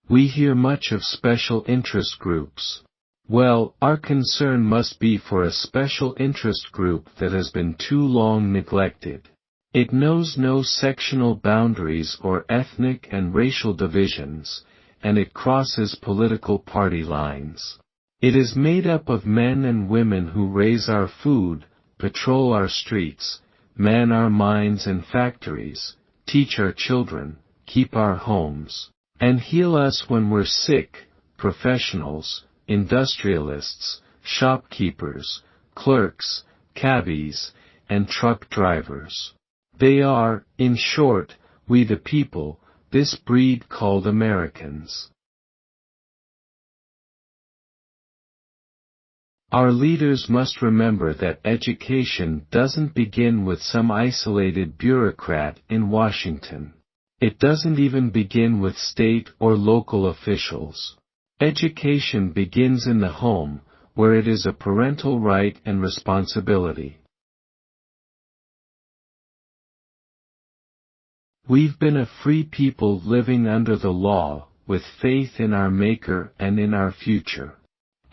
We hear much of special interest groups. Well, our concern must be for a special interest group that has been too long neglected. It knows no sectional boundaries or ethnic and racial divisions, and it crosses political party lines. It is made up of men and women who raise our food, patrol our streets, man our mines and factories, teach our children, keep our homes, and heal us when we're sick, professionals, industrialists, shopkeepers, clerks, cabbies, and truck drivers. They are, in short, we the people, this breed called Americans. Our leaders must remember that education doesn't begin with some isolated bureaucrat in Washington. It doesn't even begin with state or local officials. Education begins in the home, where it is a parental right and responsibility. We've been a free people living under the law, with faith in our Maker and in our future.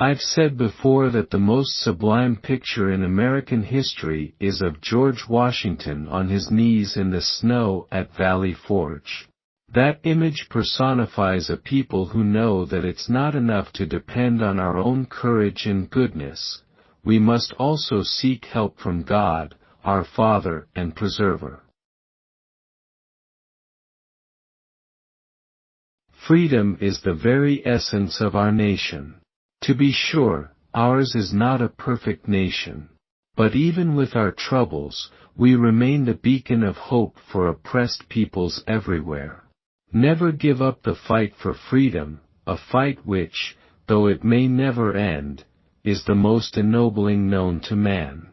I've said before that the most sublime picture in American history is of George Washington on his knees in the snow at Valley Forge. That image personifies a people who know that it's not enough to depend on our own courage and goodness. We must also seek help from God, our Father and Preserver. Freedom is the very essence of our nation. To be sure, ours is not a perfect nation. But even with our troubles, we remain the beacon of hope for oppressed peoples everywhere. Never give up the fight for freedom, a fight which, though it may never end, is the most ennobling known to man.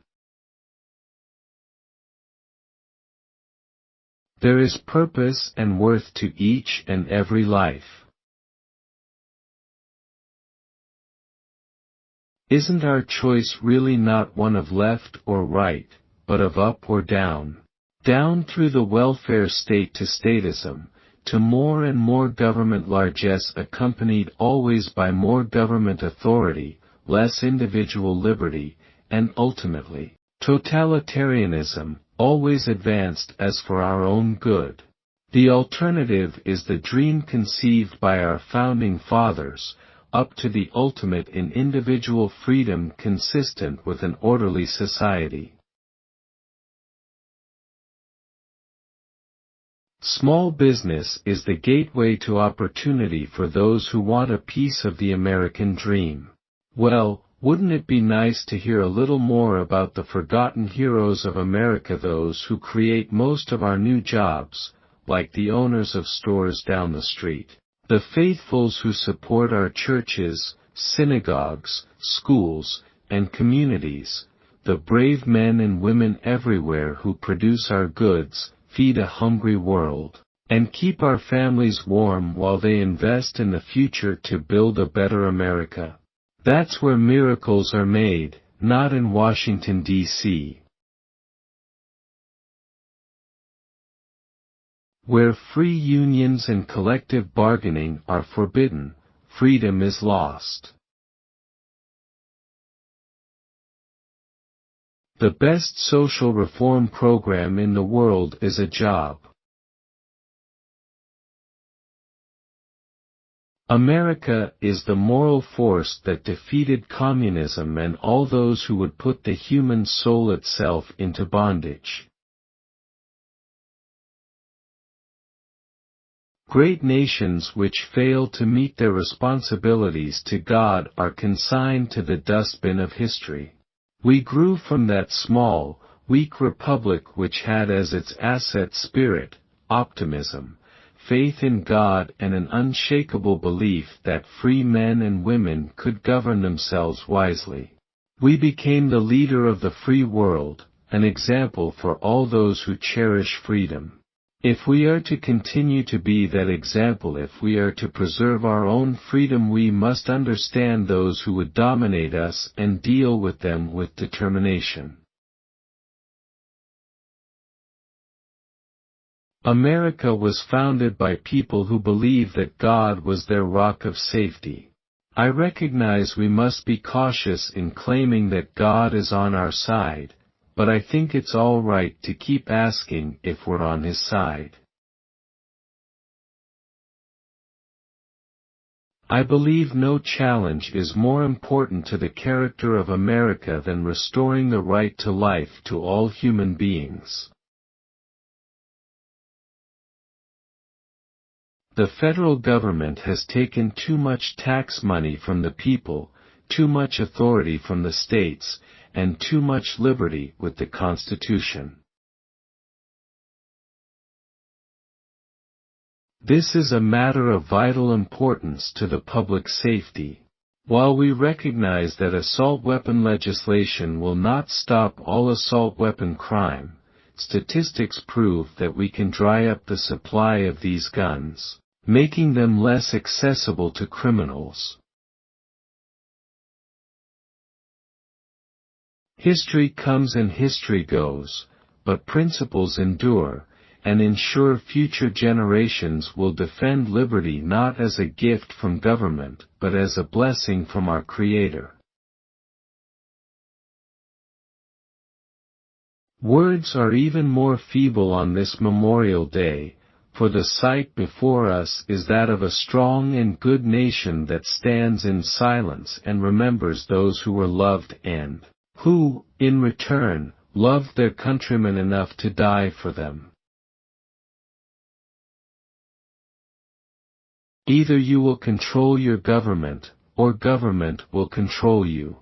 There is purpose and worth to each and every life. Isn't our choice really not one of left or right, but of up or down? Down through the welfare state to statism, to more and more government largesse accompanied always by more government authority, less individual liberty, and ultimately, totalitarianism, always advanced as for our own good. The alternative is the dream conceived by our founding fathers, up to the ultimate in individual freedom consistent with an orderly society. Small business is the gateway to opportunity for those who want a piece of the American dream. Well, wouldn't it be nice to hear a little more about the forgotten heroes of America, those who create most of our new jobs, like the owners of stores down the street, the faithfuls who support our churches, synagogues, schools, and communities, the brave men and women everywhere who produce our goods, feed a hungry world, and keep our families warm while they invest in the future to build a better America. That's where miracles are made, not in Washington, D.C. Where free unions and collective bargaining are forbidden, freedom is lost. The best social reform program in the world is a job. America is the moral force that defeated communism and all those who would put the human soul itself into bondage. Great nations which fail to meet their responsibilities to God are consigned to the dustbin of history. We grew from that small, weak republic which had as its asset spirit, optimism, faith in God and an unshakable belief that free men and women could govern themselves wisely. We became the leader of the free world, an example for all those who cherish freedom. If we are to continue to be that example, if we are to preserve our own freedom, we must understand those who would dominate us and deal with them with determination. America was founded by people who believed that God was their rock of safety. I recognize we must be cautious in claiming that God is on our side, but I think it's all right to keep asking if we're on His side. I believe no challenge is more important to the character of America than restoring the right to life to all human beings. The federal government has taken too much tax money from the people, too much authority from the states, and too much liberty with the Constitution. This is a matter of vital importance to the public safety. While we recognize that assault weapon legislation will not stop all assault weapon crime, statistics prove that we can dry up the supply of these guns, making them less accessible to criminals. History comes and history goes, but principles endure, and ensure future generations will defend liberty not as a gift from government but as a blessing from our Creator. Words are even more feeble on this Memorial Day, for the sight before us is that of a strong and good nation that stands in silence and remembers those who were loved and who, in return, loved their countrymen enough to die for them. Either you will control your government, or government will control you.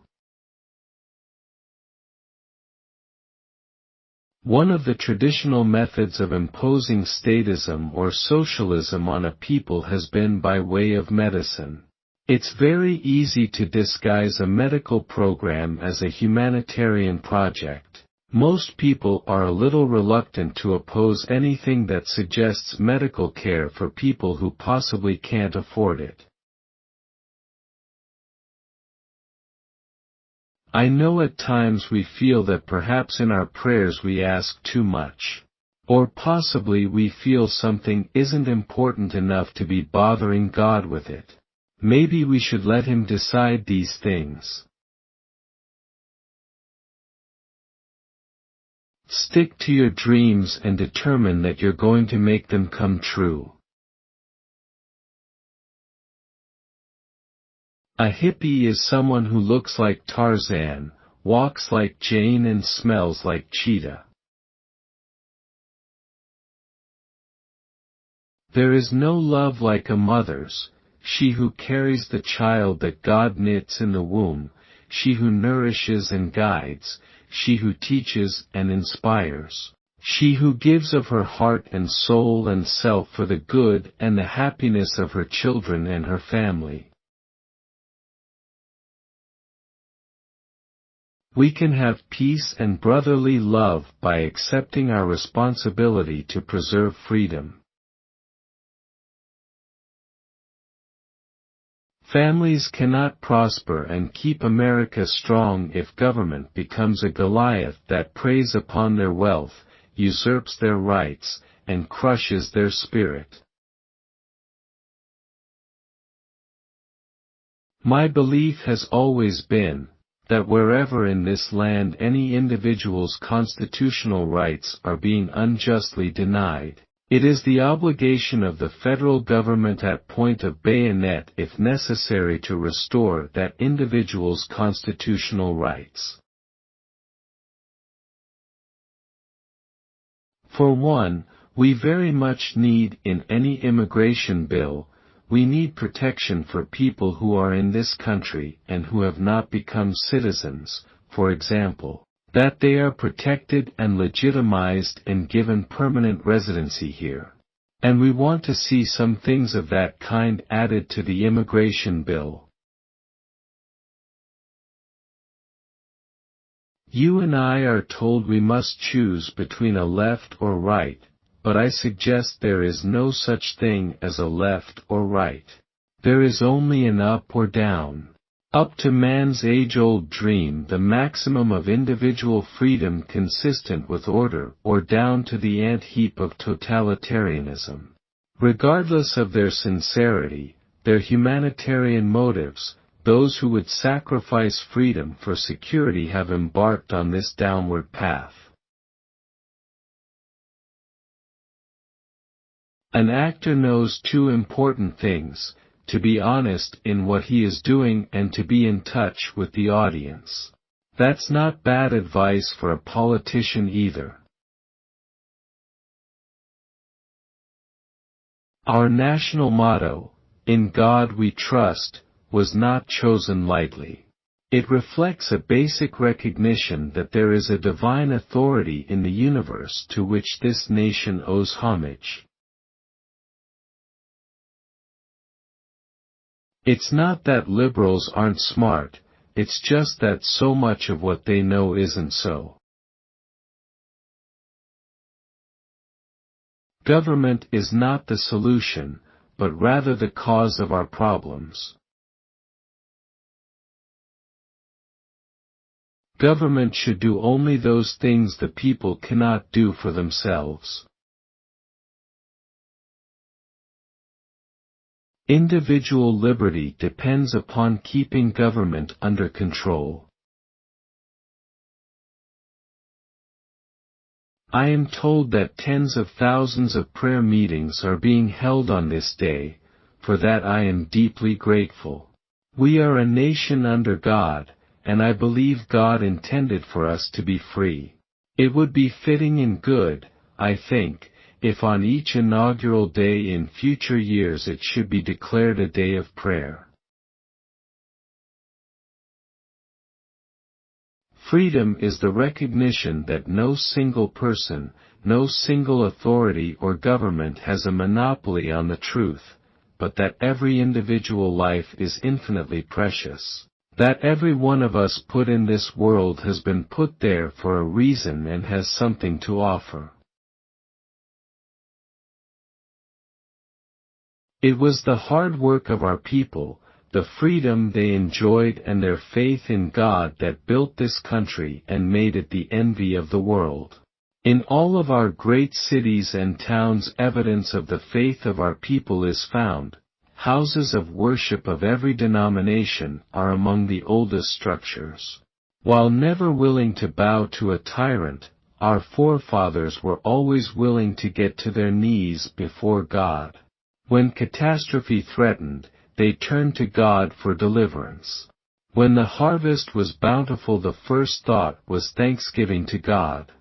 One of the traditional methods of imposing statism or socialism on a people has been by way of medicine. It's very easy to disguise a medical program as a humanitarian project. Most people are a little reluctant to oppose anything that suggests medical care for people who possibly can't afford it. I know at times we feel that perhaps in our prayers we ask too much. Or possibly we feel something isn't important enough to be bothering God with it. Maybe we should let Him decide these things. Stick to your dreams and determine that you're going to make them come true. A hippie is someone who looks like Tarzan, walks like Jane and smells like Cheetah. There is no love like a mother's, she who carries the child that God knits in the womb, she who nourishes and guides, she who teaches and inspires, she who gives of her heart and soul and self for the good and the happiness of her children and her family. We can have peace and brotherly love by accepting our responsibility to preserve freedom. Families cannot prosper and keep America strong if government becomes a Goliath that preys upon their wealth, usurps their rights, and crushes their spirit. My belief has always been that wherever in this land any individual's constitutional rights are being unjustly denied, it is the obligation of the federal government at point of bayonet if necessary to restore that individual's constitutional rights. For one, we very much need in any immigration bill, we need protection for people who are in this country and who have not become citizens, for example, that they are protected and legitimized and given permanent residency here. And we want to see some things of that kind added to the immigration bill. You and I are told we must choose between a left or right, but I suggest there is no such thing as a left or right. There is only an up or down. Up to man's age-old dream, the maximum of individual freedom consistent with order, or down to the ant heap of totalitarianism. Regardless of their sincerity, their humanitarian motives, those who would sacrifice freedom for security have embarked on this downward path. An actor knows two important things: to be honest in what he is doing and to be in touch with the audience. That's not bad advice for a politician either. Our national motto, "In God We Trust," was not chosen lightly. It reflects a basic recognition that there is a divine authority in the universe to which this nation owes homage. It's not that liberals aren't smart, it's just that so much of what they know isn't so. Government is not the solution, but rather the cause of our problems. Government should do only those things the people cannot do for themselves. Individual liberty depends upon keeping government under control. I am told that tens of thousands of prayer meetings are being held on this day, for that I am deeply grateful. We are a nation under God, and I believe God intended for us to be free. It would be fitting and good, I think, if on each inaugural day in future years it should be declared a day of prayer. Freedom is the recognition that no single person, no single authority or government has a monopoly on the truth, but that every individual life is infinitely precious, that every one of us put in this world has been put there for a reason and has something to offer. It was the hard work of our people, the freedom they enjoyed and their faith in God that built this country and made it the envy of the world. In all of our great cities and towns evidence of the faith of our people is found. Houses of worship of every denomination are among the oldest structures. While never willing to bow to a tyrant, our forefathers were always willing to get to their knees before God. When catastrophe threatened, they turned to God for deliverance. When the harvest was bountiful, the first thought was thanksgiving to God.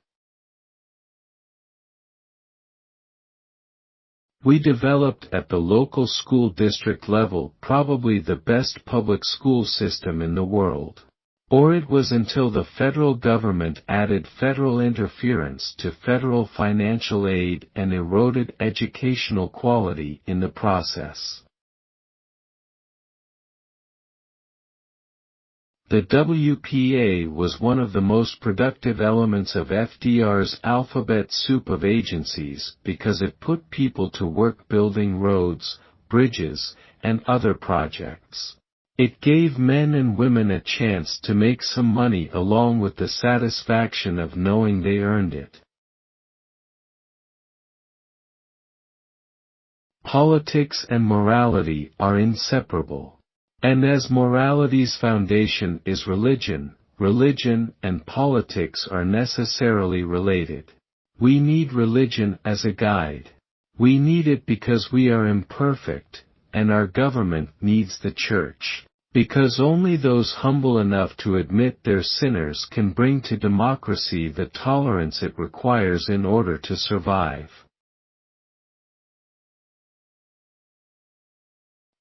We developed at the local school district level probably the best public school system in the world. Or it was until the federal government added federal interference to federal financial aid and eroded educational quality in the process. The WPA was one of the most productive elements of FDR's alphabet soup of agencies because it put people to work building roads, bridges, and other projects. It gave men and women a chance to make some money along with the satisfaction of knowing they earned it. Politics and morality are inseparable. And as morality's foundation is religion, religion and politics are necessarily related. We need religion as a guide. We need it because we are imperfect, and our government needs the church, because only those humble enough to admit they're sinners can bring to democracy the tolerance it requires in order to survive.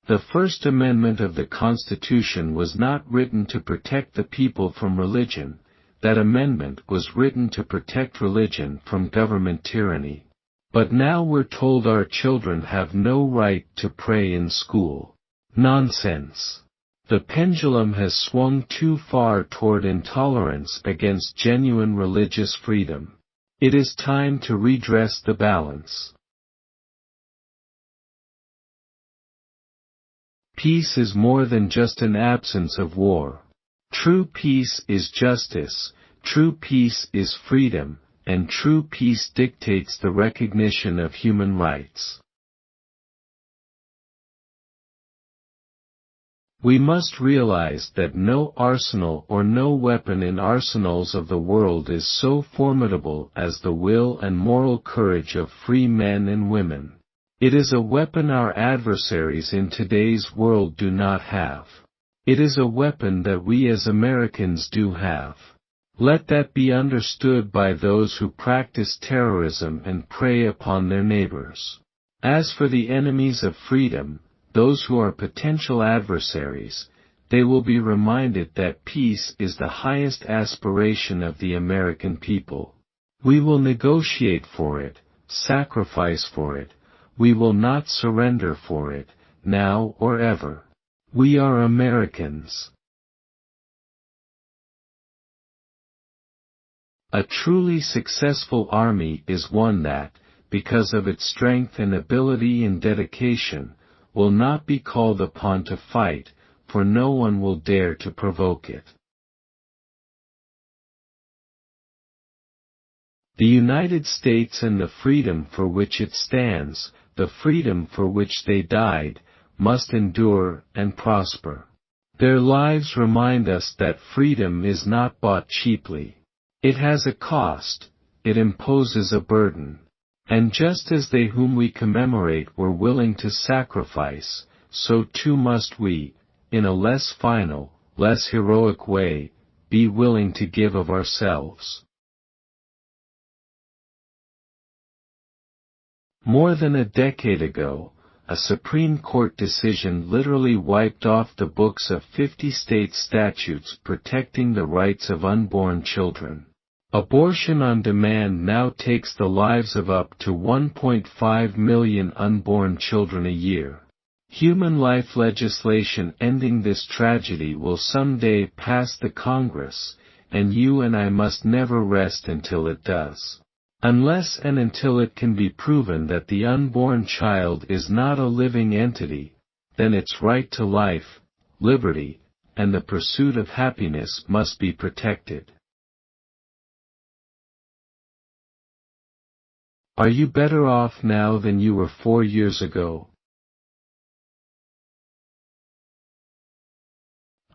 The First Amendment of the Constitution was not written to protect the people from religion, that amendment was written to protect religion from government tyranny. But now we're told our children have no right to pray in school. Nonsense. The pendulum has swung too far toward intolerance against genuine religious freedom. It is time to redress the balance. Peace is more than just an absence of war. True peace is justice, true peace is freedom, and true peace dictates the recognition of human rights. We must realize that no arsenal or no weapon in arsenals of the world is so formidable as the will and moral courage of free men and women. It is a weapon our adversaries in today's world do not have. It is a weapon that we as Americans do have. Let that be understood by those who practice terrorism and prey upon their neighbors. As for the enemies of freedom, those who are potential adversaries, they will be reminded that peace is the highest aspiration of the American people. We will negotiate for it, sacrifice for it. We will not surrender for it, now or ever. We are Americans. A truly successful army is one that, because of its strength and ability and dedication, will not be called upon to fight, for no one will dare to provoke it. The United States and the freedom for which it stands, the freedom for which they died, must endure and prosper. Their lives remind us that freedom is not bought cheaply. It has a cost, it imposes a burden. And just as they whom we commemorate were willing to sacrifice, so too must we, in a less final, less heroic way, be willing to give of ourselves. More than a decade ago, a Supreme Court decision literally wiped off the books of 50 state statutes protecting the rights of unborn children. Abortion on demand now takes the lives of up to 1.5 million unborn children a year. Human life legislation ending this tragedy will someday pass the Congress, and you and I must never rest until it does. Unless and until it can be proven that the unborn child is not a living entity, then its right to life, liberty, and the pursuit of happiness must be protected. Are you better off now than you were 4 years ago?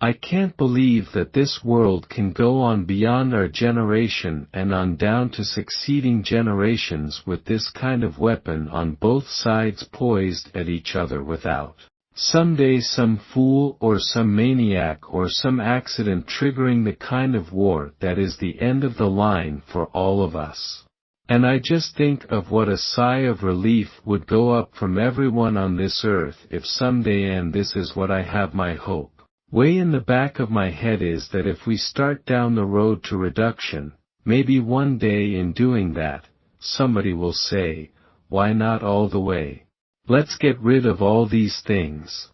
I can't believe that this world can go on beyond our generation and on down to succeeding generations with this kind of weapon on both sides poised at each other without someday some fool or some maniac or some accident triggering the kind of war that is the end of the line for all of us. And I just think of what a sigh of relief would go up from everyone on this earth if someday, and this is what I have my hope way in the back of my head, is that if we start down the road to reduction, maybe one day in doing that, somebody will say, why not all the way? Let's get rid of all these things.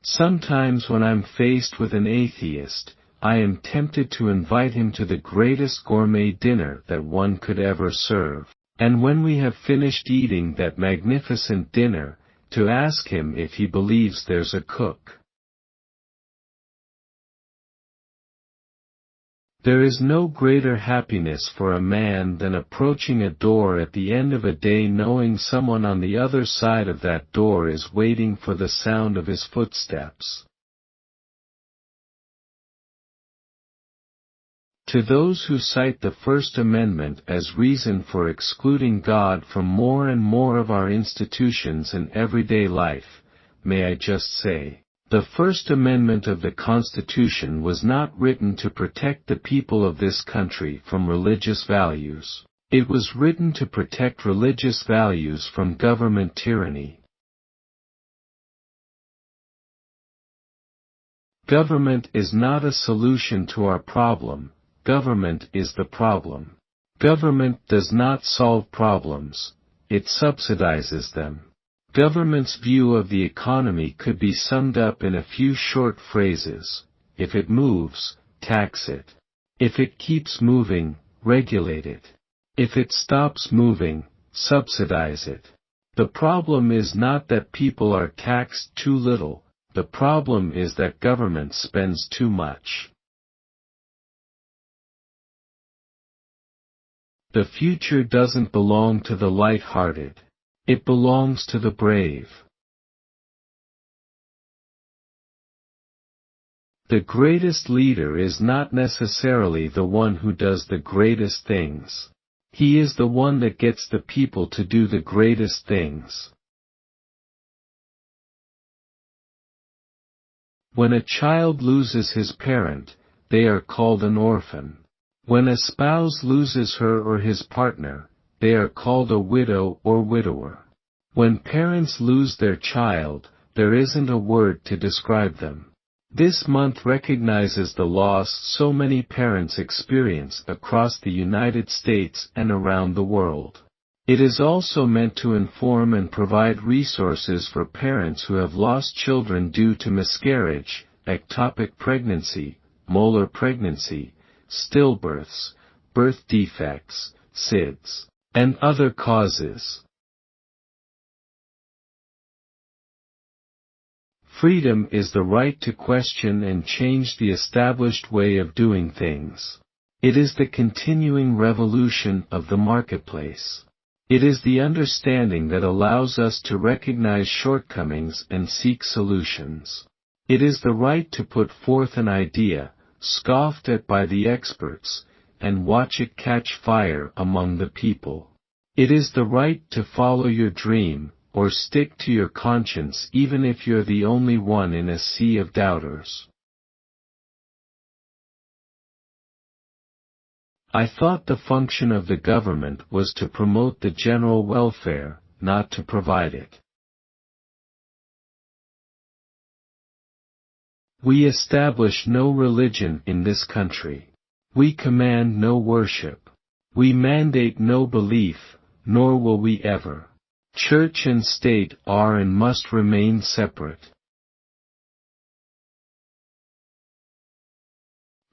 Sometimes when I'm faced with an atheist, I am tempted to invite him to the greatest gourmet dinner that one could ever serve, and when we have finished eating that magnificent dinner, to ask him if he believes there's a cook. There is no greater happiness for a man than approaching a door at the end of a day knowing someone on the other side of that door is waiting for the sound of his footsteps. To those who cite the First Amendment as reason for excluding God from more and more of our institutions and everyday life, may I just say, the First Amendment of the Constitution was not written to protect the people of this country from religious values. It was written to protect religious values from government tyranny. Government is not a solution to our problem. Government is the problem. Government does not solve problems, it subsidizes them. Government's view of the economy could be summed up in a few short phrases: if it moves, tax it. If it keeps moving, regulate it. If it stops moving, subsidize it. The problem is not that people are taxed too little, the problem is that government spends too much. The future doesn't belong to the light-hearted. It belongs to the brave. The greatest leader is not necessarily the one who does the greatest things. He is the one that gets the people to do the greatest things. When a child loses his parent, they are called an orphan. When a spouse loses her or his partner, they are called a widow or widower. When parents lose their child, there isn't a word to describe them. This month recognizes the loss so many parents experience across the United States and around the world. It is also meant to inform and provide resources for parents who have lost children due to miscarriage, ectopic pregnancy, molar pregnancy, stillbirths, birth defects, SIDS, and other causes. Freedom is the right to question and change the established way of doing things. It is the continuing revolution of the marketplace. It is the understanding that allows us to recognize shortcomings and seek solutions. It is the right to put forth an idea, scoffed at by the experts, and watch it catch fire among the people. It is the right to follow your dream, or stick to your conscience even if you're the only one in a sea of doubters. I thought the function of the government was to promote the general welfare, not to provide it. We establish no religion in this country. We command no worship. We mandate no belief, nor will we ever. Church and state are and must remain separate.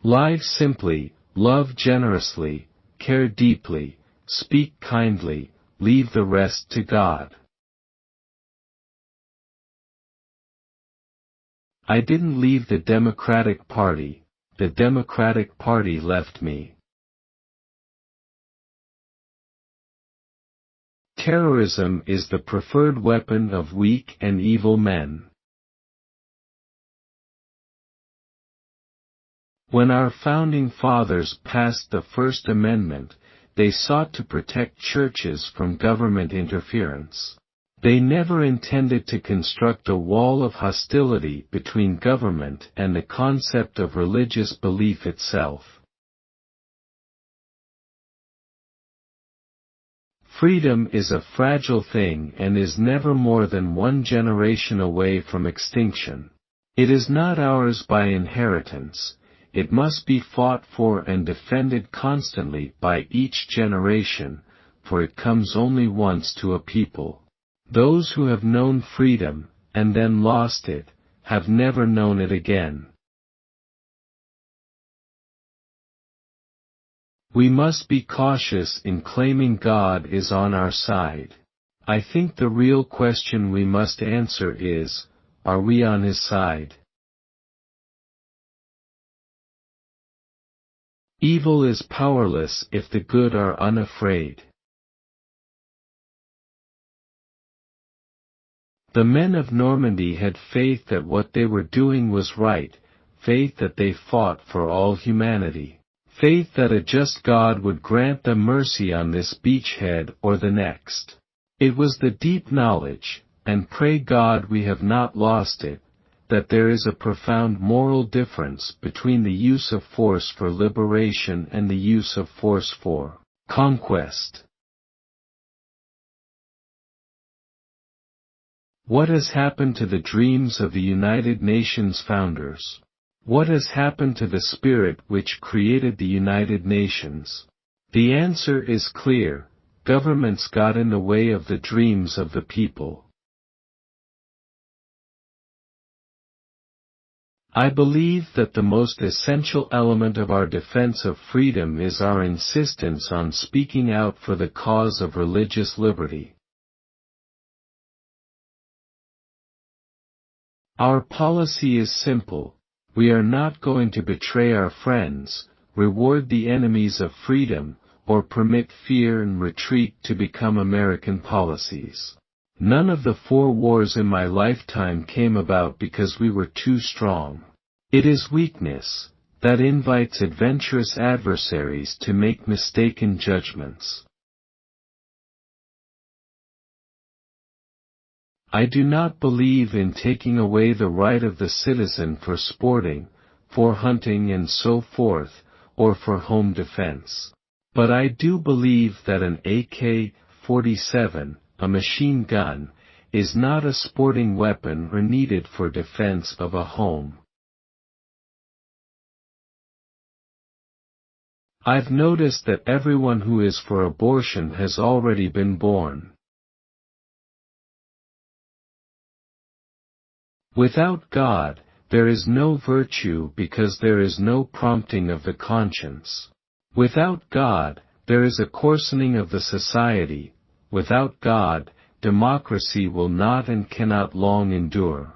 Live simply, love generously, care deeply, speak kindly, leave the rest to God. I didn't leave the Democratic Party, the Democratic Party left me. Terrorism is the preferred weapon of weak and evil men. When our founding fathers passed the First Amendment, they sought to protect churches from government interference. They never intended to construct a wall of hostility between government and the concept of religious belief itself. Freedom is a fragile thing and is never more than one generation away from extinction. It is not ours by inheritance. It must be fought for and defended constantly by each generation, for it comes only once to a people. Those who have known freedom, and then lost it, have never known it again. We must be cautious in claiming God is on our side. I think the real question we must answer is, are we on His side? Evil is powerless if the good are unafraid. The men of Normandy had faith that what they were doing was right, faith that they fought for all humanity, faith that a just God would grant them mercy on this beachhead or the next. It was the deep knowledge, and pray God we have not lost it, that there is a profound moral difference between the use of force for liberation and the use of force for conquest. What has happened to the dreams of the United Nations founders? What has happened to the spirit which created the United Nations? The answer is clear: governments got in the way of the dreams of the people. I believe that the most essential element of our defense of freedom is our insistence on speaking out for the cause of religious liberty. Our policy is simple: we are not going to betray our friends, reward the enemies of freedom, or permit fear and retreat to become American policies. None of the 4 wars in my lifetime came about because we were too strong. It is weakness that invites adventurous adversaries to make mistaken judgments. I do not believe in taking away the right of the citizen for sporting, for hunting and so forth, or for home defense. But I do believe that an AK-47, a machine gun, is not a sporting weapon or needed for defense of a home. I've noticed that everyone who is for abortion has already been born. Without God, there is no virtue because there is no prompting of the conscience. Without God, there is a coarsening of the society. Without God, democracy will not and cannot long endure.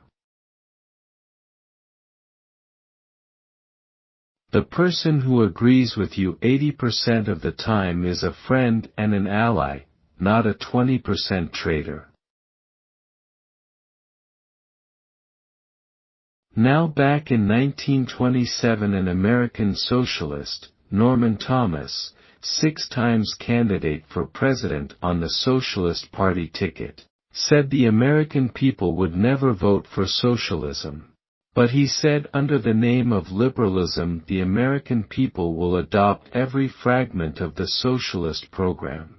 The person who agrees with you 80% of the time is a friend and an ally, not a 20% traitor. Now back in 1927, an American socialist, Norman Thomas, 6 times candidate for president on the Socialist Party ticket, said the American people would never vote for socialism. But he said under the name of liberalism the American people will adopt every fragment of the socialist program.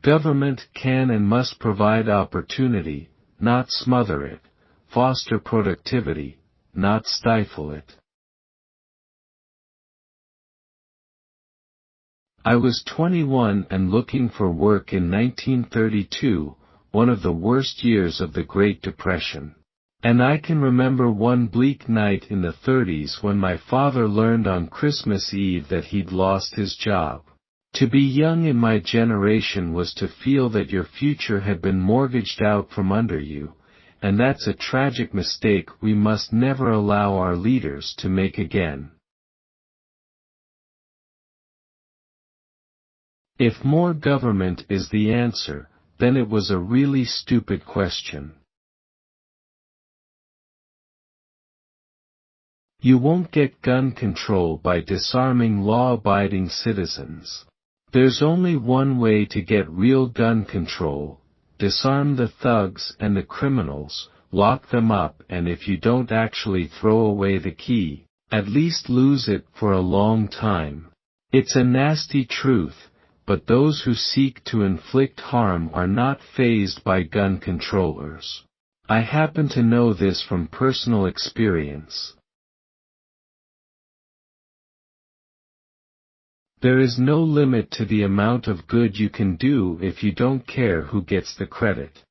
Government can and must provide opportunity, not smother it, foster productivity, not stifle it. I was 21 and looking for work in 1932, one of the worst years of the Great Depression. And I can remember one bleak night in the 30s when my father learned on Christmas Eve that he'd lost his job. To be young in my generation was to feel that your future had been mortgaged out from under you, and that's a tragic mistake we must never allow our leaders to make again. If more government is the answer, then it was a really stupid question. You won't get gun control by disarming law-abiding citizens. There's only one way to get real gun control: disarm the thugs and the criminals, lock them up, and if you don't actually throw away the key, at least lose it for a long time. It's a nasty truth, but those who seek to inflict harm are not fazed by gun controllers. I happen to know this from personal experience. There is no limit to the amount of good you can do if you don't care who gets the credit.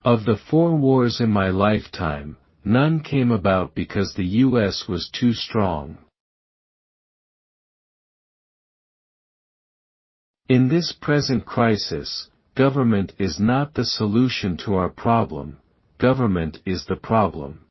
Of the 4 wars in my lifetime, none came about because the U.S. was too strong. In this present crisis, government is not the solution to our problem, government is the problem.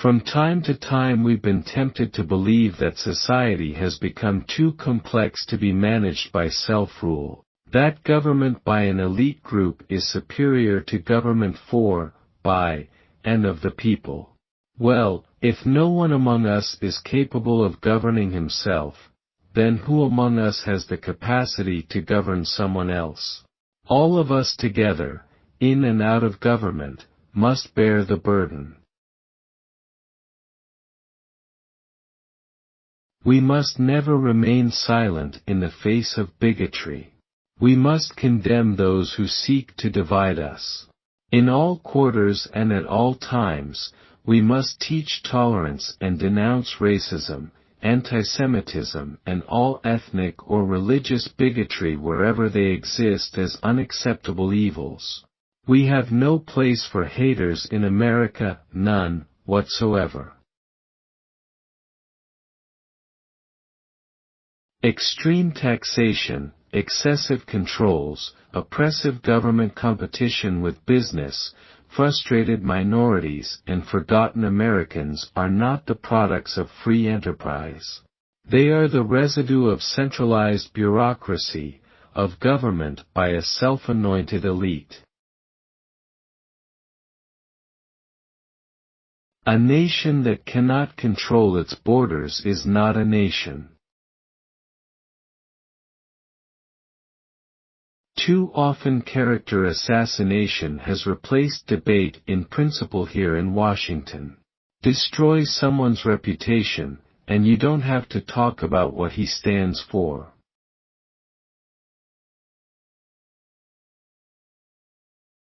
From time to time we've been tempted to believe that society has become too complex to be managed by self-rule, that government by an elite group is superior to government for, by, and of the people. Well, if no one among us is capable of governing himself, then who among us has the capacity to govern someone else? All of us together, in and out of government, must bear the burden. We must never remain silent in the face of bigotry. We must condemn those who seek to divide us. In all quarters and at all times, we must teach tolerance and denounce racism, antisemitism, and all ethnic or religious bigotry wherever they exist as unacceptable evils. We have no place for haters in America, none whatsoever. Extreme taxation, excessive controls, oppressive government competition with business, frustrated minorities, and forgotten Americans are not the products of free enterprise. They are the residue of centralized bureaucracy, of government by a self-anointed elite. A nation that cannot control its borders is not a nation. Too often character assassination has replaced debate in principle here in Washington. Destroy someone's reputation, and you don't have to talk about what he stands for.